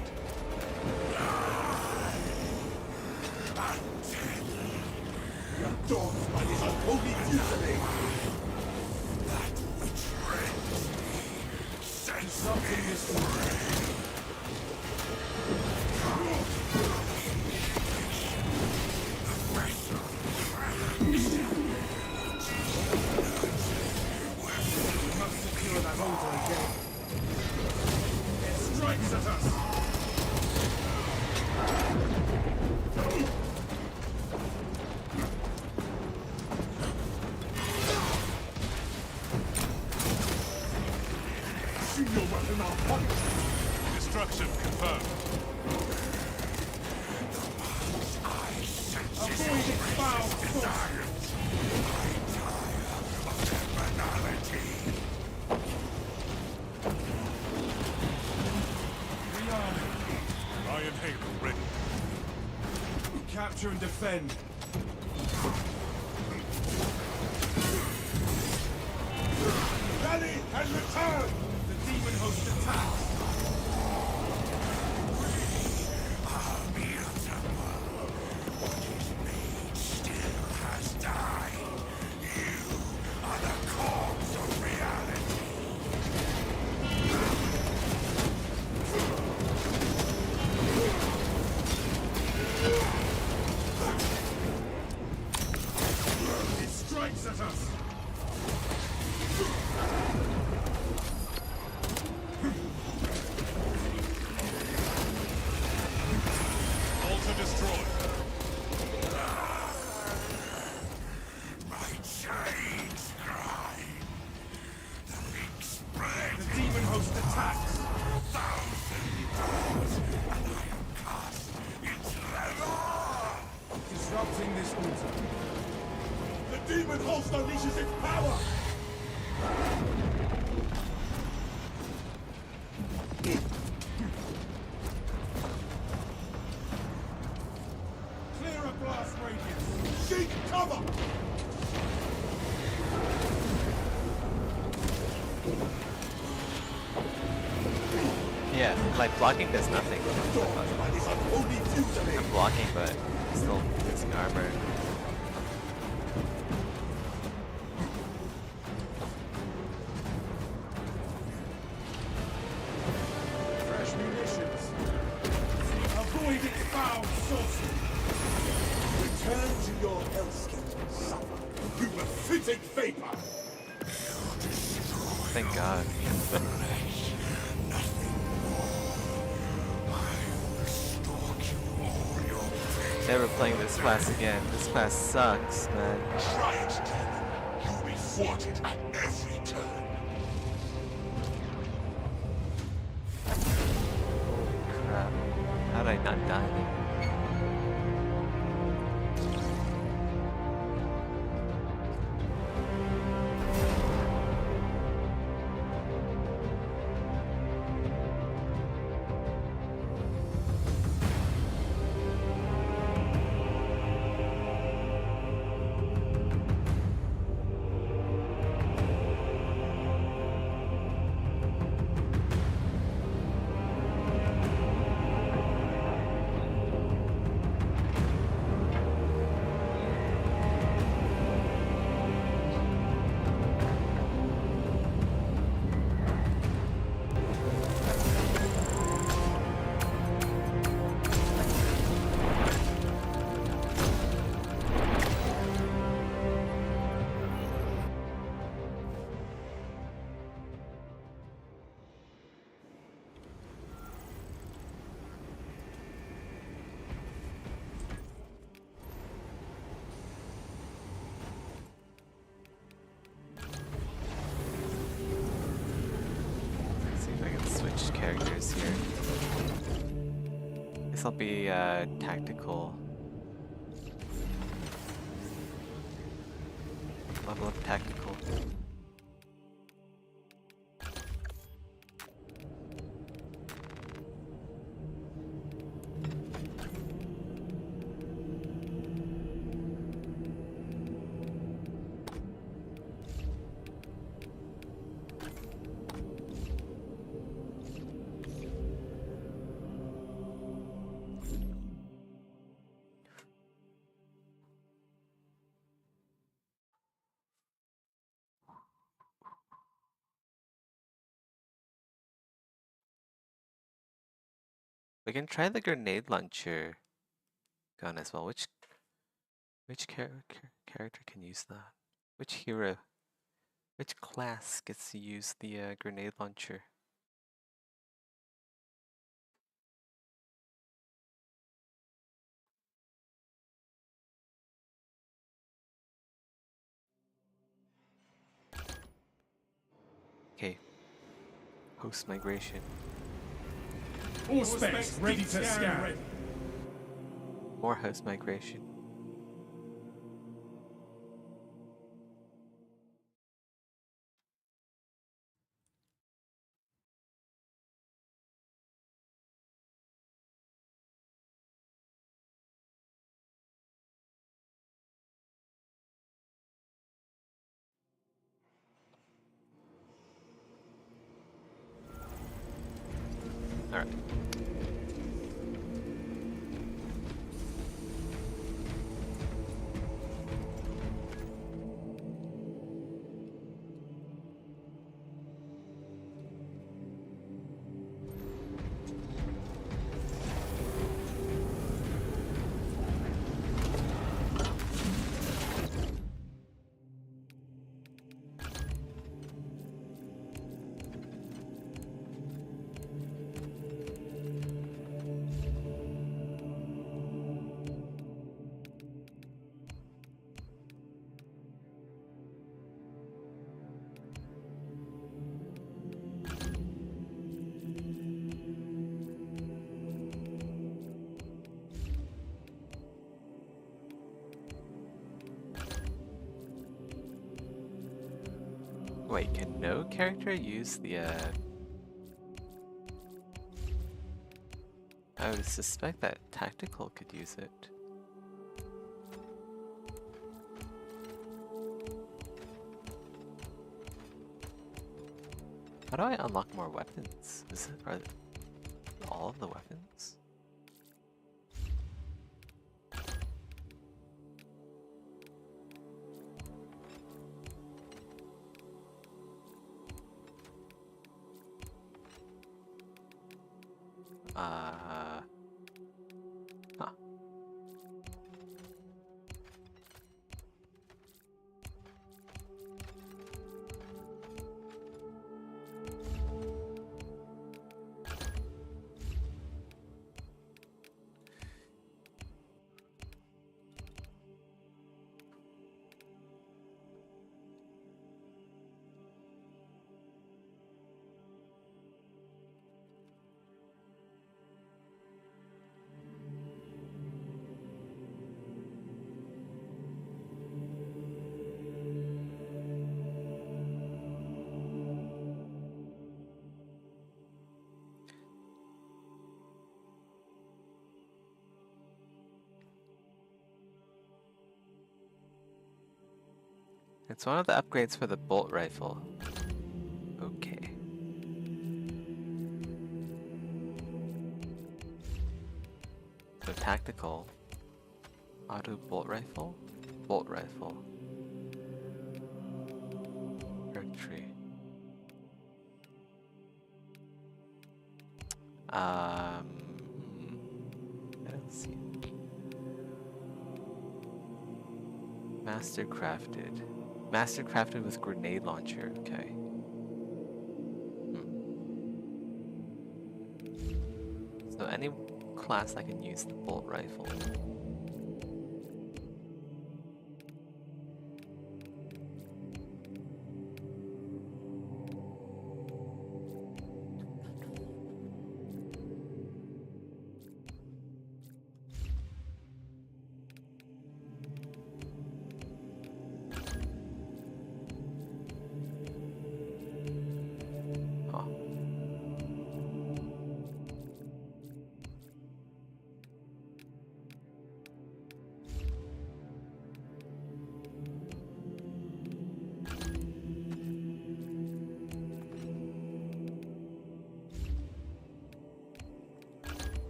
Destruction confirmed. Avoid its foul source. Rearming. Iron Halo ready. Capture and defend. Rally and return! The demon host attacks. Still has died. You are the corpse of reality. It strikes at us. Altar destroyed. My chains grind. The link spread. The demon host attacks. Disrupting this altar. The demon host unleashes its power! Clear a blast radius. Seek cover! Yeah, like blocking does nothing. By this unholy fusion. I'm blocking, but still missing armor. Fresh munitions. Avoid its foul sorcery. Return to your hellscape, suffer. You pathetic vapor! Thank God. Never playing this class again. This class sucks, man. Right. You'll be thwarted at every turn. Crap. How did I not die there? See if I can switch characters here. This will be tactical. Level up tactical. We can try the grenade launcher gun as well. Which character can use that? Which hero? Which class gets to use the grenade launcher? Okay. Host migration. All space ready to scan. More host migration. All right. Wait, can no character use the I would suspect that tactical could use it. How do I unlock more weapons? Are all of the weapons? Huh. It's one of the upgrades for the bolt rifle. Okay. So tactical, auto bolt rifle, perk tree. I don't see it. Mastercrafted with grenade launcher. Okay. So any class I can use the bolt rifle. Huh.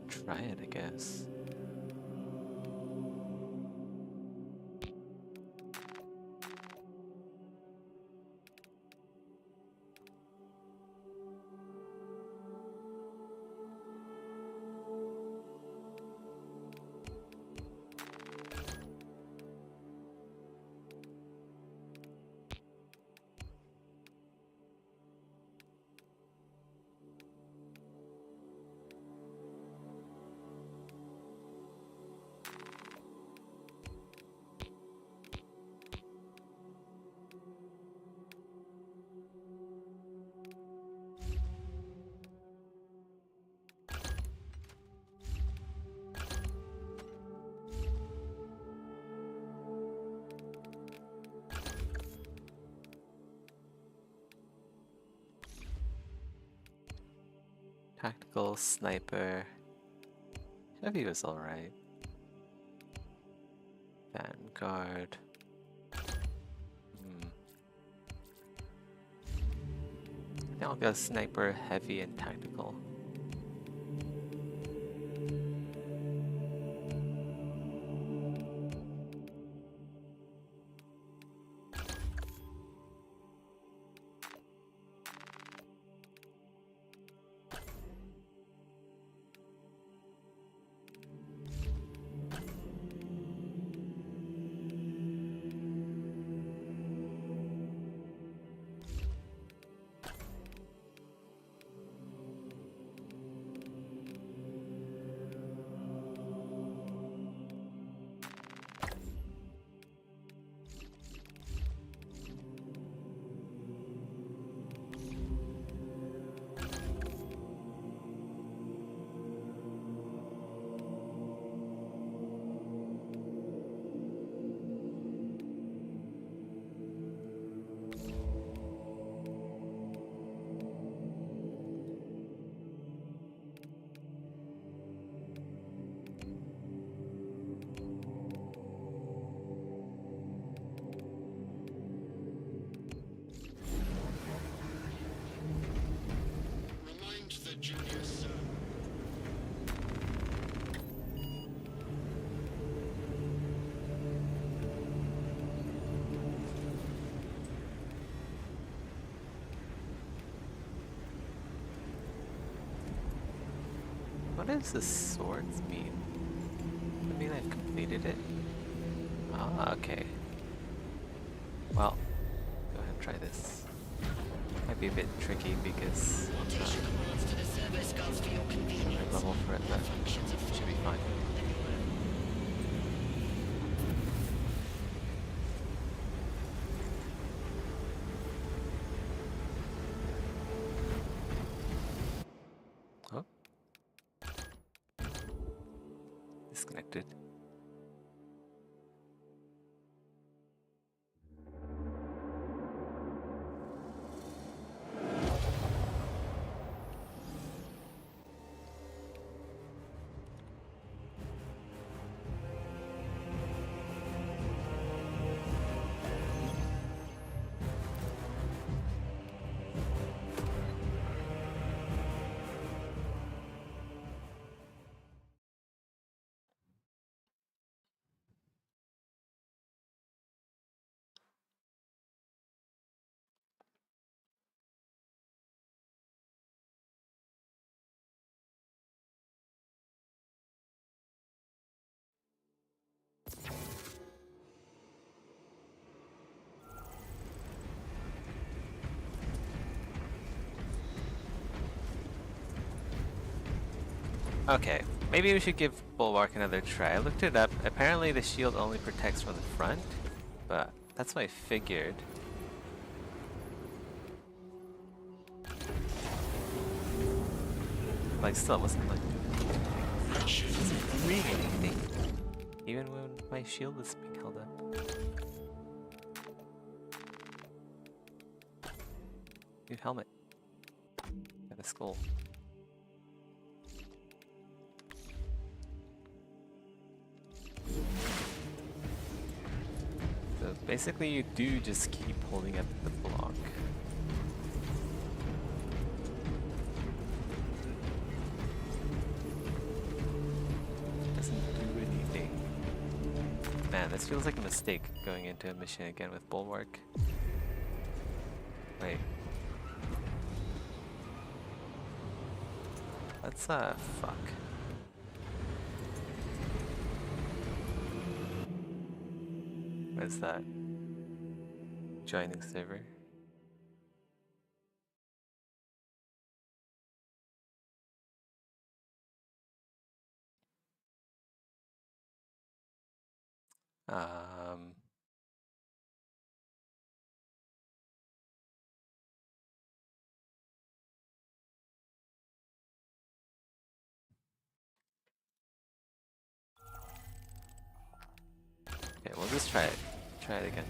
Try it, I guess. Tactical, sniper. Heavy was alright. Vanguard. I think I'll go sniper, heavy, and tactical. What does the swords mean? I mean I've completed it. Ah, okay. Well, go ahead and try this. Might be a bit tricky because right level for it, but should be fine. Oh. Disconnected. Okay, maybe we should give Bulwark another try. I looked it up. Apparently the shield only protects from the front, but that's what I figured. Like, still wasn't like doing anything, even when my shield was being held up. New helmet. Got a skull. So basically you do just keep holding up the block. Doesn't do anything. Man, this feels like a mistake going into a mission again with Bulwark. Wait. Let's fuck. What is that? Joining server. Okay, we'll just try it. Try it again.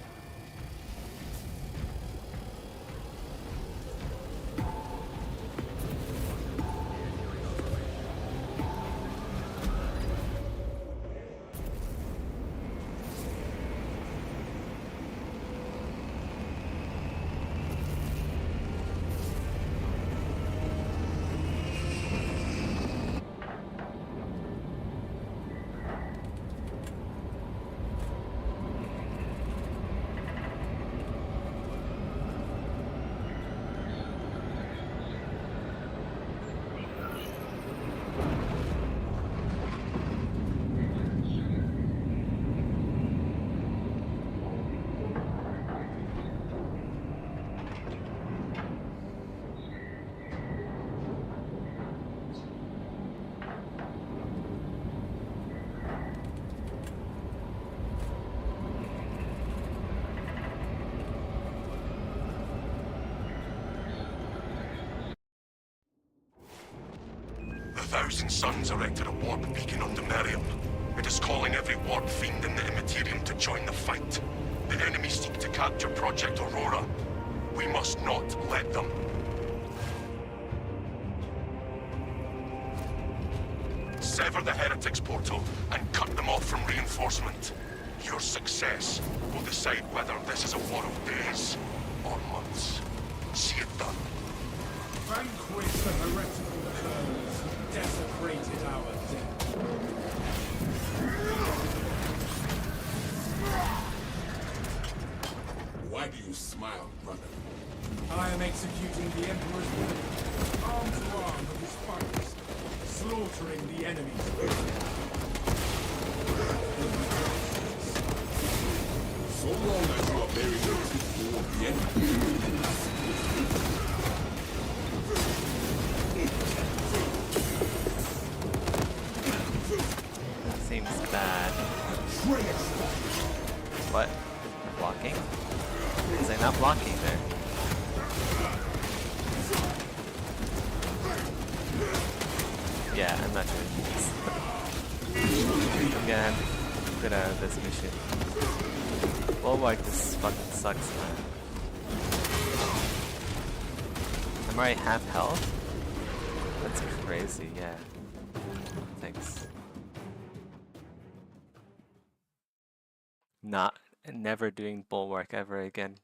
The Thousand Suns erected a warp beacon on Demerium. It is calling every warp fiend in the Immaterium to join the fight. The enemy seek to capture Project Aurora. We must not let them. Sever the Heretics portal and cut them off from reinforcement. Your success will decide whether this is a war of days or months. See it done. Vanquish the heretical curse who desecrated our dead. Why do you smile, brother? I am executing the Emperor's will, arm to arm with his foes, slaughtering the enemies. So long as you are very good toward the enemy. Seems bad. What? Blocking? Is I not blocking there? Yeah, I'm not doing this. I'm gonna have to get out of this mission. Bulwark, this fucking sucks, man. I'm already half health? That's crazy, yeah. Thanks. Never doing Bulwark ever again.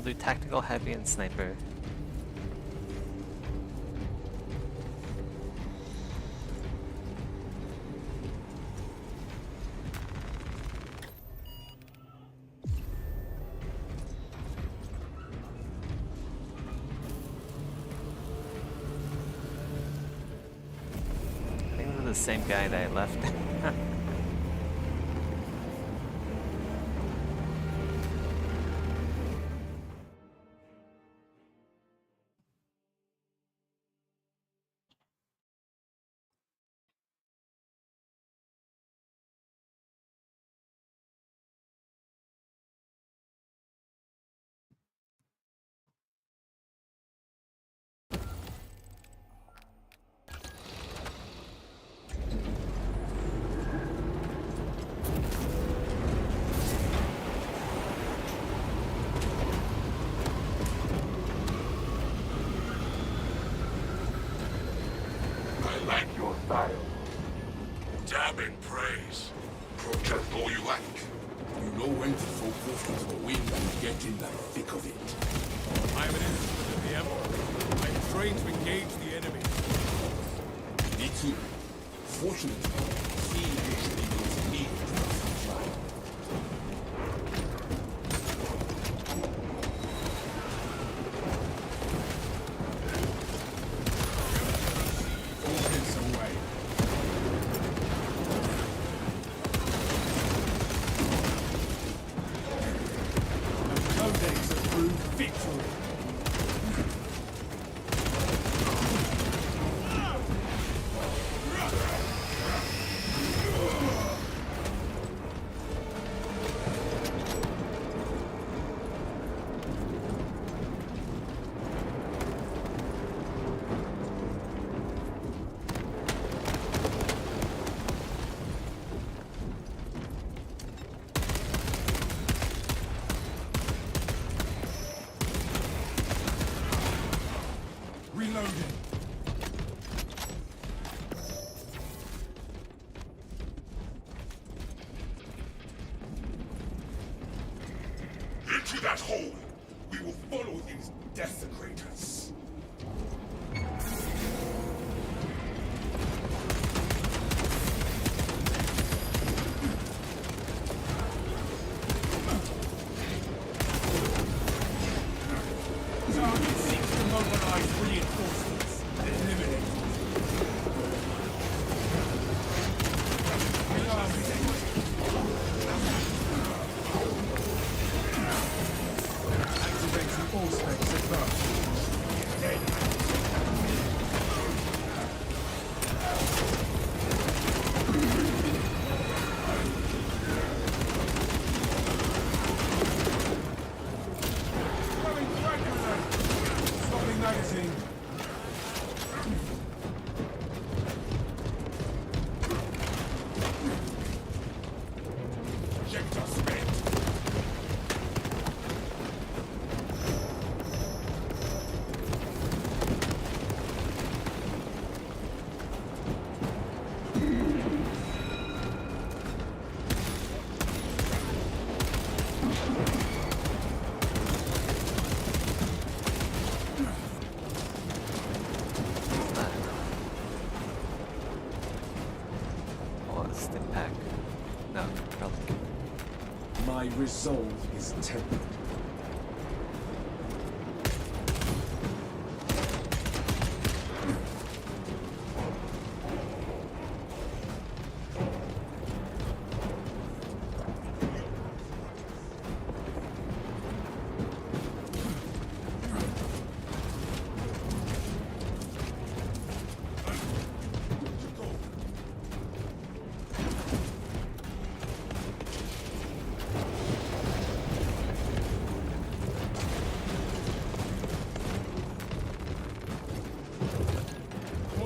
Do tactical, heavy, and sniper. I think this is the same guy that I left. Damn praise. Project all you like. You know when to focus into the wind and get in the thick of it. I am an instrument of the Emperor. I am trained to engage the enemy. Me too. Fortunately, he usually goes me to the sunshine. Focus away. Codex approved victory. Reloading. Into that hole! We will follow these desecrators. What's that? Oh, a stim pack. No, probably. My resolve is tempered.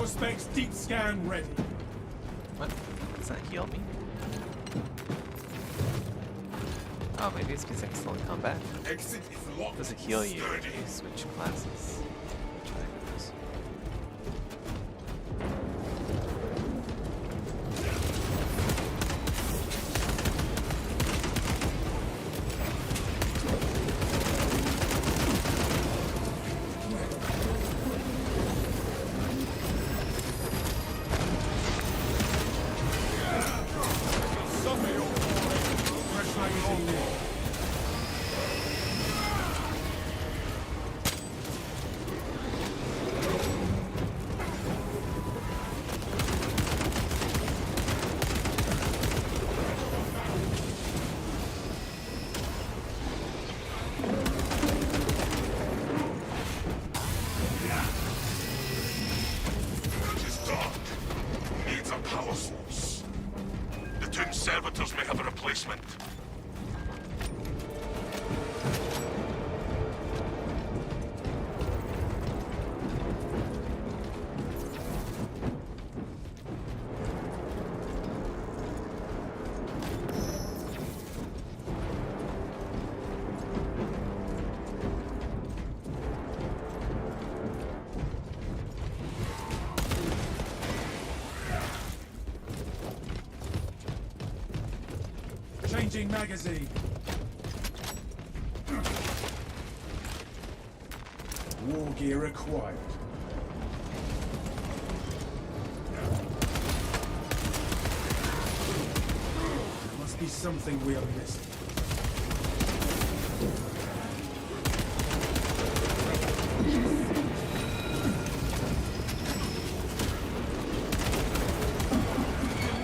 Specs deep scan ready. What? Does that heal me? Oh, maybe it's because I'm still in combat. Exit is locked. Does it heal you when you switch classes? Which I think it is. Servitors may have a replacement. Changing magazine. War gear acquired. There must be something we are missing.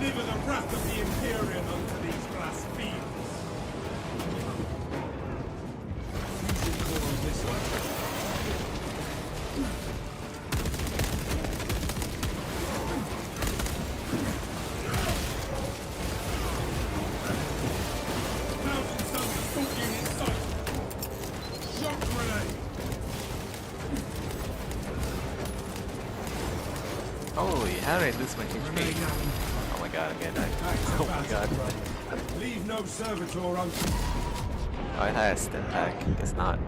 Deliver the wrath of the Imperium unto these blasphemers. Fusion core on this one. Thousand Suns assault unit sight. Shock grenade. Holy, how did I lose my HP? Oh my god, I'm gonna die. Oh my god. Leave no servitor open. Oh, it has stim pack. It's not.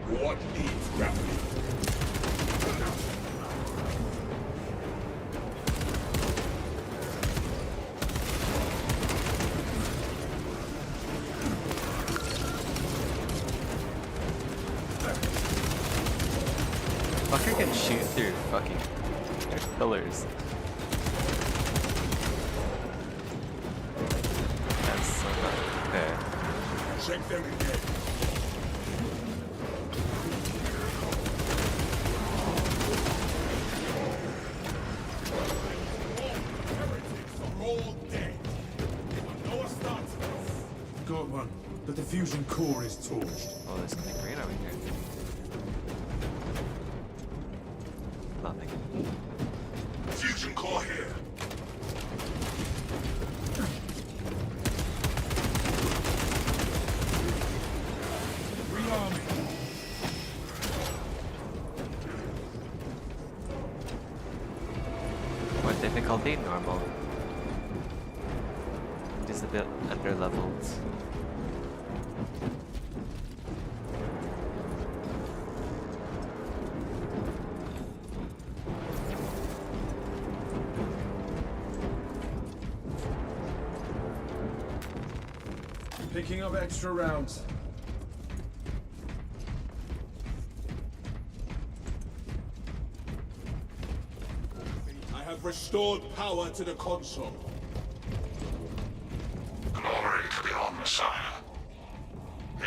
What needs gravity? Fucker can shoot through fucking pillars. That's so not fair. Check them again. Heretics are all dead. Noah starts this. Got one. The diffusion core is torched. Oh, there's something green over here. Nothing. Fusion core here. Rearming. What difficulty? Normal. Just a bit under leveled. Picking up extra rounds. I have restored power to the console. Glory to the Omnissiah.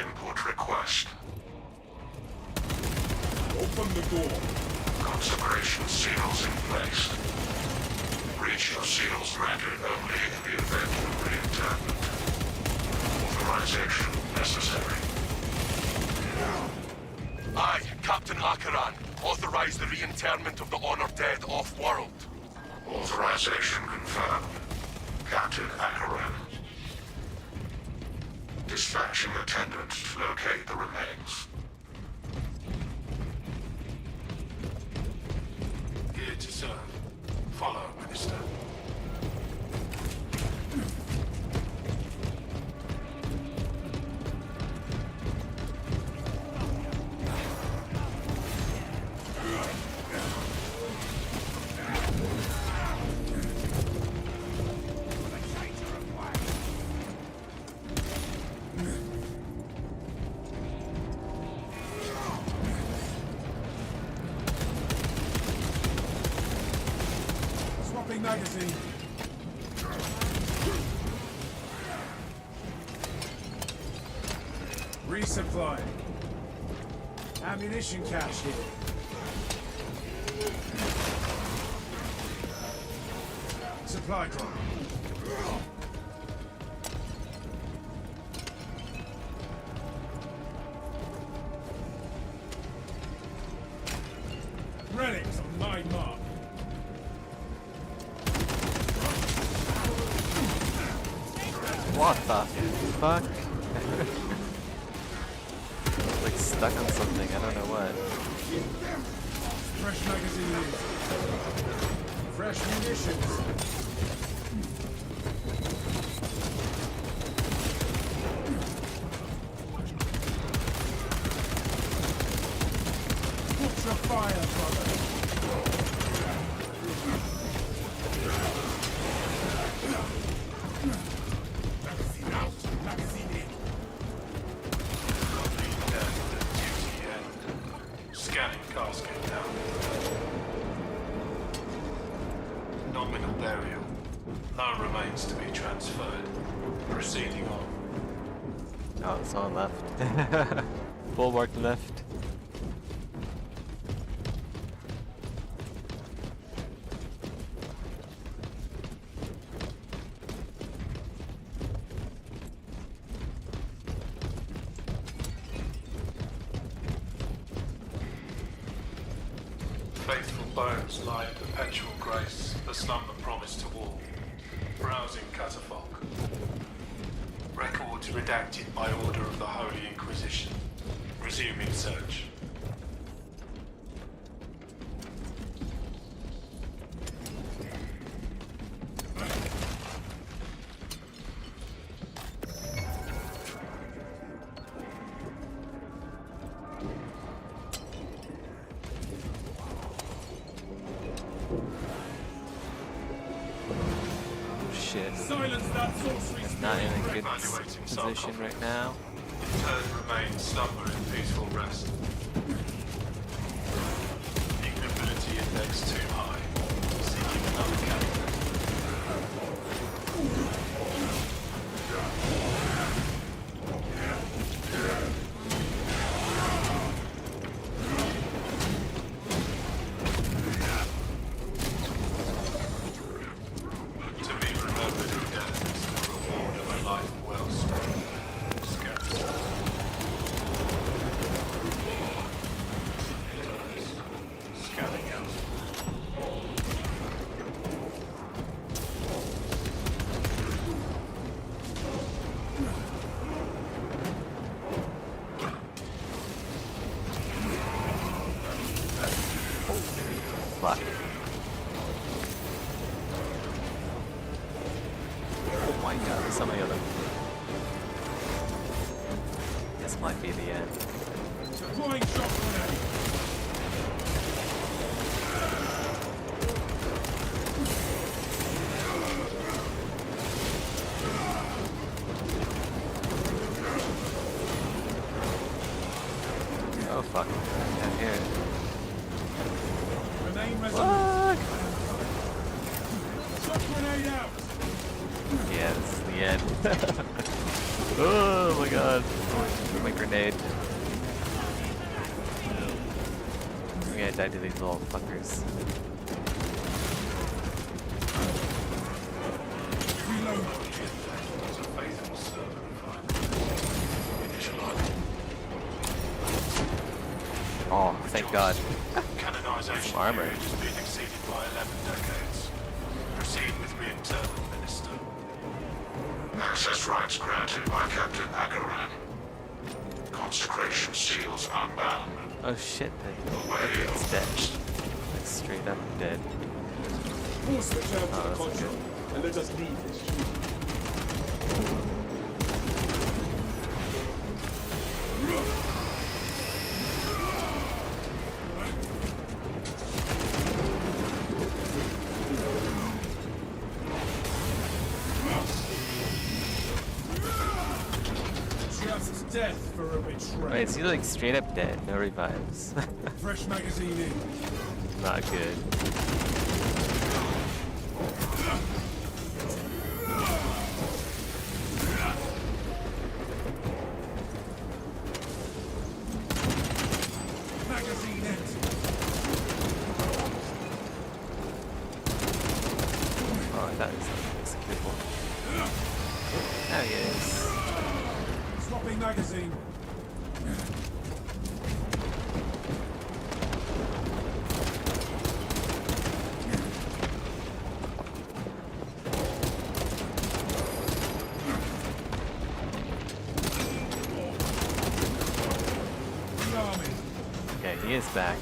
Input request. Open the door. Consecration seals in place. Breach of seals granted only in the event of reinterment. Authorization necessary. Aye, Captain Akaran. Authorize the reinterment of the Honored Dead off-world. Authorization confirmed. Captain Akaran. Dispatching attendants to locate the remains. Here to serve. Follow, Minister. Swapping magazine. Resupply. Ammunition cache here. Supply drop. Relics on my mark. What the fuck? Like stuck on something, I don't know what. Fresh magazine. Fresh munitions. Ultra fire, brother. Magazine out. Magazine in. Duty end. Scanning casket down. Nominal burial. No remains to be transferred. Proceeding on. Oh, someone left. Bulwark left. Faithful bones lie in perpetual grace, the slumber promised to walk. Browsing catafalque. Records redacted by order of the Holy Inquisition. Resuming search. Shit. Silence that sorcery. Not in a good Evaluating position sarcophagus. right now. Interred remains slumber in peaceful rest. Ignobility index too high. Seeking another candidate. To be remembered in death is the reward of a life well spent. Scattered. Scanning out. Fuck. Oh my god, there's so many of them. This might be the end. Deploying shock grenade. again. Oh my god. My grenade. I'm gonna die to these little fuckers. Was a faithful servant of mine. Initial Oh, thank god. canonization Armor. period has been exceeded by 11 decades. Proceed with reinterment, Minister. Access rights granted by Captain Agaran. Consecration seals unbound. Oh shit, it's dead. Like straight up dead. We'll switch out to Oh, the that's console good. and let us leave this ship. Just death for a betrayal. Wait, is he like straight up dead? No revives. Fresh magazine in. Not good. Magazine empty. Oh, I thought it was executable. There he is. Swapping magazine. Charming. Yeah, he is back.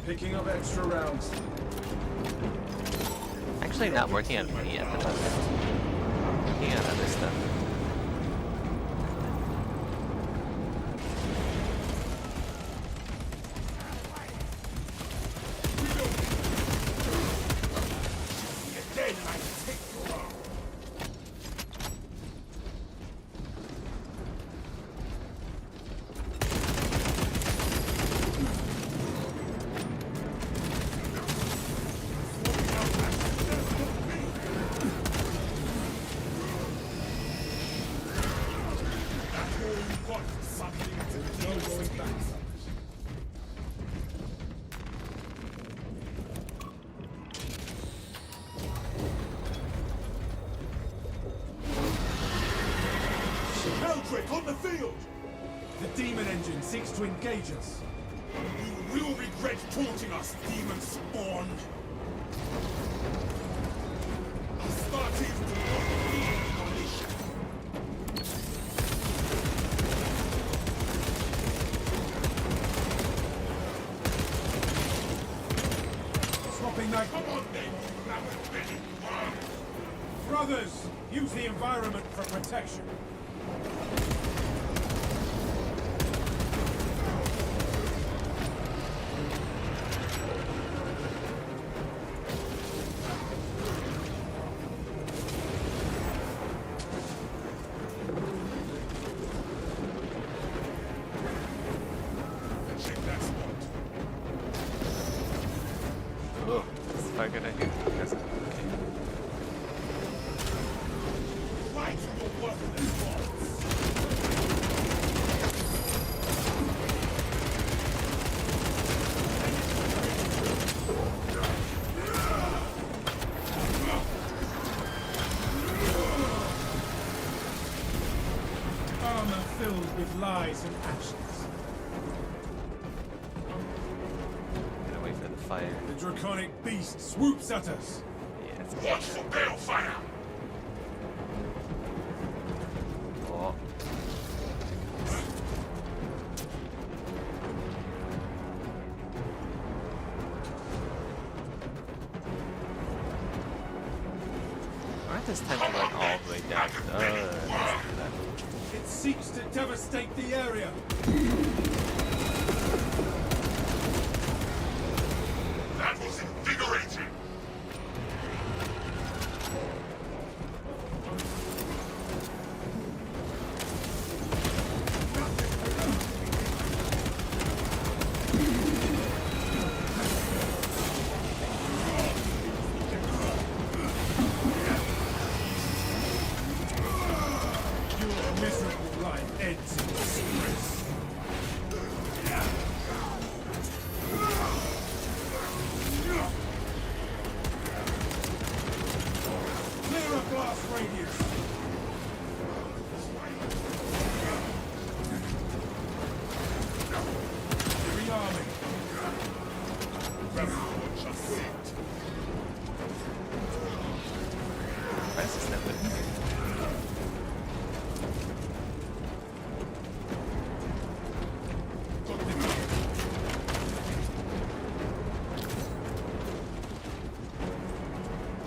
Picking up extra rounds. Actually not working on me at the moment. Working on other stuff. Eldrick on the field! The demon engine seeks to engage us. You will regret taunting us, demon spawn! Astartes do not need ammunition. Swapping knife. Come on then, you mammoth-bellied worm! Brothers, use the environment for protection. Check that spot. It's far good idea. Okay. Fight your worthless boss. Armor filled with lies and ashes. Gotta wait for the fire. The draconic beast swoops at us. Yeah, it's Watch for balefire. cool. Aren't this time to run all the way down? Let's do that. It seeks to devastate the area. That was invigorating. miserable life ends in disgrace. Clear a blast radius. Rearming. Refuge just set. Why is this not moving?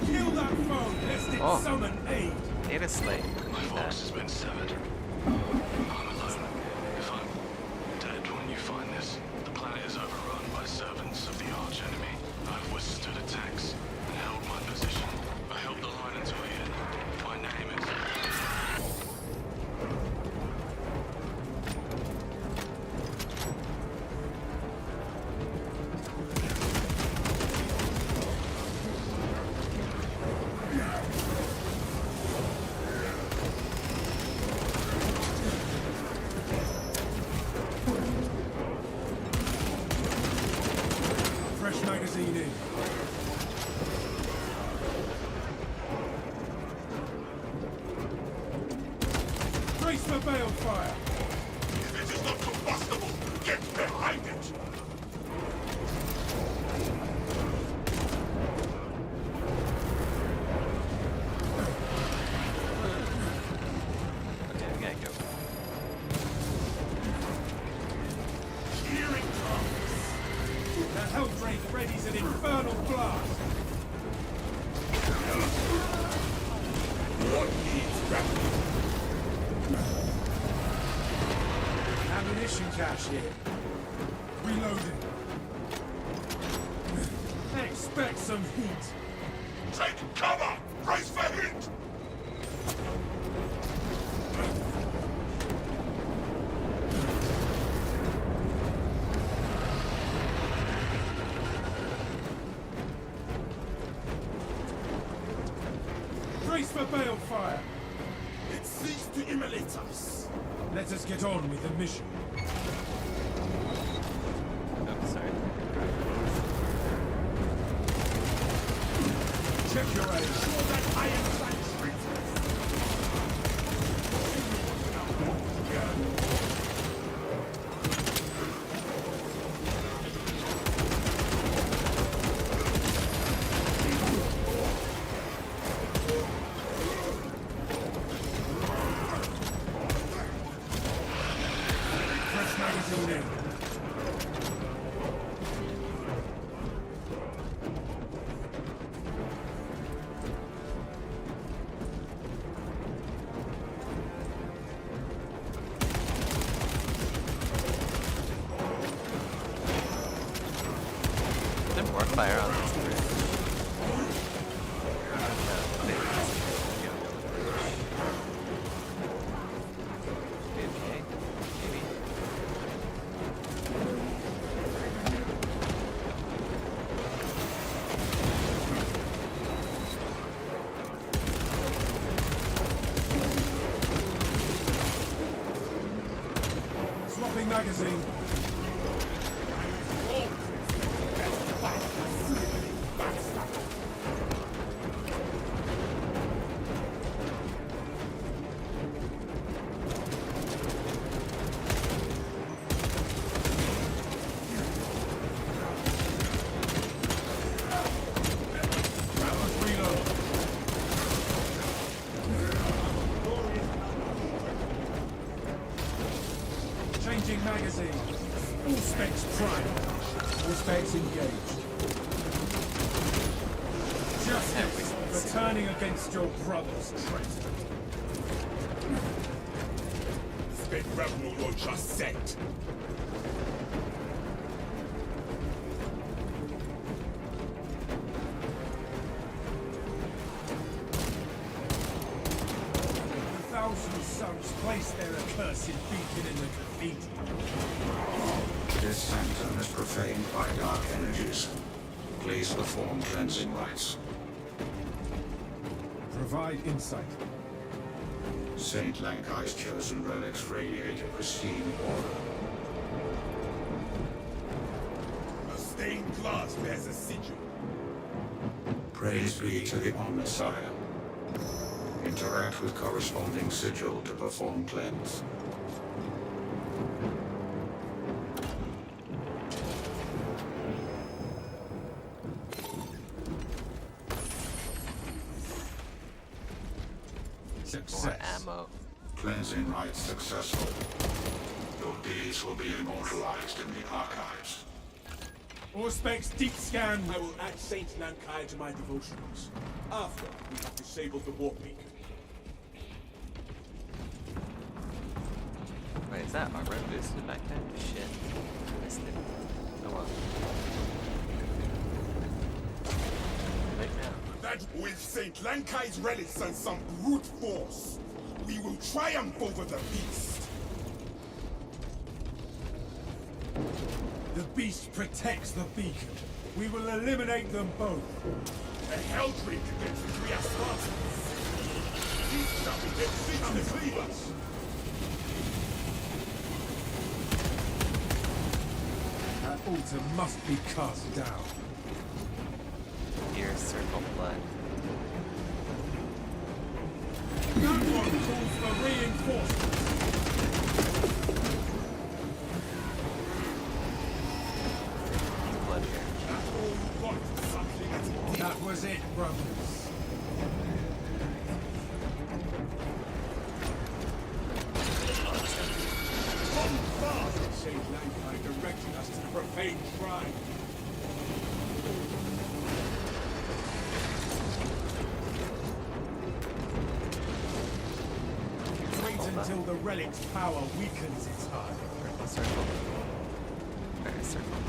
Kill that foe, lest it Oh. summon aid. Data slate. My voice has been severed. I'm alone. If I'm dead when you find this, the planet is overrun by servants of the arch-enemy. I've withstood attacks and held my position. I held the line until the end. My name is... Fresh magazine in. Brace for balefire. If it is not combustible, get behind it! Okay, we gotta go. Here it comes! The Helldrake readies an infernal blast. What needs rapid? Ammunition cache here. Reloading. Expect some heat. Take cover! Brace for hit! Brace for balefire. It ceased to immolate us! Let us get on with the mission. Oh, sorry. Check your aim. For that iron sanctuary! Fresh magazine in. Is there more fire on this turret? Okay, maybe. Swapping magazine. Reload. Changing magazine. All specs prime. All specs engaged. Justice for turning against your brother's traitor. Spec Ravno launcher set! The thousand suns place their accursed beacon in the cathedral. This sanctum is profaned by dark energies. Please perform cleansing rites. Provide insight. Saint Lankai's chosen relics radiate a pristine aura. A stained glass bears a sigil. Praise be to the Omnissiah. Interact with corresponding sigil to perform cleanse. More Success. ammo. Cleansing rites successful. Your deeds will be immortalized in the archives. Auspex deep scan. I will add Saint Lankai to my devotionals. After we have disabled the warp beacon. Wait, is that armor boosted back there? Shit. I missed it. Oh well. Right now. That with Saint Lankai's relics and some brute force, we will triumph over the beast. The beast protects the beacon. We will eliminate them both. The Helldrake against the three Astartes. These shall be the seats to cleave us. That altar must be cast down. Here, circle blood. That one calls for reinforcements. Blood here. That's all you got, suckling. That was it, brothers. Come fast, Saint Lankai directing us to the profane shrine. Wait until the relic's power weakens its heart. Circle. Okay, circle.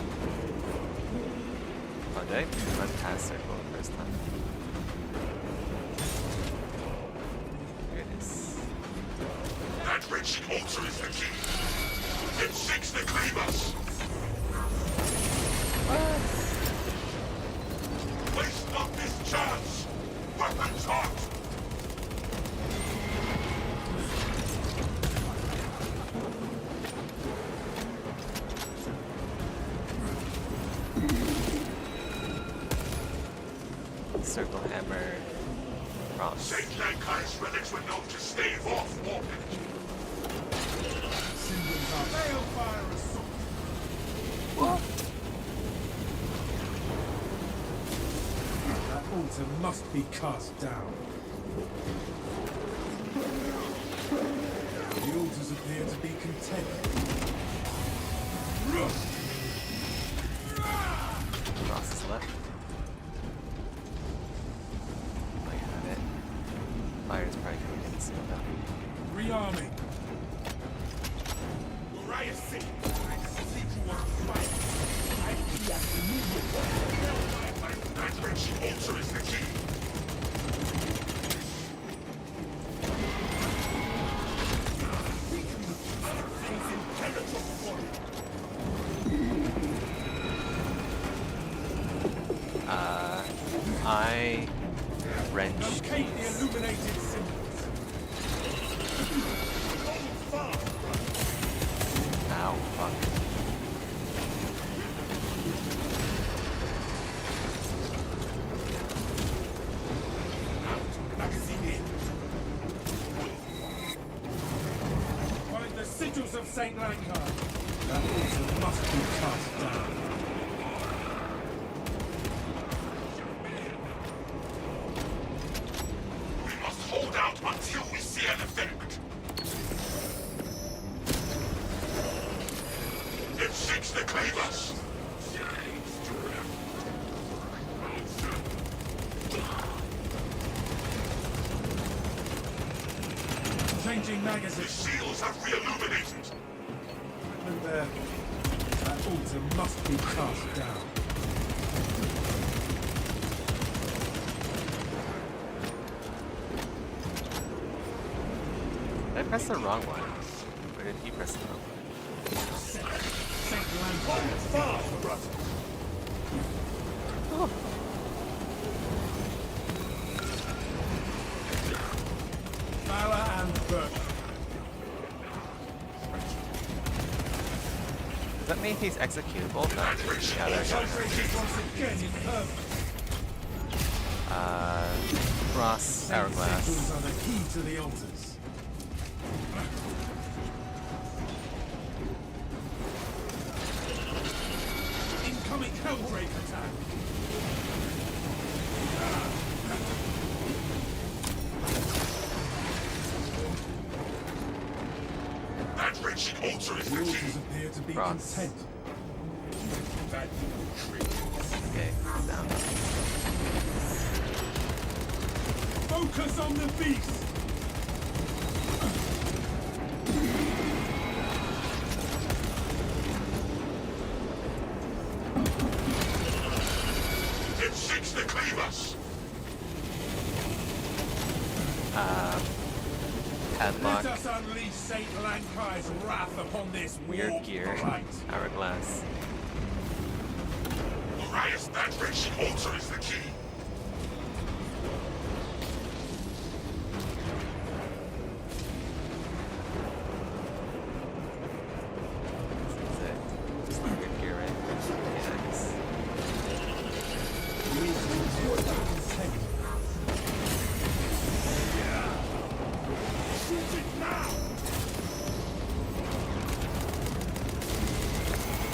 Oh, did I run past circle the first time? Here it is. That wretched altar is the key. It seeks to cleave us. Waste not this chance. Weapons hot. Circle hammer. Cross. Saint Lankai's relics were known to stave off warp energy. Symbols are balefire assault. That altar must be cast down. The altars appear to be content. Cross is left. I got it. Fire's probably going to get sealed up. Rearming. Uriah Singh, I see you on fire. I react immediately. That wretched altar is the key. He's impenetrable for me. I wrench Locate the these. illuminated symbols. Hold fast. Ow, fuck. Magazine in. Find the sigils of Saint Lankai. That altar must be cast down. We must hold out until we see an effect. It seeks to cleave us. Changing The magazine. seals have re-illuminated. And there. That altar must be cast down. Did I press the wrong one? Or did he press the wrong one? Saint Lankai. Fast, brother. Power and Does that mean he's executable? No. Yeah, there he is. Cross, hourglass. Are the key to the altars. Incoming Helldrake attack. That wretched altar is the Altars key. appear to be Cross. content. That trick. Okay, down. Focus on the beast. It seeks to cleave us. Padlock. Let us unleash Saint Lankai's wrath upon this Weird warped gear. light. Hourglass. Arias, that wretched altar is the key. This is it. Just weird gear, right? Mechanics.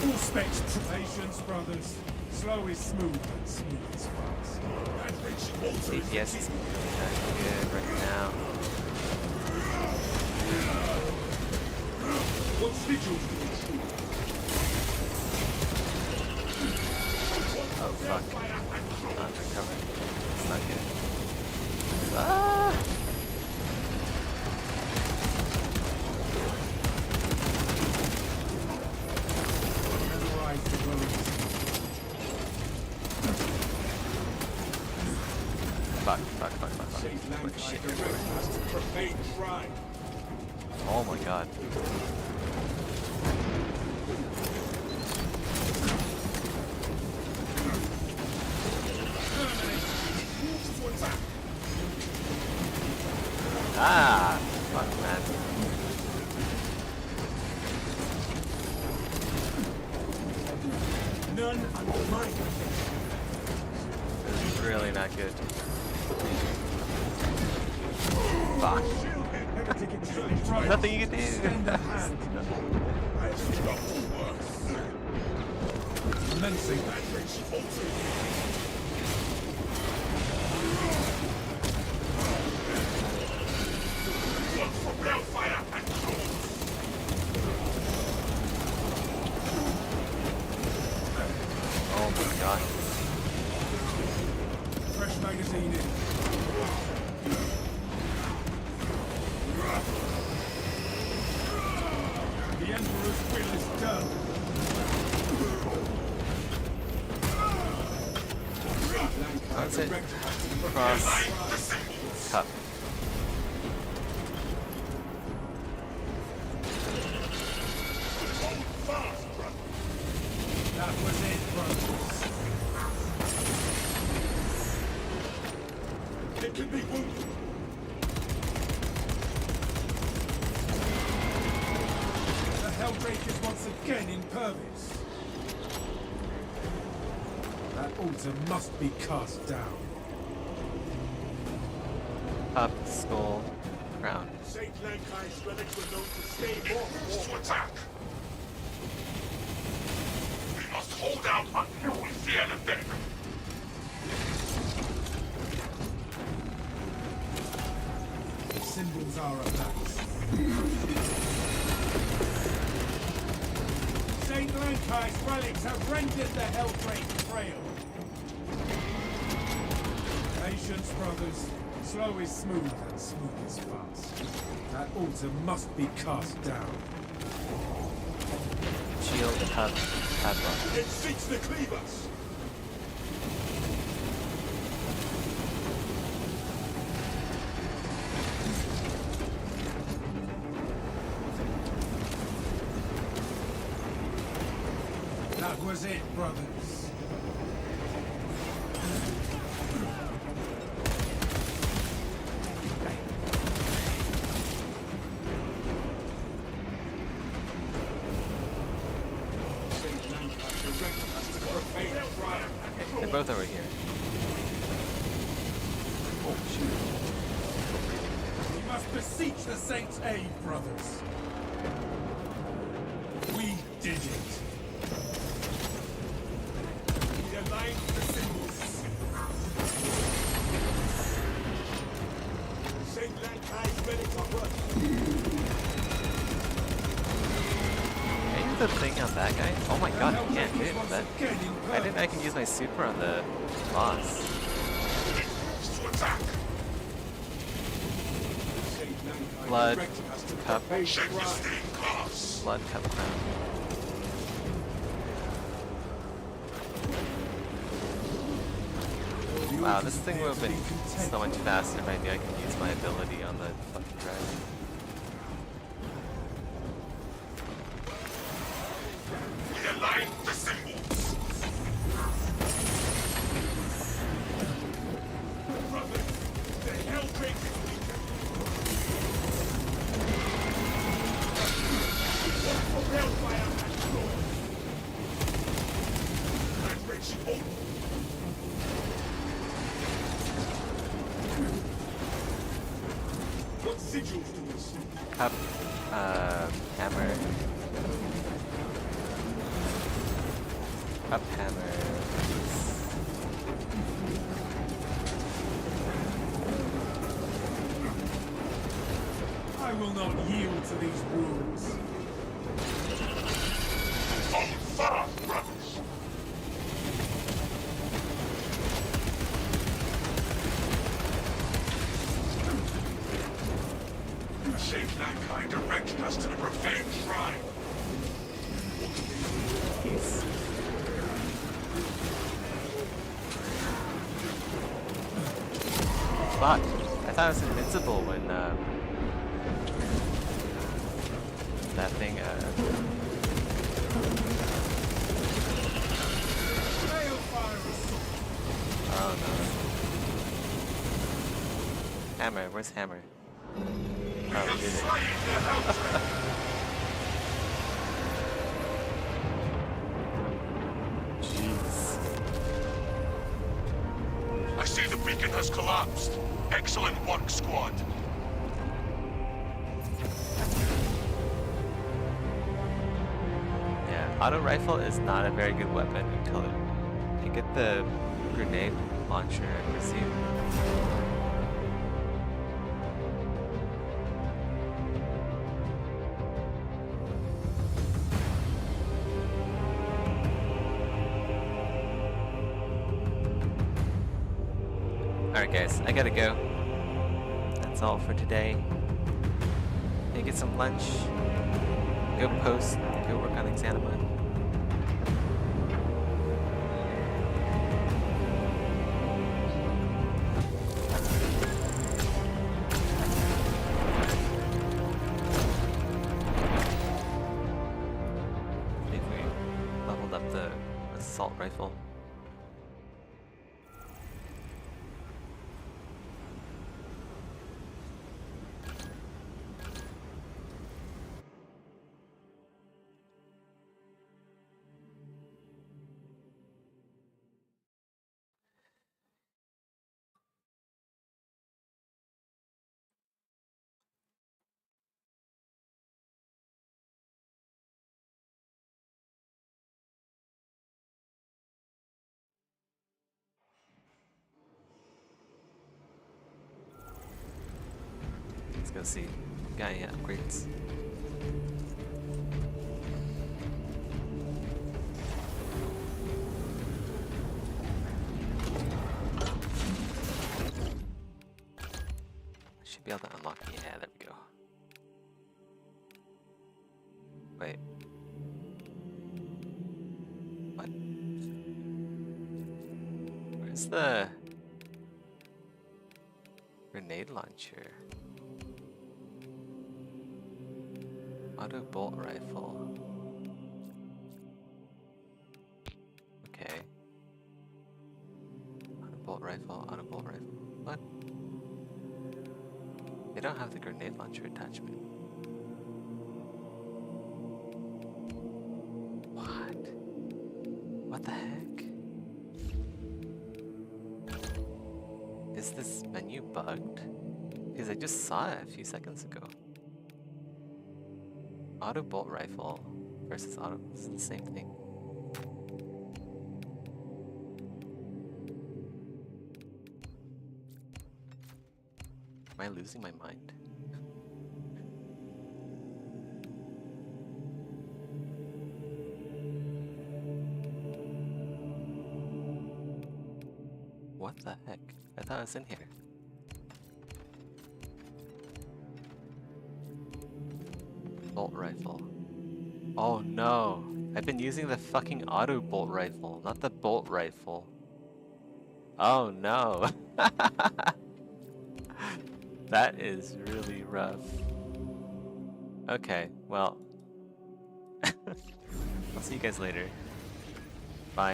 All specs patience, brothers. Slow is smooth and smooth is fast. That wretched altar is the DPS key. is not good right now. What sigils do we see? Oh fuck. Not recovered. It's not good. Ah! Memorize the roads. Fuck. What shit everywhere. Profane shrine. Oh my god. Ah! Fuck, man. None under mine. This is really not good. Fuck. Heretic exchange right. Nothing you can do. Extend a hand. Commencing. That wretched altar is the key. Look for Balefire and close. Oh my god. Fresh magazine in. The Emperor's will is done. That's it. Cross. Cup. That was it, brothers. It can be wounded. The Helldrake is once again impervious. That altar must be cast down. Cup. Skull. Crown. Saint Lankai's relics were known to stay more to attack. We must hold out until we see an effect. Symbols are attacks. Saint Lankai's relics have rendered the Helldrake frail. Patience, brothers. Slow is smooth and smooth is fast. That altar must be cast down. Shield. Cup. Padlock. It seeks to cleave us. That was it, brothers. both over here. Oh shoot. We must beseech the Saints' aid, brothers. We did it. We aligned the symbols. Saint Lankai's ready to work. Can I use the thing on that guy? Oh my god, I can't do it. That I didn't. I can use my super on the boss. To attack. Blood cup. Check the stained glass. Blood cup crown. Wow, this thing would have been so much faster if I knew I could use my ability on the fucking dragon. We align the symbols. Brothers, the Helldrake is weakened. Hellfire has destroyed. That wretched hope. What sigils do we see? Cup, hammer. Cup, hammer. I will not yield to these wounds. On fast, brothers. Saint Lankai directed us to the profane shrine. Fuck. I thought it was invincible when that thing oh no. Hammer, where's Hammer? Oh, we did it. Jeez. I see the beacon has collapsed. Excellent work, squad. Yeah, auto rifle is not a very good weapon until you get the grenade launcher, I presume. Alright guys, I gotta go. That's all for today. Gonna get some lunch, go post, go work on Exanima. I think we leveled up the assault rifle. Let's go see. Got any upgrades? Should be able to unlock. Yeah, there we go. Wait. What? Where's the grenade launcher? Auto bolt rifle. Okay. Auto bolt rifle, auto bolt rifle. What? They don't have the grenade launcher attachment. What? What the heck? bugged? Because I just saw it a few seconds ago. Auto bolt rifle versus auto, it's the same thing. Am I losing my mind? What the heck? I thought I was in here. Bolt rifle. Oh no! I've been using the fucking auto bolt rifle, not the bolt rifle. Oh no! That is really rough. Okay, well. I'll see you guys later.